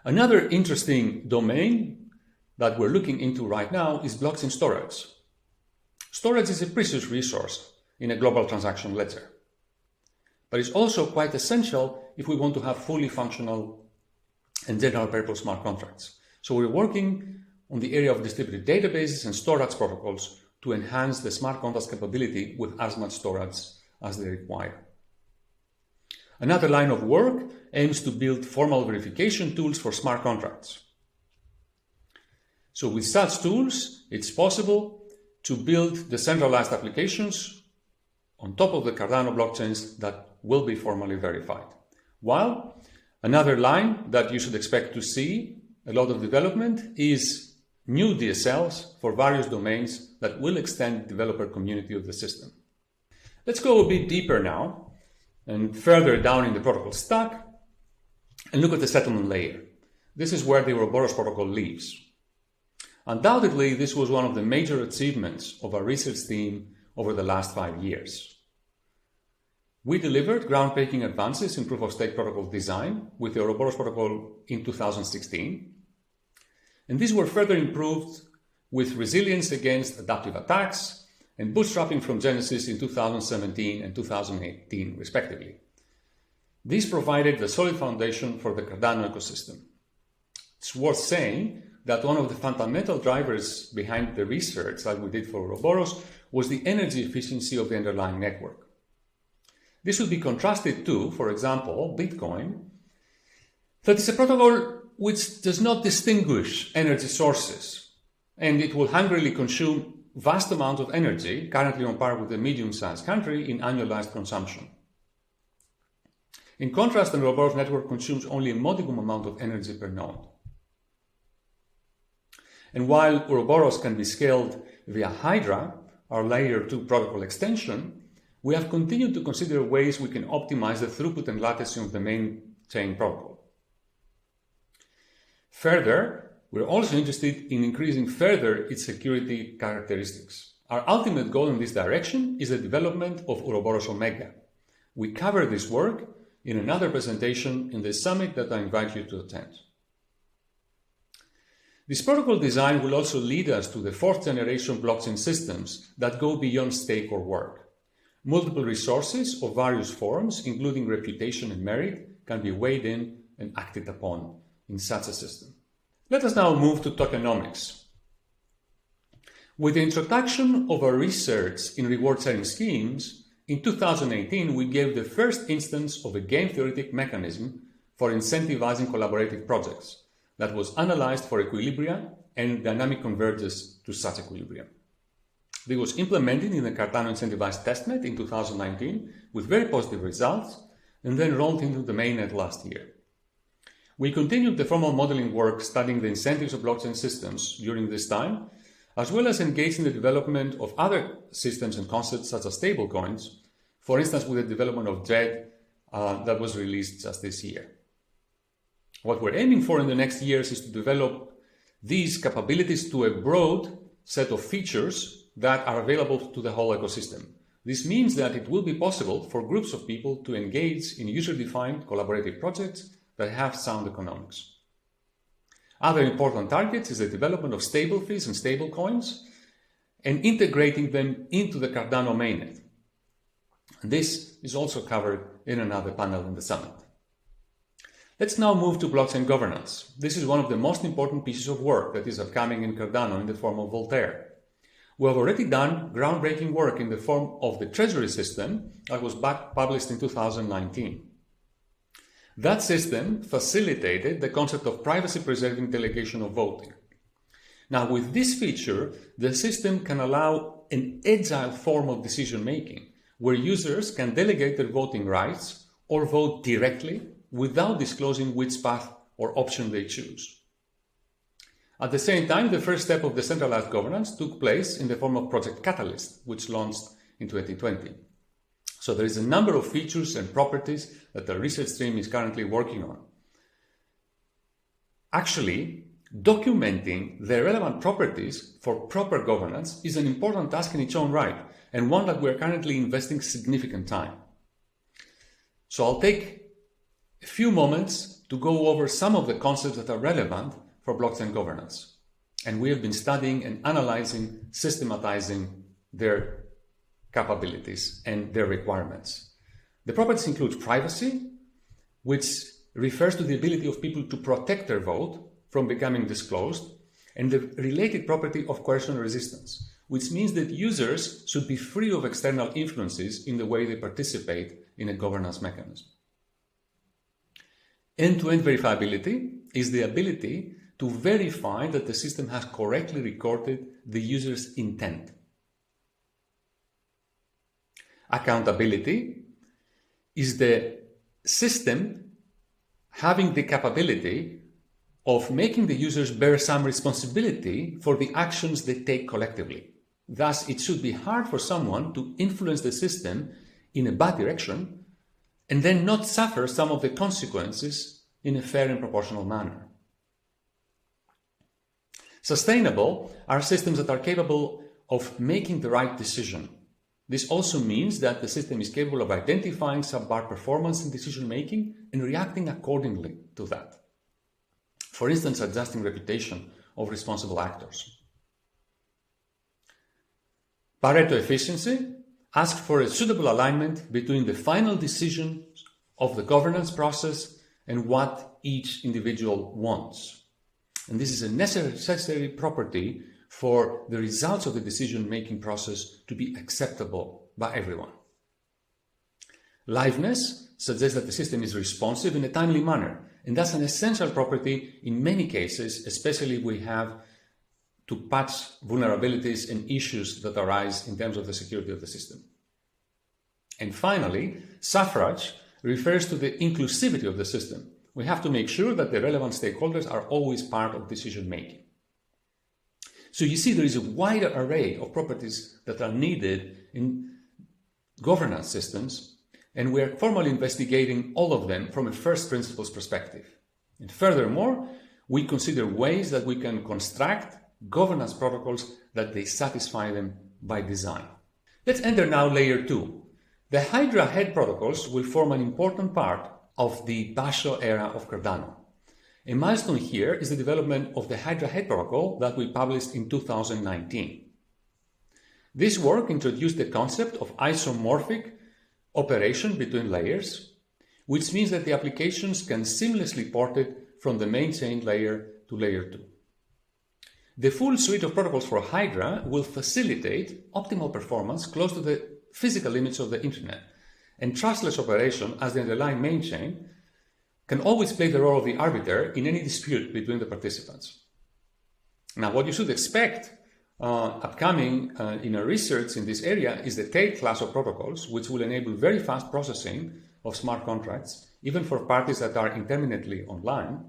Another interesting domain that we're looking into right now is blockchain storage. Storage is a precious resource in a global transaction ledger, but it's also quite essential if we want to have fully functional and general-purpose smart contracts. So we're working on the area of distributed databases and storage protocols to enhance the smart contracts capability with as much storage as they require. Another line of work aims to build formal verification tools for smart contracts. So with such tools, it's possible to build decentralized applications on top of the Cardano blockchains that will be formally verified. While another line that you should expect to see a lot of development is new DSLs for various domains that will extend the developer community of the system. Let's go a bit deeper now and further down in the protocol stack and look at the settlement layer. This is where the Ouroboros protocol lives. Undoubtedly, this was one of the major achievements of our research team over the last 5 years. We delivered groundbreaking advances in proof-of-stake protocol design with the Ouroboros protocol in 2016, and these were further improved with resilience against adaptive attacks and bootstrapping from Genesis in 2017 and 2018, respectively. These provided the solid foundation for the Cardano ecosystem. It's worth saying that one of the fundamental drivers behind the research that we did for Ouroboros was the energy efficiency of the underlying network. This would be contrasted to, for example, Bitcoin, that is a protocol which does not distinguish energy sources, and it will hungrily consume vast amounts of energy, currently on par with a medium-sized country, in annualized consumption. In contrast, the Ouroboros network consumes only a modicum amount of energy per node. And while Ouroboros can be scaled via Hydra, our layer 2 protocol extension, we have continued to consider ways we can optimize the throughput and latency of the main chain protocol. Further, we're also interested in increasing further its security characteristics. Our ultimate goal in this direction is the development of Ouroboros Omega. We cover this work in another presentation in the summit that I invite you to attend. This protocol design will also lead us to the 4th generation blockchain systems that go beyond stake or work. Multiple resources of various forms, including reputation and merit, can be weighed in and acted upon in such a system. Let us now move to tokenomics. With the introduction of our research in reward-sharing schemes, in 2018 we gave the first instance of a game-theoretic mechanism for incentivizing collaborative projects that was analyzed for equilibria and dynamic converges to such equilibrium. This was implemented in the Cardano incentivized testnet in 2019 with very positive results and then rolled into the mainnet last year. We continued the formal modeling work studying the incentives of blockchain systems during this time, as well as engaged in the development of other systems and concepts such as stablecoins, for instance with the development of DREAD that was released just this year. What we're aiming for in the next years is to develop these capabilities to a broad set of features that are available to the whole ecosystem. This means that it will be possible for groups of people to engage in user-defined collaborative projects that have sound economics. Other important targets is the development of stable fees and stable coins and integrating them into the Cardano mainnet. This is also covered in another panel in the summit. Let's now move to blockchain governance. This is one of the most important pieces of work that is upcoming in Cardano in the form of Voltaire. We have already done groundbreaking work in the form of the treasury system that was published in 2019. That system facilitated the concept of privacy-preserving delegation of voting. Now, with this feature, the system can allow an agile form of decision-making, where users can delegate their voting rights or vote directly without disclosing which path or option they choose. At the same time, the first step of decentralized governance took place in the form of Project Catalyst, which launched in 2020. So there is a number of features and properties that the research team is currently working on. Actually, documenting the relevant properties for proper governance is an important task in its own right, and one that we're currently investing significant time. So I'll take a few moments to go over some of the concepts that are relevant for blockchain governance. And we have been studying and analyzing, systematizing their capabilities and their requirements. The properties include privacy, which refers to the ability of people to protect their vote from becoming disclosed, and the related property of coercion resistance, which means that users should be free of external influences in the way they participate in a governance mechanism. End-to-end verifiability is the ability to verify that the system has correctly recorded the user's intent. Accountability is the system having the capability of making the users bear some responsibility for the actions they take collectively. Thus, it should be hard for someone to influence the system in a bad direction and then not suffer some of the consequences in a fair and proportional manner. Sustainable are systems that are capable of making the right decision. This also means that the system is capable of identifying subpar performance in decision-making and reacting accordingly to that. For instance, adjusting reputation of responsible actors. Pareto efficiency asks for a suitable alignment between the final decision of the governance process and what each individual wants. And this is a necessary property for the results of the decision-making process to be acceptable by everyone. Liveness suggests that the system is responsive in a timely manner, and that's an essential property in many cases, especially if we have to patch vulnerabilities and issues that arise in terms of the security of the system. And finally, suffrage refers to the inclusivity of the system. We have to make sure that the relevant stakeholders are always part of decision-making. So you see, there is a wider array of properties that are needed in governance systems, and we are formally investigating all of them from a first principles perspective. And furthermore, we consider ways that we can construct governance protocols that they satisfy them by design. Let's enter now layer 2. The Hydra head protocols will form an important part of the Basho era of Cardano. A milestone here is the development of the Hydra head protocol that we published in 2019. This work introduced the concept of isomorphic operation between layers, which means that the applications can seamlessly port it from the main chain layer to layer 2. The full suite of protocols for Hydra will facilitate optimal performance close to the physical limits of the internet, and trustless operation as the underlying main chain can always play the role of the arbiter in any dispute between the participants. Now, what you should expect upcoming in our research in this area is the tail class of protocols, which will enable very fast processing of smart contracts, even for parties that are intermittently online,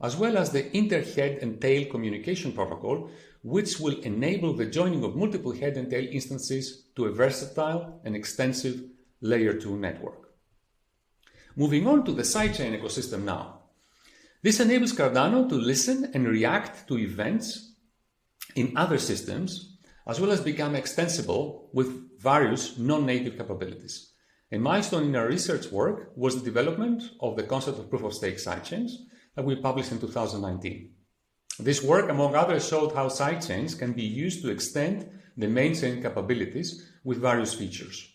as well as the inter-head and tail communication protocol, which will enable the joining of multiple head and tail instances to a versatile and extensive layer 2 network. Moving on to the sidechain ecosystem now. This enables Cardano to listen and react to events in other systems, as well as become extensible with various non-native capabilities. A milestone in our research work was the development of the concept of proof-of-stake sidechains that we published in 2019. This work, among others, showed how sidechains can be used to extend the main chain capabilities with various features.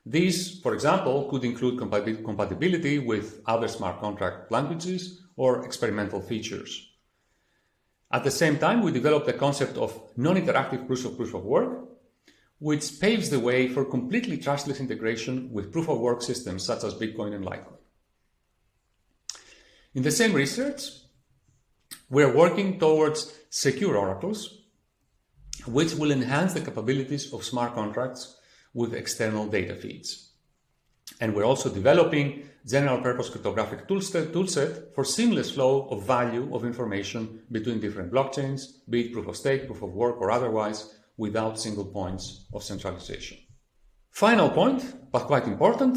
These, for example, could include compatibility with other smart contract languages or experimental features. At the same time, we developed the concept of non-interactive proof of work, which paves the way for completely trustless integration with proof of work systems such as Bitcoin and Litecoin. In the same research, we are working towards secure oracles, which will enhance the capabilities of smart contracts with external data feeds. And we're also developing general-purpose cryptographic toolset for seamless flow of value of information between different blockchains, be it proof of stake, proof of work, or otherwise, without single points of centralization. Final point, but quite important,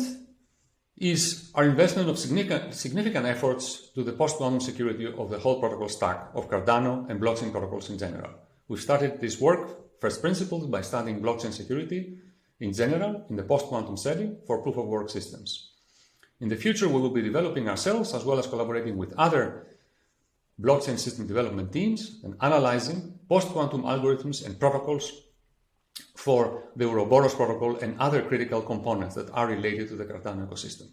is our investment of significant efforts to the post-quantum security of the whole protocol stack of Cardano and blockchain protocols in general. We've started this work, first principles, by studying blockchain security in general in the post-quantum setting for proof-of-work systems. In the future, we will be developing ourselves as well as collaborating with other blockchain system development teams and analyzing post-quantum algorithms and protocols for the Ouroboros protocol and other critical components that are related to the Cardano ecosystem.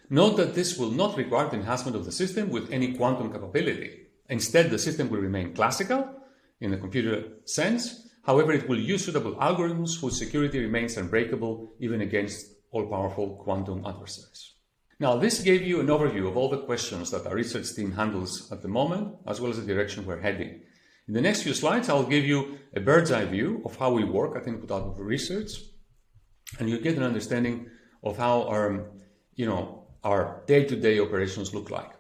Note that this will not require the enhancement of the system with any quantum capability. Instead, the system will remain classical in the computer sense. However, it will use suitable algorithms whose security remains unbreakable even against all-powerful quantum adversaries. Now, this gave you an overview of all the questions that our research team handles at the moment, as well as the direction we're heading. In the next few slides, I'll give you a bird's eye view of how we work at Input-Output Research, and you'll get an understanding of how our day-to-day operations look like.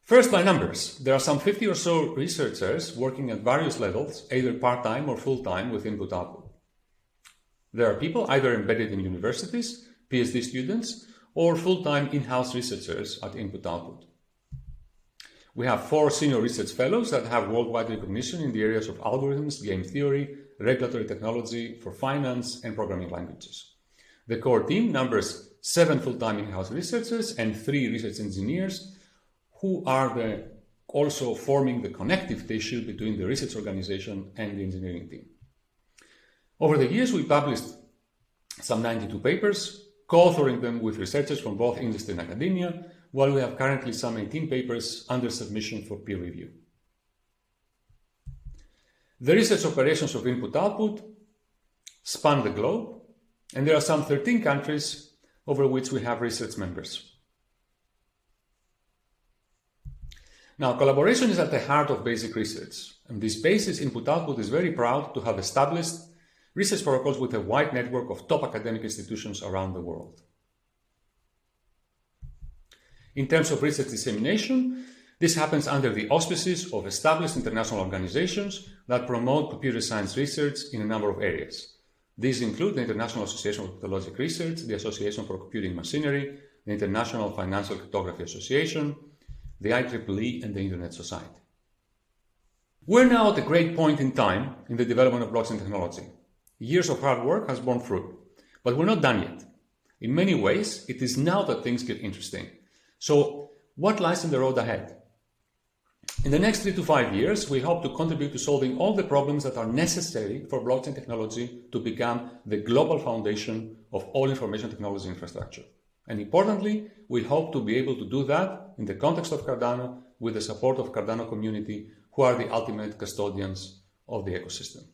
First, by numbers, there are some 50 or so researchers working at various levels, either part-time or full-time with Input-Output. There are people either embedded in universities, PhD students, or full-time in-house researchers at Input-Output. We have 4 senior research fellows that have worldwide recognition in the areas of algorithms, game theory, regulatory technology for finance, and programming languages. The core team numbers 7 full-time in-house researchers and 3 research engineers who are also forming the connective tissue between the research organization and the engineering team. Over the years, we published some 92 papers, co-authoring them with researchers from both industry and academia, while we have currently some 18 papers under submission for peer review. The research operations of Input-Output span the globe, and there are some 13 countries over which we have research members. Now, collaboration is at the heart of basic research, and this basis Input-Output is very proud to have established research protocols with a wide network of top academic institutions around the world. In terms of research dissemination, this happens under the auspices of established international organizations that promote computer science research in a number of areas. These include the International Association for Cryptologic Research, the Association for Computing Machinery, the International Financial Cryptography Association, the IEEE, and the Internet Society. We're now at a great point in time in the development of blockchain technology. Years of hard work has borne fruit, but we're not done yet. In many ways, it is now that things get interesting. So, what lies in the road ahead? In the next 3 to 5 years, we hope to contribute to solving all the problems that are necessary for blockchain technology to become the global foundation of all information technology infrastructure. And importantly, we hope to be able to do that in the context of Cardano with the support of Cardano community, who are the ultimate custodians of the ecosystem.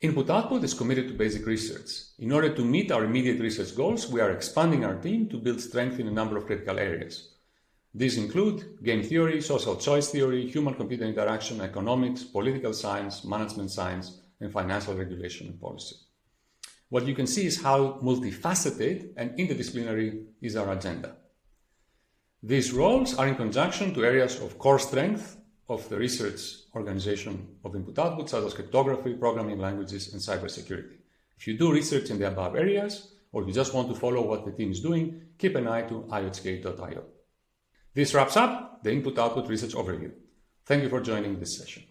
Input-Output is committed to basic research. In order to meet our immediate research goals, we are expanding our team to build strength in a number of critical areas. These include game theory, social choice theory, human-computer interaction, economics, political science, management science, and financial regulation and policy. What you can see is how multifaceted and interdisciplinary is our agenda. These roles are in conjunction to areas of core strength of the research organization of Input-Output, such as cryptography, programming languages, and cybersecurity. If you do research in the above areas, or you just want to follow what the team is doing, keep an eye to iohk.io. This wraps up the input-output research overview. Thank you for joining this session.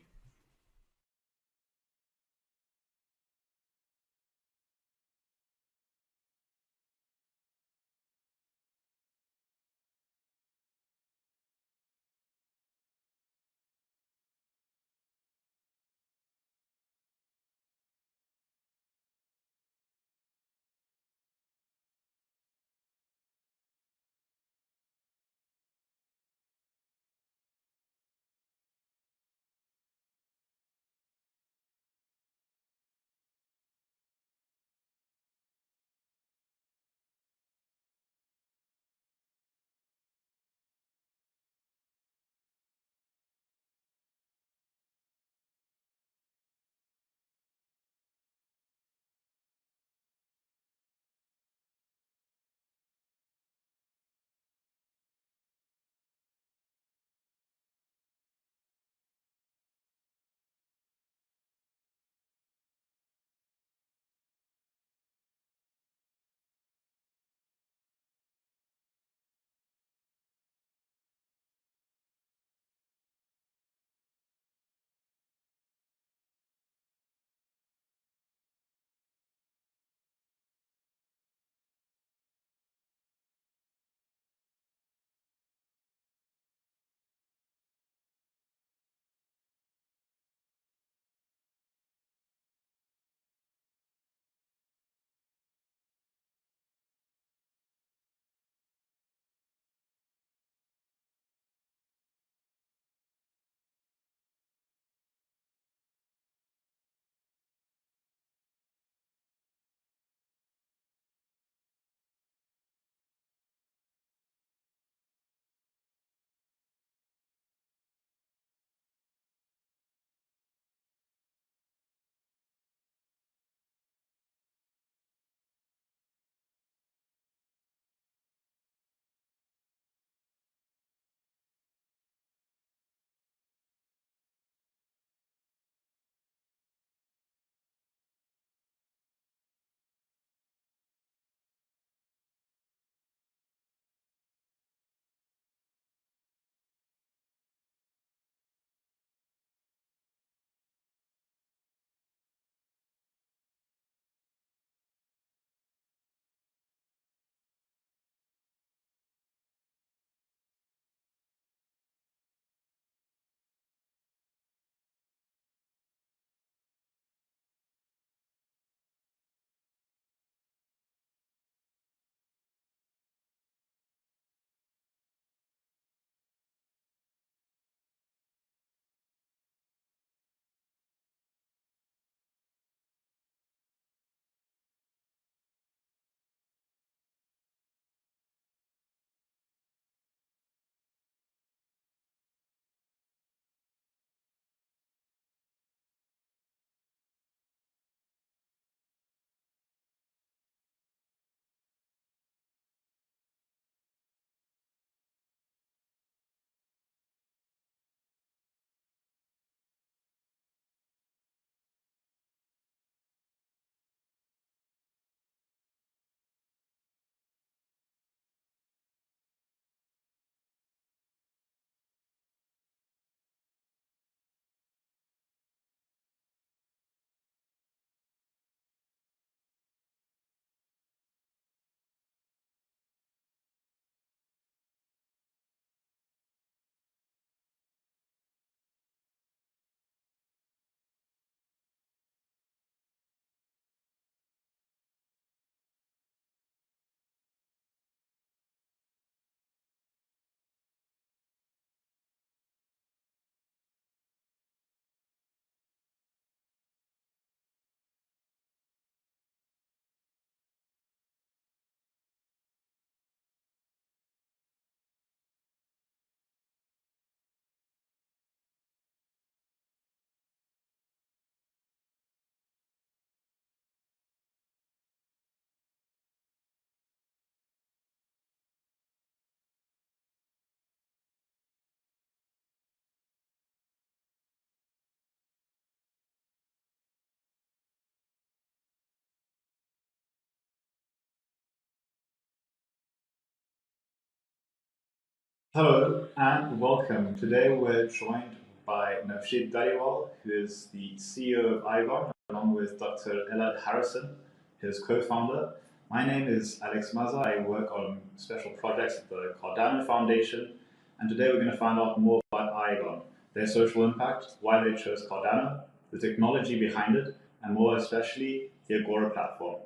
Hello and welcome. Today we're joined by Navjit Daliwal, who is the CEO of Aigon, along with Dr. Elad Harrison, his co-founder. My name is Alex Maza. I work on special projects at the Cardano Foundation, and today we're going to find out more about Aigon, their social impact, why they chose Cardano, the technology behind it, and more especially the Agora platform.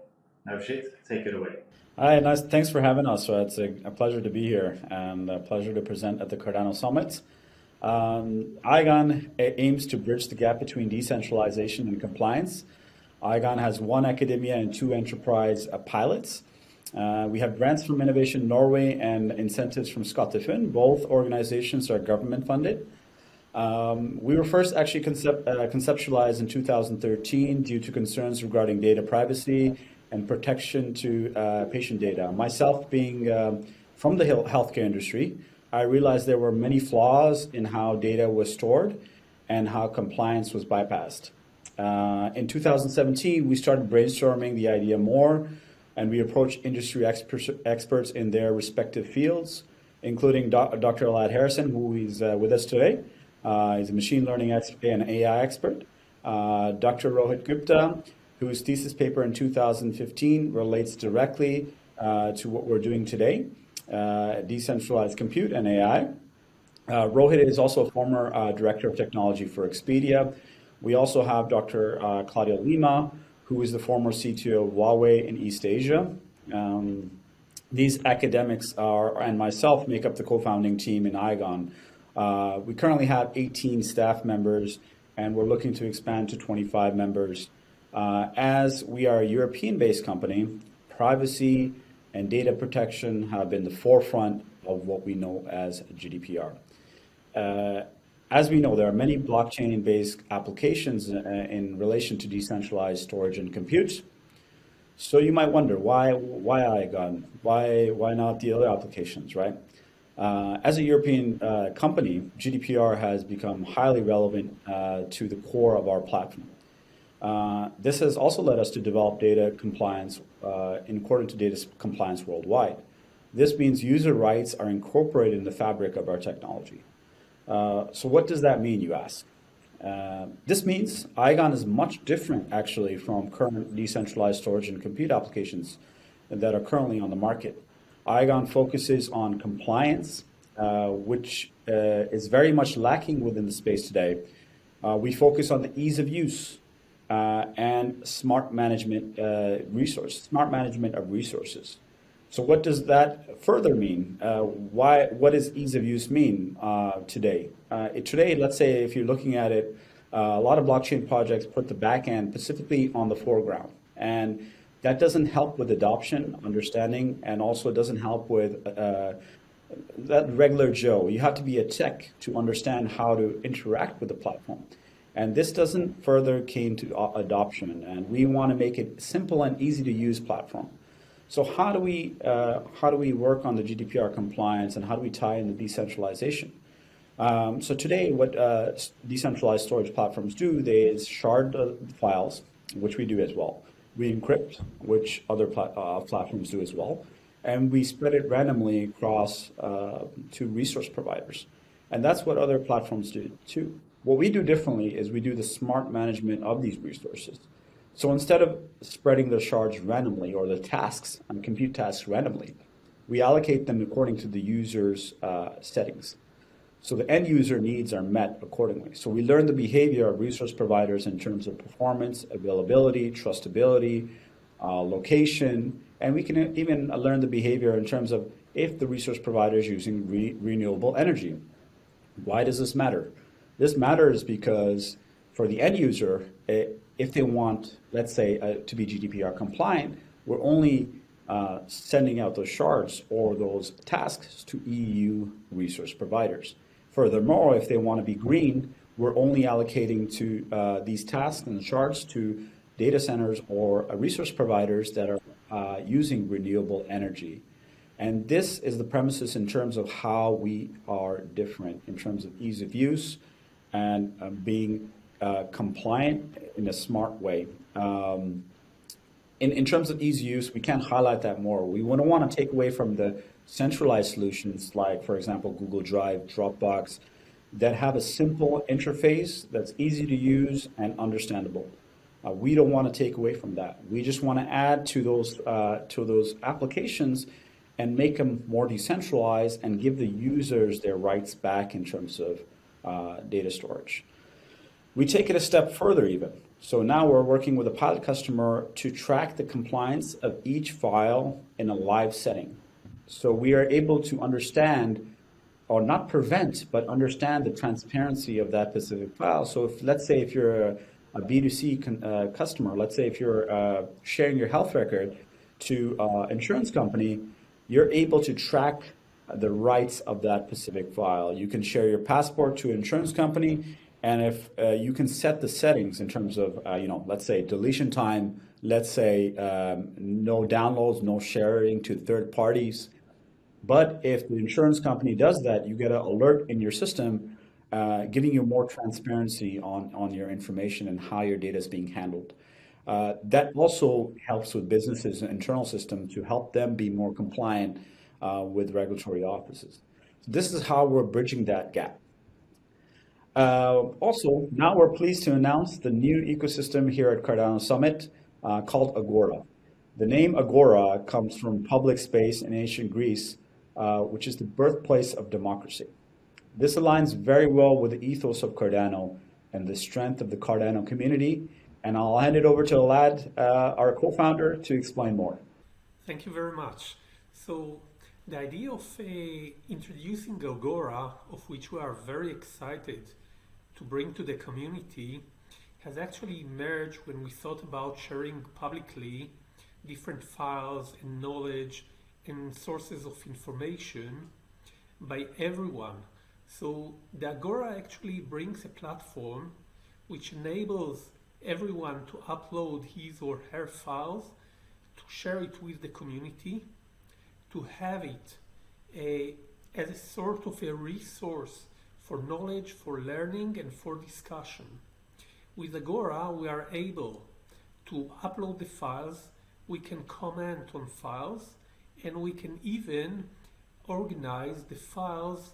Navjit, take it away. Hi, nice. Thanks for having us. It's a pleasure to be here and a pleasure to present at the Cardano Summit. Aigon aims to bridge the gap between decentralization and compliance. Aigon has 1 academia and 2 enterprise pilots. We have grants from Innovation Norway and incentives from SkatteFUNN. Both organizations are government funded. We were first actually conceptualized in 2013 due to concerns regarding data privacy and protection to patient data. Myself being from the healthcare industry, I realized there were many flaws in how data was stored and how compliance was bypassed. In 2017, we started brainstorming the idea more, and we approached industry experts in their respective fields, including Dr. Elad Harrison, who is with us today. He's a machine learning expert and AI expert. Dr. Rohit Gupta, whose thesis paper in 2015 relates directly to what we're doing today, decentralized compute and AI. Rohit is also a former director of technology for Expedia. We also have Dr. Claudia Lima, who is the former CTO of Huawei in East Asia. These academics and myself make up the co-founding team in Aigon. We currently have 18 staff members, and we're looking to expand to 25 members. As we are a European-based company, privacy and data protection have been the forefront of what we know as GDPR. As we know, there are many blockchain-based applications in relation to decentralized storage and compute. So you might wonder, why Aigon? Why not the other applications, right? As a European company, GDPR has become highly relevant to the core of our platform. This has also led us to develop data compliance in accordance to data compliance worldwide. This means user rights are incorporated in the fabric of our technology. So what does that mean, you ask? This means Aigon is much different, actually, from current decentralized storage and compute applications that are currently on the market. Aigon focuses on compliance, which is very much lacking within the space today. We focus on the ease of use and smart management of resources. So what does that further mean? What does ease of use mean today? Today, let's say if you're looking at it, a lot of blockchain projects put the back end specifically on the foreground. And that doesn't help with adoption, understanding, and also doesn't help with that regular Joe. You have to be a tech to understand how to interact with the platform. And this doesn't further came to adoption, and we want to make it simple and easy to use platform. So how do we work on the GDPR compliance, and how do we tie in the decentralization? So today, what decentralized storage platforms do, they shard the files, which we do as well. We encrypt, which other platforms do as well, and we spread it randomly across to resource providers. And that's what other platforms do too. What we do differently is we do the smart management of these resources. So instead of spreading the shards randomly or the tasks and compute tasks randomly, we allocate them according to the user's settings. So the end user needs are met accordingly. So we learn the behavior of resource providers in terms of performance, availability, trustability, location, and we can even learn the behavior in terms of if the resource provider is using renewable energy. Why does this matter? This matters because for the end user, if they want, let's say, to be GDPR compliant, we're only sending out those shards or those tasks to EU resource providers. Furthermore, if they want to be green, we're only allocating to these tasks and shards to data centers or resource providers that are using renewable energy. And this is the premises in terms of how we are different in terms of ease of use and being compliant in a smart way. in terms of easy use, we can't highlight that more. We wouldn't want to take away from the centralized solutions like, for example, Google Drive, Dropbox, that have a simple interface that's easy to use and understandable. We don't want to take away from that. We just want to add to those applications and make them more decentralized and give the users their rights back in terms of data storage. We take it a step further even. So now we're working with a pilot customer to track the compliance of each file in a live setting. So we are able to understand, or not prevent, but understand the transparency of that specific file. So if, let's say if you're a B2C customer, let's say if you're sharing your health record to an insurance company, you're able to track the rights of that specific file. You can share your passport to an insurance company, and if you can set the settings in terms of, let's say deletion time, let's say no downloads, no sharing to third parties. But if the insurance company does that, you get an alert in your system giving you more transparency on your information and how your data is being handled. That also helps with businesses' internal system to help them be more compliant with regulatory offices. So this is how we're bridging that gap. Also, now we're pleased to announce the new ecosystem here at Cardano Summit called Agora. The name Agora comes from public space in ancient Greece, which is the birthplace of democracy. This aligns very well with the ethos of Cardano and the strength of the Cardano community. And I'll hand it over to Elad, our co-founder, to explain more. Thank you very much. So the idea of introducing Agora, of which we are very excited to bring to the community, has actually emerged when we thought about sharing publicly different files and knowledge and sources of information by everyone. So the Agora actually brings a platform which enables everyone to upload his or her files, to share it with the community, to have it as a sort of a resource for knowledge, for learning, and for discussion. With Agora, we are able to upload the files, we can comment on files, and we can even organize the files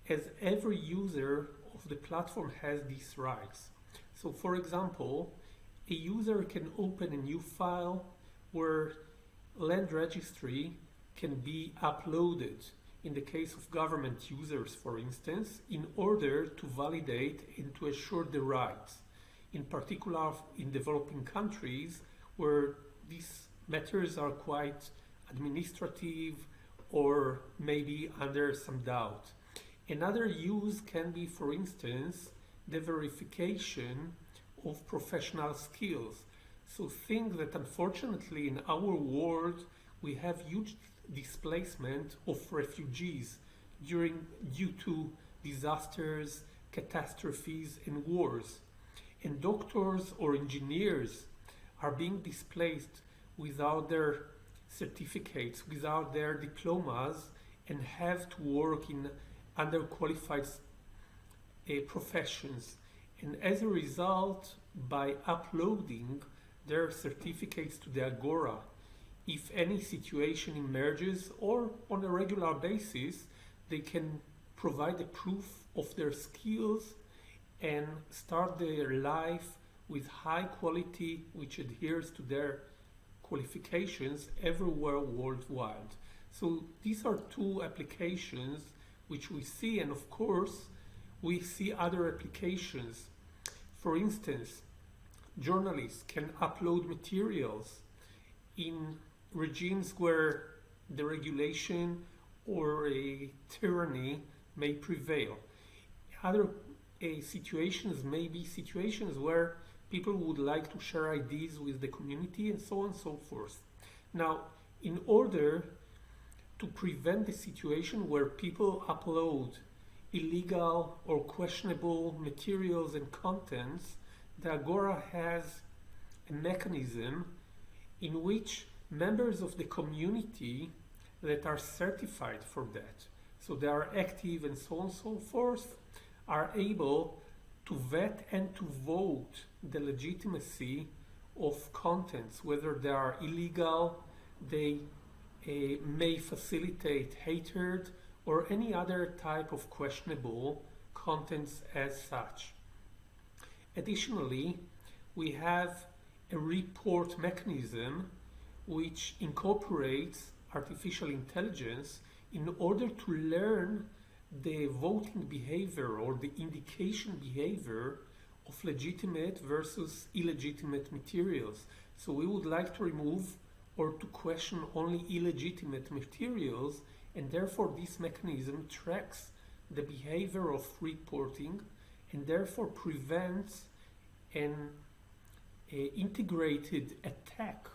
as every user of the platform has these rights. So for example, a user can open a new file where land registry can be uploaded, in the case of government users, for instance, in order to validate and to assure the rights. In particular, in developing countries where these matters are quite administrative or maybe under some doubt. Another use can be, for instance, the verification of professional skills. So things that unfortunately in our world we have huge displacement of refugees due to disasters, catastrophes, and wars. And doctors or engineers are being displaced without their certificates, without their diplomas, and have to work in underqualified professions. And as a result, by uploading their certificates to the Agora, if any situation emerges or on a regular basis, they can provide a proof of their skills and start their life with high quality, which adheres to their qualifications everywhere worldwide. So these are two applications which we see, and of course we see other applications. For instance, journalists can upload materials in regimes where the regulation or a tyranny may prevail. Other situations may be situations where people would like to share ideas with the community, and so on and so forth. Now, in order to prevent the situation where people upload illegal or questionable materials and contents, the Agora has a mechanism in which members of the community that are certified for that, so they are active and so on and so forth, are able to vet and to vote the legitimacy of contents, whether they are illegal, they may facilitate hatred, or any other type of questionable contents as such. Additionally, we have a report mechanism which incorporates artificial intelligence in order to learn the voting behavior or the indication behavior of legitimate versus illegitimate materials. So we would like to remove or to question only illegitimate materials, and therefore this mechanism tracks the behavior of reporting and therefore prevents an integrated attack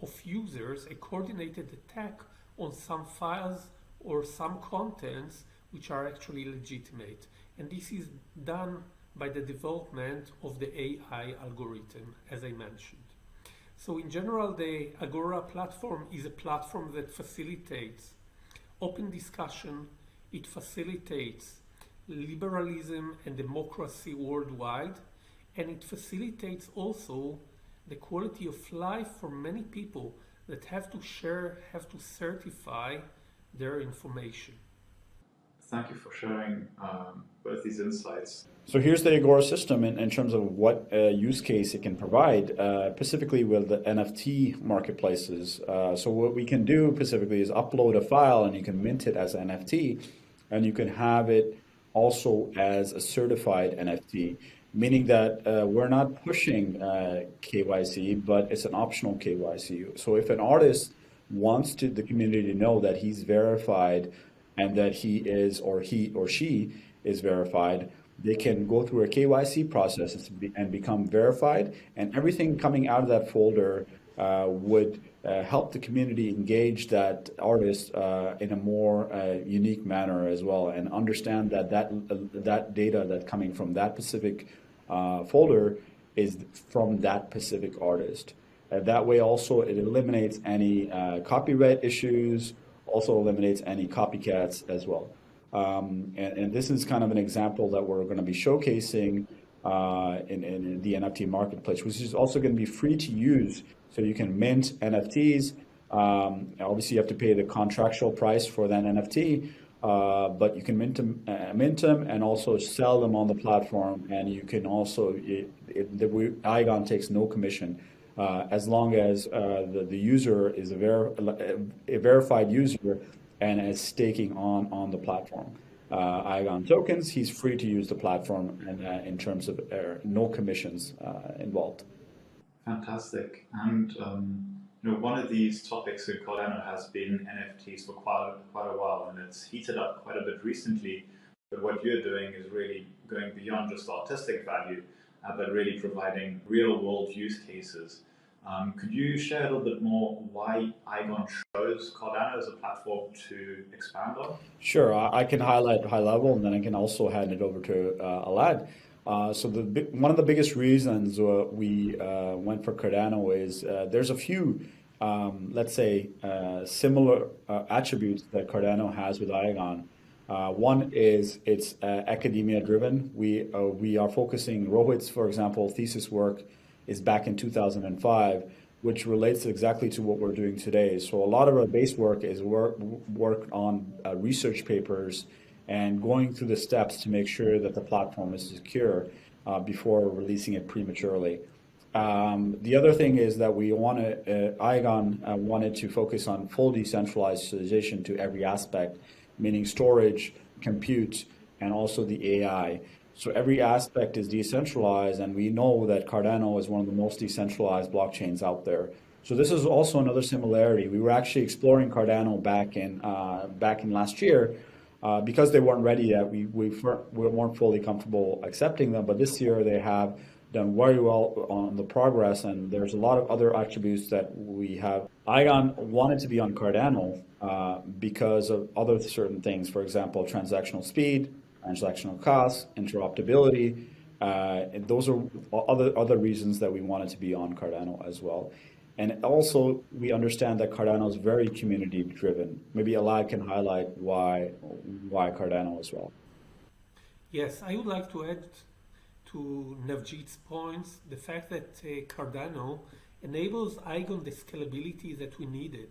of users, a coordinated attack on some files or some contents which are actually legitimate. And this is done by the development of the AI algorithm, as I mentioned. So in general, the Agora platform is a platform that facilitates open discussion, it facilitates liberalism and democracy worldwide, and it facilitates also the quality of life for many people that have to share, have to certify their information. Thank you for sharing both these insights. So here's the Agora system in terms of what use case it can provide, specifically with the NFT marketplaces. So what we can do specifically is upload a file and you can mint it as an NFT, and you can have it also as a certified NFT, meaning that we're not pushing KYC, but it's an optional KYC. So if an artist wants the community to know that he's verified and that he or she is verified, they can go through a KYC process and become verified, and everything coming out of that folder would help the community engage that artist in a more unique manner as well, and understand that data that's coming from that specific folder is from that specific artist. That way also it eliminates any copyright issues, also eliminates any copycats as well. And this is kind of an example that we're going to be showcasing in the NFT marketplace, which is also going to be free to use. So you can mint NFTs. Obviously, you have to pay the contractual price for that NFT, but you can mint them and also sell them on the platform. And you can also, Aigon takes no commission as long as the user is a verified user and is staking on the platform. Aigon tokens, he's free to use the platform, and in terms of no commissions involved. Fantastic. And one of these topics in Cardano has been NFTs for quite a while, and it's heated up quite a bit recently. But what you're doing is really going beyond just artistic value, but really providing real-world use cases. Could you share a little bit more why Aigon chose Cardano as a platform to expand on? Sure, I can highlight high level, and then I can also hand it over to Alad. So one of the biggest reasons we went for Cardano is there's a few, let's say, similar attributes that Cardano has with Aigon. One is it's academia driven. We are focusing, Rohit's, for example, thesis work is back in 2005, which relates exactly to what we're doing today. So a lot of our base work is work on research papers and going through the steps to make sure that the platform is secure before releasing it prematurely. The other thing is that Aigon wanted to focus on full decentralization to every aspect, meaning storage, compute, and also the AI. So every aspect is decentralized, and we know that Cardano is one of the most decentralized blockchains out there. So this is also another similarity. We were actually exploring Cardano back in last year because they weren't ready yet. We weren't fully comfortable accepting them, but this year they have done very well on the progress, and there's a lot of other attributes that we have. Aigon wanted to be on Cardano because of other certain things, for example, transactional speed, transactional costs, interoperability. And those are other reasons that we wanted to be on Cardano as well. And also, we understand that Cardano is very community driven. Maybe Alad can highlight why Cardano as well. Yes, I would like to add to Navjit's points, the fact that Cardano enables Aigon the scalability that we needed.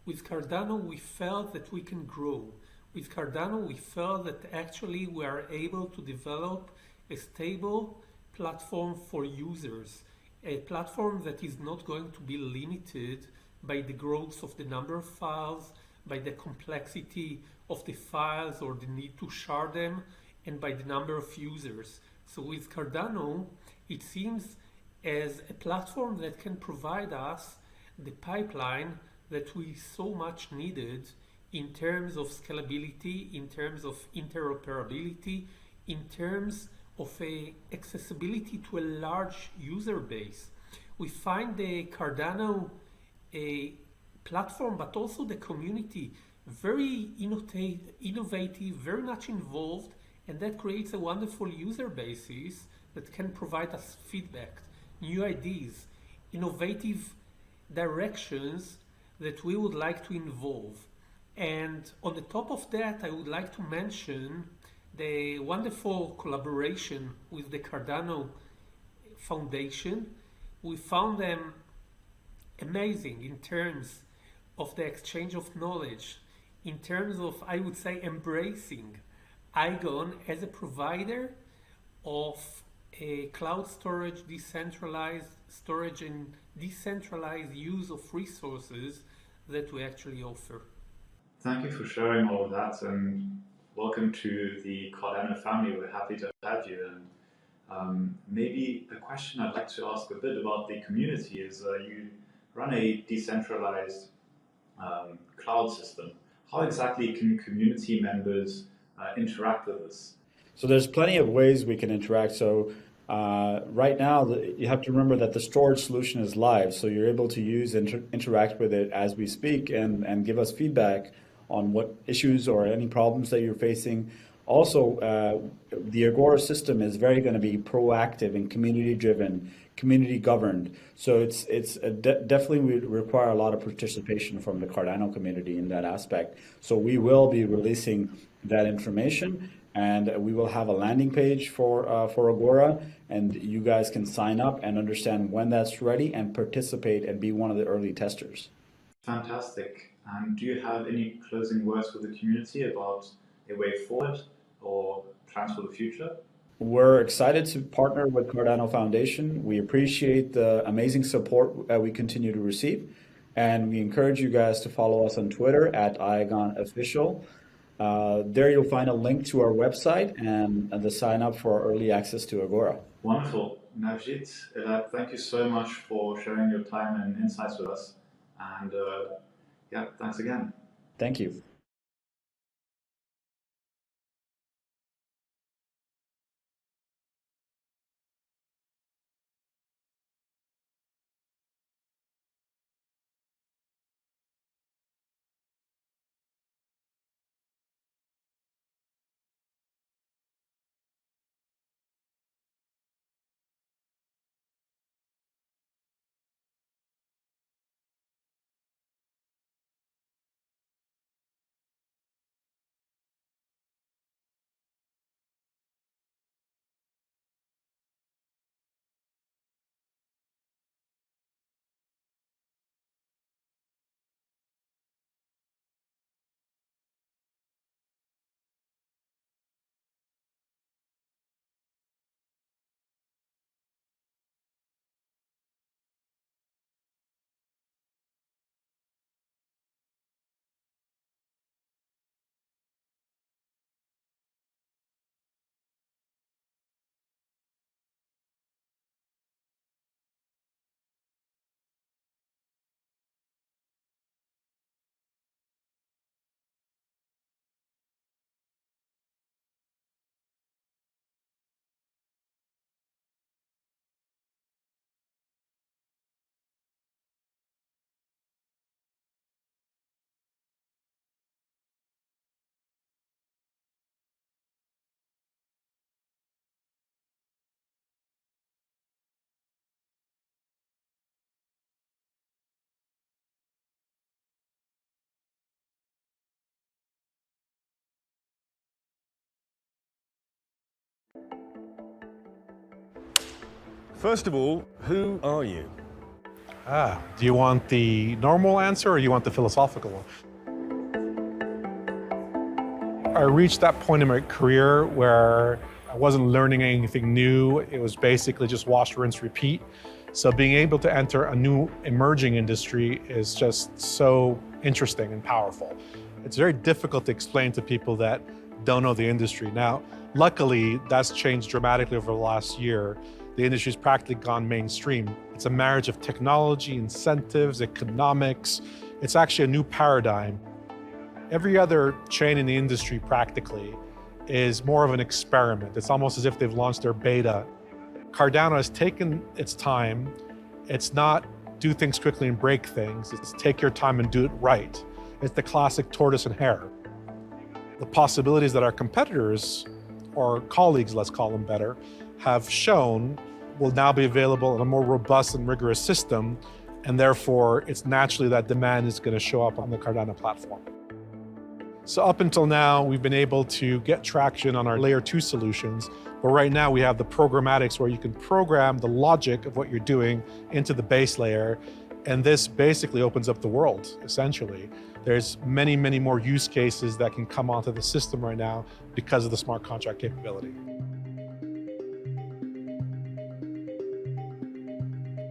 With Cardano, we felt that we can grow. With Cardano, we felt that actually we are able to develop a stable platform for users, a platform that is not going to be limited by the growth of the number of files, by the complexity of the files or the need to shard them, and by the number of users. So with Cardano, it seems as a platform that can provide us the pipeline that we so much needed in terms of scalability, in terms of interoperability, in terms of accessibility to a large user base. We find the Cardano a platform, but also the community, very innovative, very much involved, and that creates a wonderful user basis that can provide us feedback, new ideas, innovative directions that we would like to involve. And on the top of that, I would like to mention the wonderful collaboration with the Cardano Foundation. We found them amazing in terms of the exchange of knowledge, in terms of, I would say, embracing Aigon as a provider of a cloud storage, decentralized storage, and decentralized use of resources that we actually offer. Thank you for sharing all of that, and welcome to the Cardano family. We're happy to have you. And maybe a question I'd like to ask a bit about the community is you run a decentralized cloud system. How exactly can community members interact with this? So there's plenty of ways we can interact. So right now, you have to remember that the storage solution is live. So you're able to use and interact with it as we speak and give us feedback on what issues or any problems that you're facing. Also, the Agora system is very going to be proactive and community-driven, community-governed. So it's definitely would require a lot of participation from the Cardano community in that aspect. So we will be releasing that information, and we will have a landing page for Agora, and you guys can sign up and understand when that's ready and participate and be one of the early testers. Fantastic. And do you have any closing words with the community about a way forward or plans for the future? We're excited to partner with Cardano Foundation. We appreciate the amazing support that we continue to receive, and we encourage you guys to follow us on Twitter at Aigon Official. There you'll find a link to our website and the sign up for early access to Agora. Wonderful. Navjit, Elad, thank you so much for sharing your time and insights with us. And yeah, thanks again. Thank you. First of all, who are you? Do you want the normal answer or you want the philosophical one? I reached that point in my career where I wasn't learning anything new. It was basically just wash, rinse, repeat. So being able to enter a new emerging industry is just so interesting and powerful. It's very difficult to explain to people that don't know the industry. Now, luckily, that's changed dramatically over the last year. The industry's practically gone mainstream. It's a marriage of technology, incentives, economics. It's actually a new paradigm. Every other chain in the industry practically is more of an experiment. It's almost as if they've launched their beta. Cardano has taken its time. It's not do things quickly and break things. It's take your time and do it right. It's the classic tortoise and hare. The possibilities that our competitors, or colleagues, let's call them better, have shown will now be available in a more robust and rigorous system, and therefore it's naturally that demand is going to show up on the Cardano platform. So up until now, we've been able to get traction on our layer 2 solutions, but right now we have the programmatics where you can program the logic of what you're doing into the base layer, and this basically opens up the world, essentially. There's many, many more use cases that can come onto the system right now because of the smart contract capability.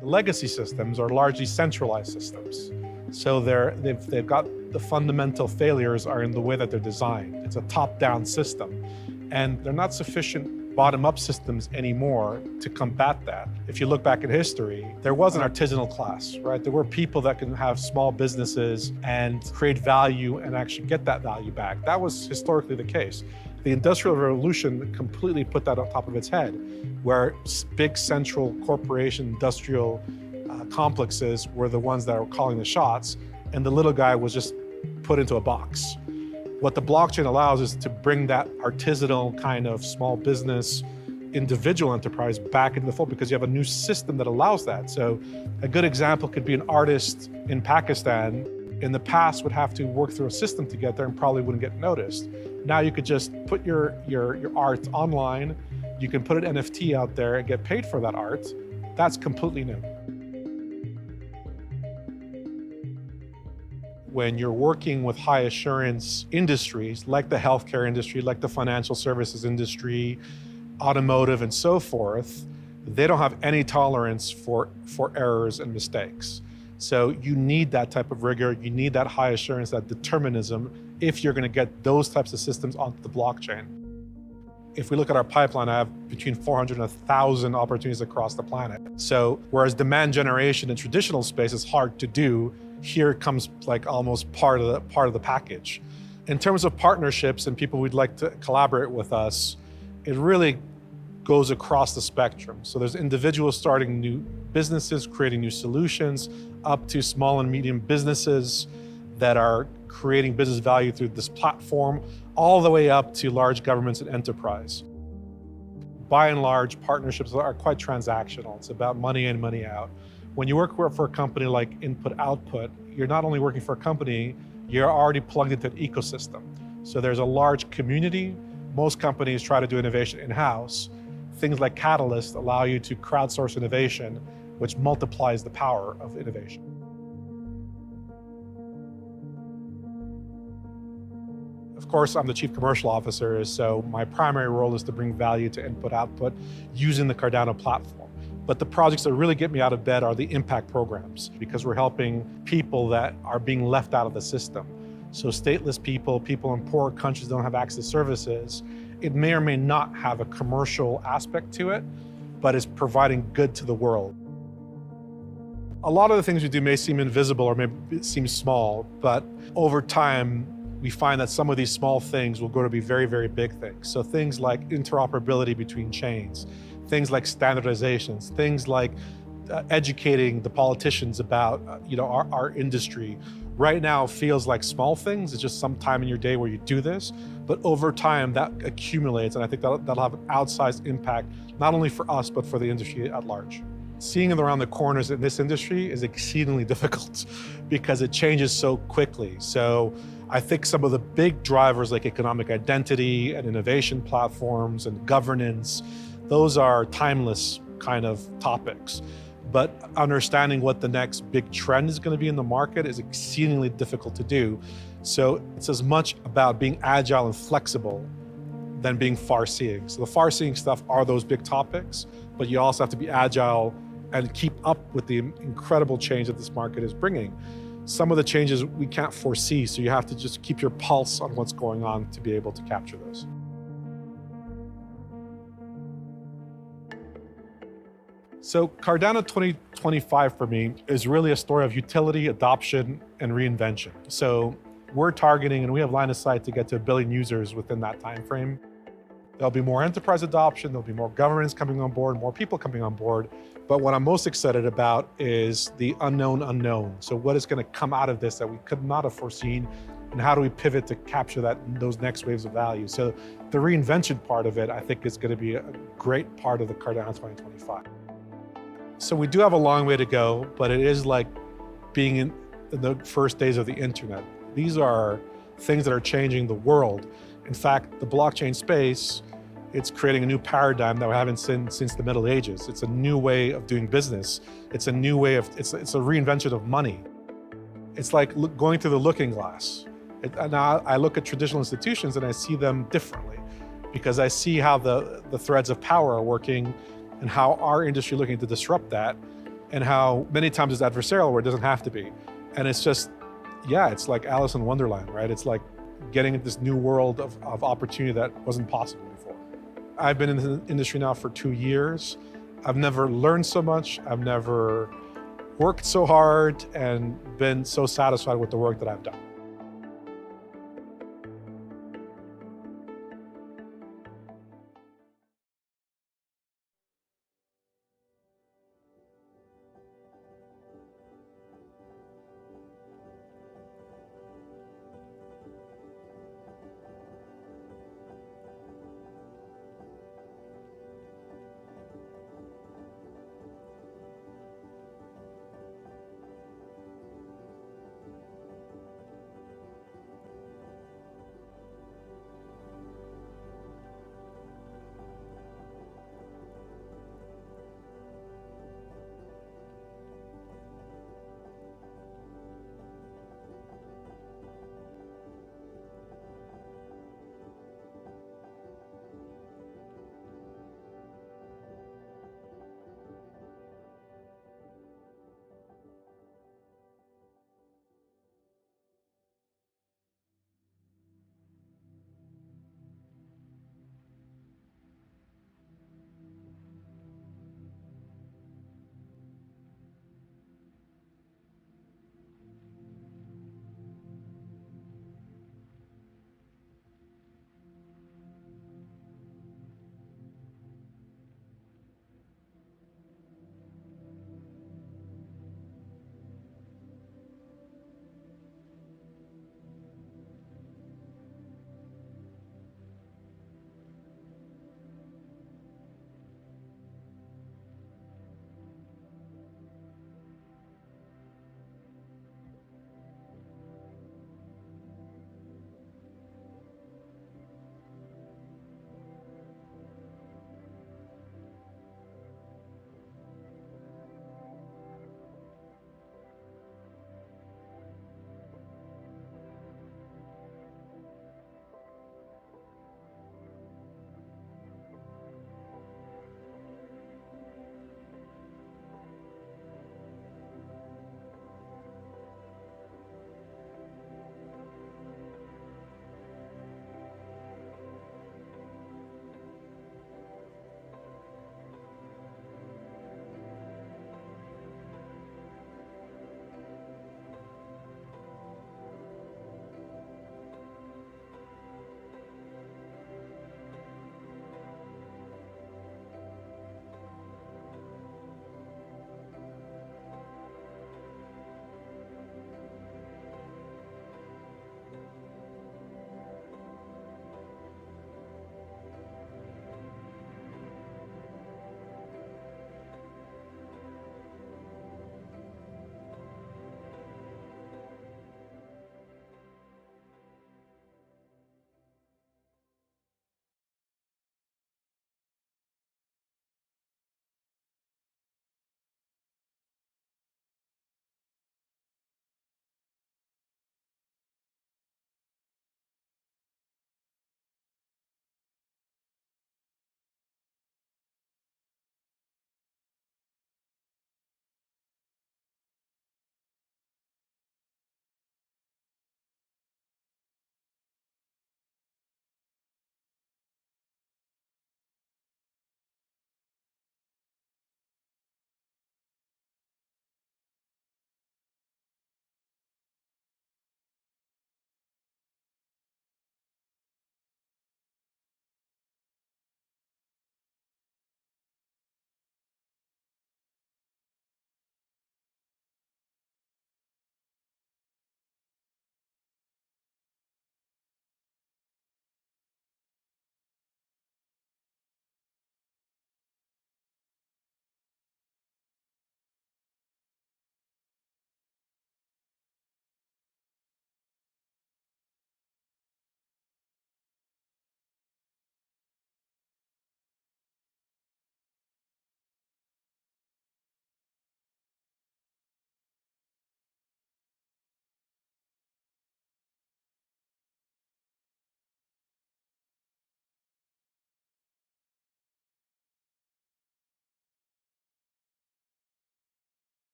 Legacy systems are largely centralized systems. So they've got the fundamental failures are in the way that they're designed. It's a top-down system, and they're not sufficient bottom-up systems anymore to combat that. If you look back in history, there was an artisanal class, right? There were people that can have small businesses and create value and actually get that value back. That was historically the case. The Industrial Revolution completely put that on top of its head, where big central corporation industrial complexes were the ones that were calling the shots, and the little guy was just put into a box. What the blockchain allows is to bring that artisanal kind of small business, individual enterprise back into the fold because you have a new system that allows that. So a good example could be an artist in Pakistan in the past would have to work through a system to get there and probably wouldn't get noticed. Now you could just put your art online, you can put an NFT out there and get paid for that art. That's completely new. When you're working with high assurance industries like the healthcare industry, like the financial services industry, automotive and so forth, they don't have any tolerance for errors and mistakes. So you need that type of rigor, you need that high assurance, that determinism, if you're going to get those types of systems onto the blockchain. If we look at our pipeline, I have between 400 and 1,000 opportunities across the planet. So whereas demand generation in traditional space is hard to do, here comes like almost part of the package. In terms of partnerships and people who'd like to collaborate with us, it really goes across the spectrum. So there's individuals starting new businesses, creating new solutions, up to small and medium businesses that are creating business value through this platform, all the way up to large governments and enterprise. By and large, partnerships are quite transactional. It's about money in, money out. When you work for a company like Input Output, you're not only working for a company, you're already plugged into an ecosystem. So there's a large community. Most companies try to do innovation in-house. Things like Catalyst allow you to crowdsource innovation, which multiplies the power of innovation. Of course, I'm the Chief Commercial Officer, so my primary role is to bring value to Input Output using the Cardano platform. But the projects that really get me out of bed are the impact programs, because we're helping people that are being left out of the system. So stateless people, people in poor countries that don't have access to services, it may or may not have a commercial aspect to it, but is providing good to the world. A lot of the things we do may seem invisible or may seem small, but over time, we find that some of these small things will grow to be very, very big things. So things like interoperability between chains, things like standardizations, things like educating the politicians about our industry. Right now feels like small things. It's just some time in your day where you do this, but over time that accumulates, and I think that'll have an outsized impact, not only for us, but for the industry at large. Seeing it around the corners in this industry is exceedingly difficult because it changes so quickly. So I think some of the big drivers like economic identity and innovation platforms and governance, those are timeless kind of topics. But understanding what the next big trend is going to be in the market is exceedingly difficult to do. So it's as much about being agile and flexible than being far-seeing. So the far-seeing stuff are those big topics, but you also have to be agile and keep up with the incredible change that this market is bringing. Some of the changes we can't foresee, so you have to just keep your pulse on what's going on to be able to capture those. So Cardano 2025 for me is really a story of utility, adoption, and reinvention. So we're targeting, and we have line of sight to get to 1 billion users within that time frame. There'll be more enterprise adoption, there'll be more governments coming on board, more people coming on board. But what I'm most excited about is the unknown unknown. So what is going to come out of this that we could not have foreseen, and how do we pivot to capture those next waves of value? So the reinvention part of it, I think, is going to be a great part of the Cardano 2025. So we do have a long way to go, but it is like being in the first days of the internet. These are things that are changing the world. In fact, the blockchain space, it's creating a new paradigm that we haven't seen since the Middle Ages. It's a new way of doing business. It's a new way of, it's a reinvention of money. It's like going through the looking glass. Now I look at traditional institutions and I see them differently because I see how the threads of power are working and how our industry looking to disrupt that, and how many times it's adversarial where it doesn't have to be. And it's just, yeah, it's like Alice in Wonderland, right? It's like getting into this new world of opportunity that wasn't possible before. I've been in the industry now for 2 years. I've never learned so much. I've never worked so hard and been so satisfied with the work that I've done.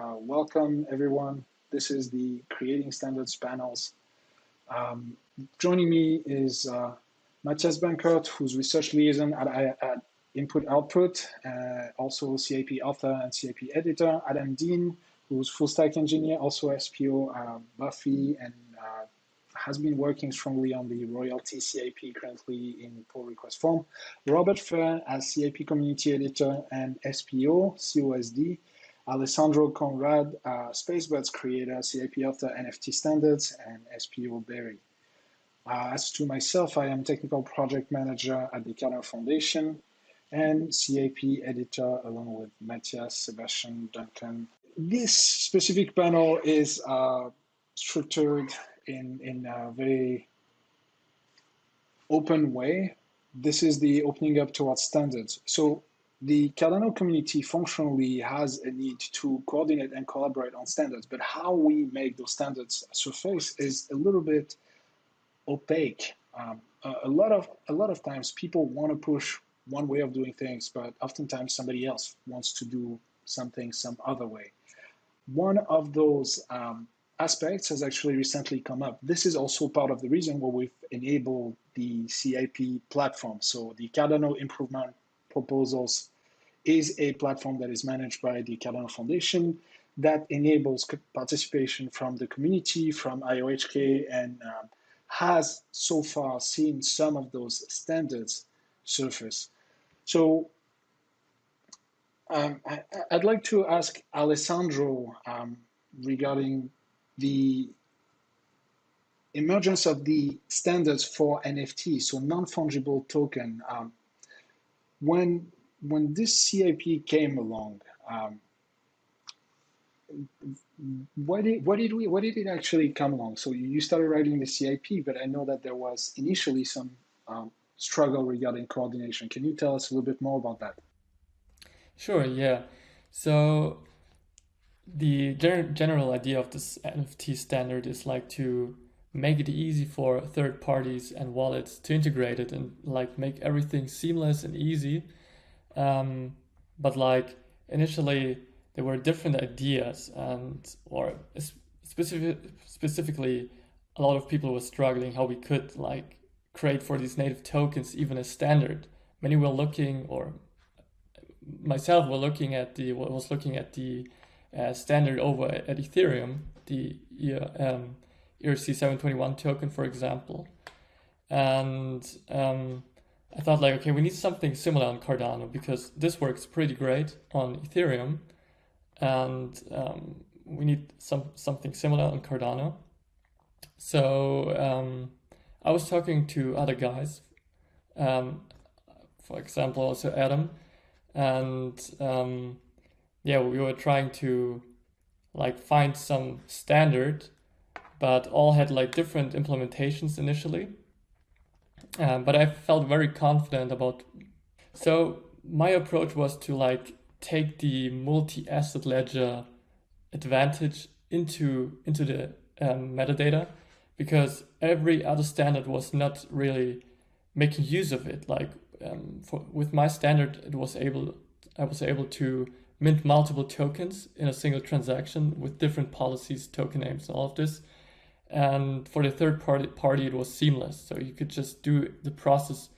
Welcome, everyone. This is the Creating Standards panels. Joining me is Matthias Bankert, who's research liaison at Input Output, also CIP author and CIP editor. Adam Dean, who's full stack engineer, also SPO Buffy, and has been working strongly on the royalty CIP currently in pull request form. Robert Fair as CIP community editor and SPO, COSD. Alessandro Conrad, Spacebuds creator, CIP author, NFT standards, and SPO Berry. As to myself, I am technical project manager at the Cardano Foundation and CIP editor along with Matthias, Sebastian, Duncan. This specific panel is structured in a very open way. This is the opening up towards standards. So the Cardano community functionally has a need to coordinate and collaborate on standards, but how we make those standards surface is a little bit opaque. A lot of times people want to push one way of doing things, but oftentimes somebody else wants to do something some other way. One of those aspects has actually recently come up. This is also part of the reason why we've enabled the CIP platform. So the Cardano Improvement Proposals is a platform that is managed by the Cardano Foundation that enables participation from the community, from IOHK, and has so far seen some of those standards surface. So I'd like to ask Alessandro regarding the emergence of the standards for NFT, so non-fungible token. When this CIP came along, why did it actually come along? So you started writing the CIP, but I know that there was initially some struggle regarding coordination. Can you tell us a little bit more about that? Sure, yeah. So the general idea of this NFT standard is like to make it easy for third parties and wallets to integrate it and like make everything seamless and easy. But like initially there were different ideas, or specifically a lot of people were struggling how we could like create for these native tokens even a standard. Many were looking, or myself was looking at the standard over at Ethereum, the ERC-721 token, for example. And I thought like, okay, we need something similar on Cardano because this works pretty great on Ethereum, and we need something similar on Cardano. So I was talking to other guys, for example, also Adam, and yeah, we were trying to like find some standard, but all had like different implementations initially. But I felt very confident about. So my approach was to like take the multi-asset ledger advantage into the metadata, because every other standard was not really making use of it. Like with my standard, I was able to mint multiple tokens in a single transaction with different policies, token names, and all of this. And for the third party, it was seamless. So you could just do the process,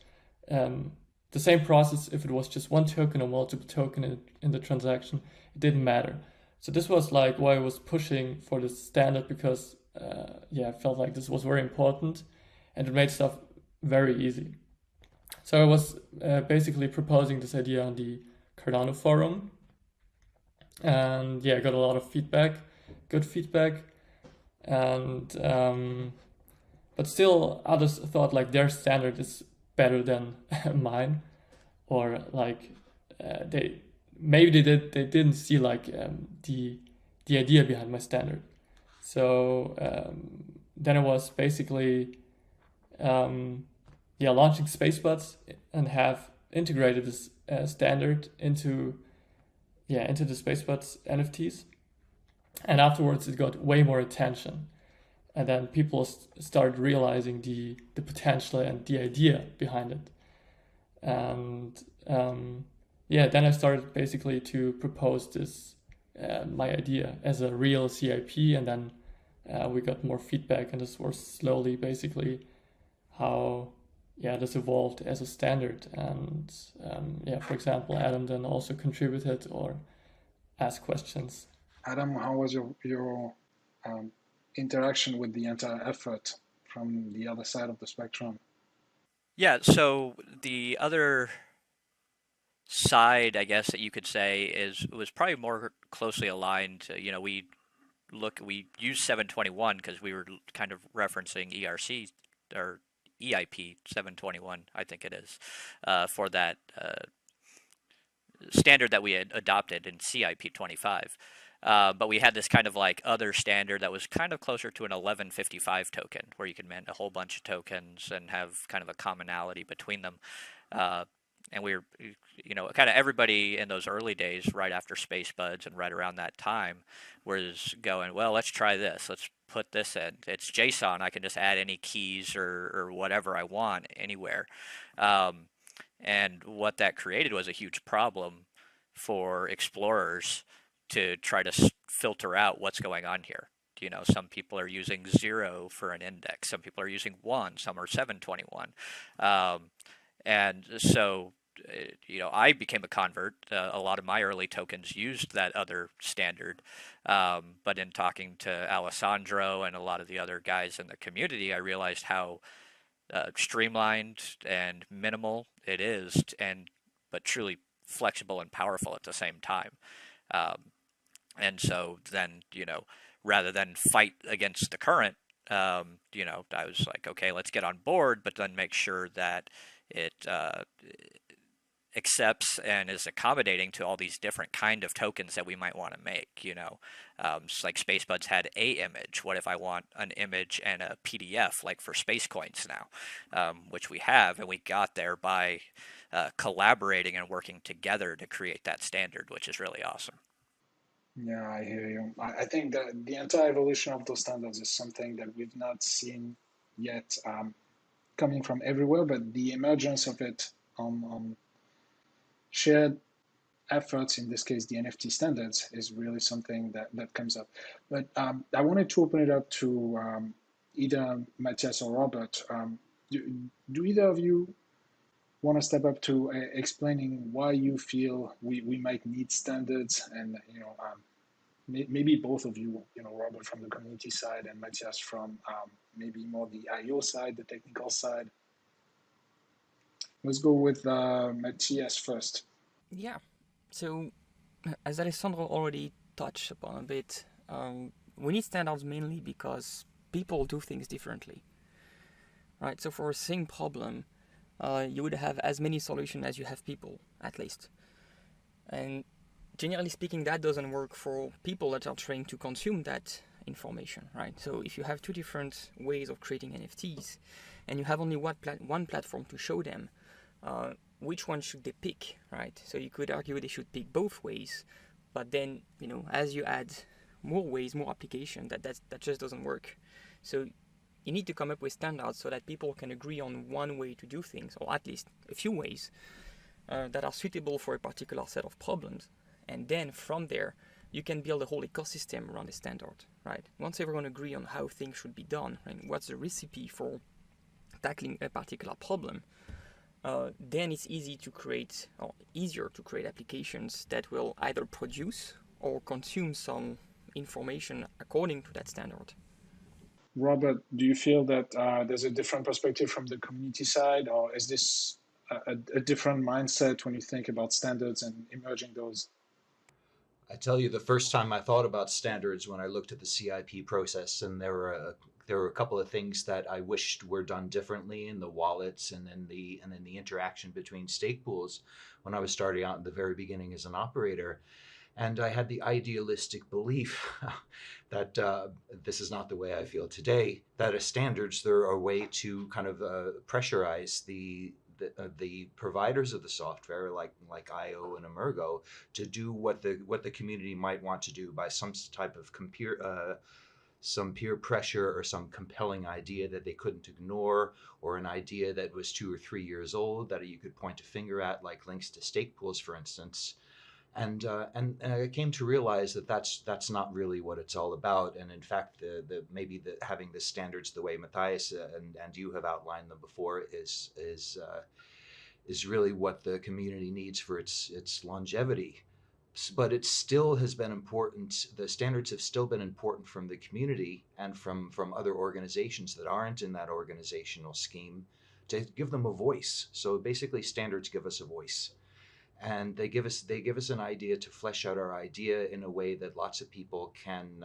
the same process if it was just one token or multiple token in the transaction. It didn't matter. So this was like why I was pushing for this standard, because yeah, I felt like this was very important and it made stuff very easy. So I was basically proposing this idea on the Cardano forum. And yeah, I got a lot of feedback, good feedback. And but still others thought like their standard is better than mine, or like they didn't see like the idea behind my standard. So then I was basically launching Spacebuds and have integrated this standard into the Spacebuds NFTs. And afterwards, it got way more attention. And then people started realizing the potential and the idea behind it. And then I started basically to propose this my idea as a real CIP, and then we got more feedback, and this was slowly basically how this evolved as a standard. And for example, Adam then also contributed or asked questions. Adam, how was your interaction with the entire effort from the other side of the spectrum? Yeah, so the other side, I guess, that you could say was probably more closely aligned. We use 721 because we were kind of referencing ERC or EIP 721, I think it is, for that standard that we had adopted in CIP 25. But we had this kind of like other standard that was kind of closer to an 1155 token, where you can mint a whole bunch of tokens and have kind of a commonality between them. And we were, kind of everybody in those early days, right after SpaceBuds and right around that time, was going, well, let's try this. Let's put this in. It's JSON. I can just add any keys or whatever I want anywhere. And what that created was a huge problem for explorers to try to filter out what's going on here. Some people are using 0 for an index. Some people are using 1. Some are 721. And so, I became a convert. A lot of my early tokens used that other standard. But in talking to Alessandro and a lot of the other guys in the community, I realized how streamlined and minimal it is, but truly flexible and powerful at the same time. And so then, rather than fight against the current, I was like, okay, let's get on board, but then make sure that it accepts and is accommodating to all these different kind of tokens that we might want to make. It's like SpaceBuds had a image. What if I want an image and a PDF, like for Space Coins now, which we have, and we got there by collaborating and working together to create that standard, which is really awesome. Yeah, I hear you. I think that the entire evolution of those standards is something that we've not seen yet coming from everywhere, but the emergence of it on shared efforts, in this case, the NFT standards, is really something that comes up. But I wanted to open it up to either Matthias or Robert. Do either of you want to step up to explaining why you feel we might need standards, and maybe both of you, Robert from the community side and Matthias from maybe more the IO side, the technical side. Let's go with Matthias first. Yeah, so as Alessandro already touched upon a bit, we need standards mainly because people do things differently, right? So for a same problem, you would have as many solutions as you have people, at least. And generally speaking, that doesn't work for people that are trying to consume that information, right? So if you have two different ways of creating NFTs, and you have only one platform to show them, which one should they pick, right? So you could argue they should pick both ways, but then, as you add more ways, more application, that just doesn't work. So you need to come up with standards so that people can agree on one way to do things, or at least a few ways that are suitable for a particular set of problems. And then from there, you can build a whole ecosystem around the standard, right? Once everyone agree on how things should be done, and what's the recipe for tackling a particular problem, then it's easier to create applications that will either produce or consume some information according to that standard. Robert, do you feel that there's a different perspective from the community side, or is this a different mindset when you think about standards and emerging those? I tell you, the first time I thought about standards when I looked at the CIP process, and there were a couple of things that I wished were done differently in the wallets and then the interaction between stake pools when I was starting out in the very beginning as an operator. And I had the idealistic belief that this is not the way I feel today, that as standards, there are a way to kind of pressurize the providers of the software, like IO and Emergo, to do what the community might want to do by some type of some peer pressure or some compelling idea that they couldn't ignore, or an idea that was 2 or 3 years old that you could point a finger at, like links to stake pools, for instance. And I came to realize that that's not really what it's all about. And in fact, having the standards the way Matthias and you have outlined them before is really what the community needs for its longevity. But it still has been important. The standards have still been important from the community and from other organizations that aren't in that organizational scheme to give them a voice. So basically, standards give us a voice. And they give us an idea to flesh out our idea in a way that lots of people can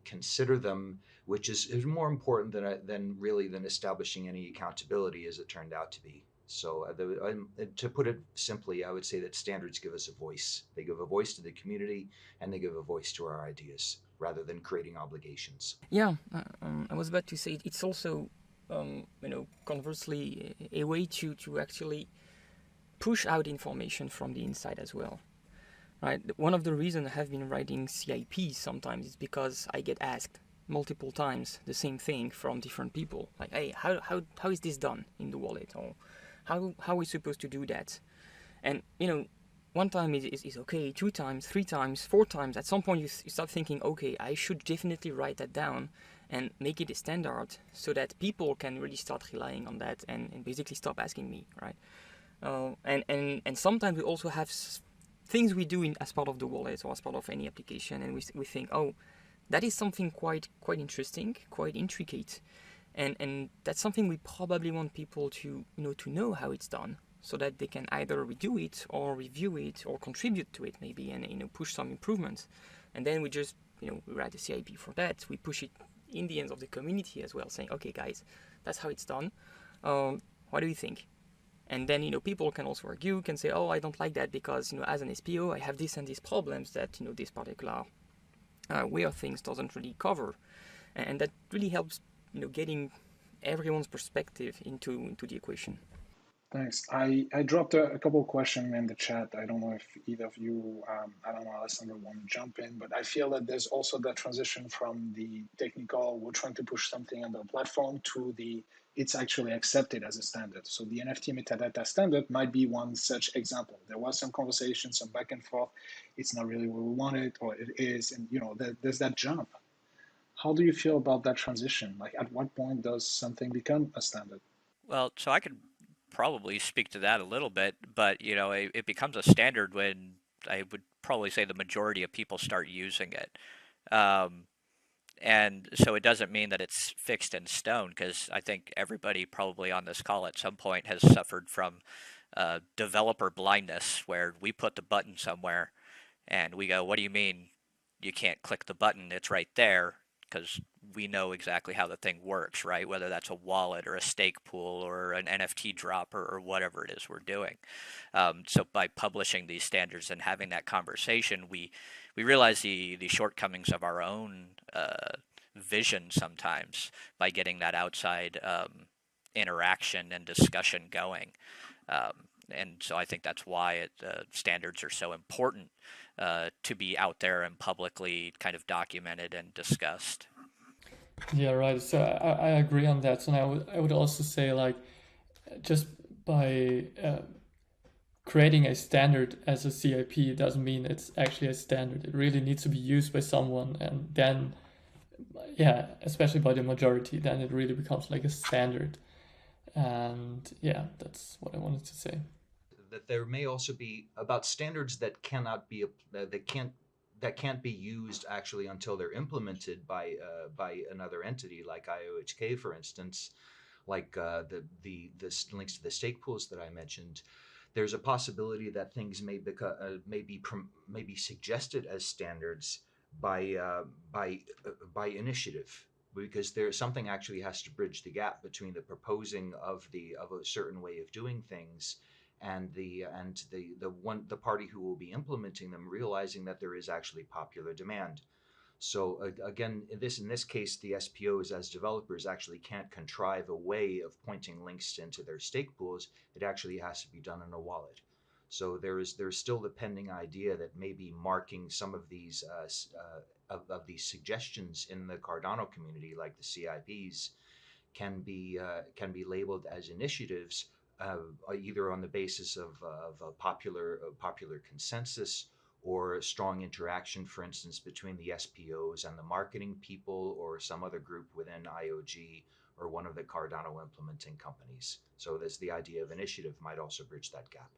consider them, which is more important than establishing any accountability, as it turned out to be. So to put it simply, I would say that standards give us a voice. They give a voice to the community, and they give a voice to our ideas, rather than creating obligations. Yeah, I was about to say it's also, conversely, a way to actually push out information from the inside as well, right? One of the reasons I have been writing CIPs sometimes is because I get asked multiple times the same thing from different people, like, hey, how is this done in the wallet, or how are we supposed to do that? And one time is okay, 2 times, 3 times, 4 times. At some point you start thinking, okay, I should definitely write that down and make it a standard so that people can really start relying on that and basically stop asking me, right? And sometimes we also have things we do as part of the wallet or as part of any application, and we think, oh, that is something quite interesting, quite intricate, and that's something we probably want people to know how it's done, so that they can either redo it or review it or contribute to it maybe, and push some improvements. And then we just we write a CIP for that. We push it in the hands of the community as well, saying, okay, guys, that's how it's done. What do you think? And then, people can also argue, can say, oh, I don't like that because, as an SPO, I have this and these problems that, this particular way of things doesn't really cover. And that really helps, getting everyone's perspective into the equation. Thanks. I dropped a couple of questions in the chat. I don't know if either of you, I don't know, Alessandro, want to jump in, but I feel that there's also that transition from the technical, we're trying to push something on the platform, to it's actually accepted as a standard. So the NFT metadata standard might be one such example. There was some conversation, some back and forth. It's not really what we wanted, or it is, and there's that jump. How do you feel about that transition? Like, at what point does something become a standard? Well, so I could probably speak to that a little bit, but it becomes a standard when I would probably say the majority of people start using it. And so it doesn't mean that it's fixed in stone, because I think everybody probably on this call at some point has suffered from developer blindness, where we put the button somewhere and we go, what do you mean you can't click the button? It's right there, because we know exactly how the thing works, right? Whether that's a wallet or a stake pool or an NFT drop or whatever it is we're doing. So by publishing these standards and having that conversation, we realize the shortcomings of our own vision sometimes by getting that outside interaction and discussion going. And so I think that's why standards are so important to be out there and publicly kind of documented and discussed. Yeah, right. So I agree on that. And I would also say, like, just by creating a standard as a CIP doesn't mean it's actually a standard. It really needs to be used by someone, and then, yeah, especially by the majority, then it really becomes like a standard. And yeah, that's what I wanted to say. That there may also be about standards that cannot be that can't be used actually until they're implemented by another entity like IOHK, for instance, like the links to the stake pools that I mentioned. There's a possibility that things may be suggested as standards by initiative, because there's something actually has to bridge the gap between the proposing of a certain way of doing things and the party who will be implementing them, realizing that there is actually popular demand. So again, in this case, the SPOs as developers actually can't contrive a way of pointing links into their stake pools. It actually has to be done in a wallet. So there's still the pending idea that maybe marking some of these of these suggestions in the Cardano community, like the CIPs, can be labeled as initiatives either on the basis of a popular consensus or strong interaction, for instance, between the SPOs and the marketing people or some other group within IOG or one of the Cardano implementing companies. So there's the idea of initiative might also bridge that gap.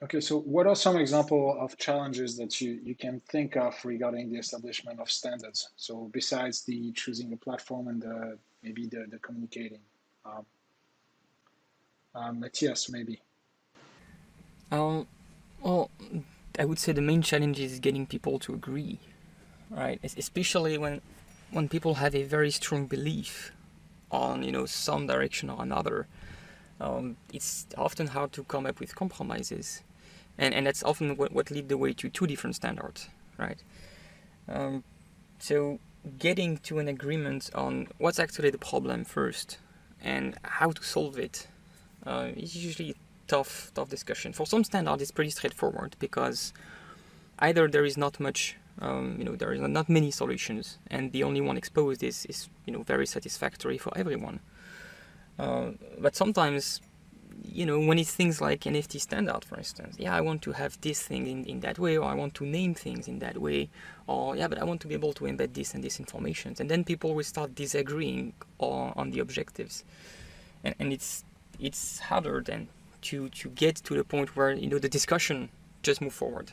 Okay, so what are some examples of challenges that you can think of regarding the establishment of standards? So besides the choosing a platform and maybe the communicating. Matthias, maybe. Well, I would say the main challenge is getting people to agree, right? Especially when people have a very strong belief on, some direction or another. It's often hard to come up with compromises. And that's often what lead the way to two different standards, right? So getting to an agreement on what's actually the problem first and how to solve it is usually tough discussion. For some standards, it's pretty straightforward because either there is not much, there is not many solutions, and the only one exposed is very satisfactory for everyone. But sometimes, when it's things like NFT standard, for instance, I want to have this thing in that way, or I want to name things in that way, or but I want to be able to embed this and this information, and then people will start disagreeing on the objectives, and it's harder then to get to the point where the discussion just move forward.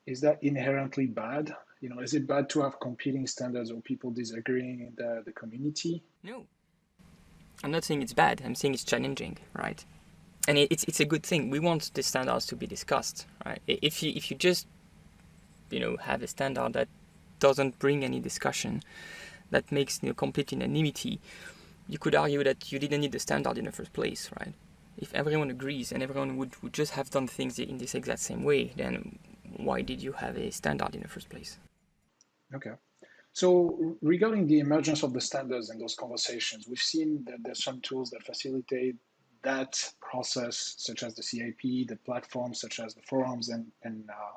Is that inherently bad? Is it bad to have competing standards or people disagreeing in the community? No, I'm not saying it's bad. I'm saying it's challenging, right? And it's a good thing. We want the standards to be discussed, right? If you just have a standard that doesn't bring any discussion, that makes complete unanimity, you could argue that you didn't need the standard in the first place, right? If everyone agrees and everyone would just have done things in this exact same way, then why did you have a standard in the first place? Okay. So regarding the emergence of the standards in those conversations, we've seen that there's some tools that facilitate that process, such as the CIP, the platforms such as the forums and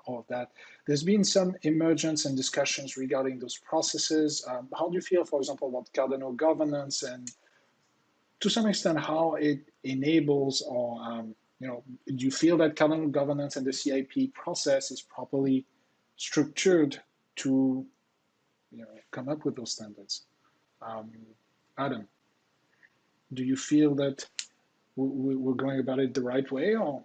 all of that. There's been some emergence and discussions regarding those processes. How do you feel, for example, about Cardano governance and to some extent how it enables or, do you feel that Cardano governance and the CIP process is properly structured to come up with those standards? Adam, do you feel that we're going about it the right way, or?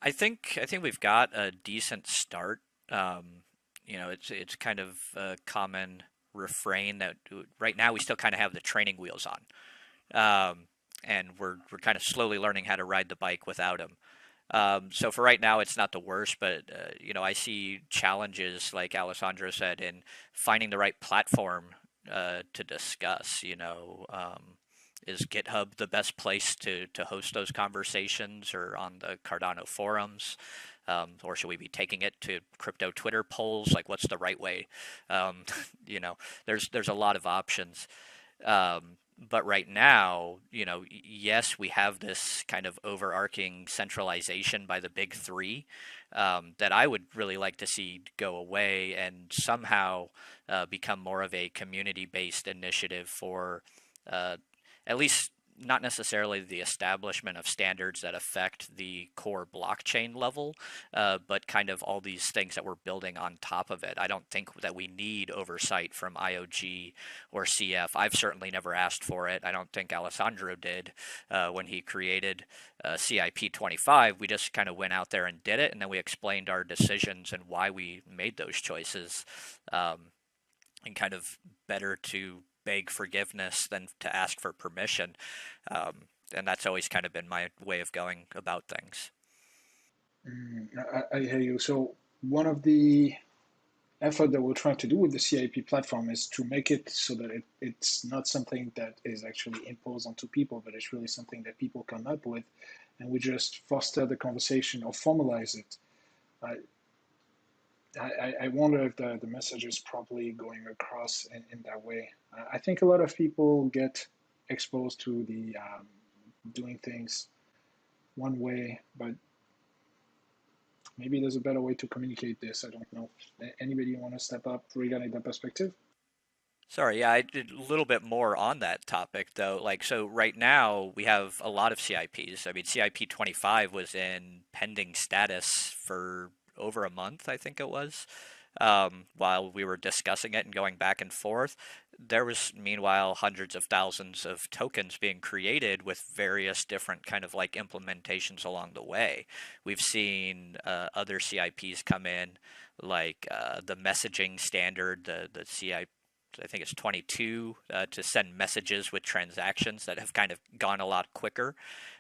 I think we've got a decent start. It's kind of a common refrain that right now we still kind of have the training wheels on, and we're kind of slowly learning how to ride the bike without them. So for right now, it's not the worst, but I see challenges, like Alessandro said, in finding the right platform to discuss. Is GitHub the best place to host those conversations, or on the Cardano forums? Or should we be taking it to crypto Twitter polls? Like, what's the right way? There's a lot of options. But right now, yes, we have this kind of overarching centralization by the big three that I would really like to see go away and somehow become more of a community-based initiative for at least not necessarily the establishment of standards that affect the core blockchain level, but kind of all these things that we're building on top of it. I don't think that we need oversight from IOG or CF. I've certainly never asked for it. I don't think Alessandro did when he created CIP 25. We just kind of went out there and did it, and then we explained our decisions and why we made those choices, and kind of better to beg forgiveness than to ask for permission. And that's always kind of been my way of going about things. I hear you. So one of the effort that we're trying to do with the CIP platform is to make it so that it's not something that is actually imposed onto people, but it's really something that people come up with, and we just foster the conversation or formalize it. I wonder if the message is properly going across in that way. I think a lot of people get exposed to the doing things one way, but maybe there's a better way to communicate this. I don't know. Anybody want to step up regarding that perspective? Sorry, yeah, I did a little bit more on that topic though. Like, so right now we have a lot of CIPs. I mean, CIP 25 was in pending status for over a month, I think it was, while we were discussing it and going back and forth. There was, meanwhile, hundreds of thousands of tokens being created with various different kind of like implementations along the way. We've seen other CIPs come in, like the messaging standard, the CIP. I think it's 22 to send messages with transactions that have kind of gone a lot quicker.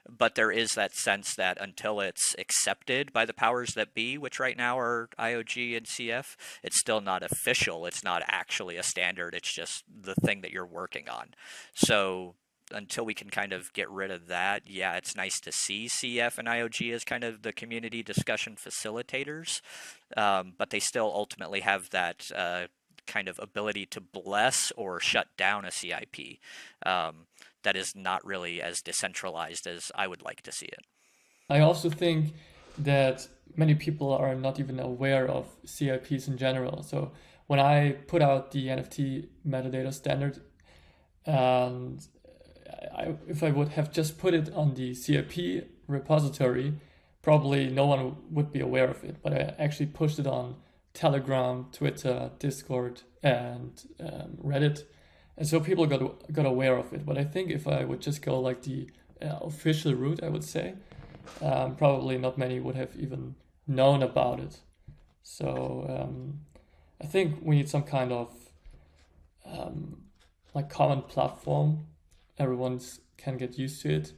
But there is that sense that until it's accepted by the powers that be, which right now are IOG and CF, it's still not official. It's not actually a standard. It's just the thing that you're working on. So until we can kind of get rid of that, yeah, it's nice to see CF and IOG as kind of the community discussion facilitators, but they still ultimately have that kind of ability to bless or shut down a CIP that is not really as decentralized as I would like to see it. I also think that many people are not even aware of CIPs in general. So when I put out the NFT metadata standard, and if I would have just put it on the CIP repository, probably no one would be aware of it. But I actually pushed it on Telegram, Twitter, Discord, and Reddit, and so people got aware of it. But I think if I would just go like the official route, I would say, probably not many would have even known about it. So I think we need some kind of like common platform. Everyone can get used to it.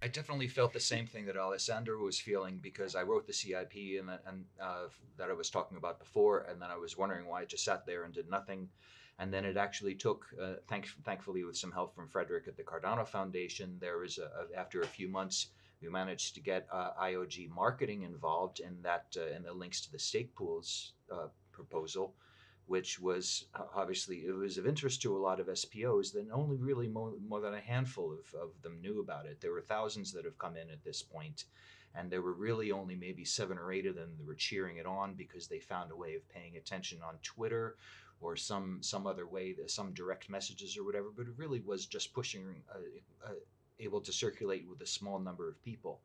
I definitely felt the same thing that Alessandro was feeling, because I wrote the CIP and that I was talking about before, and then I was wondering why I just sat there and did nothing. And then it actually took, thankfully with some help from Frederick at the Cardano Foundation, there was after a few months, we managed to get IOG marketing involved in that, in the links to the stake pools proposal, which was obviously, it was of interest to a lot of SPOs, then only really more than a handful of them knew about it. There were thousands that have come in at this point, and there were really only maybe 7 or 8 of them that were cheering it on because they found a way of paying attention on Twitter or some other way, some direct messages or whatever, but it really was just pushing, able to circulate with a small number of people.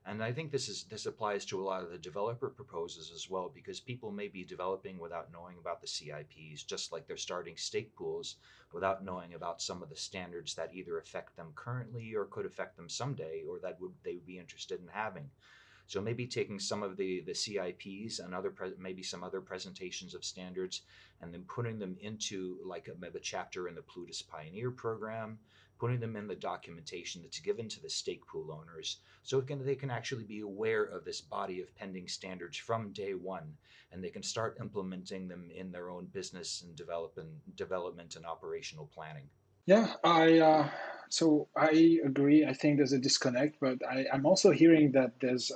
And I think this applies to a lot of the developer proposals as well, because people may be developing without knowing about the CIPs, just like they're starting stake pools without knowing about some of the standards that either affect them currently or could affect them someday, or that they would be interested in having. So maybe taking some of the CIPs and maybe some other presentations of standards, and then putting them into like a chapter in the Plutus Pioneer program, putting them in the documentation that's given to the stake pool owners, so they can actually be aware of this body of pending standards from day one, and they can start implementing them in their own business and development and operational planning. Yeah, so I agree. I think there's a disconnect, but I'm also hearing that there's,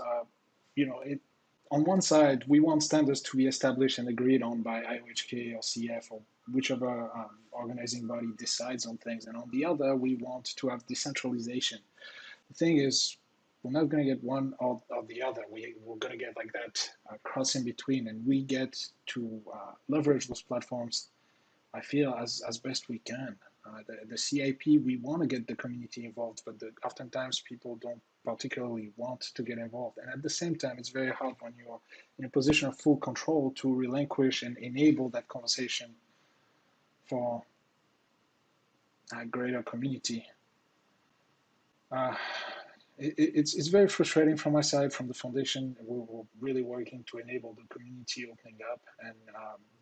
on one side, we want standards to be established and agreed on by IOHK or CF or whichever organizing body decides on things. And on the other, we want to have decentralization. The thing is, we're not going to get one or the other. We're going to get like that cross in between, and we get to leverage those platforms, I feel, as best we can. The CIP, we want to get the community involved, but oftentimes people don't particularly want to get involved. And at the same time, it's very hard when you're in a position of full control to relinquish and enable that conversation for a greater community. It's very frustrating from my side, from the foundation. We're really working to enable the community opening up, and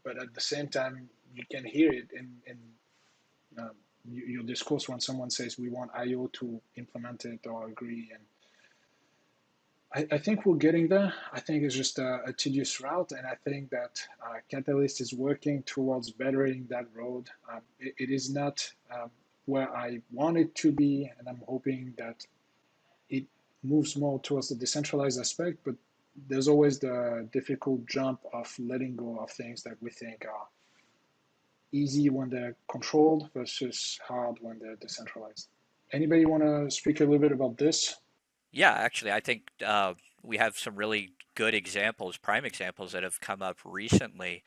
but at the same time, you can hear it in your discourse when someone says we want IO to implement it or agree. And I think we're getting there. I think it's just a tedious route, and I think that Catalyst is working towards bettering that road. It is not where I want it to be, and I'm hoping that it moves more towards the decentralized aspect, but there's always the difficult jump of letting go of things that we think are easy when they're controlled versus hard when they're decentralized. Anybody want to speak a little bit about this? Yeah, actually, I think we have some really good examples, prime examples that have come up recently.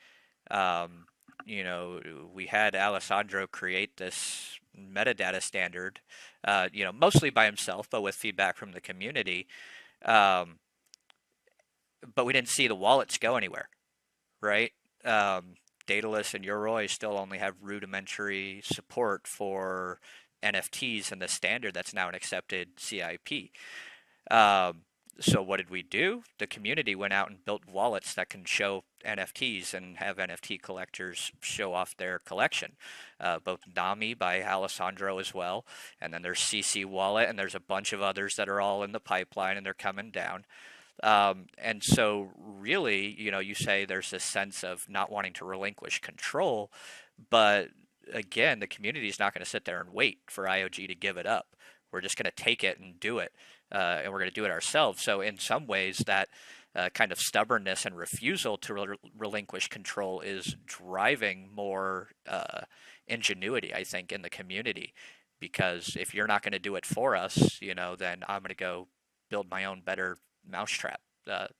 we had Alessandro create this metadata standard, mostly by himself, but with feedback from the community. But we didn't see the wallets go anywhere, right? Daedalus and Yoroi still only have rudimentary support for NFTs in the standard that's now an accepted CIP. So what did we do? The community went out and built wallets that can show NFTs and have NFT collectors show off their collection. Both Nami by Alessandro as well, and then there's CC Wallet, and there's a bunch of others that are all in the pipeline, and they're coming down. And so really, you say there's this sense of not wanting to relinquish control, but again, the community is not going to sit there and wait for IOG to give it up. We're just going to take it and do it. And we're going to do it ourselves. So in some ways, that kind of stubbornness and refusal to relinquish control is driving more ingenuity, I think, in the community. Because if you're not going to do it for us, then I'm going to go build my own better mousetrap,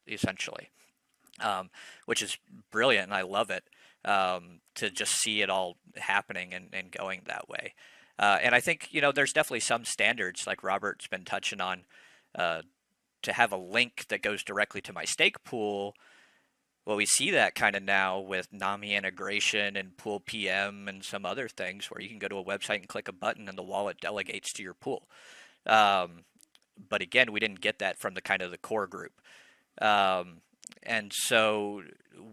essentially, which is brilliant, and I love it to just see it all happening and going that way. And I think, there's definitely some standards, like Robert's been touching on, to have a link that goes directly to my stake pool. Well, we see that kind of now with Nami integration and Pool PM and some other things where you can go to a website and click a button and the wallet delegates to your pool. But again, we didn't get that from the core group. And so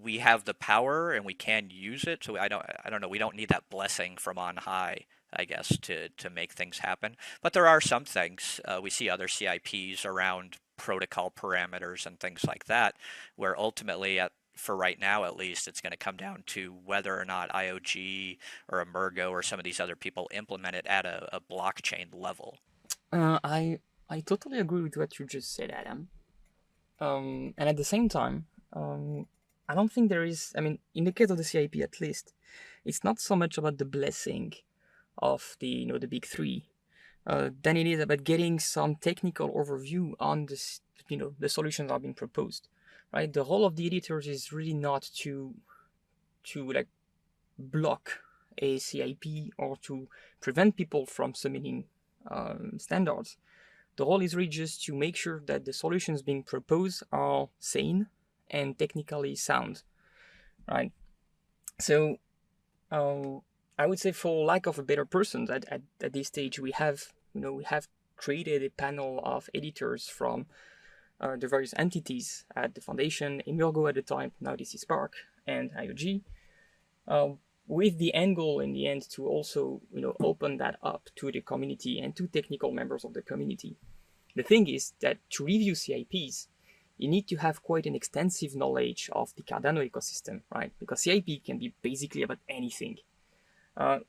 we have the power and we can use it. So I don't know. We don't need that blessing from on high, I guess, to make things happen. But there are some things. We see other CIPs around protocol parameters and things like that, where ultimately, for right now at least, it's going to come down to whether or not IOG or Emergo or some of these other people implement it at a blockchain level. I totally agree with what you just said, Adam. And at the same time, I don't think there is, in the case of the CIP at least, it's not so much about the blessing of the big three, than it is about getting some technical overview on this, the solutions that are being proposed, right? The role of the editors is really not to block a CIP or to prevent people from submitting standards. The role is really just to make sure that the solutions being proposed are sane and technically sound, right? So I would say, for lack of a better person, at this stage we have created a panel of editors from the various entities at the foundation, Emergo at the time, now this is Spark, and IOG, with the end goal in the end to also open that up to the community and to technical members of the community. The thing is that to review CIPs, you need to have quite an extensive knowledge of the Cardano ecosystem, right? Because CIP can be basically about anything,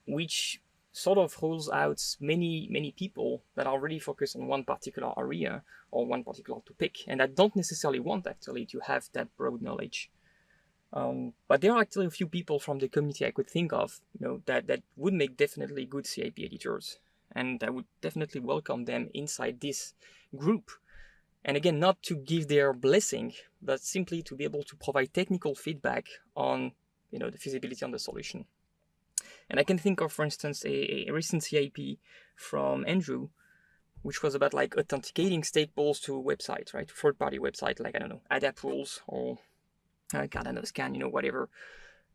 which sort of rules out many people that are really focused on one particular area or one particular topic, and that don't necessarily want actually to have that broad knowledge. But there are actually a few people from the community I could think of, that would make definitely good CIP editors, and I would definitely welcome them inside this group. And again, not to give their blessing, but simply to be able to provide technical feedback on, the feasibility on the solution. And I can think of, for instance, a recent CIP from Andrew, which was about authenticating stake pools to websites, right? Third-party website, ADA pools or Cardano scan, whatever.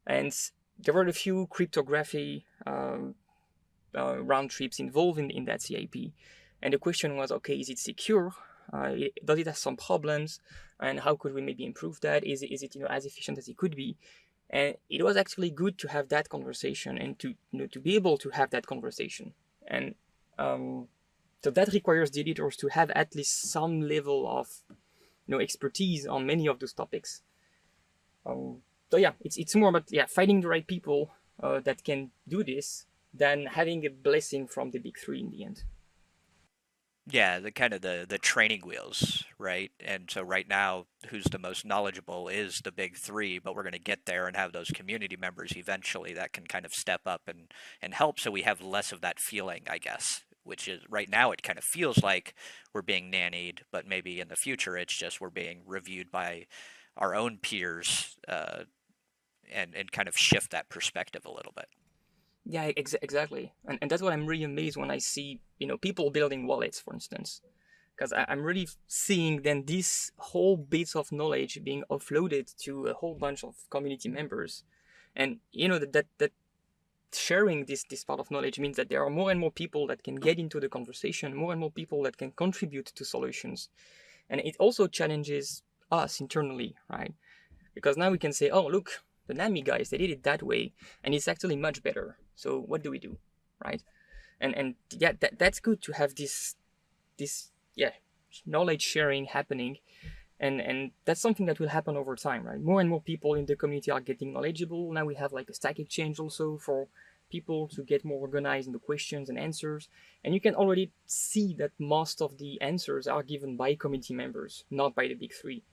And there were a few cryptography round trips involved in that CIP. And the question was, okay, is it secure? Does it have some problems? And how could we maybe improve that? Is it as efficient as it could be? And it was actually good to have that conversation and to be able to have that conversation. And so that requires the editors to have at least some level of expertise on many of those topics. So yeah, it's more about finding the right people that can do this than having a blessing from the big three in the end. Yeah, the training wheels, right? And so right now, who's the most knowledgeable is the big three, but we're going to get there and have those community members eventually that can kind of step up and help, so we have less of that feeling, I guess, which is right now it kind of feels like we're being nannied, but maybe in the future it's just we're being reviewed by our own peers and kind of shift that perspective a little bit. Yeah, exactly. And that's what I'm really amazed when I see, people building wallets, for instance. Because I'm really seeing then these whole bits of knowledge being offloaded to a whole bunch of community members. And, that sharing this part of knowledge means that there are more and more people that can get into the conversation, more and more people that can contribute to solutions. And it also challenges us internally, right? Because now we can say, oh, look, the NAMI guys, they did it that way, and it's actually much better. So what do we do, right? And yeah, that's good to have this knowledge sharing happening, and that's something that will happen over time, right? More and more people in the community are getting knowledgeable. Now we have like a stack exchange also for people to get more organized in the questions and answers, and you can already see that most of the answers are given by community members, not by the big three,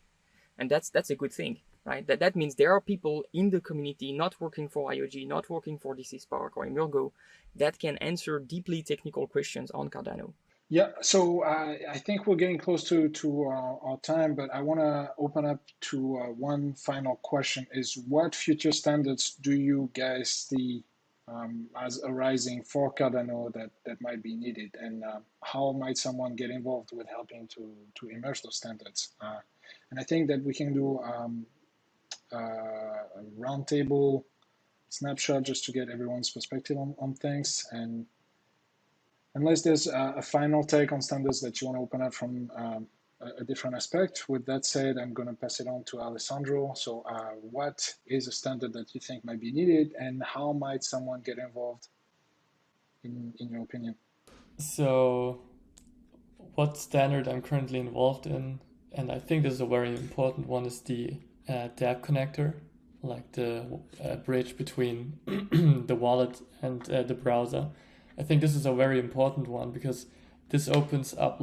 and that's a good thing. Right, that means there are people in the community not working for IOG, not working for DC Spark or Emergo, that can answer deeply technical questions on Cardano. Yeah, so I think we're getting close to our time, but I want to open up to one final question: is what future standards do you guys see as arising for Cardano that might be needed, and how might someone get involved with helping to emerge those standards? And I think that we can do a roundtable snapshot just to get everyone's perspective on things. And unless there's a final take on standards that you want to open up from a different aspect, with that said, I'm going to pass it on to Alessandro. So what is a standard that you think might be needed, and how might someone get involved in your opinion? So what standard I'm currently involved in, and I think this is a very important one, is the DApp connector, like the bridge between the wallet and the browser. I think this is a very important one because this opens up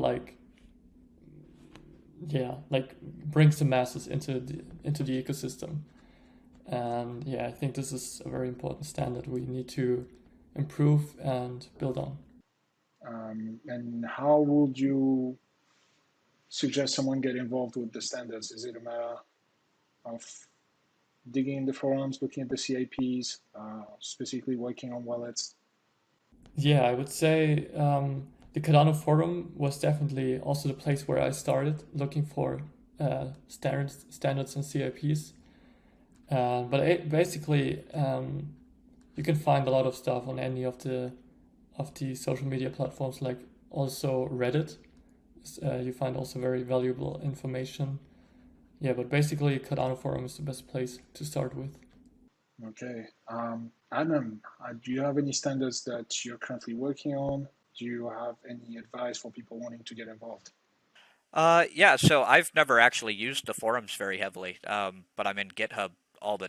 brings the masses into the ecosystem. And yeah, I think this is a very important standard we need to improve and build on. And how would you suggest someone get involved with the standards? Is it a matter of digging in the forums, looking at the CIPs, specifically working on wallets? Yeah, I would say the Cardano forum was definitely also the place where I started looking for standards and CIPs. But basically, you can find a lot of stuff on any of the social media platforms, like also Reddit. You find also very valuable information. Yeah, but basically Cardano forum is the best place to start with. Okay. Adam, do you have any standards that you're currently working on? Do you have any advice for people wanting to get involved? Yeah, so I've never actually used the forums very heavily, but I'm in GitHub all the